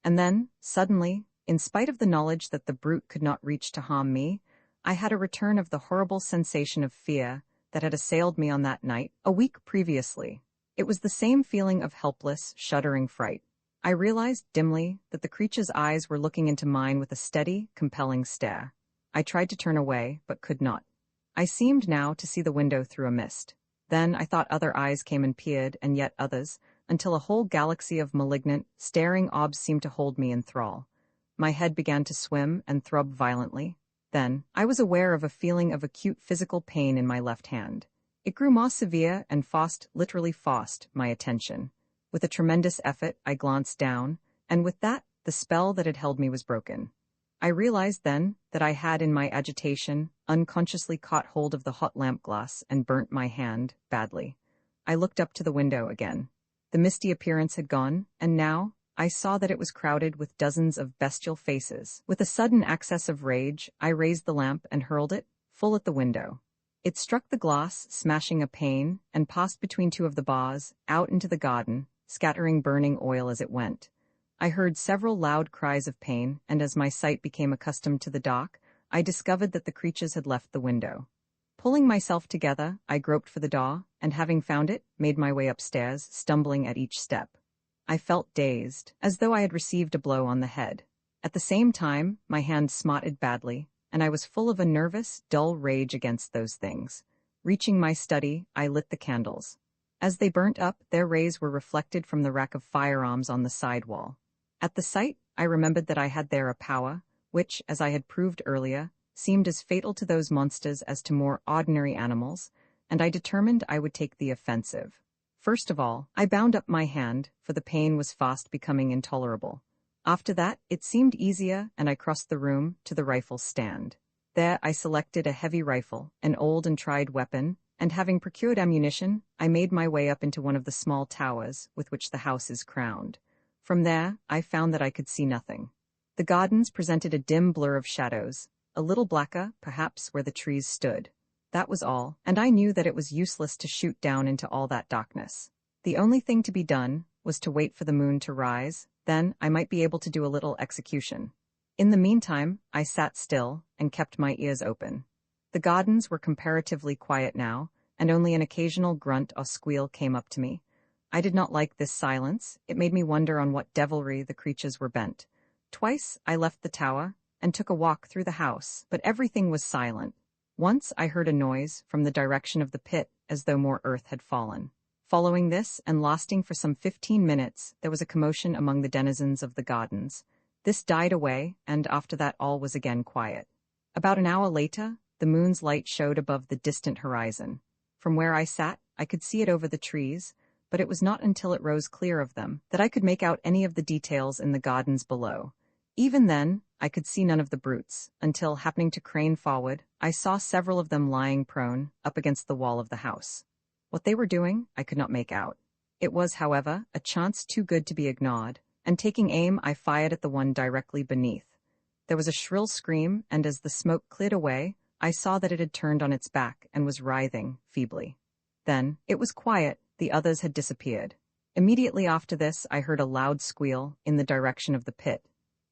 And then, suddenly, in spite of the knowledge that the brute could not reach to harm me, I had a return of the horrible sensation of fear that had assailed me on that night, a week previously. It was the same feeling of helpless, shuddering fright. I realized dimly that the creature's eyes were looking into mine with a steady, compelling stare. I tried to turn away, but could not. I seemed now to see the window through a mist. Then I thought other eyes came and peered, and yet others, until a whole galaxy of malignant, staring orbs seemed to hold me in thrall. my head began to swim and throb violently. Then, I was aware of a feeling of acute physical pain in my left hand. It grew more severe and literally forced, my attention. With a tremendous effort, I glanced down, and with that, the spell that had held me was broken. I realized then that I had, in my agitation, unconsciously caught hold of the hot lamp glass and burnt my hand badly. I looked up to the window again. The misty appearance had gone, and now I saw that it was crowded with dozens of bestial faces. With a sudden access of rage, I raised the lamp and hurled it, full at the window. It struck the glass, smashing a pane, and passed between two of the bars, out into the garden, scattering burning oil as it went. I heard several loud cries of pain, and as my sight became accustomed to the dark, I discovered that the creatures had left the window. Pulling myself together, I groped for the door, and having found it, made my way upstairs, stumbling at each step. I felt dazed, as though I had received a blow on the head. At the same time, my hand smarted badly, and I was full of a nervous, dull rage against those things. Reaching my study, I lit the candles. As they burnt up, their rays were reflected from the rack of firearms on the side wall. At the sight, I remembered that I had there a power, which, as I had proved earlier, seemed as fatal to those monsters as to more ordinary animals, and I determined I would take the offensive. First of all, I bound up my hand, for the pain was fast becoming intolerable. After that, it seemed easier, and I crossed the room to the rifle stand. There I selected a heavy rifle, an old and tried weapon, and having procured ammunition, I made my way up into one of the small towers with which the house is crowned. From there, I found that I could see nothing. The gardens presented a dim blur of shadows, a little blacker, perhaps, where the trees stood. That was all, and I knew that it was useless to shoot down into all that darkness. The only thing to be done was to wait for the moon to rise, then I might be able to do a little execution. In the meantime, I sat still and kept my ears open. The gardens were comparatively quiet now, and only an occasional grunt or squeal came up to me. I did not like this silence. It made me wonder on what devilry the creatures were bent. Twice I left the tower and took a walk through the house, but everything was silent. Once I heard a noise from the direction of the pit, as though more earth had fallen. Following this, and lasting for some 15 minutes, there was a commotion among the denizens of the gardens. This died away, and after that all was again quiet. About an hour later, the moon's light showed above the distant horizon. From where I sat, I could see it over the trees, but it was not until it rose clear of them that I could make out any of the details in the gardens below. Even then, I could see none of the brutes, until, happening to crane forward, I saw several of them lying prone, up against the wall of the house. What they were doing, I could not make out. It was, however, a chance too good to be ignored, and taking aim, I fired at the one directly beneath. There was a shrill scream, and as the smoke cleared away, I saw that it had turned on its back and was writhing feebly. Then, it was quiet, the others had disappeared. Immediately after this, I heard a loud squeal in the direction of the pit.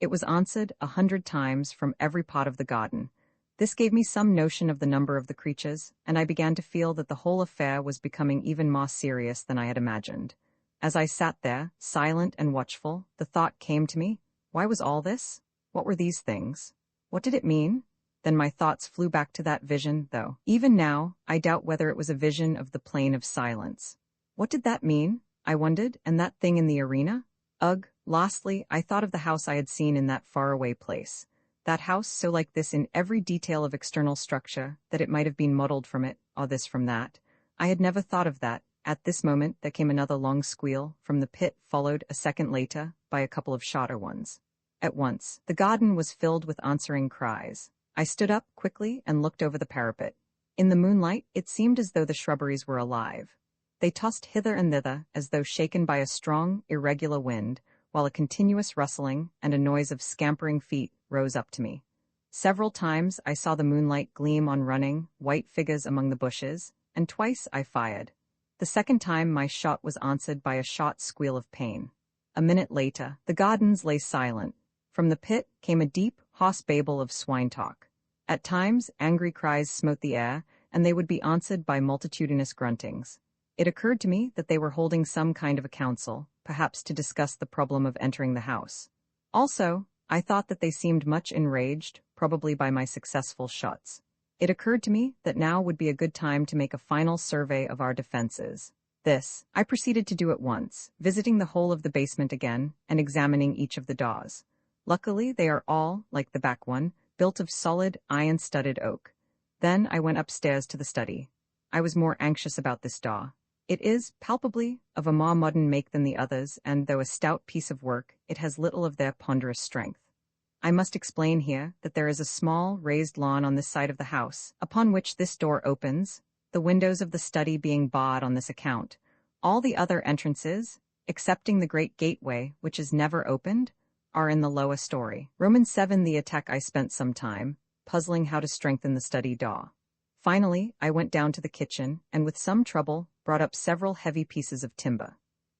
It was answered 100 times from every part of the garden. This gave me some notion of the number of the creatures, and I began to feel that the whole affair was becoming even more serious than I had imagined. As I sat there, silent and watchful, the thought came to me, why was all this? What were these things? What did it mean? Then my thoughts flew back to that vision, though. Even now, I doubt whether it was a vision of the plane of silence. What did that mean? I wondered, and that thing in the arena? Ugh. Lastly, I thought of the house I had seen in that faraway place. That house so like this in every detail of external structure that it might have been modeled from it, or this from that. I had never thought of that. At this moment there came another long squeal from the pit, followed, a second later, by a couple of shorter ones. At once, the garden was filled with answering cries. I stood up quickly and looked over the parapet. In the moonlight, it seemed as though the shrubberies were alive. They tossed hither and thither as though shaken by a strong, irregular wind, while a continuous rustling and a noise of scampering feet rose up to me. Several times I saw the moonlight gleam on running, white figures among the bushes, and twice I fired. The second time my shot was answered by a short squeal of pain. A minute later, the gardens lay silent. From the pit came a deep, hoarse babble of swine talk. At times, angry cries smote the air, and they would be answered by multitudinous gruntings. It occurred to me that they were holding some kind of a council, perhaps to discuss the problem of entering the house. Also, I thought that they seemed much enraged, probably by my successful shots. It occurred to me that now would be a good time to make a final survey of our defenses. This, I proceeded to do at once, visiting the whole of the basement again and examining each of the doors. Luckily, they are all, like the back one, built of solid, iron-studded oak. Then I went upstairs to the study. I was more anxious about this door. It is, palpably, of a more modern make than the others, and though a stout piece of work, it has little of their ponderous strength. I must explain here that there is a small, raised lawn on this side of the house, upon which this door opens, the windows of the study being barred on this account. All the other entrances, excepting the great gateway, which is never opened, are in the lower story. Roman 7. The attack. I spent some time, puzzling how to strengthen the study door. Finally, I went down to the kitchen, and with some trouble, brought up several heavy pieces of timber.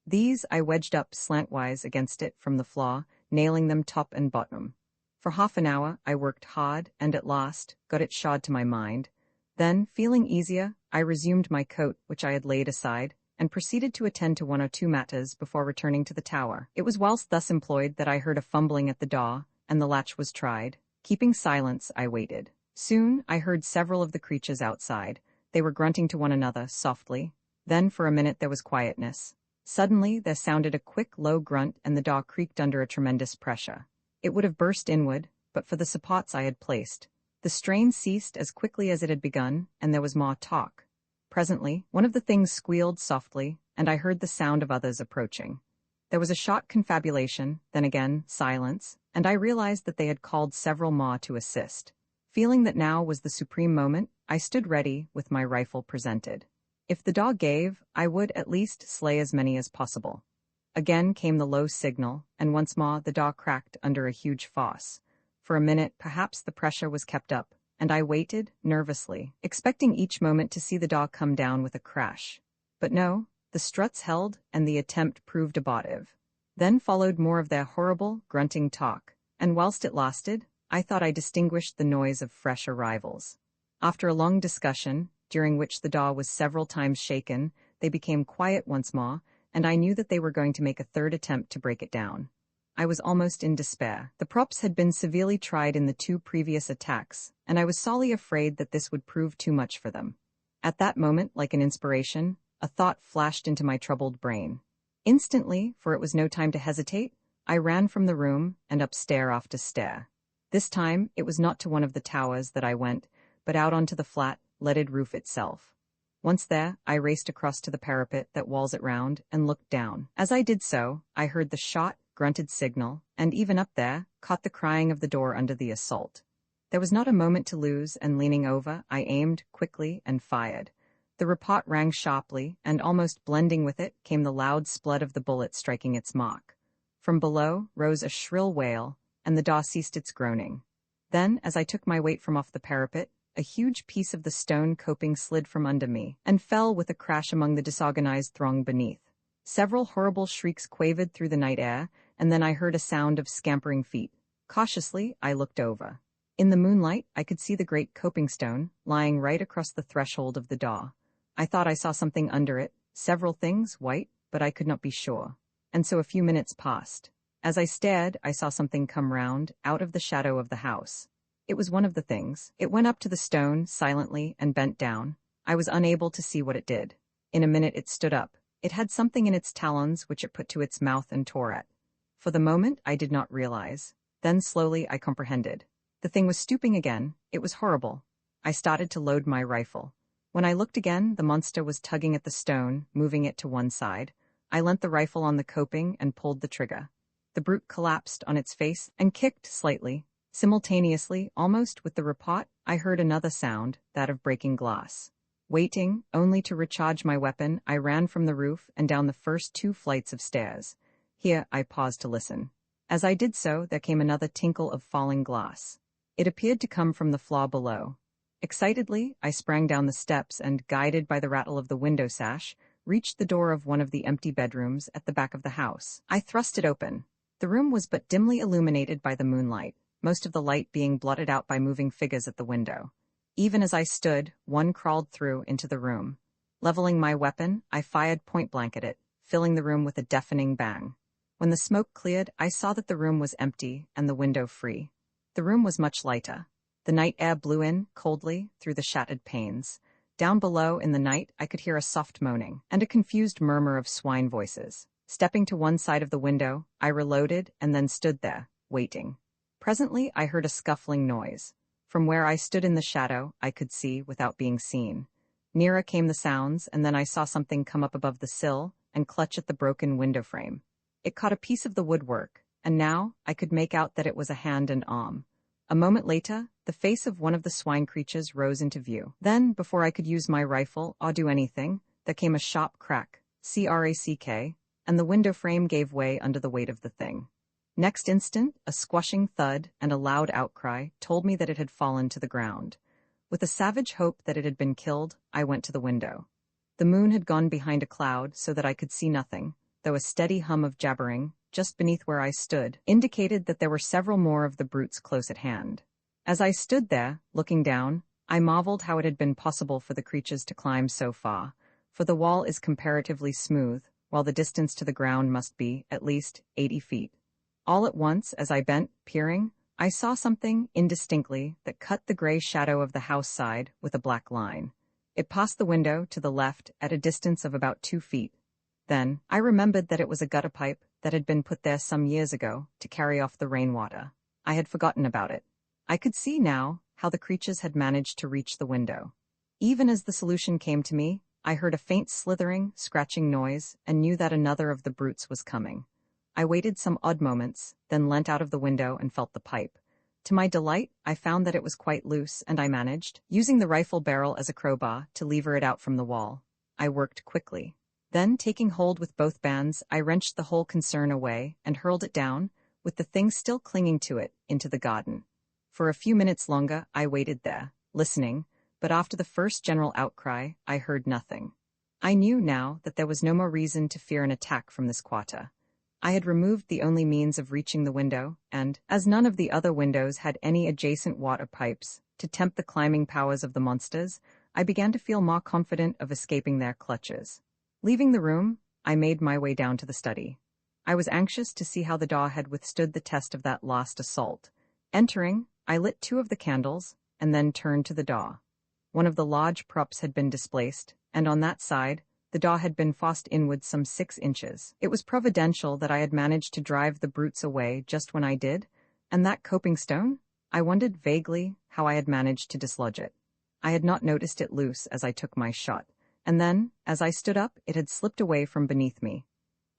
These I wedged up slantwise against it from the floor, nailing them top and bottom. For half an hour I worked hard, and at last got it shod to my mind. Then, feeling easier, I resumed my coat, which I had laid aside, and proceeded to attend to one or two matters before returning to the tower. It was whilst thus employed that I heard a fumbling at the door, and the latch was tried. Keeping silence, I waited. Soon I heard several of the creatures outside. They were grunting to one another, softly. Then for a minute there was quietness. Suddenly there sounded a quick, low grunt, and the door creaked under a tremendous pressure. It would have burst inward, but for the supports I had placed. The strain ceased as quickly as it had begun, and there was more talk. Presently, one of the things squealed softly, and I heard the sound of others approaching. There was a short confabulation, then again silence, and I realized that they had called several more to assist. Feeling that now was the supreme moment, I stood ready, with my rifle presented. If the dog gave, I would at least slay as many as possible. Again came the low signal, and once more the door cracked under a huge force. For a minute, perhaps the pressure was kept up, and I waited, nervously, expecting each moment to see the door come down with a crash. But no, the struts held, and the attempt proved abortive. Then followed more of their horrible, grunting talk, and whilst it lasted, I thought I distinguished the noise of fresh arrivals. After a long discussion, during which the door was several times shaken, they became quiet once more, and I knew that they were going to make a third attempt to break it down. I was almost in despair. The props had been severely tried in the 2 previous attacks, and I was sorely afraid that this would prove too much for them. At that moment, like an inspiration, a thought flashed into my troubled brain. Instantly, for it was no time to hesitate, I ran from the room and up stair after stair. This time, it was not to one of the towers that I went, but out onto the flat, leaded roof itself. Once there, I raced across to the parapet that walls it round and looked down. As I did so, I heard the shot, grunted signal, and even up there, caught the crying of the door under the assault. There was not a moment to lose, and leaning over, I aimed quickly and fired. The report rang sharply, and almost blending with it came the loud splut of the bullet striking its mark. From below rose a shrill wail, and the door ceased its groaning. Then, as I took my weight from off the parapet, a huge piece of the stone coping slid from under me, and fell with a crash among the disorganized throng beneath. Several horrible shrieks quavered through the night air, and then I heard a sound of scampering feet. Cautiously, I looked over. In the moonlight, I could see the great coping stone, lying right across the threshold of the door. I thought I saw something under it, several things, white, but I could not be sure. And so a few minutes passed. As I stared, I saw something come round, out of the shadow of the house. It was one of the things. It went up to the stone, silently, and bent down. I was unable to see what it did. In a minute it stood up. It had something in its talons which it put to its mouth and tore at. For the moment I did not realize. Then slowly I comprehended. The thing was stooping again. It was horrible. I started to load my rifle. When I looked again, the monster was tugging at the stone, moving it to one side. I leant the rifle on the coping and pulled the trigger. The brute collapsed on its face and kicked slightly. Simultaneously, almost with the report, I heard another sound, that of breaking glass. Waiting, only to recharge my weapon, I ran from the roof and down the first 2 flights of stairs. Here I paused to listen. As I did so, there came another tinkle of falling glass. It appeared to come from the floor below. Excitedly, I sprang down the steps and, guided by the rattle of the window sash, reached the door of one of the empty bedrooms at the back of the house. I thrust it open. The room was but dimly illuminated by the moonlight, most of the light being blotted out by moving figures at the window. Even as I stood, one crawled through into the room. Leveling my weapon, I fired point-blank at it, filling the room with a deafening bang. When the smoke cleared, I saw that the room was empty and the window free. The room was much lighter. The night air blew in, coldly, through the shattered panes. Down below, in the night, I could hear a soft moaning, and a confused murmur of swine voices. Stepping to one side of the window, I reloaded and then stood there, waiting. Presently, I heard a scuffling noise. From where I stood in the shadow, I could see without being seen. Nearer came the sounds, and then I saw something come up above the sill and clutch at the broken window frame. It caught a piece of the woodwork, and now I could make out that it was a hand and arm. A moment later, the face of one of the swine creatures rose into view. Then, before I could use my rifle or do anything, there came a sharp crack, crack, and the window frame gave way under the weight of the thing. Next instant, a squashing thud and a loud outcry told me that it had fallen to the ground. With a savage hope that it had been killed, I went to the window. The moon had gone behind a cloud so that I could see nothing, though a steady hum of jabbering, just beneath where I stood, indicated that there were several more of the brutes close at hand. As I stood there, looking down, I marveled how it had been possible for the creatures to climb so far, for the wall is comparatively smooth, while the distance to the ground must be, at least, 80 feet. All at once, as I bent, peering, I saw something, indistinctly, that cut the gray shadow of the house side with a black line. It passed the window to the left at a distance of about 2 feet. Then, I remembered that it was a gutter pipe that had been put there some years ago to carry off the rainwater. I had forgotten about it. I could see now how the creatures had managed to reach the window. Even as the solution came to me, I heard a faint slithering, scratching noise and knew that another of the brutes was coming. I waited some odd moments, then leant out of the window and felt the pipe. To my delight, I found that it was quite loose, and I managed, using the rifle barrel as a crowbar, to lever it out from the wall. I worked quickly. Then, taking hold with both bands, I wrenched the whole concern away and hurled it down, with the thing still clinging to it, into the garden. For a few minutes longer, I waited there, listening, but after the first general outcry, I heard nothing. I knew now that there was no more reason to fear an attack from this quarter. I had removed the only means of reaching the window, and, as none of the other windows had any adjacent water pipes to tempt the climbing powers of the monsters, I began to feel more confident of escaping their clutches. Leaving the room, I made my way down to the study. I was anxious to see how the door had withstood the test of that last assault. Entering, I lit 2 of the candles, and then turned to the door. One of the large props had been displaced, and on that side, the door had been forced inward some 6 inches. It was providential that I had managed to drive the brutes away just when I did, and that coping stone? I wondered vaguely how I had managed to dislodge it. I had not noticed it loose as I took my shot, and then, as I stood up, it had slipped away from beneath me.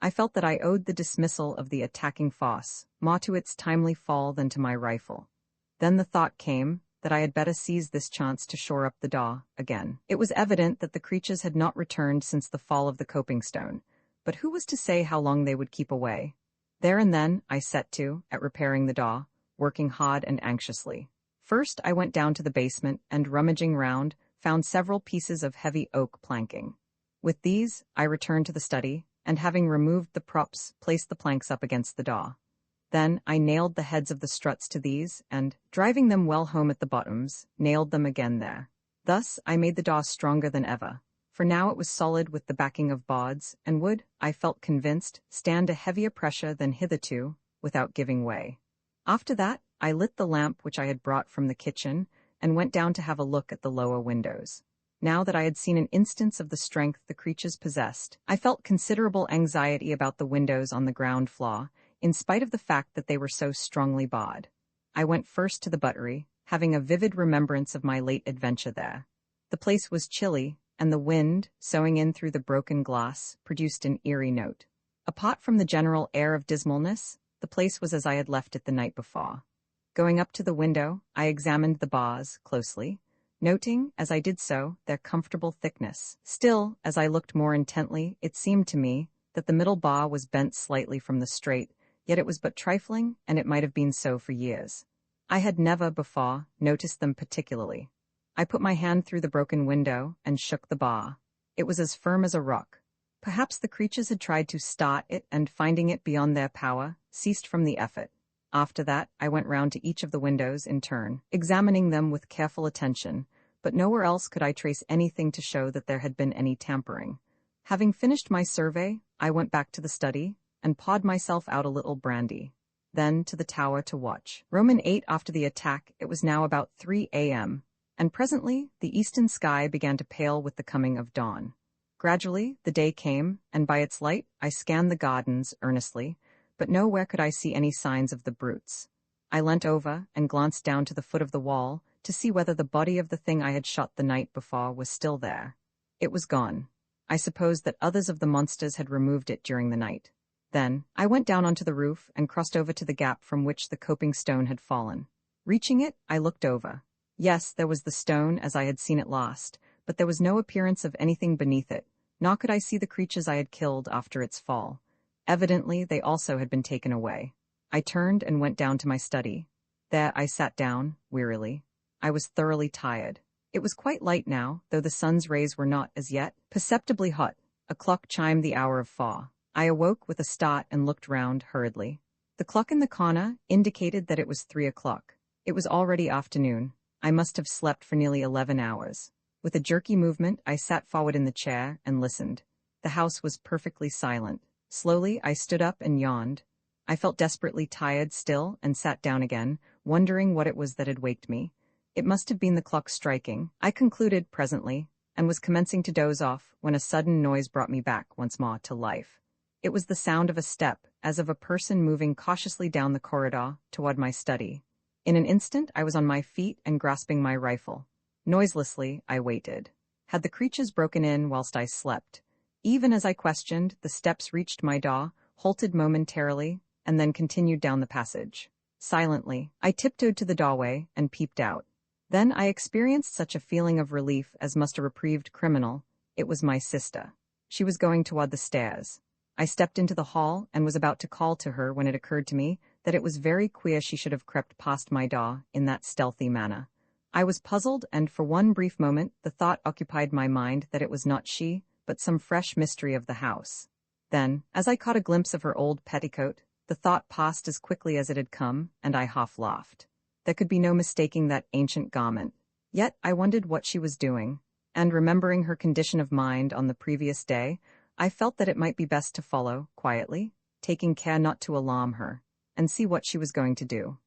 I felt that I owed the dismissal of the attacking force more to its timely fall than to my rifle. Then the thought came that I had better seize this chance to shore up the door again. It was evident that the creatures had not returned since the fall of the coping stone, but who was to say how long they would keep away? There and then I set to at repairing the door, working hard and anxiously. First I went down to the basement and, rummaging round, found several pieces of heavy oak planking. With these, I returned to the study, and having removed the props, placed the planks up against the door. Then I nailed the heads of the struts to these, and, driving them well home at the bottoms, nailed them again there. Thus I made the door stronger than ever, for now it was solid with the backing of boards, and would, I felt convinced, stand a heavier pressure than hitherto, without giving way. After that, I lit the lamp which I had brought from the kitchen, and went down to have a look at the lower windows. Now that I had seen an instance of the strength the creatures possessed, I felt considerable anxiety about the windows on the ground floor, in spite of the fact that they were so strongly barred. I went first to the buttery, having a vivid remembrance of my late adventure there. The place was chilly, and the wind, soughing in through the broken glass, produced an eerie note. Apart from the general air of dismalness, the place was as I had left it the night before. Going up to the window, I examined the bars closely, noting, as I did so, their comfortable thickness. Still, as I looked more intently, it seemed to me that the middle bar was bent slightly from the straight, yet it was but trifling, and it might have been so for years. I had never, before, noticed them particularly. I put my hand through the broken window and shook the bar. It was as firm as a rock. Perhaps the creatures had tried to start it and, finding it beyond their power, ceased from the effort. After that, I went round to each of the windows in turn, examining them with careful attention, but nowhere else could I trace anything to show that there had been any tampering. Having finished my survey, I went back to the study and pawed myself out a little brandy. Then to the tower to watch. Roman 8 after the attack, it was now about 3 a.m., and presently the eastern sky began to pale with the coming of dawn. Gradually the day came, and by its light I scanned the gardens earnestly, but nowhere could I see any signs of the brutes. I leant over and glanced down to the foot of the wall to see whether the body of the thing I had shot the night before was still there. It was gone. I supposed that others of the monsters had removed it during the night. Then, I went down onto the roof and crossed over to the gap from which the coping stone had fallen. Reaching it, I looked over. Yes, there was the stone as I had seen it last, but there was no appearance of anything beneath it, nor could I see the creatures I had killed after its fall. Evidently, they also had been taken away. I turned and went down to my study. There I sat down, wearily. I was thoroughly tired. It was quite light now, though the sun's rays were not, as yet, perceptibly hot. A clock chimed the hour of 4. I awoke with a start and looked round hurriedly. The clock in the corner indicated that it was 3 o'clock. It was already afternoon. I must have slept for nearly 11 hours. With a jerky movement, I sat forward in the chair and listened. The house was perfectly silent. Slowly, I stood up and yawned. I felt desperately tired still and sat down again, wondering what it was that had waked me. It must have been the clock striking, I concluded presently, and was commencing to doze off when a sudden noise brought me back once more to life. It was the sound of a step, as of a person moving cautiously down the corridor toward my study. In an instant, I was on my feet and grasping my rifle. Noiselessly, I waited. Had the creatures broken in whilst I slept? Even as I questioned, the steps reached my door, halted momentarily, and then continued down the passage. Silently, I tiptoed to the doorway and peeped out. Then I experienced such a feeling of relief as must a reprieved criminal. It was my sister. She was going toward the stairs. I stepped into the hall and was about to call to her when it occurred to me that it was very queer she should have crept past my door in that stealthy manner. I was puzzled, and for one brief moment the thought occupied my mind that it was not she, but some fresh mystery of the house. Then, as I caught a glimpse of her old petticoat, the thought passed as quickly as it had come, and I half laughed. There could be no mistaking that ancient garment. Yet I wondered what she was doing, and remembering her condition of mind on the previous day, I felt that it might be best to follow, quietly, taking care not to alarm her, and see what she was going to do.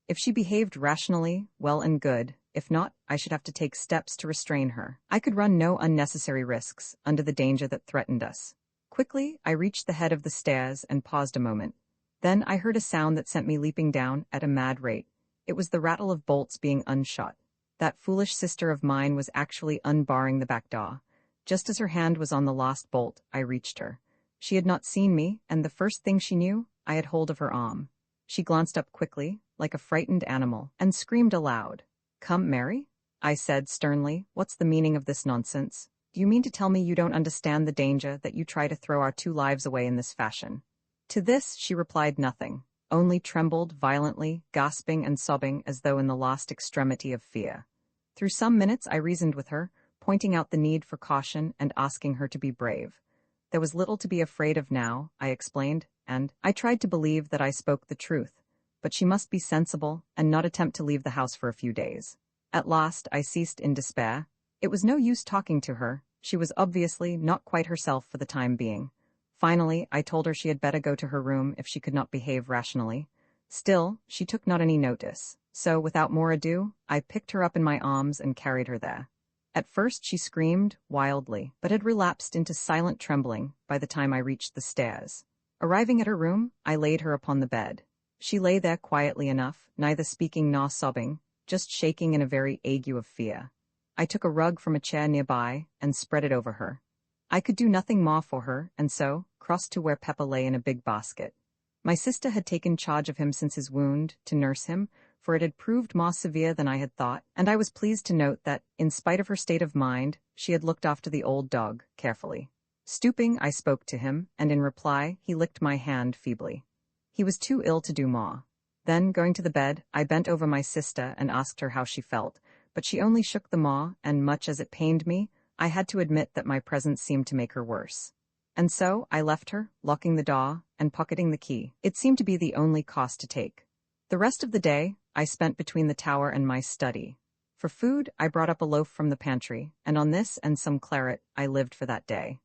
If she behaved rationally, well and good. If not, I should have to take steps to restrain her. I could run no unnecessary risks under the danger that threatened us. Quickly, I reached the head of the stairs and paused a moment. Then I heard a sound that sent me leaping down at a mad rate. It was the rattle of bolts being unshot. That foolish sister of mine was actually unbarring the back door. Just as her hand was on the last bolt, I reached her. She had not seen me, and the first thing she knew, I had hold of her arm. She glanced up quickly, like a frightened animal, and screamed aloud. "Come, Mary?" I said sternly. "What's the meaning of this nonsense? Do you mean to tell me you don't understand the danger that you try to throw our 2 lives away in this fashion?" To this she replied nothing, only trembled violently, gasping and sobbing as though in the last extremity of fear. Through some minutes I reasoned with her, pointing out the need for caution and asking her to be brave. There was little to be afraid of now, I explained, and I tried to believe that I spoke the truth, but she must be sensible and not attempt to leave the house for a few days. At last I ceased in despair. It was no use talking to her. She was obviously not quite herself for the time being. Finally, I told her she had better go to her room if she could not behave rationally. Still, she took not any notice, so without more ado, I picked her up in my arms and carried her there. At first she screamed wildly, but had relapsed into silent trembling by the time I reached the stairs. Arriving at her room, I laid her upon the bed. She lay there quietly enough, neither speaking nor sobbing, just shaking in a very ague of fear. I took a rug from a chair nearby and spread it over her. I could do nothing more for her, and so crossed to where Peppa lay in a big basket. My sister had taken charge of him since his wound, to nurse him, for it had proved more severe than I had thought, and I was pleased to note that, in spite of her state of mind, she had looked after the old dog carefully. Stooping, I spoke to him, and in reply, he licked my hand feebly. He was too ill to do more. Then, going to the bed, I bent over my sister and asked her how she felt, but she only shook the maw, and much as it pained me, I had to admit that my presence seemed to make her worse. And so I left her, locking the door and pocketing the key. It seemed to be the only cost to take. The rest of the day I spent between the tower and my study. For food, I brought up a loaf from the pantry, and on this and some claret I lived for that day.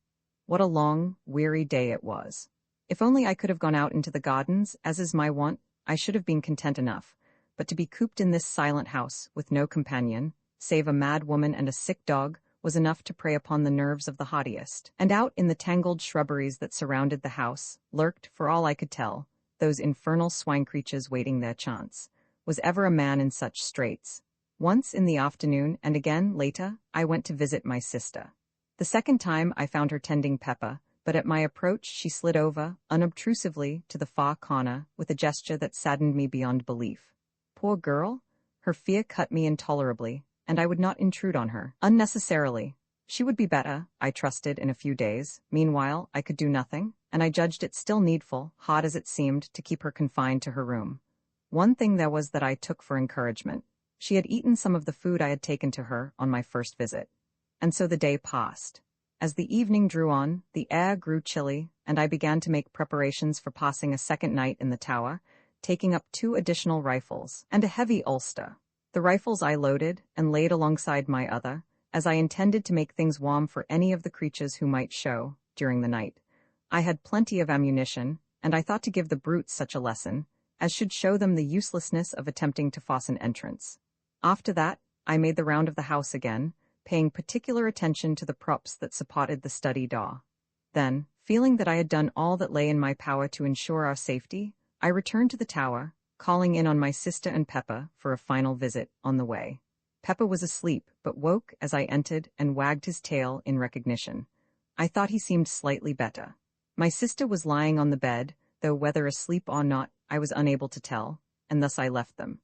What a long, weary day it was. If only I could have gone out into the gardens, as is my wont, I should have been content enough. But to be cooped in this silent house, with no companion, save a mad woman and a sick dog, was enough to prey upon the nerves of the haughtiest. And out in the tangled shrubberies that surrounded the house, lurked, for all I could tell, those infernal swine creatures waiting their chance. Was ever a man in such straits? Once in the afternoon and again later, I went to visit my sister. The second time I found her tending Peppa, but at my approach she slid over, unobtrusively, to the far corner, with a gesture that saddened me beyond belief. Poor girl? Her fear cut me intolerably, and I would not intrude on her, unnecessarily. She would be better, I trusted, in a few days. Meanwhile, I could do nothing, and I judged it still needful, hard as it seemed, to keep her confined to her room. One thing there was that I took for encouragement. She had eaten some of the food I had taken to her on my first visit. And so the day passed. As the evening drew on, the air grew chilly, and I began to make preparations for passing a second night in the tower, taking up 2 additional rifles and a heavy ulster. The rifles I loaded and laid alongside my other, as I intended to make things warm for any of the creatures who might show during the night. I had plenty of ammunition, and I thought to give the brutes such a lesson as should show them the uselessness of attempting to force an entrance. After that, I made the round of the house again, paying particular attention to the props that supported the study door. Then, feeling that I had done all that lay in my power to ensure our safety, I returned to the tower, calling in on my sister and Peppa for a final visit on the way. Peppa was asleep, but woke as I entered and wagged his tail in recognition. I thought he seemed slightly better. My sister was lying on the bed, though whether asleep or not, I was unable to tell, and thus I left them.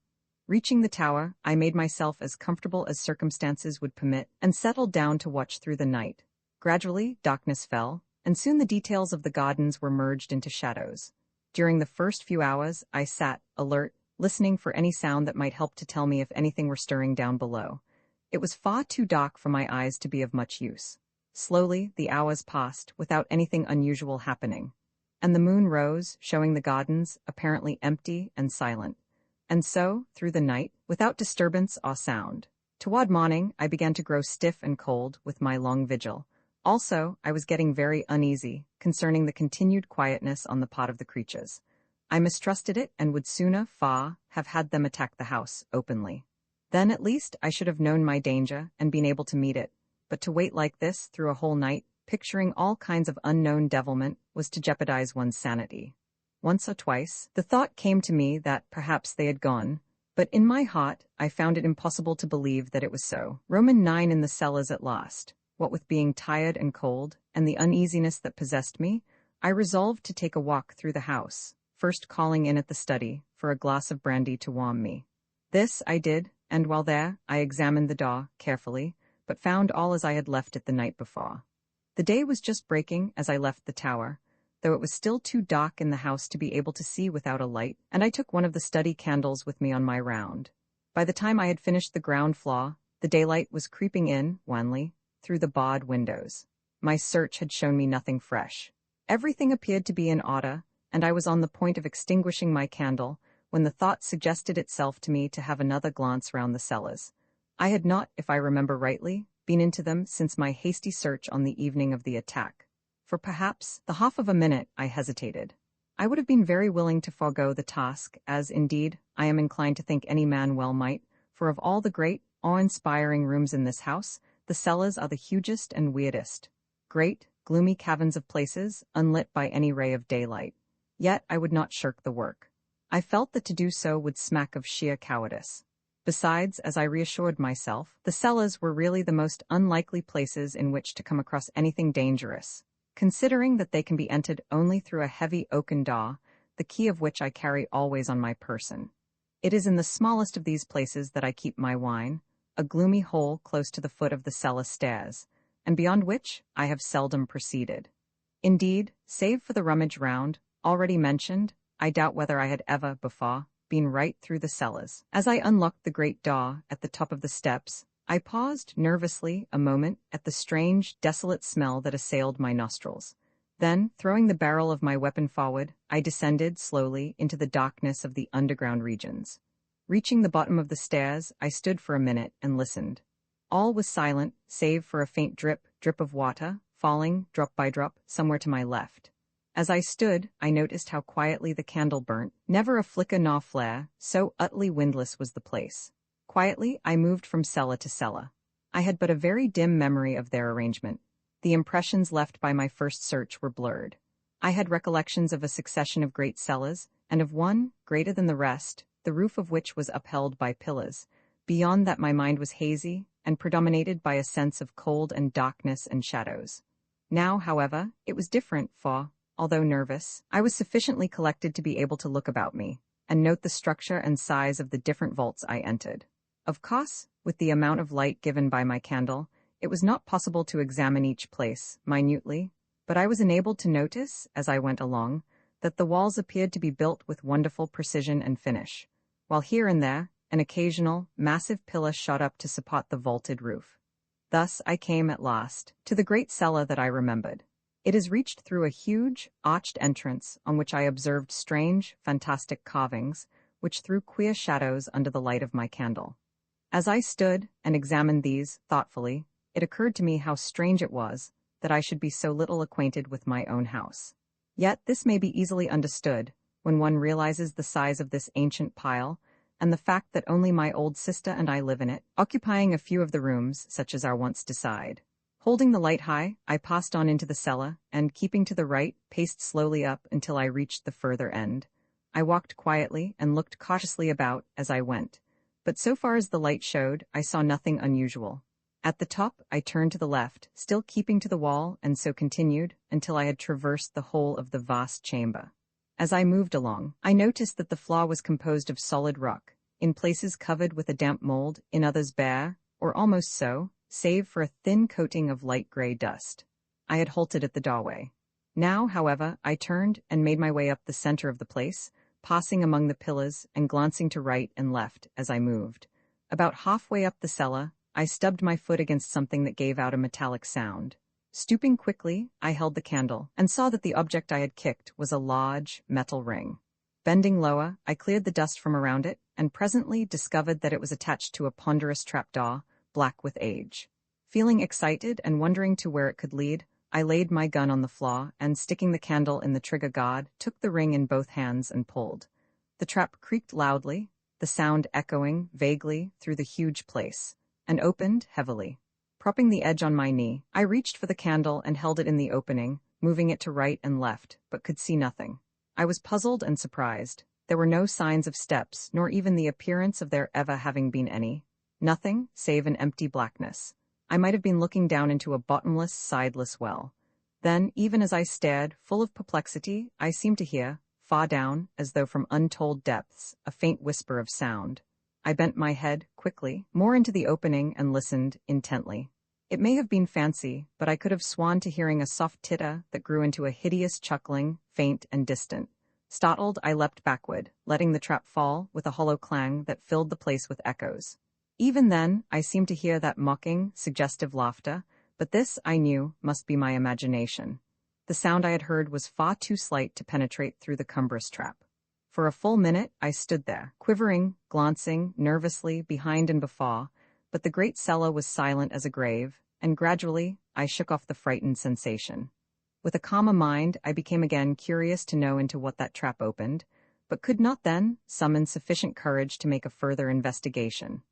Reaching the tower, I made myself as comfortable as circumstances would permit and settled down to watch through the night. Gradually, darkness fell, and soon the details of the gardens were merged into shadows. During the first few hours, I sat, alert, listening for any sound that might help to tell me if anything were stirring down below. It was far too dark for my eyes to be of much use. Slowly, the hours passed, without anything unusual happening. And the moon rose, showing the gardens apparently empty and silent. And so, through the night, without disturbance or sound. Toward morning, I began to grow stiff and cold with my long vigil. Also, I was getting very uneasy concerning the continued quietness on the part of the creatures. I mistrusted it and would sooner, far, have had them attack the house openly. Then, at least, I should have known my danger and been able to meet it. But to wait like this through a whole night, picturing all kinds of unknown devilment, was to jeopardize one's sanity. Once or twice, the thought came to me that perhaps they had gone, but in my heart I found it impossible to believe that it was so. Roman 9 in the cellars at last. What with being tired and cold, and the uneasiness that possessed me, I resolved to take a walk through the house, first calling in at the study for a glass of brandy to warm me. This I did, and while there, I examined the door carefully, but found all as I had left it the night before. The day was just breaking as I left the tower, though it was still too dark in the house to be able to see without a light, and I took one of the study candles with me on my round. By the time I had finished the ground floor, the daylight was creeping in, wanly, through the barred windows. My search had shown me nothing fresh. Everything appeared to be in order, and I was on the point of extinguishing my candle, when the thought suggested itself to me to have another glance round the cellars. I had not, if I remember rightly, been into them since my hasty search on the evening of the attack. For perhaps the half of a minute I hesitated. I would have been very willing to forego the task, as, indeed, I am inclined to think any man well might, for of all the great, awe-inspiring rooms in this house, the cellars are the hugest and weirdest. Great, gloomy caverns of places, unlit by any ray of daylight. Yet I would not shirk the work. I felt that to do so would smack of sheer cowardice. Besides, as I reassured myself, the cellars were really the most unlikely places in which to come across anything dangerous, considering that they can be entered only through a heavy oaken door, the key of which I carry always on my person. It is in the smallest of these places that I keep my wine, a gloomy hole close to the foot of the cellar stairs, and beyond which I have seldom proceeded. Indeed, save for the rummage round, already mentioned, I doubt whether I had ever, before, been right through the cellars. As I unlocked the great door at the top of the steps, I paused nervously a moment at the strange, desolate smell that assailed my nostrils. Then, throwing the barrel of my weapon forward, I descended slowly into the darkness of the underground regions. Reaching the bottom of the stairs, I stood for a minute and listened. All was silent, save for a faint drip of water, falling, drop by drop, somewhere to my left. As I stood, I noticed how quietly the candle burnt, never a flicker nor flare, so utterly windless was the place. Quietly, I moved from cellar to cellar. I had but a very dim memory of their arrangement. The impressions left by my first search were blurred. I had recollections of a succession of great cellars, and of one, greater than the rest, the roof of which was upheld by pillars. Beyond that my mind was hazy, and predominated by a sense of cold and darkness and shadows. Now, however, it was different, for, although nervous, I was sufficiently collected to be able to look about me, and note the structure and size of the different vaults I entered. Of course, with the amount of light given by my candle, it was not possible to examine each place minutely, but I was enabled to notice, as I went along, that the walls appeared to be built with wonderful precision and finish, while here and there, an occasional, massive pillar shot up to support the vaulted roof. Thus I came at last to the great cellar that I remembered. It is reached through a huge, arched entrance on which I observed strange, fantastic carvings, which threw queer shadows under the light of my candle. As I stood and examined these thoughtfully, it occurred to me how strange it was that I should be so little acquainted with my own house. Yet this may be easily understood when one realizes the size of this ancient pile, and the fact that only my old sister and I live in it, occupying a few of the rooms, such as our once decide. Holding the light high, I passed on into the cellar, and, keeping to the right, paced slowly up until I reached the further end. I walked quietly and looked cautiously about as I went, but so far as the light showed, I saw nothing unusual. At the top, I turned to the left, still keeping to the wall, and so continued until I had traversed the whole of the vast chamber. As I moved along, I noticed that the floor was composed of solid rock, in places covered with a damp mold, in others bare, or almost so, save for a thin coating of light gray dust. I had halted at the doorway. Now, however, I turned and made my way up the center of the place, passing among the pillars and glancing to right and left as I moved. About halfway up the cellar, I stubbed my foot against something that gave out a metallic sound. Stooping quickly, I held the candle and saw that the object I had kicked was a large metal ring. Bending lower, I cleared the dust from around it and presently discovered that it was attached to a ponderous trapdoor, black with age. Feeling excited and wondering to where it could lead, I laid my gun on the floor and, sticking the candle in the trigger guard, took the ring in both hands and pulled. The trap creaked loudly, the sound echoing vaguely through the huge place, and opened heavily. Propping the edge on my knee, I reached for the candle and held it in the opening, moving it to right and left, but could see nothing. I was puzzled and surprised. There were no signs of steps, nor even the appearance of there ever having been any. Nothing, save an empty blackness. I might have been looking down into a bottomless, sideless well. Then, even as I stared, full of perplexity, I seemed to hear, far down, as though from untold depths, a faint whisper of sound. I bent my head, quickly, more into the opening and listened intently. It may have been fancy, but I could have sworn to hearing a soft titter that grew into a hideous chuckling, faint and distant. Startled, I leapt backward, letting the trap fall with a hollow clang that filled the place with echoes. Even then, I seemed to hear that mocking, suggestive laughter, but this, I knew, must be my imagination. The sound I had heard was far too slight to penetrate through the cumbrous trap. For a full minute, I stood there, quivering, glancing, nervously, behind and before, but the great cellar was silent as a grave, and gradually, I shook off the frightened sensation. With a calmer mind, I became again curious to know into what that trap opened, but could not then summon sufficient courage to make a further investigation.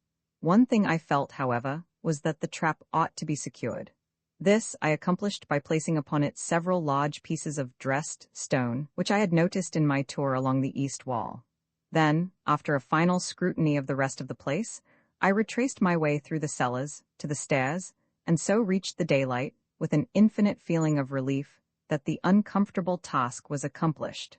One thing I felt, however, was that the trap ought to be secured. This I accomplished by placing upon it several large pieces of dressed stone, which I had noticed in my tour along the east wall. Then, after a final scrutiny of the rest of the place, I retraced my way through the cellars to the stairs, and so reached the daylight with an infinite feeling of relief that the uncomfortable task was accomplished.